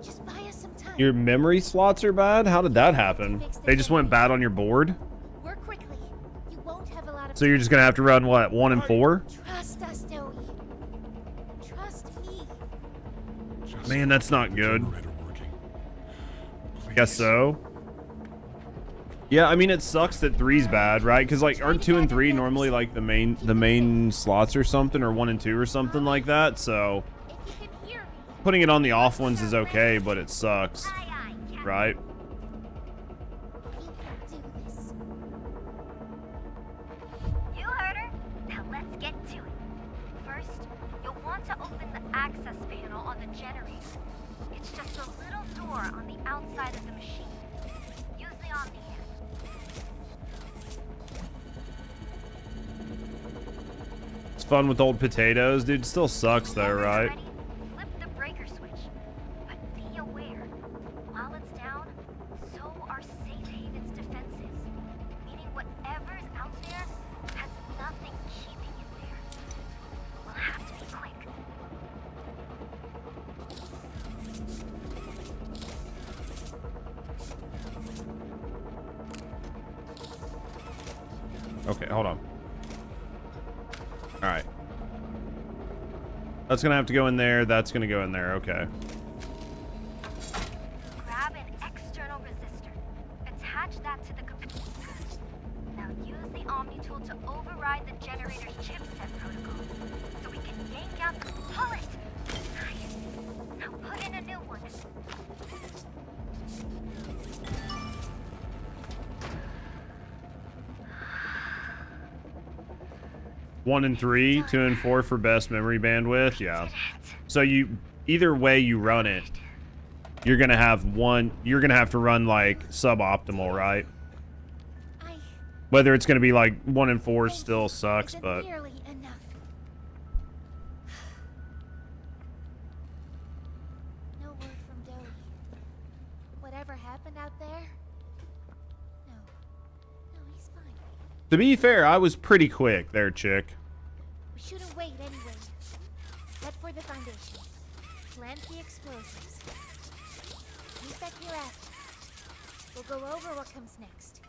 Just buy us some time.
Your memory slots are bad? How did that happen? They just went bad on your board?
Work quickly. You won't have a lot of
So you're just gonna have to run, what, 1 and 4?
Trust us, Joey. Trust me.
Man, that's not good. Guess so. Yeah, I mean, it sucks that 3's bad, right? Because, like, aren't 2 and 3 normally, like, the main slots or something? Or 1 and 2 or something like that? So, putting it on the off ones is okay, but it sucks. Right?
You heard her. Now let's get to it. First, you'll want to open the access panel on the generator. It's just a little door on the outside of the machine. Use the Omni hand.
It's fun with old potatoes. Dude, still sucks though, right?
Flip the breaker switch. But be aware, while it's down, so are Safe Haven's defenses. Meaning whatever's out there has nothing keeping it there. We'll have to be quick.
Okay, hold on. Alright. That's gonna have to go in there. That's gonna go in there. Okay.
Grab an external resistor. Attach that to the computer. Now use the Omni tool to override the generator's chipset protocol. So we can yank out the... Pull it! Nice. Now put in a new one.
1 and 3, 2 and 4 for best memory bandwidth. Yeah. So you either way you run it, you're gonna have to run like suboptimal, right? Whether it's gonna be like 1 and 4 still sucks, but
Nearly enough. No word from Doe. Whatever happened out there? No, he's fine.
to be fair, I was pretty quick there, chick.
We shouldn't wait anyway. Head for the foundation. Plant the explosives. Meet back here after. We'll go over what comes next.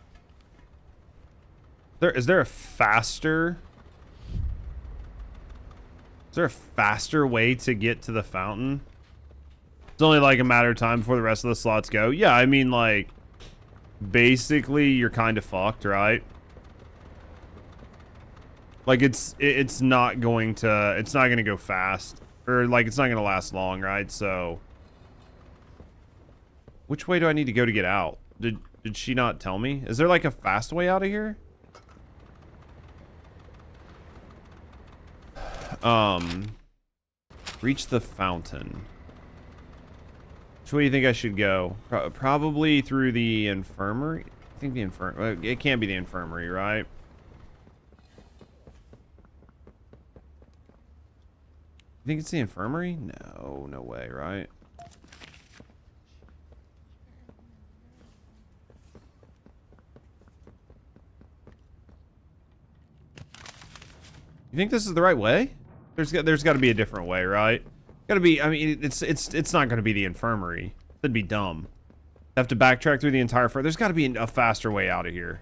Is there a faster way to get to the fountain? It's only like a matter of time before the rest of the slots go. Yeah, I mean, like, basically you're kind of fucked, right? Like it's not going to go fast, or like it's not going to last long, right? So which way do I need to go to get out? Did she not tell me? Is there like a fast way out of here? Reach the fountain. Which way do you think I should go? Probably through the infirmary. I think the infirmary. It can't be the infirmary, right? You think it's the infirmary? No, no way, right? You think this is the right way? There's got to be a different way, right? Got to be. I mean, it's not going to be the infirmary. That'd be dumb. Have to backtrack through the entire. There's got to be a faster way out of here.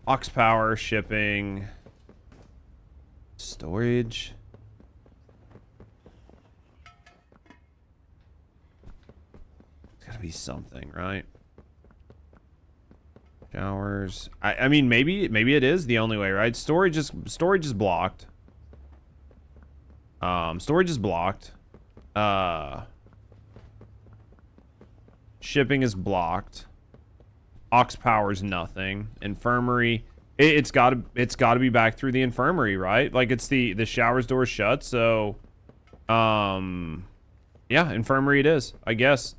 Ox power, shipping, storage. There's got to be something, right? Showers. I mean, maybe it is the only way, right? Storage is blocked. Storage is blocked. Shipping is blocked. Ox power's nothing. Infirmary. It's got to be back through the infirmary, right? Like it's the shower's door shut, so yeah, infirmary it is, I guess.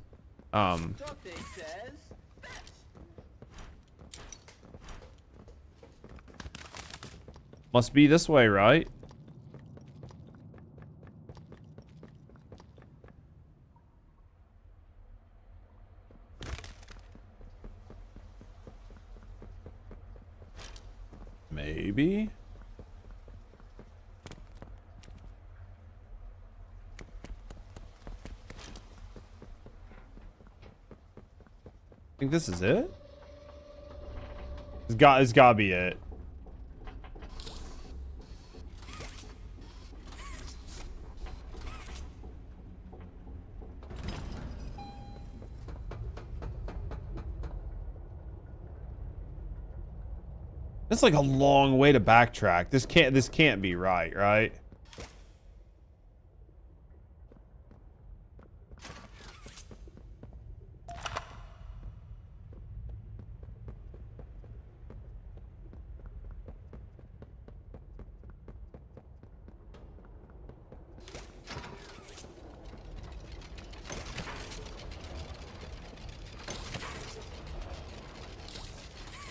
Must be this way, right? Maybe. I think this is it. It's got to be it. That's like a long way to backtrack. This can't be right?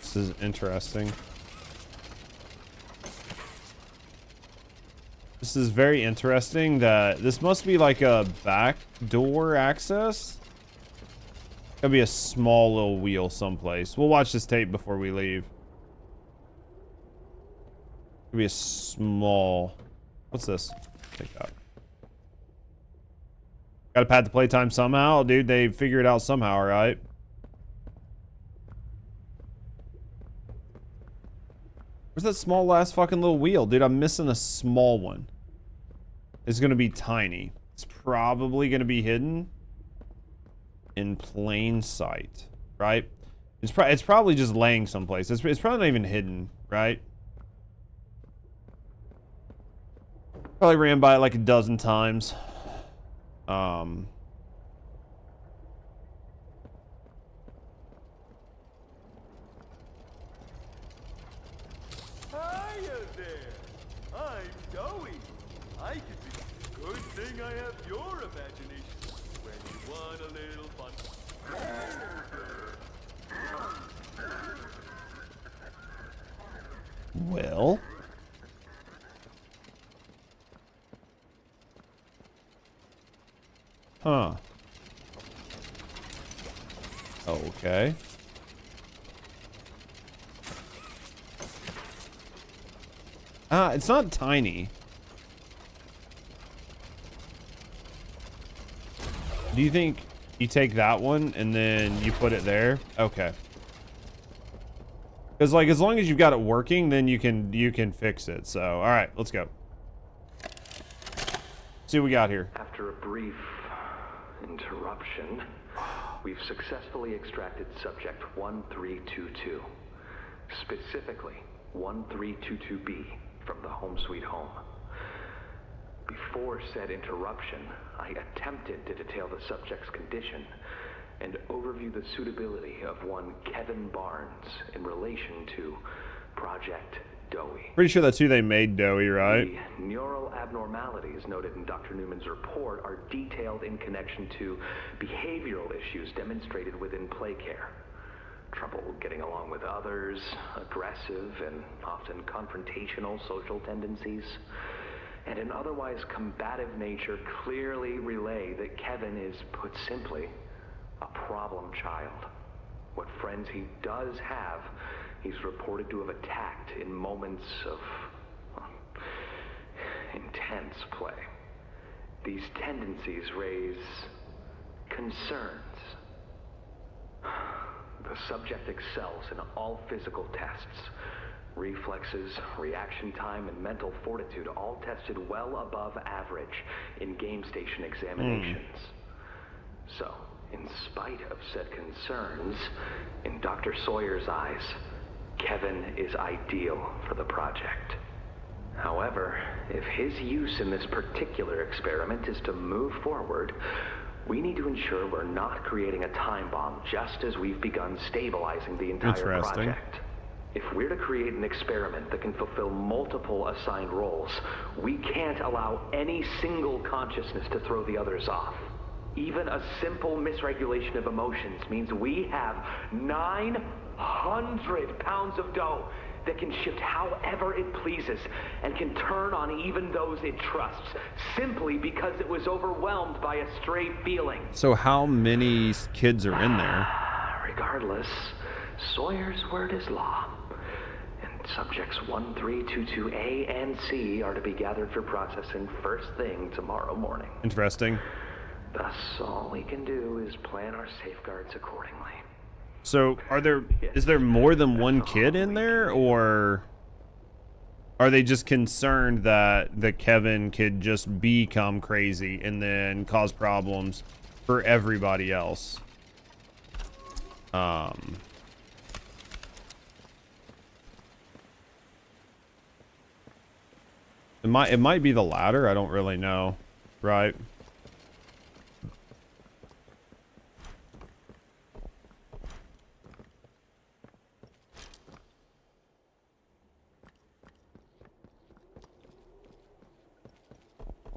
This is interesting. This is very interesting that this must be like a back door access. Gotta be a small little wheel someplace. We'll watch this tape before we leave. Could be a small. What's this? Take that. Gotta pad the playtime somehow, dude. They figure it out somehow, right? Where's that small last fucking little wheel? Dude, I'm missing a small one. It's gonna be tiny. It's probably gonna be hidden in plain sight, right? It's probably just laying someplace. It's probably not even hidden, right? Probably ran by it like a dozen times.
I have your imagination when you want a little fun.
Well. Huh. Okay. It's not tiny. Do you think you take that one and then you put it there? Okay. Because like as long as you've got it working, then you can fix it. So all right, let's go. See what we got here.
After a brief interruption, we've successfully extracted subject 1322, specifically 1322B from the Home Sweet Home. Before said interruption, I attempted to detail the subject's condition and overview the suitability of one Kevin Barnes in relation to Project Dowie.
Pretty sure that's who they made Dowie, right?
The neural abnormalities noted in Dr. Newman's report are detailed in connection to behavioral issues demonstrated within play care. Trouble getting along with others, aggressive and often confrontational social tendencies, and an otherwise combative nature clearly relay that Kevin is, put simply, a problem child. What friends he does have, he's reported to have attacked in moments of intense play. These tendencies raise concerns. The subject excels in all physical tests. Reflexes, reaction time, and mental fortitude all tested well above average in game station examinations. So, in spite of said concerns, in Dr. Sawyer's eyes, Kevin is ideal for the project. However, if his use in this particular experiment is to move forward, we need to ensure we're not creating a time bomb just as we've begun stabilizing the entire project. If we're to create an experiment that can fulfill multiple assigned roles, we can't allow any single consciousness to throw the others off. Even a simple misregulation of emotions means we have 900 pounds of dough that can shift however it pleases and can turn on even those it trusts, simply because it was overwhelmed by a stray feeling.
So how many kids are in there?
Regardless, Sawyer's word is law. And subjects 1322A and C are to be gathered for processing first thing tomorrow morning.
Interesting.
Thus, all we can do is plan our safeguards accordingly.
So is there more than one kid in there, or are they just concerned that the Kevin could just become crazy and then cause problems for everybody else? It might be the latter. I don't really know, right?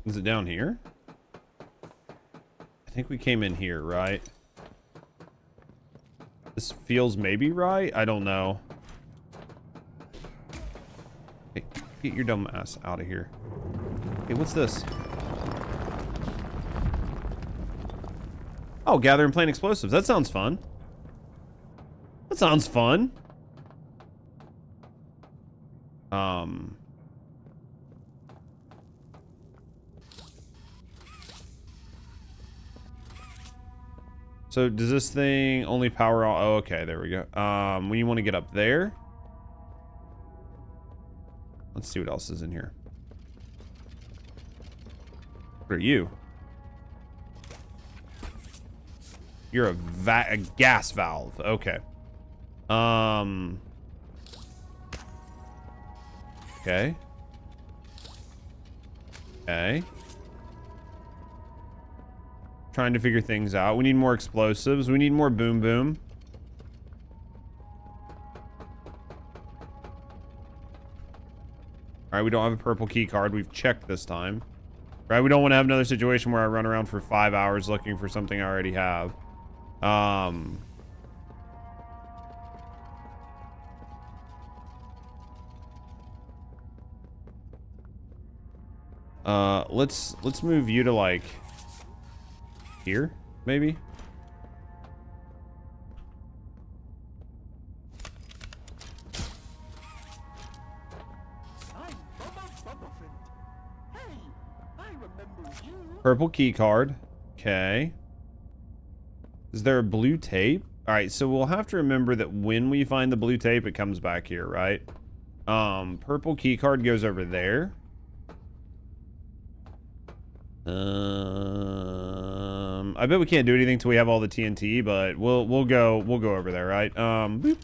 Is it down here? I think we came in here, right? This feels maybe right? I don't know. Hey, get your dumb ass out of here. Hey, what's this? Oh, gather and plant explosives. That sounds fun. That sounds fun. So does this thing only power all? Oh, okay, there we go. When you want to get up there, let's see what else is in here. What are you? You're a gas valve. Okay. Okay. Okay. Trying to figure things out. We need more explosives. We need more boom boom. All right, we don't have a purple key card. We've checked this time. Right? We don't want to have another situation where I run around for 5 hours looking for something I already have. Let's move you to like here, maybe. Purple key card. Okay. Is there a blue tape? All right, so we'll have to remember that when we find the blue tape, it comes back here, right? Purple key card goes over there. I bet we can't do anything till we have all the TNT, but we'll go over there, right? Boop.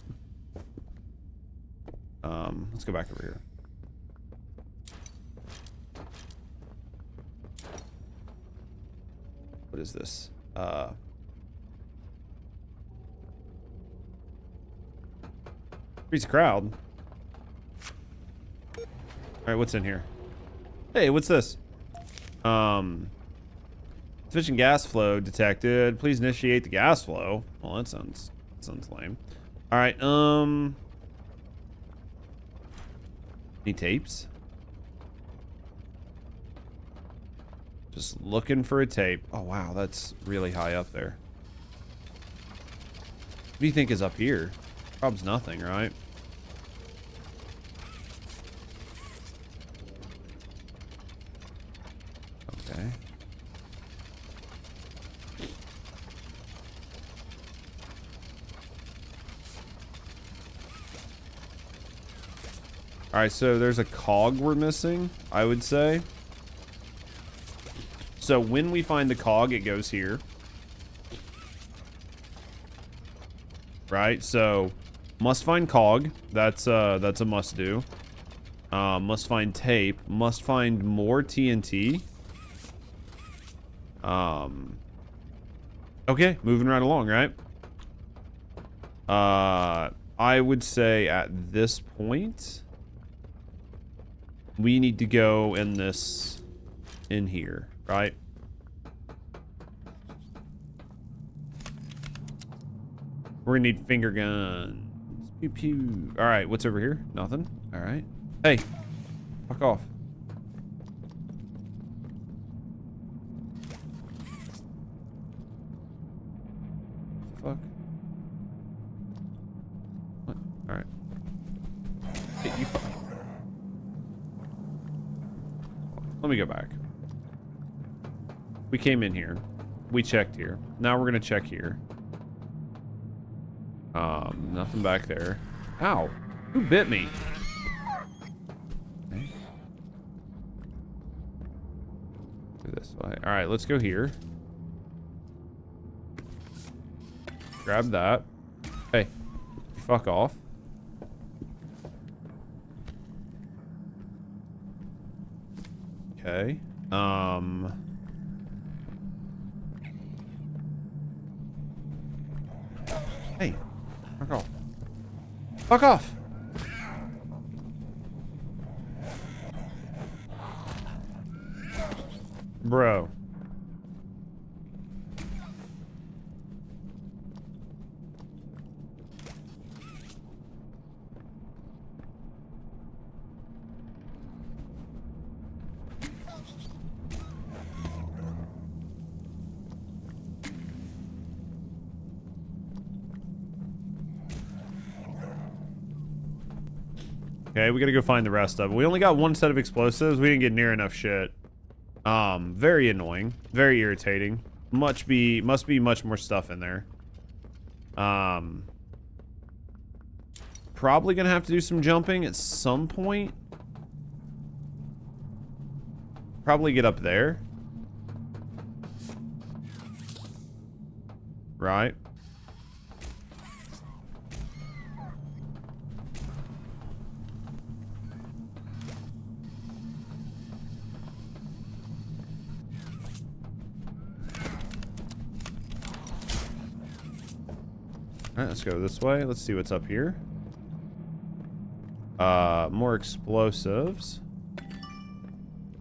Let's go back over here. What is this? Freeze a crowd. All right, what's in here? Hey, what's this? Sufficient gas flow detected. Please initiate the gas flow. Well, that sounds lame. All right, any tapes? Just looking for a tape. Oh, wow, that's really high up there. What do you think is up here? Probably nothing, right? Okay. All right, so there's a cog we're missing, I would say. So when we find the cog, it goes here. Right, so must find cog. That's a must do. Must find tape. Must find more TNT. Okay, moving right along, right? I would say at this point, we need to go in here, right? We're gonna need finger guns. Pew pew. All right, what's over here? Nothing. All right. Hey, fuck off. Fuck. What? All right. Hey, you. Let me go back. We came in here. We checked here. Now we're gonna check here. Nothing back there. Ow! Who bit me? Okay. Go this way. All right, let's go here. Grab that. Hey, fuck off. Okay. Hey, fuck off. Fuck off. Bro. Okay, we gotta go find the rest of it. We only got one set of explosives. We didn't get near enough shit. Very annoying. Very irritating. Must be much more stuff in there. Probably gonna have to do some jumping at some point. Probably get up there. Right. Alright, let's go this way. Let's see what's up here. More explosives.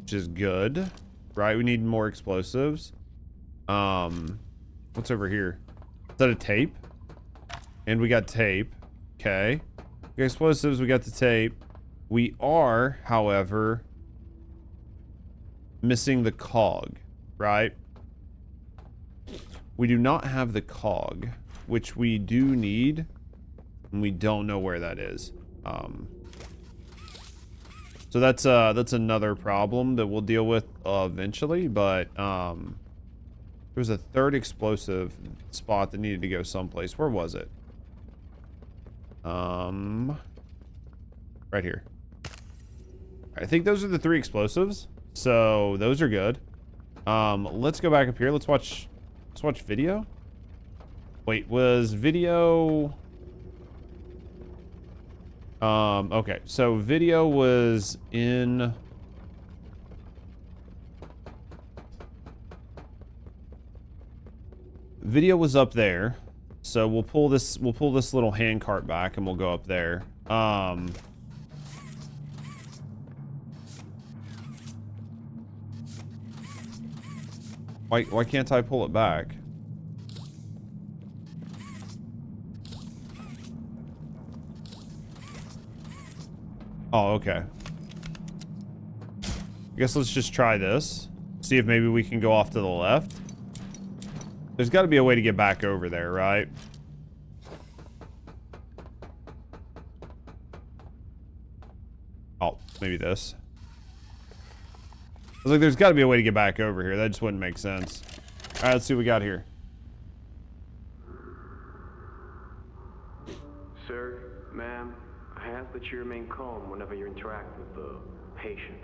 Which is good. right? We need more explosives. What's over here? Is that a tape? And we got tape. Okay. We got explosives, we got the tape. We are, however, missing the cog, right? We do not have the cog, which we do need, and we don't know where that is. So that's another problem that we'll deal with eventually, but there was a third explosive spot that needed to go someplace. Where was it? Right here. I think those are the 3 explosives, so those are good. Let's go back up here. Let's watch video. Wait, was video? Okay, so video was in. Video was up there, so we'll pull this little hand cart back and we'll go up there. Why can't I pull it back? Oh, okay. I guess let's just try this. See if maybe we can go off to the left. There's got to be a way to get back over there, right? Oh, maybe this. I was like, there's got to be a way to get back over here. That just wouldn't make sense. All right, let's see what we got here.
Sir, ma'am, I ask that you remain calm whenever you interact with the patient.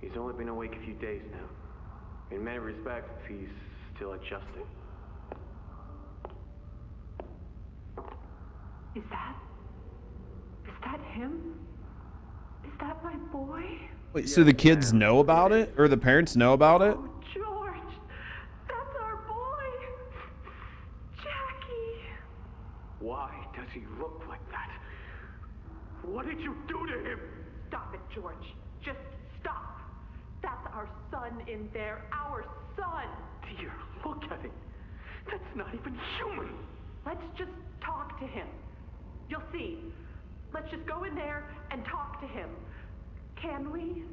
He's only been awake a few days now. In many respects, he's still adjusting.
Is that him? Is that my boy?
Wait, so the kids know about it? Or the parents know about it?
Oh, George! That's our boy! Jackie!
Why does he look like that? What did you do to him?
Stop it, George. Just stop. That's our son in there. Our son!
Dear, look at him. That's not even human.
Let's just talk to him. You'll see. Let's just go in there and talk to him. Can we?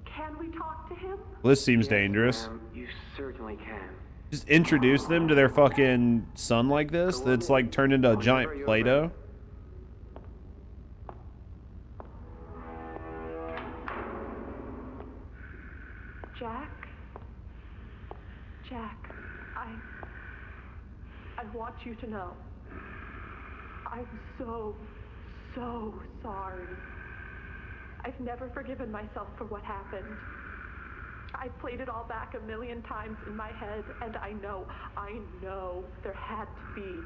Can we talk to him?
Well, this seems dangerous.
You certainly can.
Just introduce them to their fucking son like this? That's like turned into a giant Play-Doh?
Jack, I want you to know. I'm so sorry. I've never forgiven myself for what happened. I played it all back a million times in my head, and I know there had to be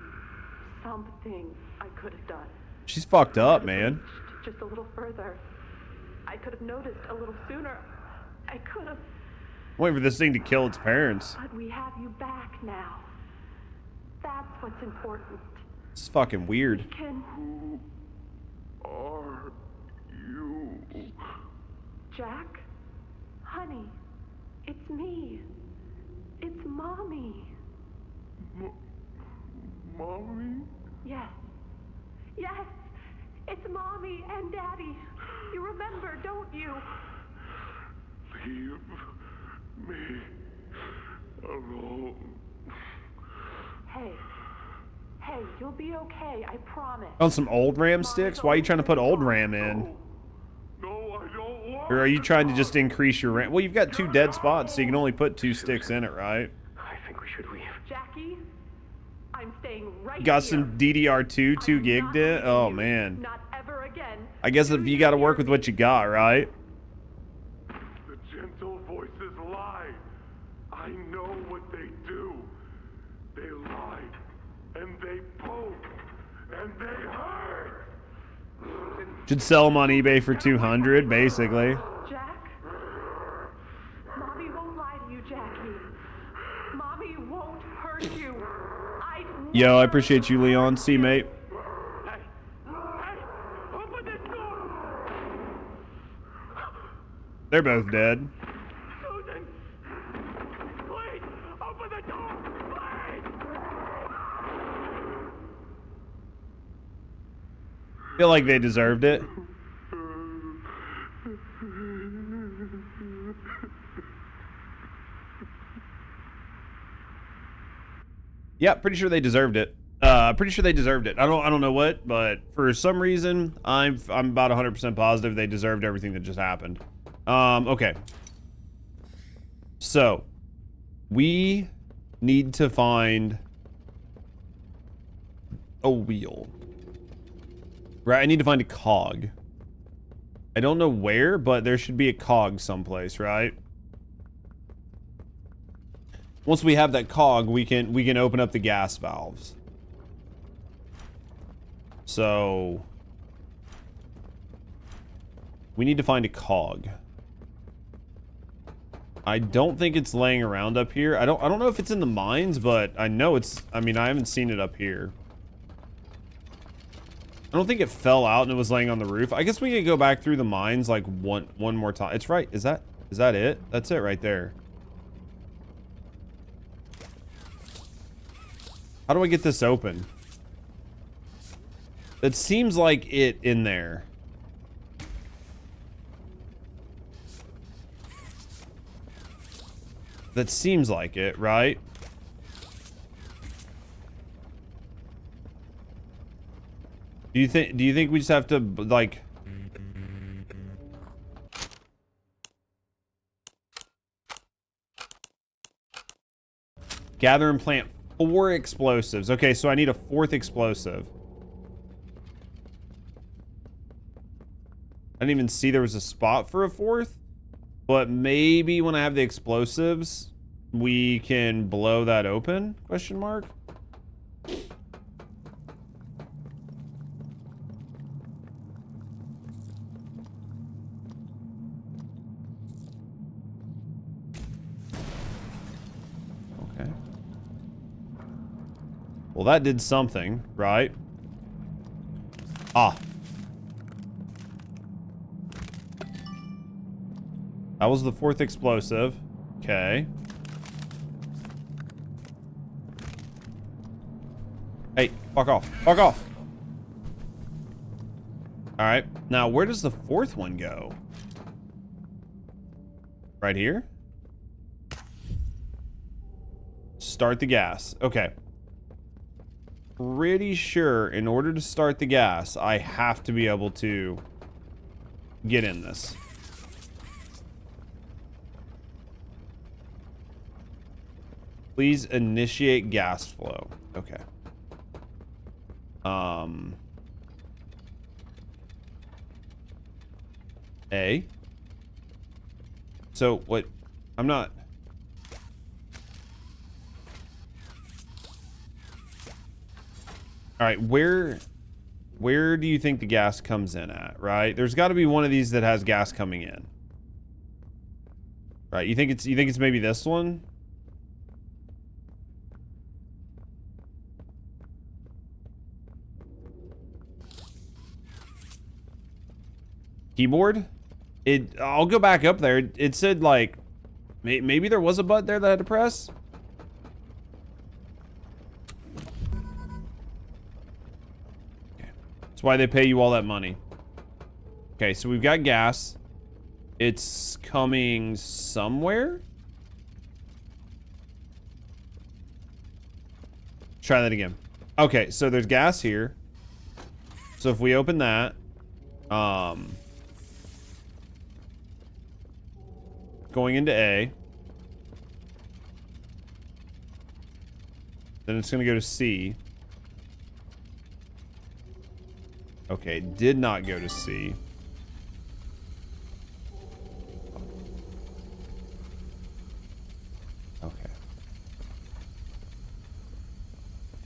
something I could have done.
She's fucked up, man.
Just a little further. I could have noticed a little sooner. I could have.
Waiting for this thing to kill its parents.
But we have you back now. That's what's important.
It's fucking weird.
Who are you?
Jack? Honey, it's me. It's Mommy.
Mommy?
Yes. Yes, it's Mommy and Daddy. You remember, don't you?
Leave me alone.
Hey, you'll be okay, I promise.
On some old RAM sticks? Why are you trying to put old RAM in?
No, I don't want.
Or are you trying to just increase your RAM? Well, you've got 2 dead spots, so you can only put 2 sticks in it, right?
I think we should leave.
Jackie, I'm staying right
Got
here.
some DDR2 2 gigged it? Oh, man.
Not ever again.
I guess if you got to work with what you got, right?
The gentle voices lie. I know what they do. They lie, and they poke, and they hurt.
Should sell them on eBay for 200, basically.
Jack? Mommy won't lie to you, Jackie. Mommy won't hurt you.
Yo, I appreciate you, Leon. See you, mate.
Open this door.
They're both dead.
Susan,
Feel like they deserved it. Yeah, pretty sure they deserved it. Pretty sure they deserved it. I don't know what, but for some reason, I'm about 100% positive they deserved everything that just happened. Okay. So, we need to find a wheel. Right, I need to find a cog. I don't know where, but there should be a cog someplace, right? Once we have that cog, we can open up the gas valves. So we need to find a cog. I don't think it's laying around up here. I don't know if it's in the mines, but I know it's, I mean, I haven't seen it up here. I don't think it fell out and it was laying on the roof. I guess we could go back through the mines like one more time. It's right. Is that it? That's it right there. How do I get this open? It seems like it in there. That seems like it, right? Do you think we just have to like gather and plant 4 explosives? Okay, so I need a 4th explosive. I didn't even see there was a spot for a 4th, but maybe when I have the explosives, we can blow that open? Question mark. Okay. Well, that did something, right? Ah. That was the 4th explosive. Okay. Hey, fuck off. Fuck off. Alright. Now, where does the 4th one go? Right here? Start the gas. Okay. Pretty sure in order to start the gas, I have to be able to get in this. Please initiate gas flow. Okay. A. So what? I'm not. All right, where do you think the gas comes in at, right? There's got to be one of these that has gas coming in. Right, you think it's maybe this one? Keyboard? I'll go back up there. It said like maybe there was a button there that I had to press. Okay. That's why they pay you all that money. Okay, so we've got gas. It's coming somewhere. Try that again. Okay, so there's gas here. So if we open that, going into A. Then it's going to go to C. Okay, did not go to C. Okay.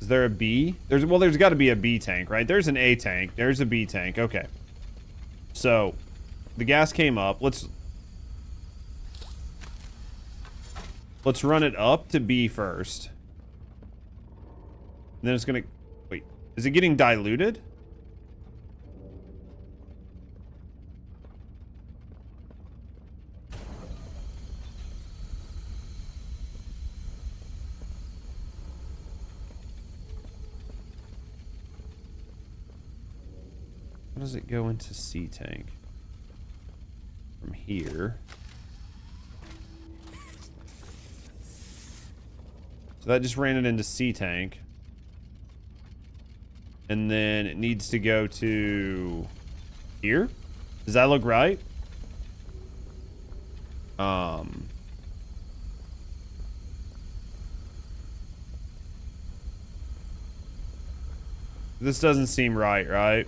Is there a B? There's got to be a B tank, right? There's an A tank. There's a B tank. Okay. So, the gas came up. Let's run it up to B first. And then it's gonna... Wait. Is it getting diluted? does it go into C tank? From here. So that just ran it into C tank. And then it needs to go to here. Does that look right? This doesn't seem right, right?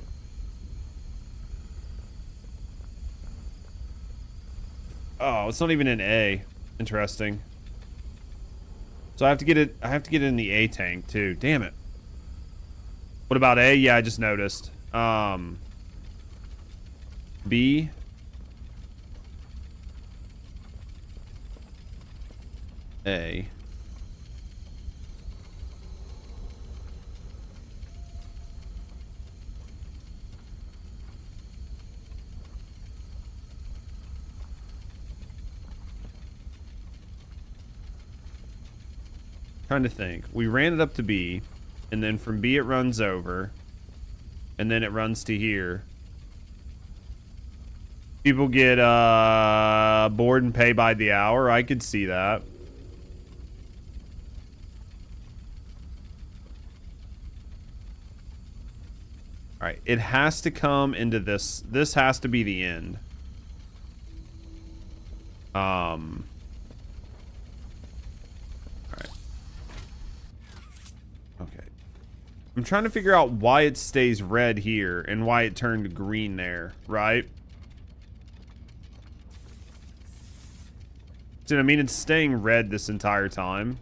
Oh, it's not even an A. Interesting. So I have to get it in the A tank too. Damn it. What about A? Yeah, I just noticed. B. A. Trying to think. We ran it up to B, and then from B it runs over, and then it runs to here. People get bored and pay by the hour. I could see that. All right, it has to come into this. This has to be the end. All right. Okay. I'm trying to figure out why it stays red here and why it turned green there, right? I mean, it's staying red this entire time.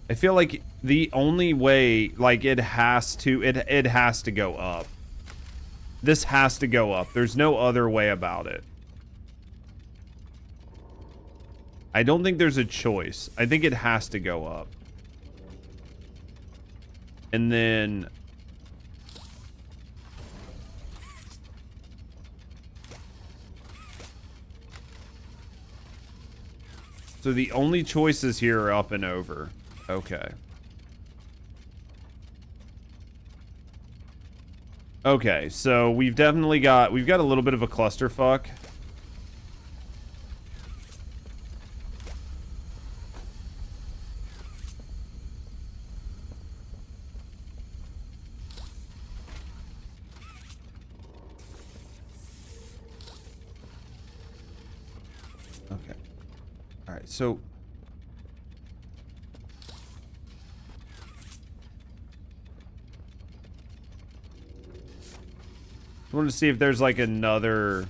I feel like the only way, like, it has to go up. This has to go up. There's no other way about it. I don't think there's a choice. I think it has to go up. And then... So the only choices here are up and over. Okay. Okay, so we've got a little bit of a clusterfuck. Okay. All right, so I wanted to see if there's like another...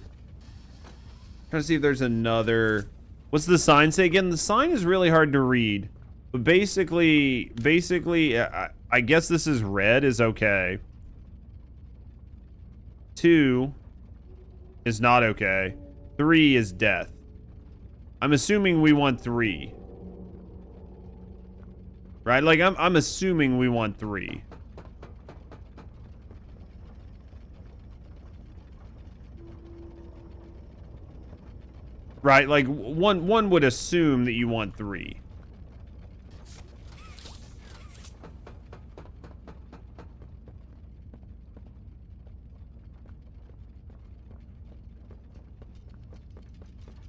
Trying to see if there's another... What's the sign say again? The sign is really hard to read. But basically, I guess this is red is okay. 2 is not okay. 3 is death. I'm assuming we want 3. Right? Like, I'm assuming we want 3. Right? Like, one would assume that you want 3.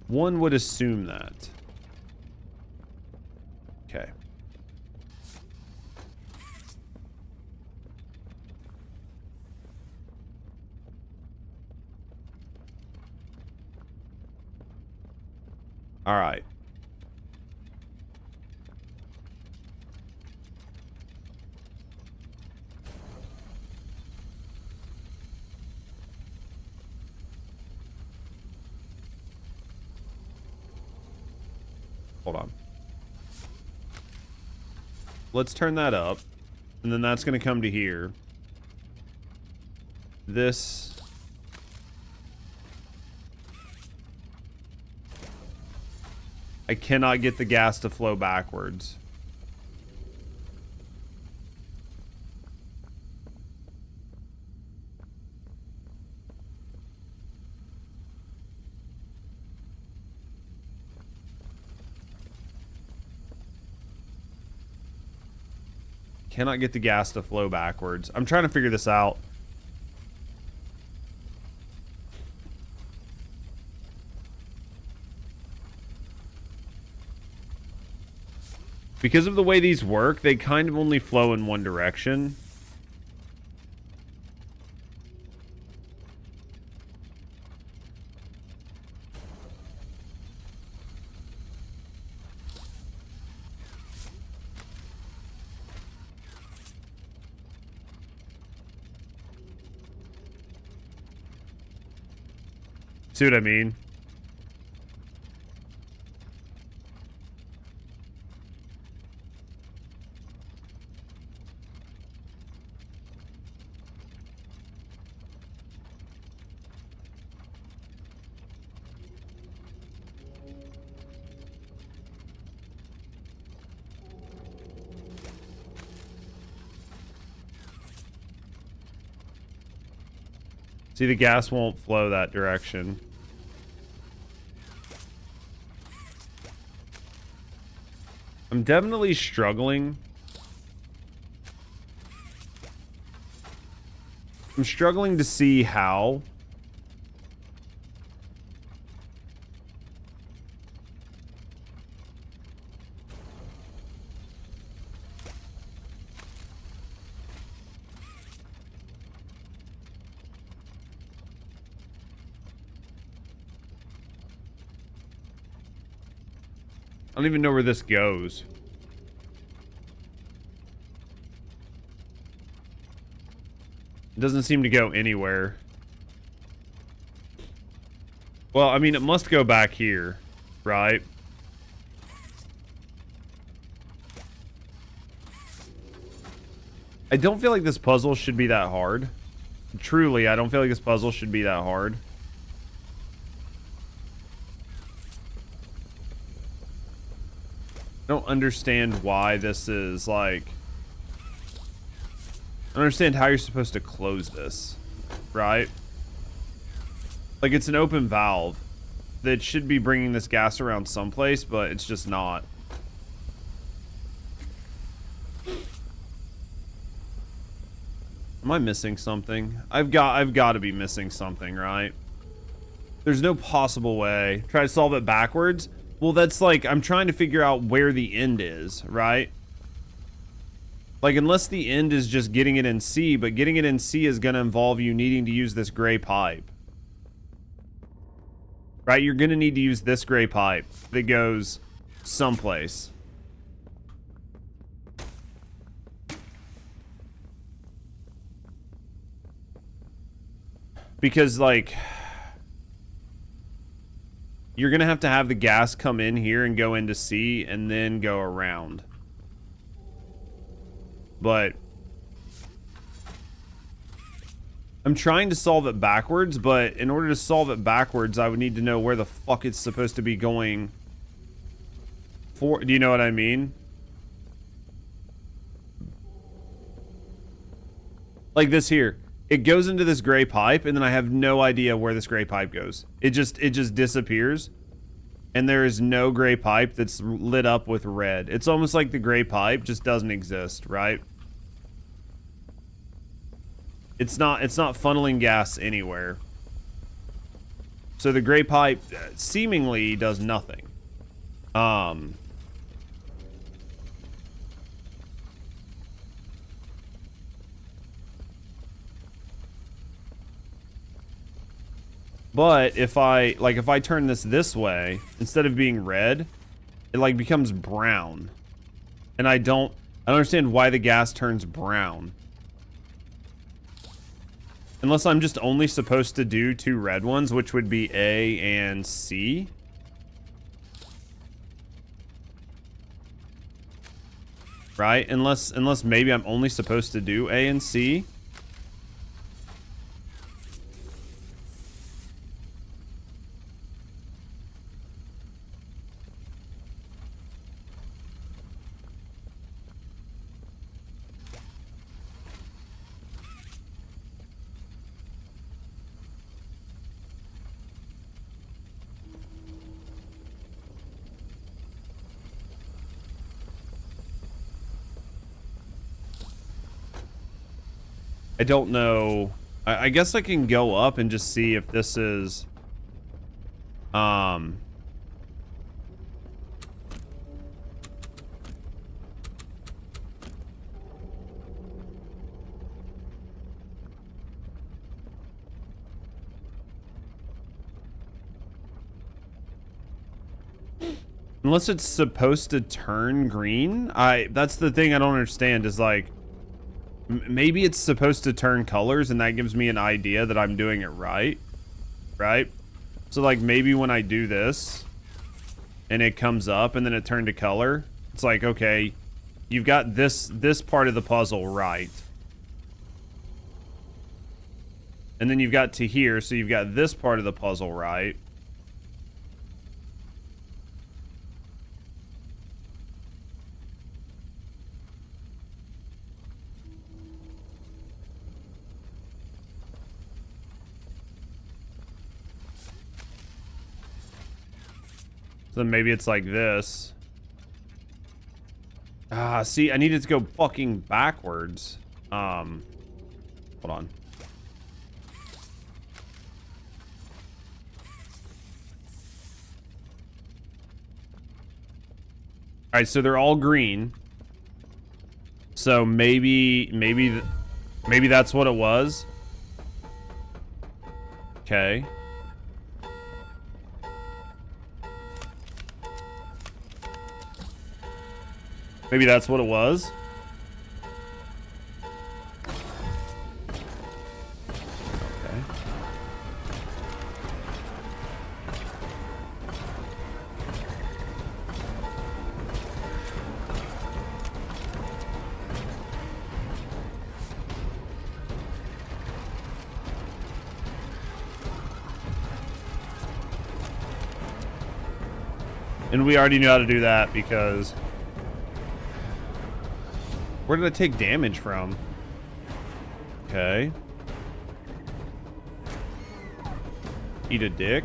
One would assume that. Okay. All right. Hold on. Let's turn that up. And then that's going to come to here. This... I cannot get the gas to flow backwards. cannot get the gas to flow backwards. I'm trying to figure this out. Because of the way these work, they kind of only flow in one direction. See what I mean? See, the gas won't flow that direction. I'm definitely struggling. I'm struggling to see how. I don't even know where this goes. It doesn't seem to go anywhere. Well, I mean, it must go back here, right? I don't feel like this puzzle should be that hard. Truly, I don't feel like this puzzle should be that hard. I don't understand why this is like... I don't understand how you're supposed to close this, right? Like, it's an open valve that should be bringing this gas around someplace, but it's just not. Am I missing something? I've got to be missing something, right? There's no possible way. Try to solve it backwards. Well, that's like, I'm trying to figure out where the end is, right? Like, unless the end is just getting it in C, but getting it in C is going to involve you needing to use this gray pipe. Right? You're going to need to use this gray pipe that goes someplace. Because, like... You're going to have the gas come in here and go into C and then go around. But I'm trying to solve it backwards, but in order to solve it backwards, I would need to know where the fuck it's supposed to be going for. Do you know what I mean? Like this here. It goes into this gray pipe, and then I have no idea where this gray pipe goes. It just disappears, and there is no gray pipe that's lit up with red. It's almost like the gray pipe just doesn't exist, right? It's not funneling gas anywhere. So the gray pipe seemingly does nothing. But if I turn this way, instead of being red, it like becomes brown. And I don't understand why the gas turns brown. Unless I'm just only supposed to do 2 red ones, which would be A and C. Right? Unless maybe I'm only supposed to do A and C. I don't know. I guess I can go up and just see if this is... Unless it's supposed to turn green. That's the thing I don't understand is like, maybe it's supposed to turn colors and that gives me an idea that I'm doing it right. Right? So like maybe when I do this and it comes up and then it turned to color, it's like, okay, you've got this part of the puzzle right. And then you've got to here, so you've got this part of the puzzle right. So maybe it's like this. See, I needed to go fucking backwards. Hold on. All right, so they're all green. So maybe that's what it was. Okay. Maybe that's what it was. Okay. And we already knew how to do that because... Where did I take damage from? Okay. Eat a dick.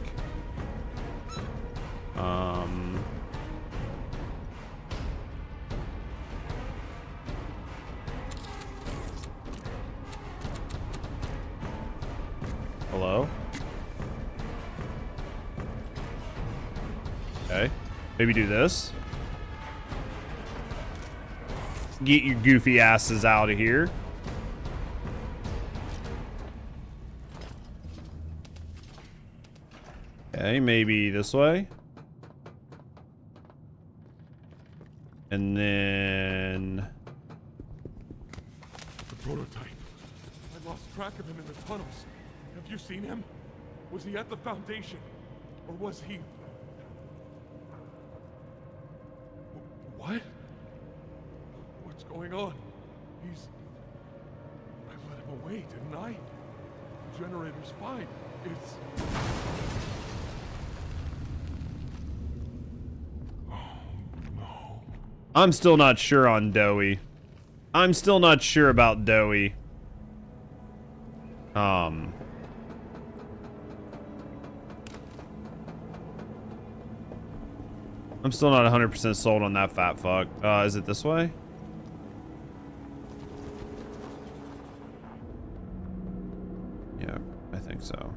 Hello? Okay. Maybe do this. Get your goofy asses out of here. Okay, maybe this way. And then...
The prototype. I lost track of him in the tunnels. Have you seen him? Was he at the Foundation? Or was he... What? What's going on? He's... I let him away, didn't I? The generator's fine. It's...
I'm still not sure on Doughy. I'm still not sure about Doughy. I'm still not 100% sold on that fat fuck. Is it this way? Yeah, I think so.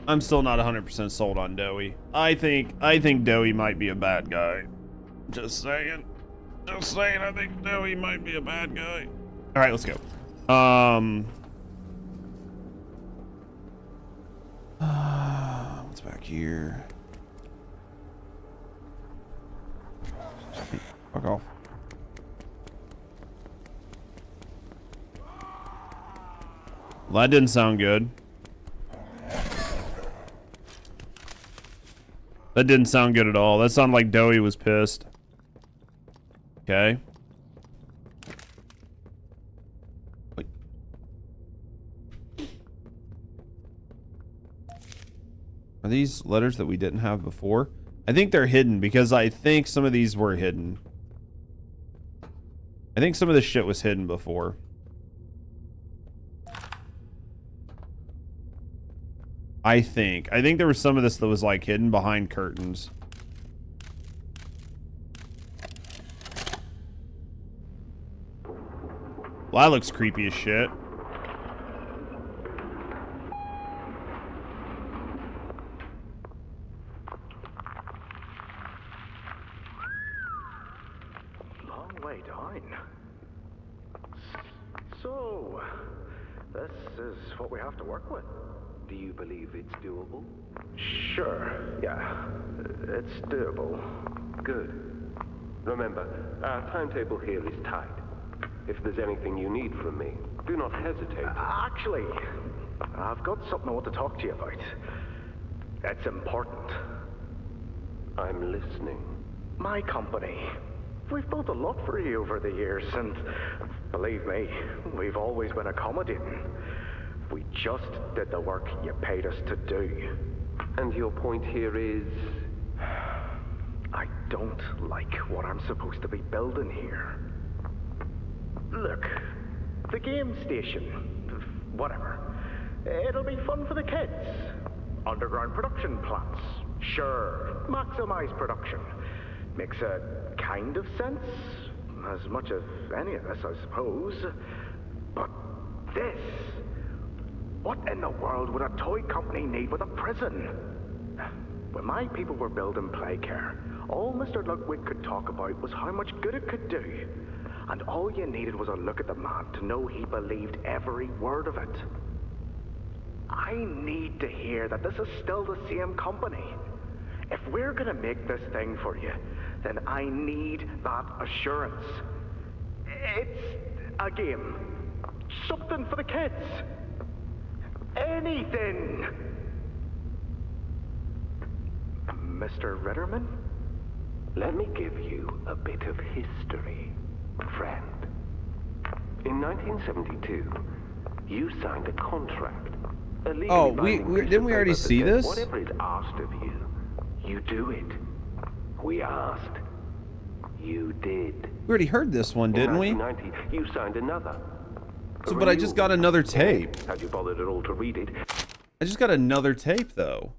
I'm still not 100% sold on Doughy. I think Doughy might be a bad guy. Just saying. Just saying, I think Doughy might be a bad guy. All right, let's go. What's back here? Fuck off. Well, that didn't sound good. That didn't sound good at all. That sounded like Doughy was pissed. Okay. Wait. Are these letters that we didn't have before? I think they're hidden because I think some of these were hidden. I think some of this shit was hidden before. I think there was some of this that was like hidden behind curtains. Well, that looks creepy as shit.
Long way down. So, this is what we have to work with.
Do you believe it's doable?
Sure, yeah. It's doable.
Good. Remember, our timetable here is tight. If there's anything you need from me, do not hesitate.
Actually, I've got something I want to talk to you about. It's important.
I'm listening.
My company. We've built a lot for you over the years, and believe me, we've always been accommodating. We just did the work you paid us to do.
And your point here is?
I don't like what I'm supposed to be building here. Look, the game station, whatever. It'll be fun for the kids. Underground production plants. Sure, maximize production. Makes a kind of sense. As much as any of us, I suppose. But this... What in the world would a toy company need with a prison? When my people were building Playcare, all Mr. Ludwig could talk about was how much good it could do. And all you needed was a look at the man to know he believed every word of it. I need to hear that this is still the same company. If we're gonna make this thing for you, then I need that assurance. It's a game. Something for the kids. Anything. Mr. Ritterman?
Let me give you a bit of history, friend. In 1972, you signed a contract.
Oh, didn't we already see this?
Whatever is asked of you, you do it. We asked. You did.
We already heard this one, didn't we?
In 1990, you signed another.
So, but I just got another tape.
Had you bothered at all to read it?
I just got another tape, though.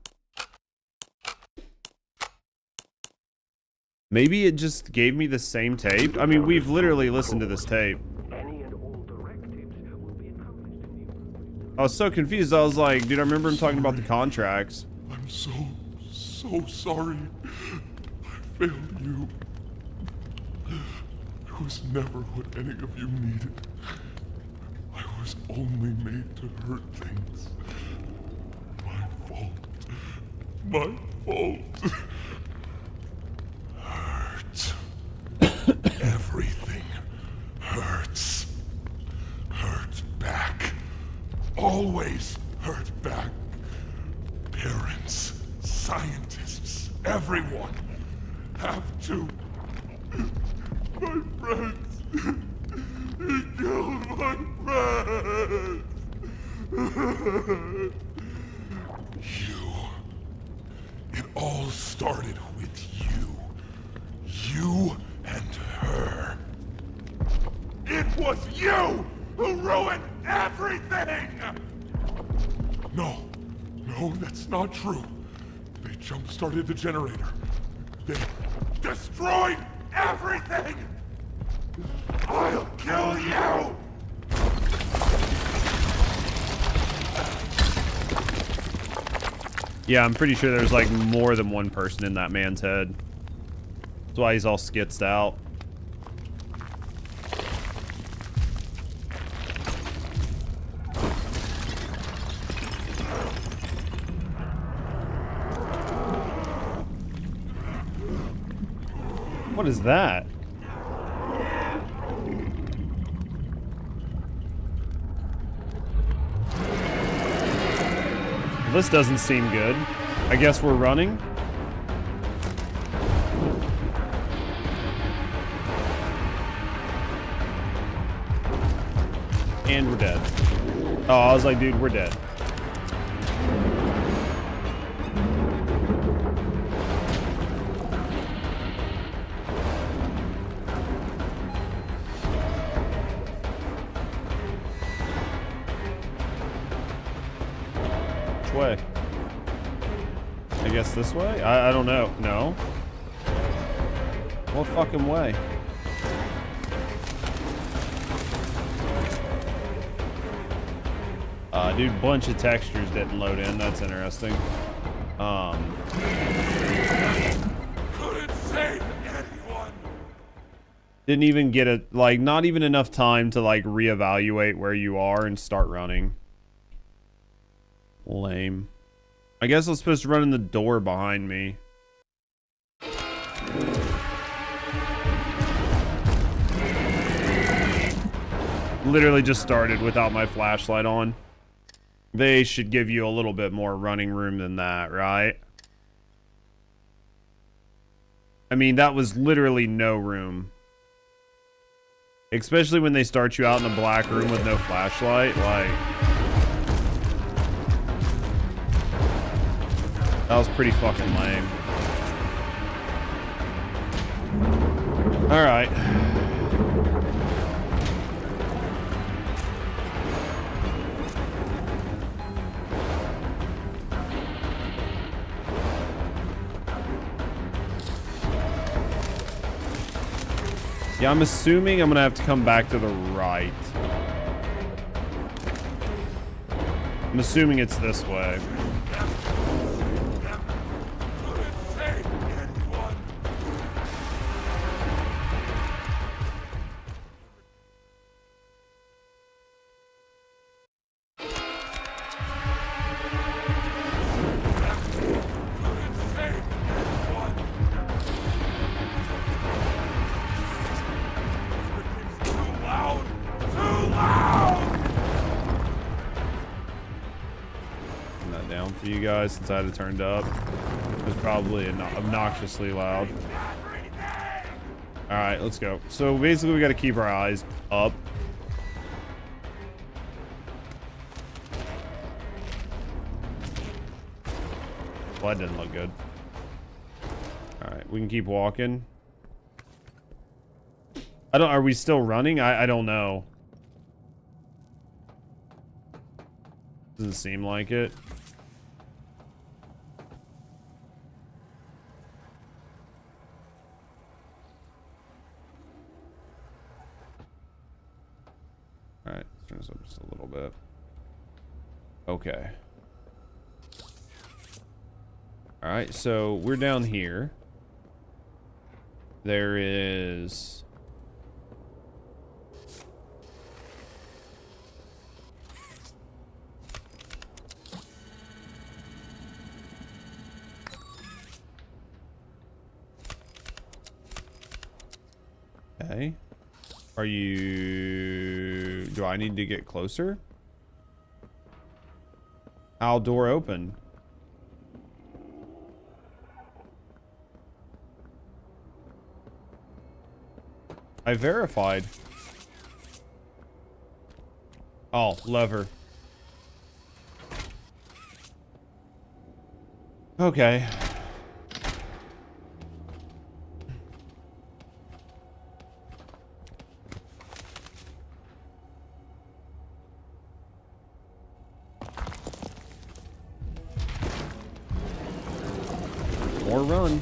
Maybe it just gave me the same tape? I mean, we've literally listened to this tape. I was so confused. I was like, dude, I remember him talking about the contracts.
I'm so sorry. I failed you. It was never what any of you needed. I was only made to hurt things. My fault. My fault. Hurt. Everything hurts. Hurt back. Always hurt back. Parents, scientists, everyone have to. My friends. He killed my friends. You. It all started with you. You and her. It was you who ruined everything! No, that's not true. They jump-started the generator. They destroyed everything! I'll kill you!
Yeah, I'm pretty sure there's like more than one person in that man's head. That's why he's all skitzed out. What is that? This doesn't seem good. I guess we're running. And we're dead. Oh, I was like, dude, we're dead. Which way? I guess this way? I don't know. No? What fucking way?
Dude, bunch of textures didn't load in. That's interesting.
Couldn't save anyone.
Didn't even get it, like, not even enough time to, like, reevaluate where you are and start running. Lame. I guess I'm supposed to run in the door behind me. Literally just started without my flashlight on. They should give you a little bit more running room than that, right? I mean, that was literally no room. Especially when they start you out in a black room with no flashlight, like... That was pretty fucking lame. Alright. Yeah, I'm assuming I'm gonna have to come back to the right. I'm assuming it's this way. You guys, since I had it turned up, it was probably obnoxiously loud. All right, let's go. So basically we got to keep our eyes up. Well, that didn't look good. All right, we can keep walking. Are we still running? I don't know. Doesn't seem like it. All right, let's turn this up just a little bit. Okay. All right, so we're down here. There is... Okay. Are you... Do I need to get closer? Owl door open. I verified. Oh, lever. Okay. More run.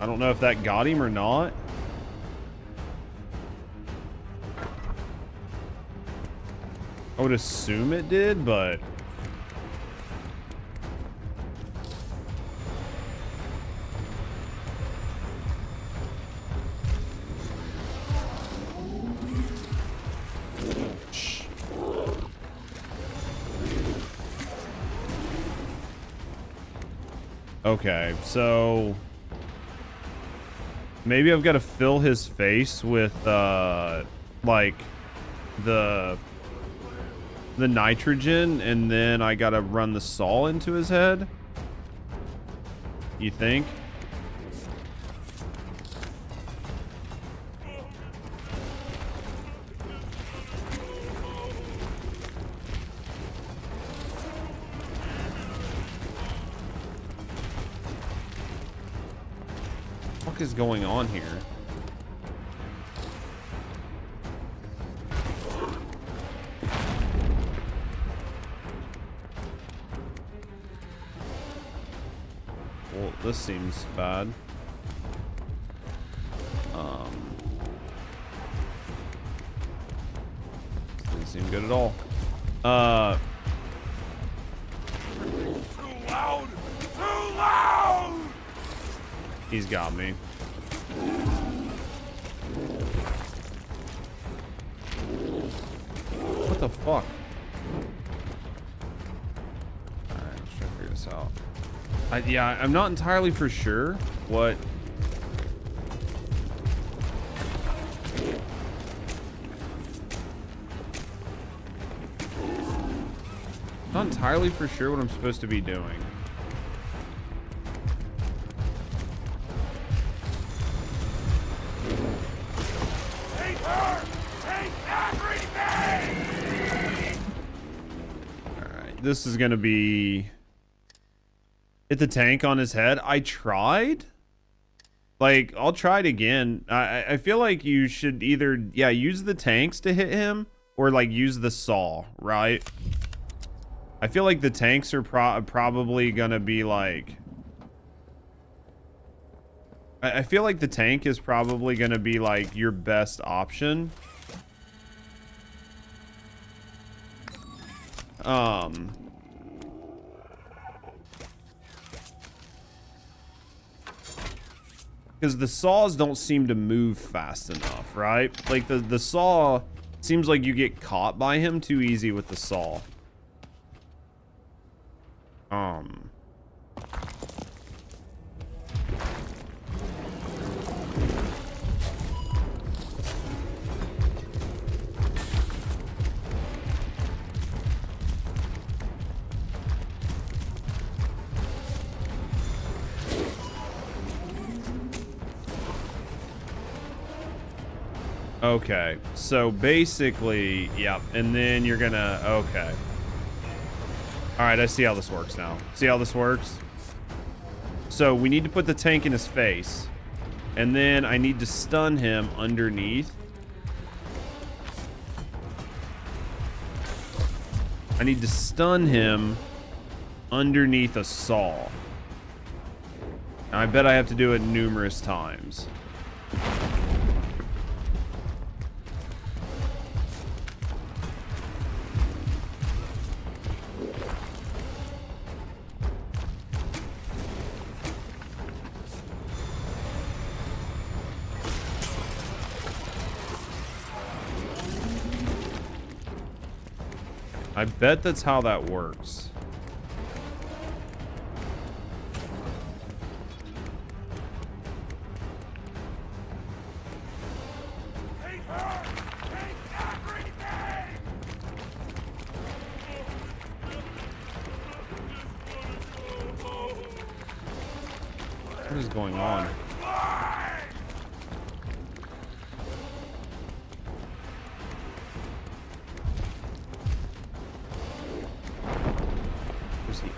I don't know if that got him or not. I would assume it did, but... Okay, so... Maybe I've got to fill his face with, like, the nitrogen, and then I gotta run the saw into his head? You think? What is going on here? Well, this seems bad. Doesn't seem good at all.
Too loud! Too loud!
He's got me. What the fuck? Alright, let's try to figure this out. Yeah, I'm not entirely for sure what... Not entirely for sure what I'm supposed to be doing.
Take her! Take everything!
Alright, this is gonna be... Hit the tank on his head. I tried? Like, I'll try it again. I feel like you should either, yeah, use the tanks to hit him, or like use the saw, right? I feel like the tanks are probably gonna be like... I feel like the tank is probably gonna be like your best option. Because the saws don't seem to move fast enough, right? Like the saw seems like you get caught by him too easy with the saw. Okay, so basically, yep, and then you're gonna, okay. All right, I see how this works now. See how this works? So we need to put the tank in his face, and then I need to stun him underneath. I need to stun him underneath a saw. Now, I bet I have to do it numerous times. I bet that's how that works.
Take her! Take everything!
What is going on? Where's he at?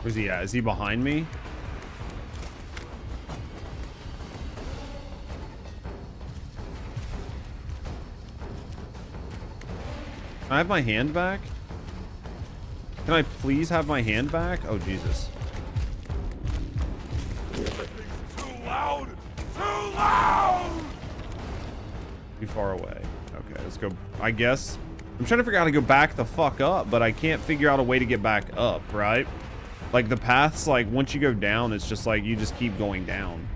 Where's he at? Is he behind me? Can I have my hand back? Can I please have my hand back? Oh, Jesus.
Too loud! Too loud!
Too far away. Okay, let's go. I guess. I'm trying to figure out how to go back the fuck up, but I can't figure out a way to get back up, right? Like, the path's like, once you go down, it's just like, you just keep going down.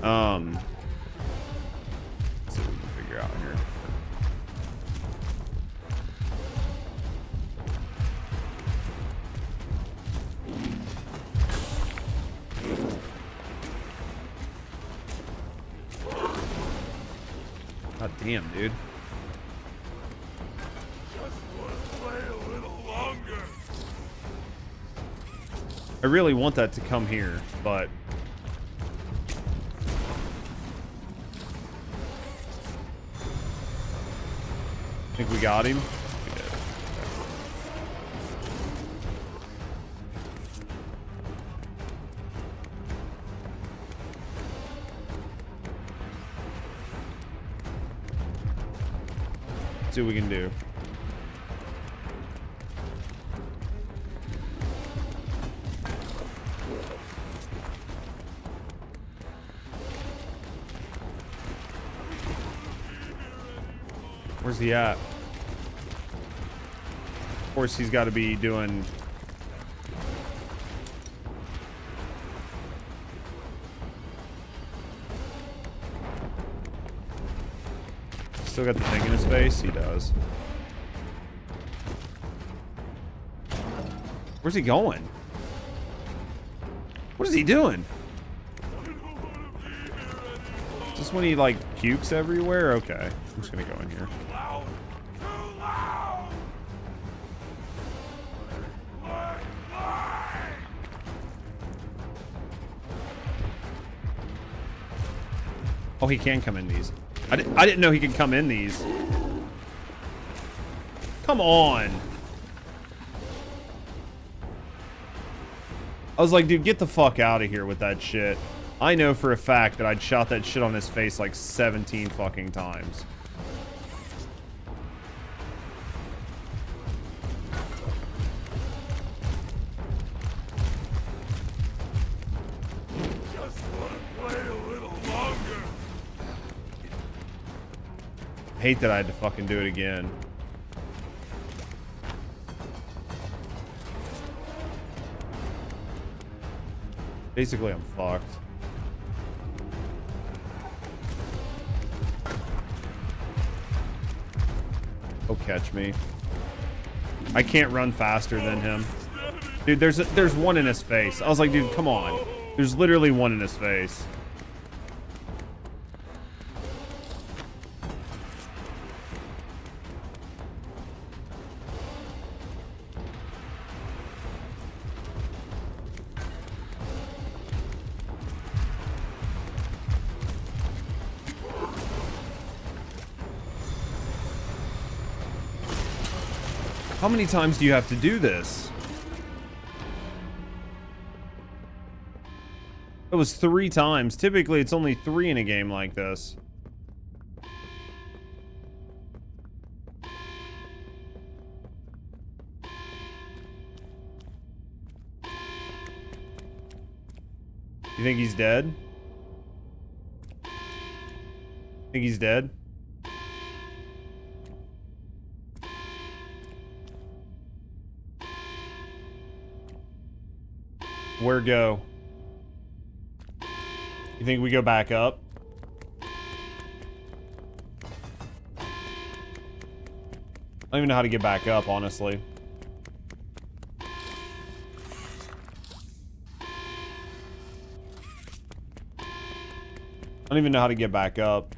Let's see what we can figure out here. God damn, dude.
Just want to play a little longer.
I really want that to come here, but... Think we got him? We did. See what we can do. Where's he at? Of course, he's got to be doing... Still got the thing in his face? He does. Where's he going? What is he doing? Is this when he, like, pukes everywhere? Okay. I'm just gonna go in here. Oh, he can come in these. I didn't know he could come in these. Come on. I was like, dude, get the fuck out of here with that shit. I know for a fact that I'd shot that shit on his face like 17 fucking times.
Just want to play a little longer.
Hate that I had to fucking do it again. Basically, I'm fucked. Oh, catch me. I can't run faster than him. Dude, there's one in his face. I was like, dude, come on. There's literally one in his face. How many times do you have to do this? It was 3 times. Typically, it's only 3 in a game like this. You think he's dead? Think he's dead? Where go? You think we go back up? I don't even know how to get back up, honestly. I don't even know how to get back up.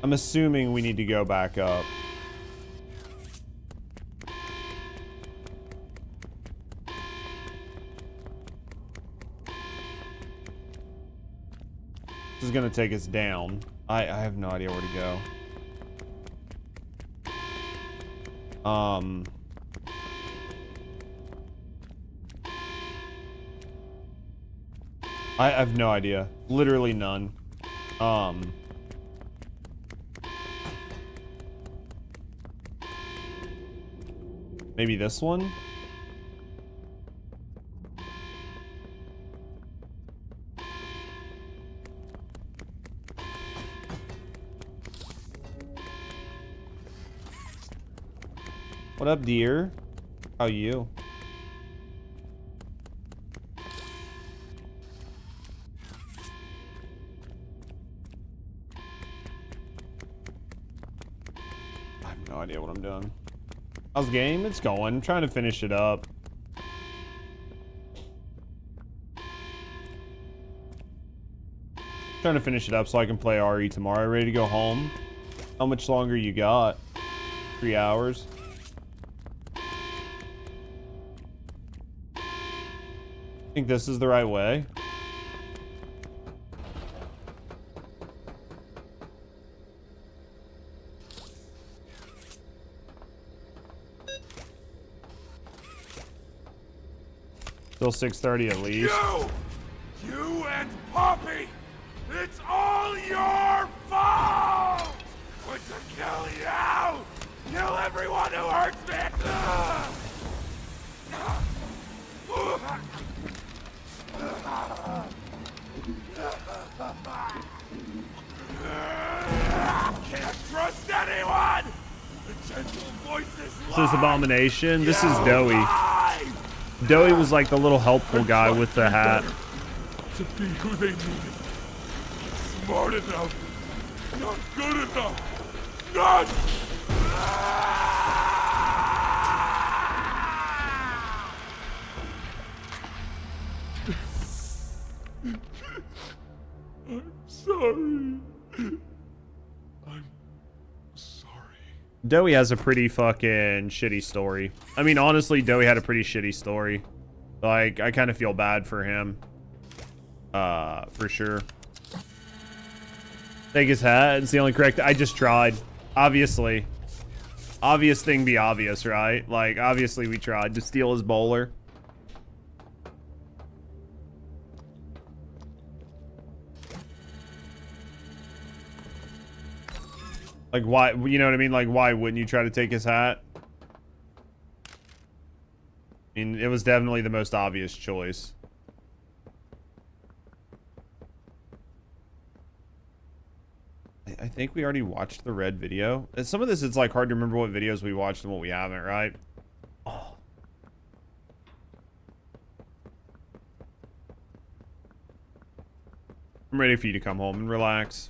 I'm assuming we need to go back up. This is gonna take us down. I have no idea where to go. I have no idea. Literally none. Maybe this one? What up, dear? How you? I have no idea what I'm doing. How's the game? It's going. I'm trying to finish it up. Trying to finish it up so I can play RE tomorrow. Ready to go home? How much longer you got? 3 hours? Think this is the right way? Till 6:30 at least.
You and Poppy, it's all your fault! We're to kill you! Kill everyone who hurts me! Can't trust anyone! The gentle voices
This is Abomination. This is Doey. Doey was like the little helpful guy with the hat.
to be who they needed. Smart enough. Not good enough. Not... I'm sorry. I'm sorry.
Doey has a pretty fucking shitty story. I mean, honestly, Doey had a pretty shitty story. Like, I kind of feel bad for him. For sure. Take his hat. It's the only correct... I just tried. Obviously. Obvious thing be obvious, right? Like, obviously we tried to steal his bowler. Like, why, you know what I mean? Like, why wouldn't you try to take his hat? I mean, it was definitely the most obvious choice. I think we already watched the red video. And some of this, it's like hard to remember what videos we watched and what we haven't, right? Oh. I'm ready for you to come home and relax.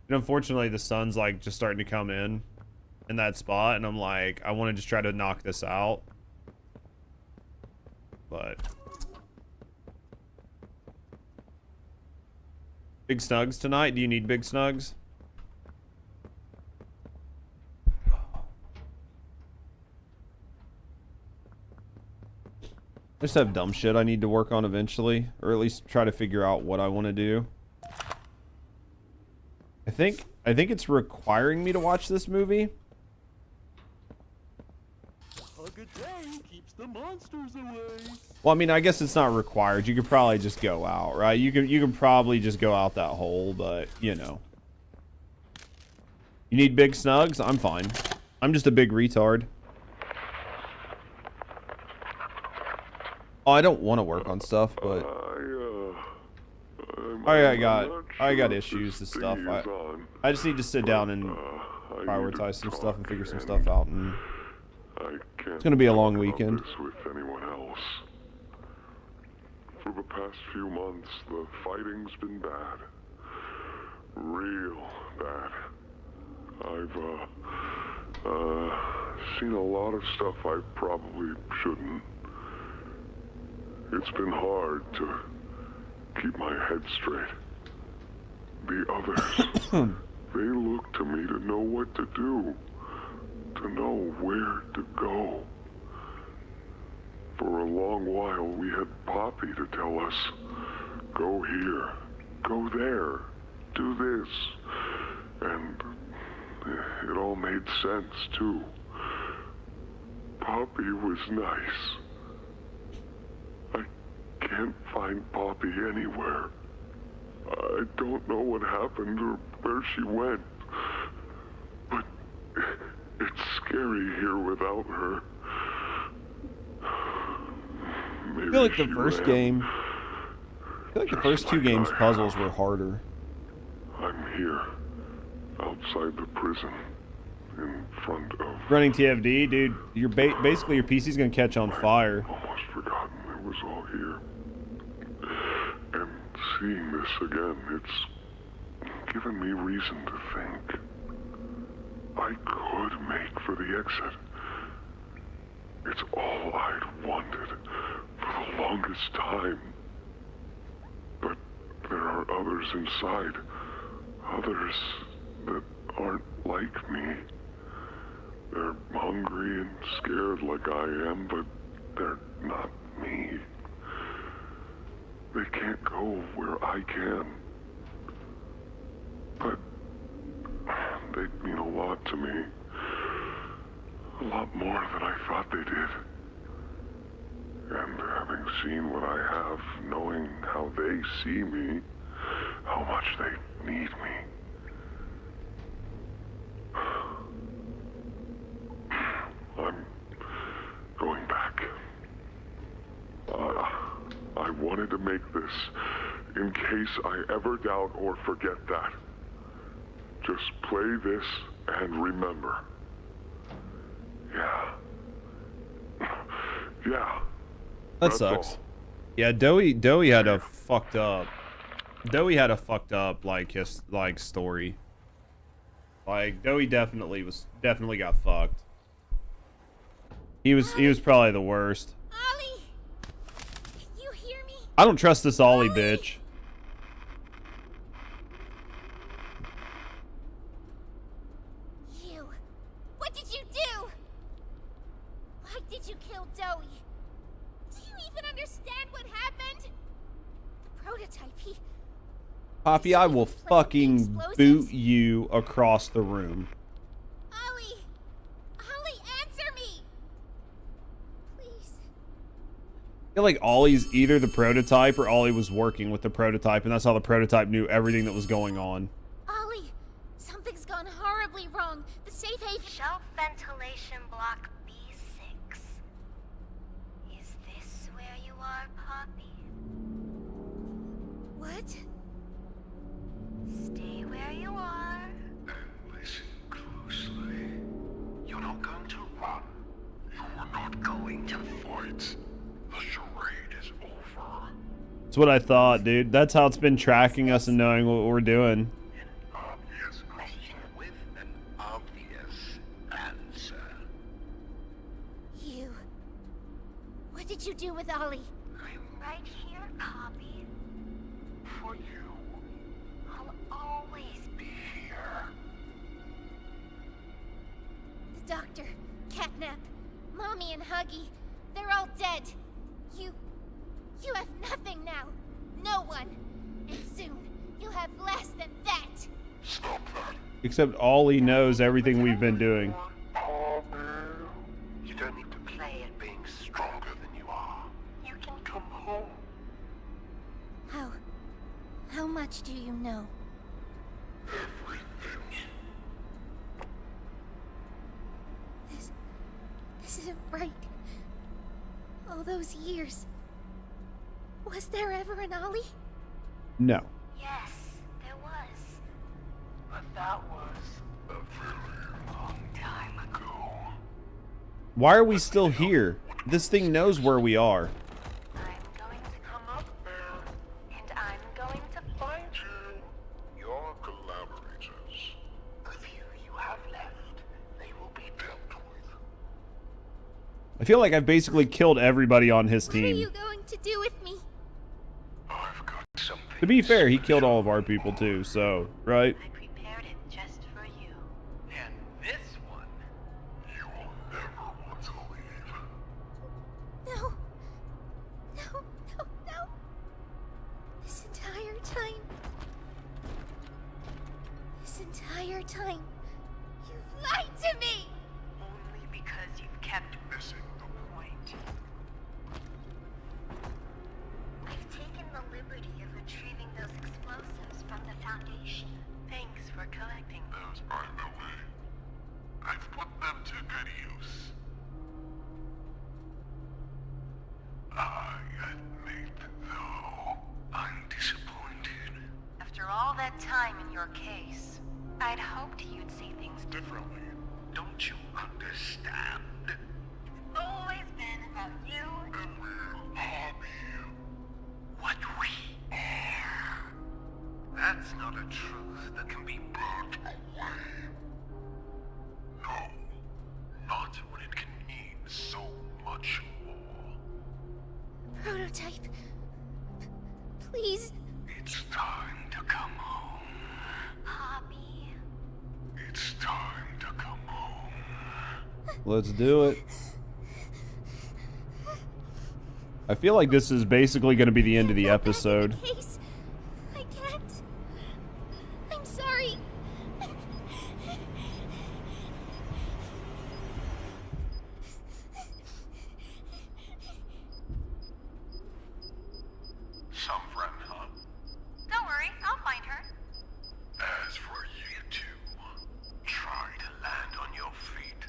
And unfortunately, the sun's like just starting to come in that spot, and I'm like, I want to just try to knock this out, but big snugs tonight. Do you need big snugs? I just have dumb shit I need to work on eventually, or at least try to figure out what I want to do. I think it's requiring me to watch this movie.
A good day keeps the monsters away.
Well, I mean, I guess it's not required. You could probably just go out, right? You can probably just go out that hole, but you know. You need big snugs? I'm fine. I'm just a big retard. Oh, I don't want to work on stuff, but I got issues and stuff. I just need to sit down and prioritize some stuff and figure some stuff out, and it's gonna be a long weekend.
With anyone else. For the past few months, the fighting's been bad. Real bad. I've seen a lot of stuff I probably shouldn't. It's been hard to keep my head straight. The others, they look to me to know what to do, to know where to go. For a long while, we had Poppy to tell us, go here, go there, do this. And it all made sense, too. Poppy was nice. I can't find Poppy anywhere. I don't know what happened or where she went. But it's scary here without her. Maybe
I feel like the first game... I feel like the first two games' puzzles were harder.
I'm here, outside the prison, in front of...
Running TFD, dude, you're basically your PC's gonna catch on fire.
Almost forgotten it was all here. And seeing this again, it's given me reason to think. I could make for the exit. It's all I'd wanted for the longest time. But there are others inside. Others that aren't like me. They're hungry and scared like I am, but they're not me. They can't go where I can. But they mean a lot to me. A lot more than I thought they did. And having seen what I have, knowing how they see me, how much they need me. I'm going back. wanted to make this in case I ever doubt or forget that. Just play this and remember. Yeah. Yeah.
That sucks. Yeah, Dowie had a fucked up. Dowie had a fucked up like story. Like Dowie definitely got fucked. He was probably the worst.
Ollie! Can you hear me?
I don't trust this Ollie bitch.
You! What did you do? Why did you kill Dowie? Do you even understand what happened? The prototype, he...
Poppy, I will fucking boot you across the room.
Ollie! Ollie, answer me! Please.
I feel like Ollie's either the prototype or Ollie was working with the prototype, and that's how the prototype knew everything that was going on.
Ollie! Something's gone horribly wrong. The safe haven...
Shelf ventilation block B6. Is this where you are, Poppy?
What?
Stay where you are.
And listen closely. You're not going to run. You're not going to fight. The charade is over.
That's what I thought, dude. That's how it's been tracking us and knowing what we're doing.
Obvious question with an obvious answer.
You... What did you do with Ollie?
I'm right here, Poppy.
For you.
I'll always be
here.
The doctor, Catnap, Mommy and Huggy, they're all dead. You have nothing now. No one. And soon, you'll have less than that.
Stop that.
Except Ollie knows everything we've been doing.
You don't need to play at being stronger than you are. You can come home.
How much do you know?
Everything.
This isn't right. All those years. Was there ever an Ollie?
No.
Yes, there was.
But that was a very long time ago.
Why are we still here? This thing knows where we are.
I'm going to come up there, and I'm going to find you.
Your collaborators, the few you have left, they will be dealt with.
I feel like I've basically killed everybody on his
What are
team.
you going to do with me?
I've got something.
To be fair, he killed all of our people too, so, right?
I prepared it just for you.
And this one, you will never want to leave.
No. No, no, no. This entire time. You've lied to me!
Only because you've kept
missing the point.
I've taken the liberty of retrieving those explosives from the Foundation. Thanks for collecting them.
Those are the way. I've put them to good use. I admit, though, I'm disappointed.
After all that time in your case, I'd hoped you'd see things
Differently. Don't you understand?
It's always been about you
And we'll harm you. What we are. That's not a truth that can be burnt away. No. Not when it can mean so much more.
Prototype. Please.
It's time to come home.
Poppy.
It's time to come home.
Let's do it. I feel like this is basically going to be the end of the episode.
Case. I can't. I'm sorry.
Some friend, huh?
Don't worry, I'll find her.
As for you two, try to land on your feet.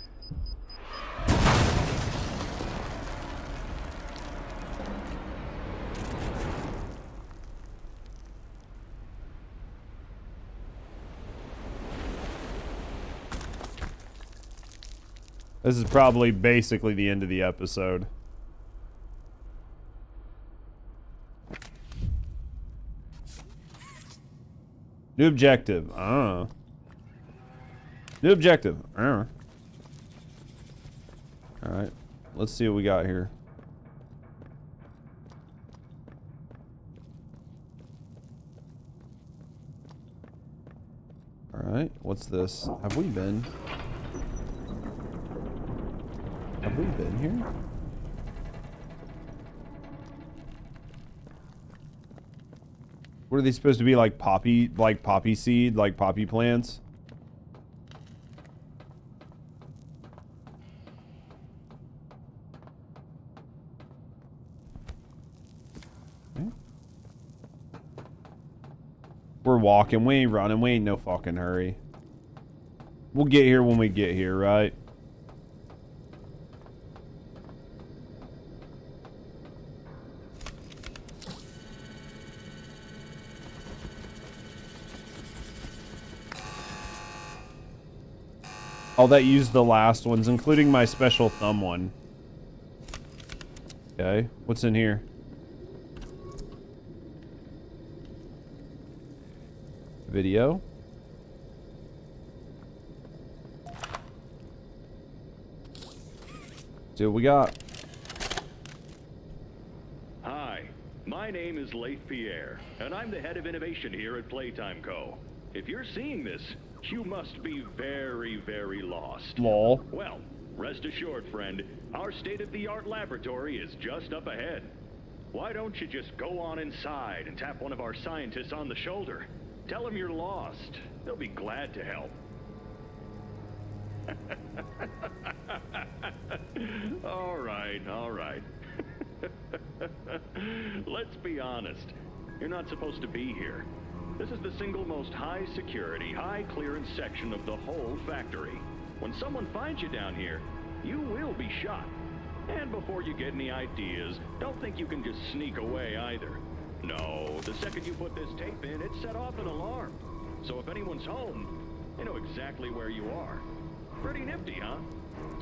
This is probably basically the end of the episode. New objective. New objective. Alright. Let's see what we got here. Alright, what's this? Have we been here? What are they supposed to be, like poppy seed, like poppy plants? Okay. We're walking, we ain't running, we ain't no fucking hurry. We'll get here when we get here, right? Oh, that used the last ones, including my special thumb one. Okay, what's in here? Video. See what we got.
Hi, my name is Leif Pierre, and I'm the head of innovation here at Playtime Co. If you're seeing this, you must be very, very lost.
Lol.
Well, rest assured, friend, our state-of-the-art laboratory is just up ahead. Why don't you just go on inside and tap one of our scientists on the shoulder? Tell them you're lost. They'll be glad to help. All right. Let's be honest. You're not supposed to be here. This is the single most high security, high clearance section of the whole factory. When someone finds you down here, you will be shot. And before you get any ideas, don't think you can just sneak away either. No, the second you put this tape in, it set off an alarm. So if anyone's home, they know exactly where you are. Pretty nifty, huh?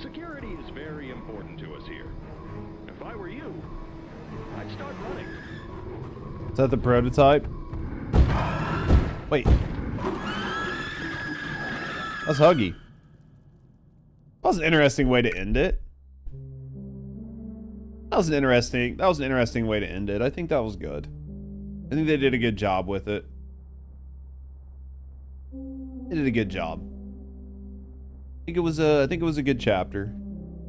Security is very important to us here. If I were you, I'd start running.
Is that the prototype? Wait. That's Huggy. That was an interesting way to end it. That was an interesting way to end it. I think that was good. I think they did a good job with it. They did a good job. I think it was a good chapter.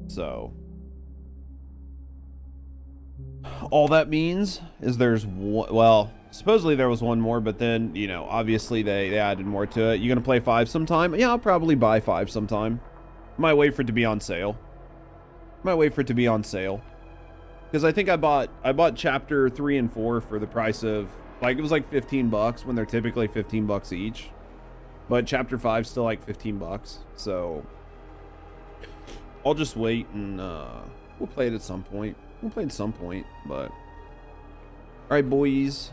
So all that means is there's one, well, supposedly there was one more, but then, you know, obviously they added more to it. You gonna play 5 sometime? Yeah, I'll probably buy 5 sometime. Might wait for it to be on sale. Because I think I bought chapter 3 and 4 for the price of, like, it was like 15 bucks when they're typically 15 bucks each. But chapter 5's still like 15 bucks. So I'll just wait and we'll play it at some point. But all right, boys.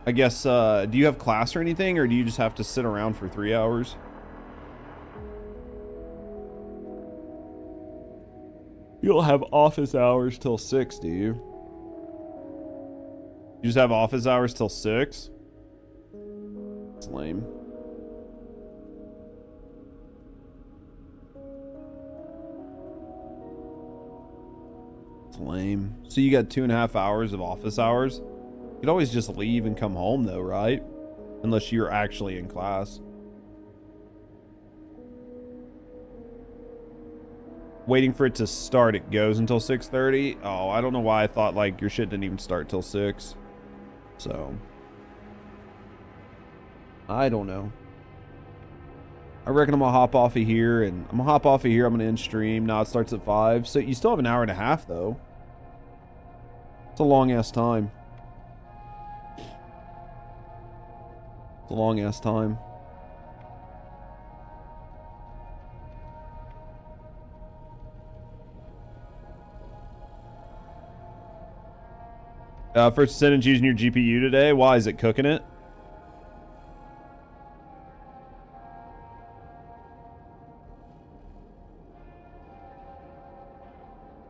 I guess do you have class or anything, or do you just have to sit around for 3 hours? You don't have office hours till 6, do you? You just have office hours till 6? It's lame. It's lame. So you got 2.5 hours of office hours? You could always just leave and come home though, right? Unless you're actually in class. Waiting for it to start, it goes until 6:30. Oh, I don't know why I thought like your shit didn't even start till 6. So I don't know. I reckon I'm gonna hop off of here, and I'm gonna end stream. Now it starts at 5, so you still have an hour and a half though. It's a long ass time. First sentence using your GPU today. Why is it cooking it?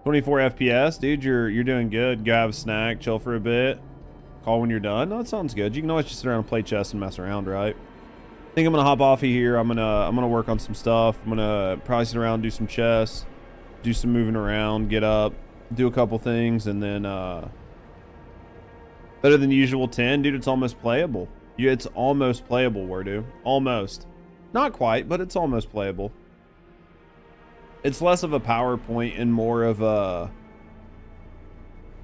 24 FPS, dude. You're doing good. Go have a snack, chill for a bit. Call when you're done. No, that sounds good. You can always just sit around and play chess and mess around, right? I think I'm gonna hop off of here. I'm gonna work on some stuff. I'm gonna probably sit around, do some chess, do some moving around, get up, do a couple things, and then better than usual 10, dude. It's almost playable. It's almost playable, Wordu. Almost. Not quite, but it's almost playable. It's less of a PowerPoint and more of a...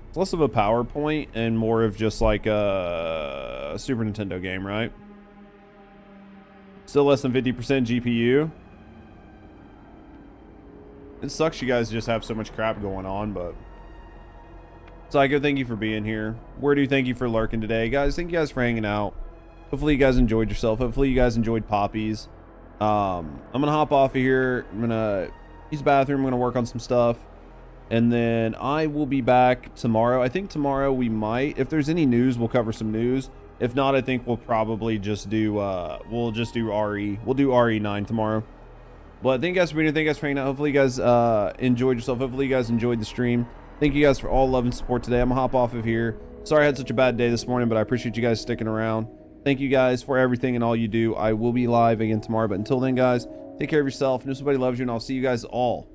It's less of a PowerPoint and more of just like a Super Nintendo game, right? Still less than 50% GPU. It sucks you guys just have so much crap going on, but... Psycho, thank you for being here. Wordu, thank you for lurking today. Guys, thank you guys for hanging out. Hopefully you guys enjoyed yourself. Hopefully you guys enjoyed Poppies. I'm gonna hop off of here. I'm gonna use the bathroom. I'm gonna work on some stuff. And then I will be back tomorrow. I think tomorrow we might, if there's any news, we'll cover some news. If not, I think we'll probably just do, we'll just do RE. We'll do RE9 tomorrow. But thank you guys for being here. Thank you guys for hanging out. Hopefully you guys enjoyed yourself. Hopefully you guys enjoyed the stream. Thank you guys for all love and support today. I'm gonna hop off of here. Sorry I had such a bad day this morning, but I appreciate you guys sticking around. Thank you guys for everything and all you do. I will be live again tomorrow. But until then, guys, take care of yourself. Know somebody loves you, and I'll see you guys all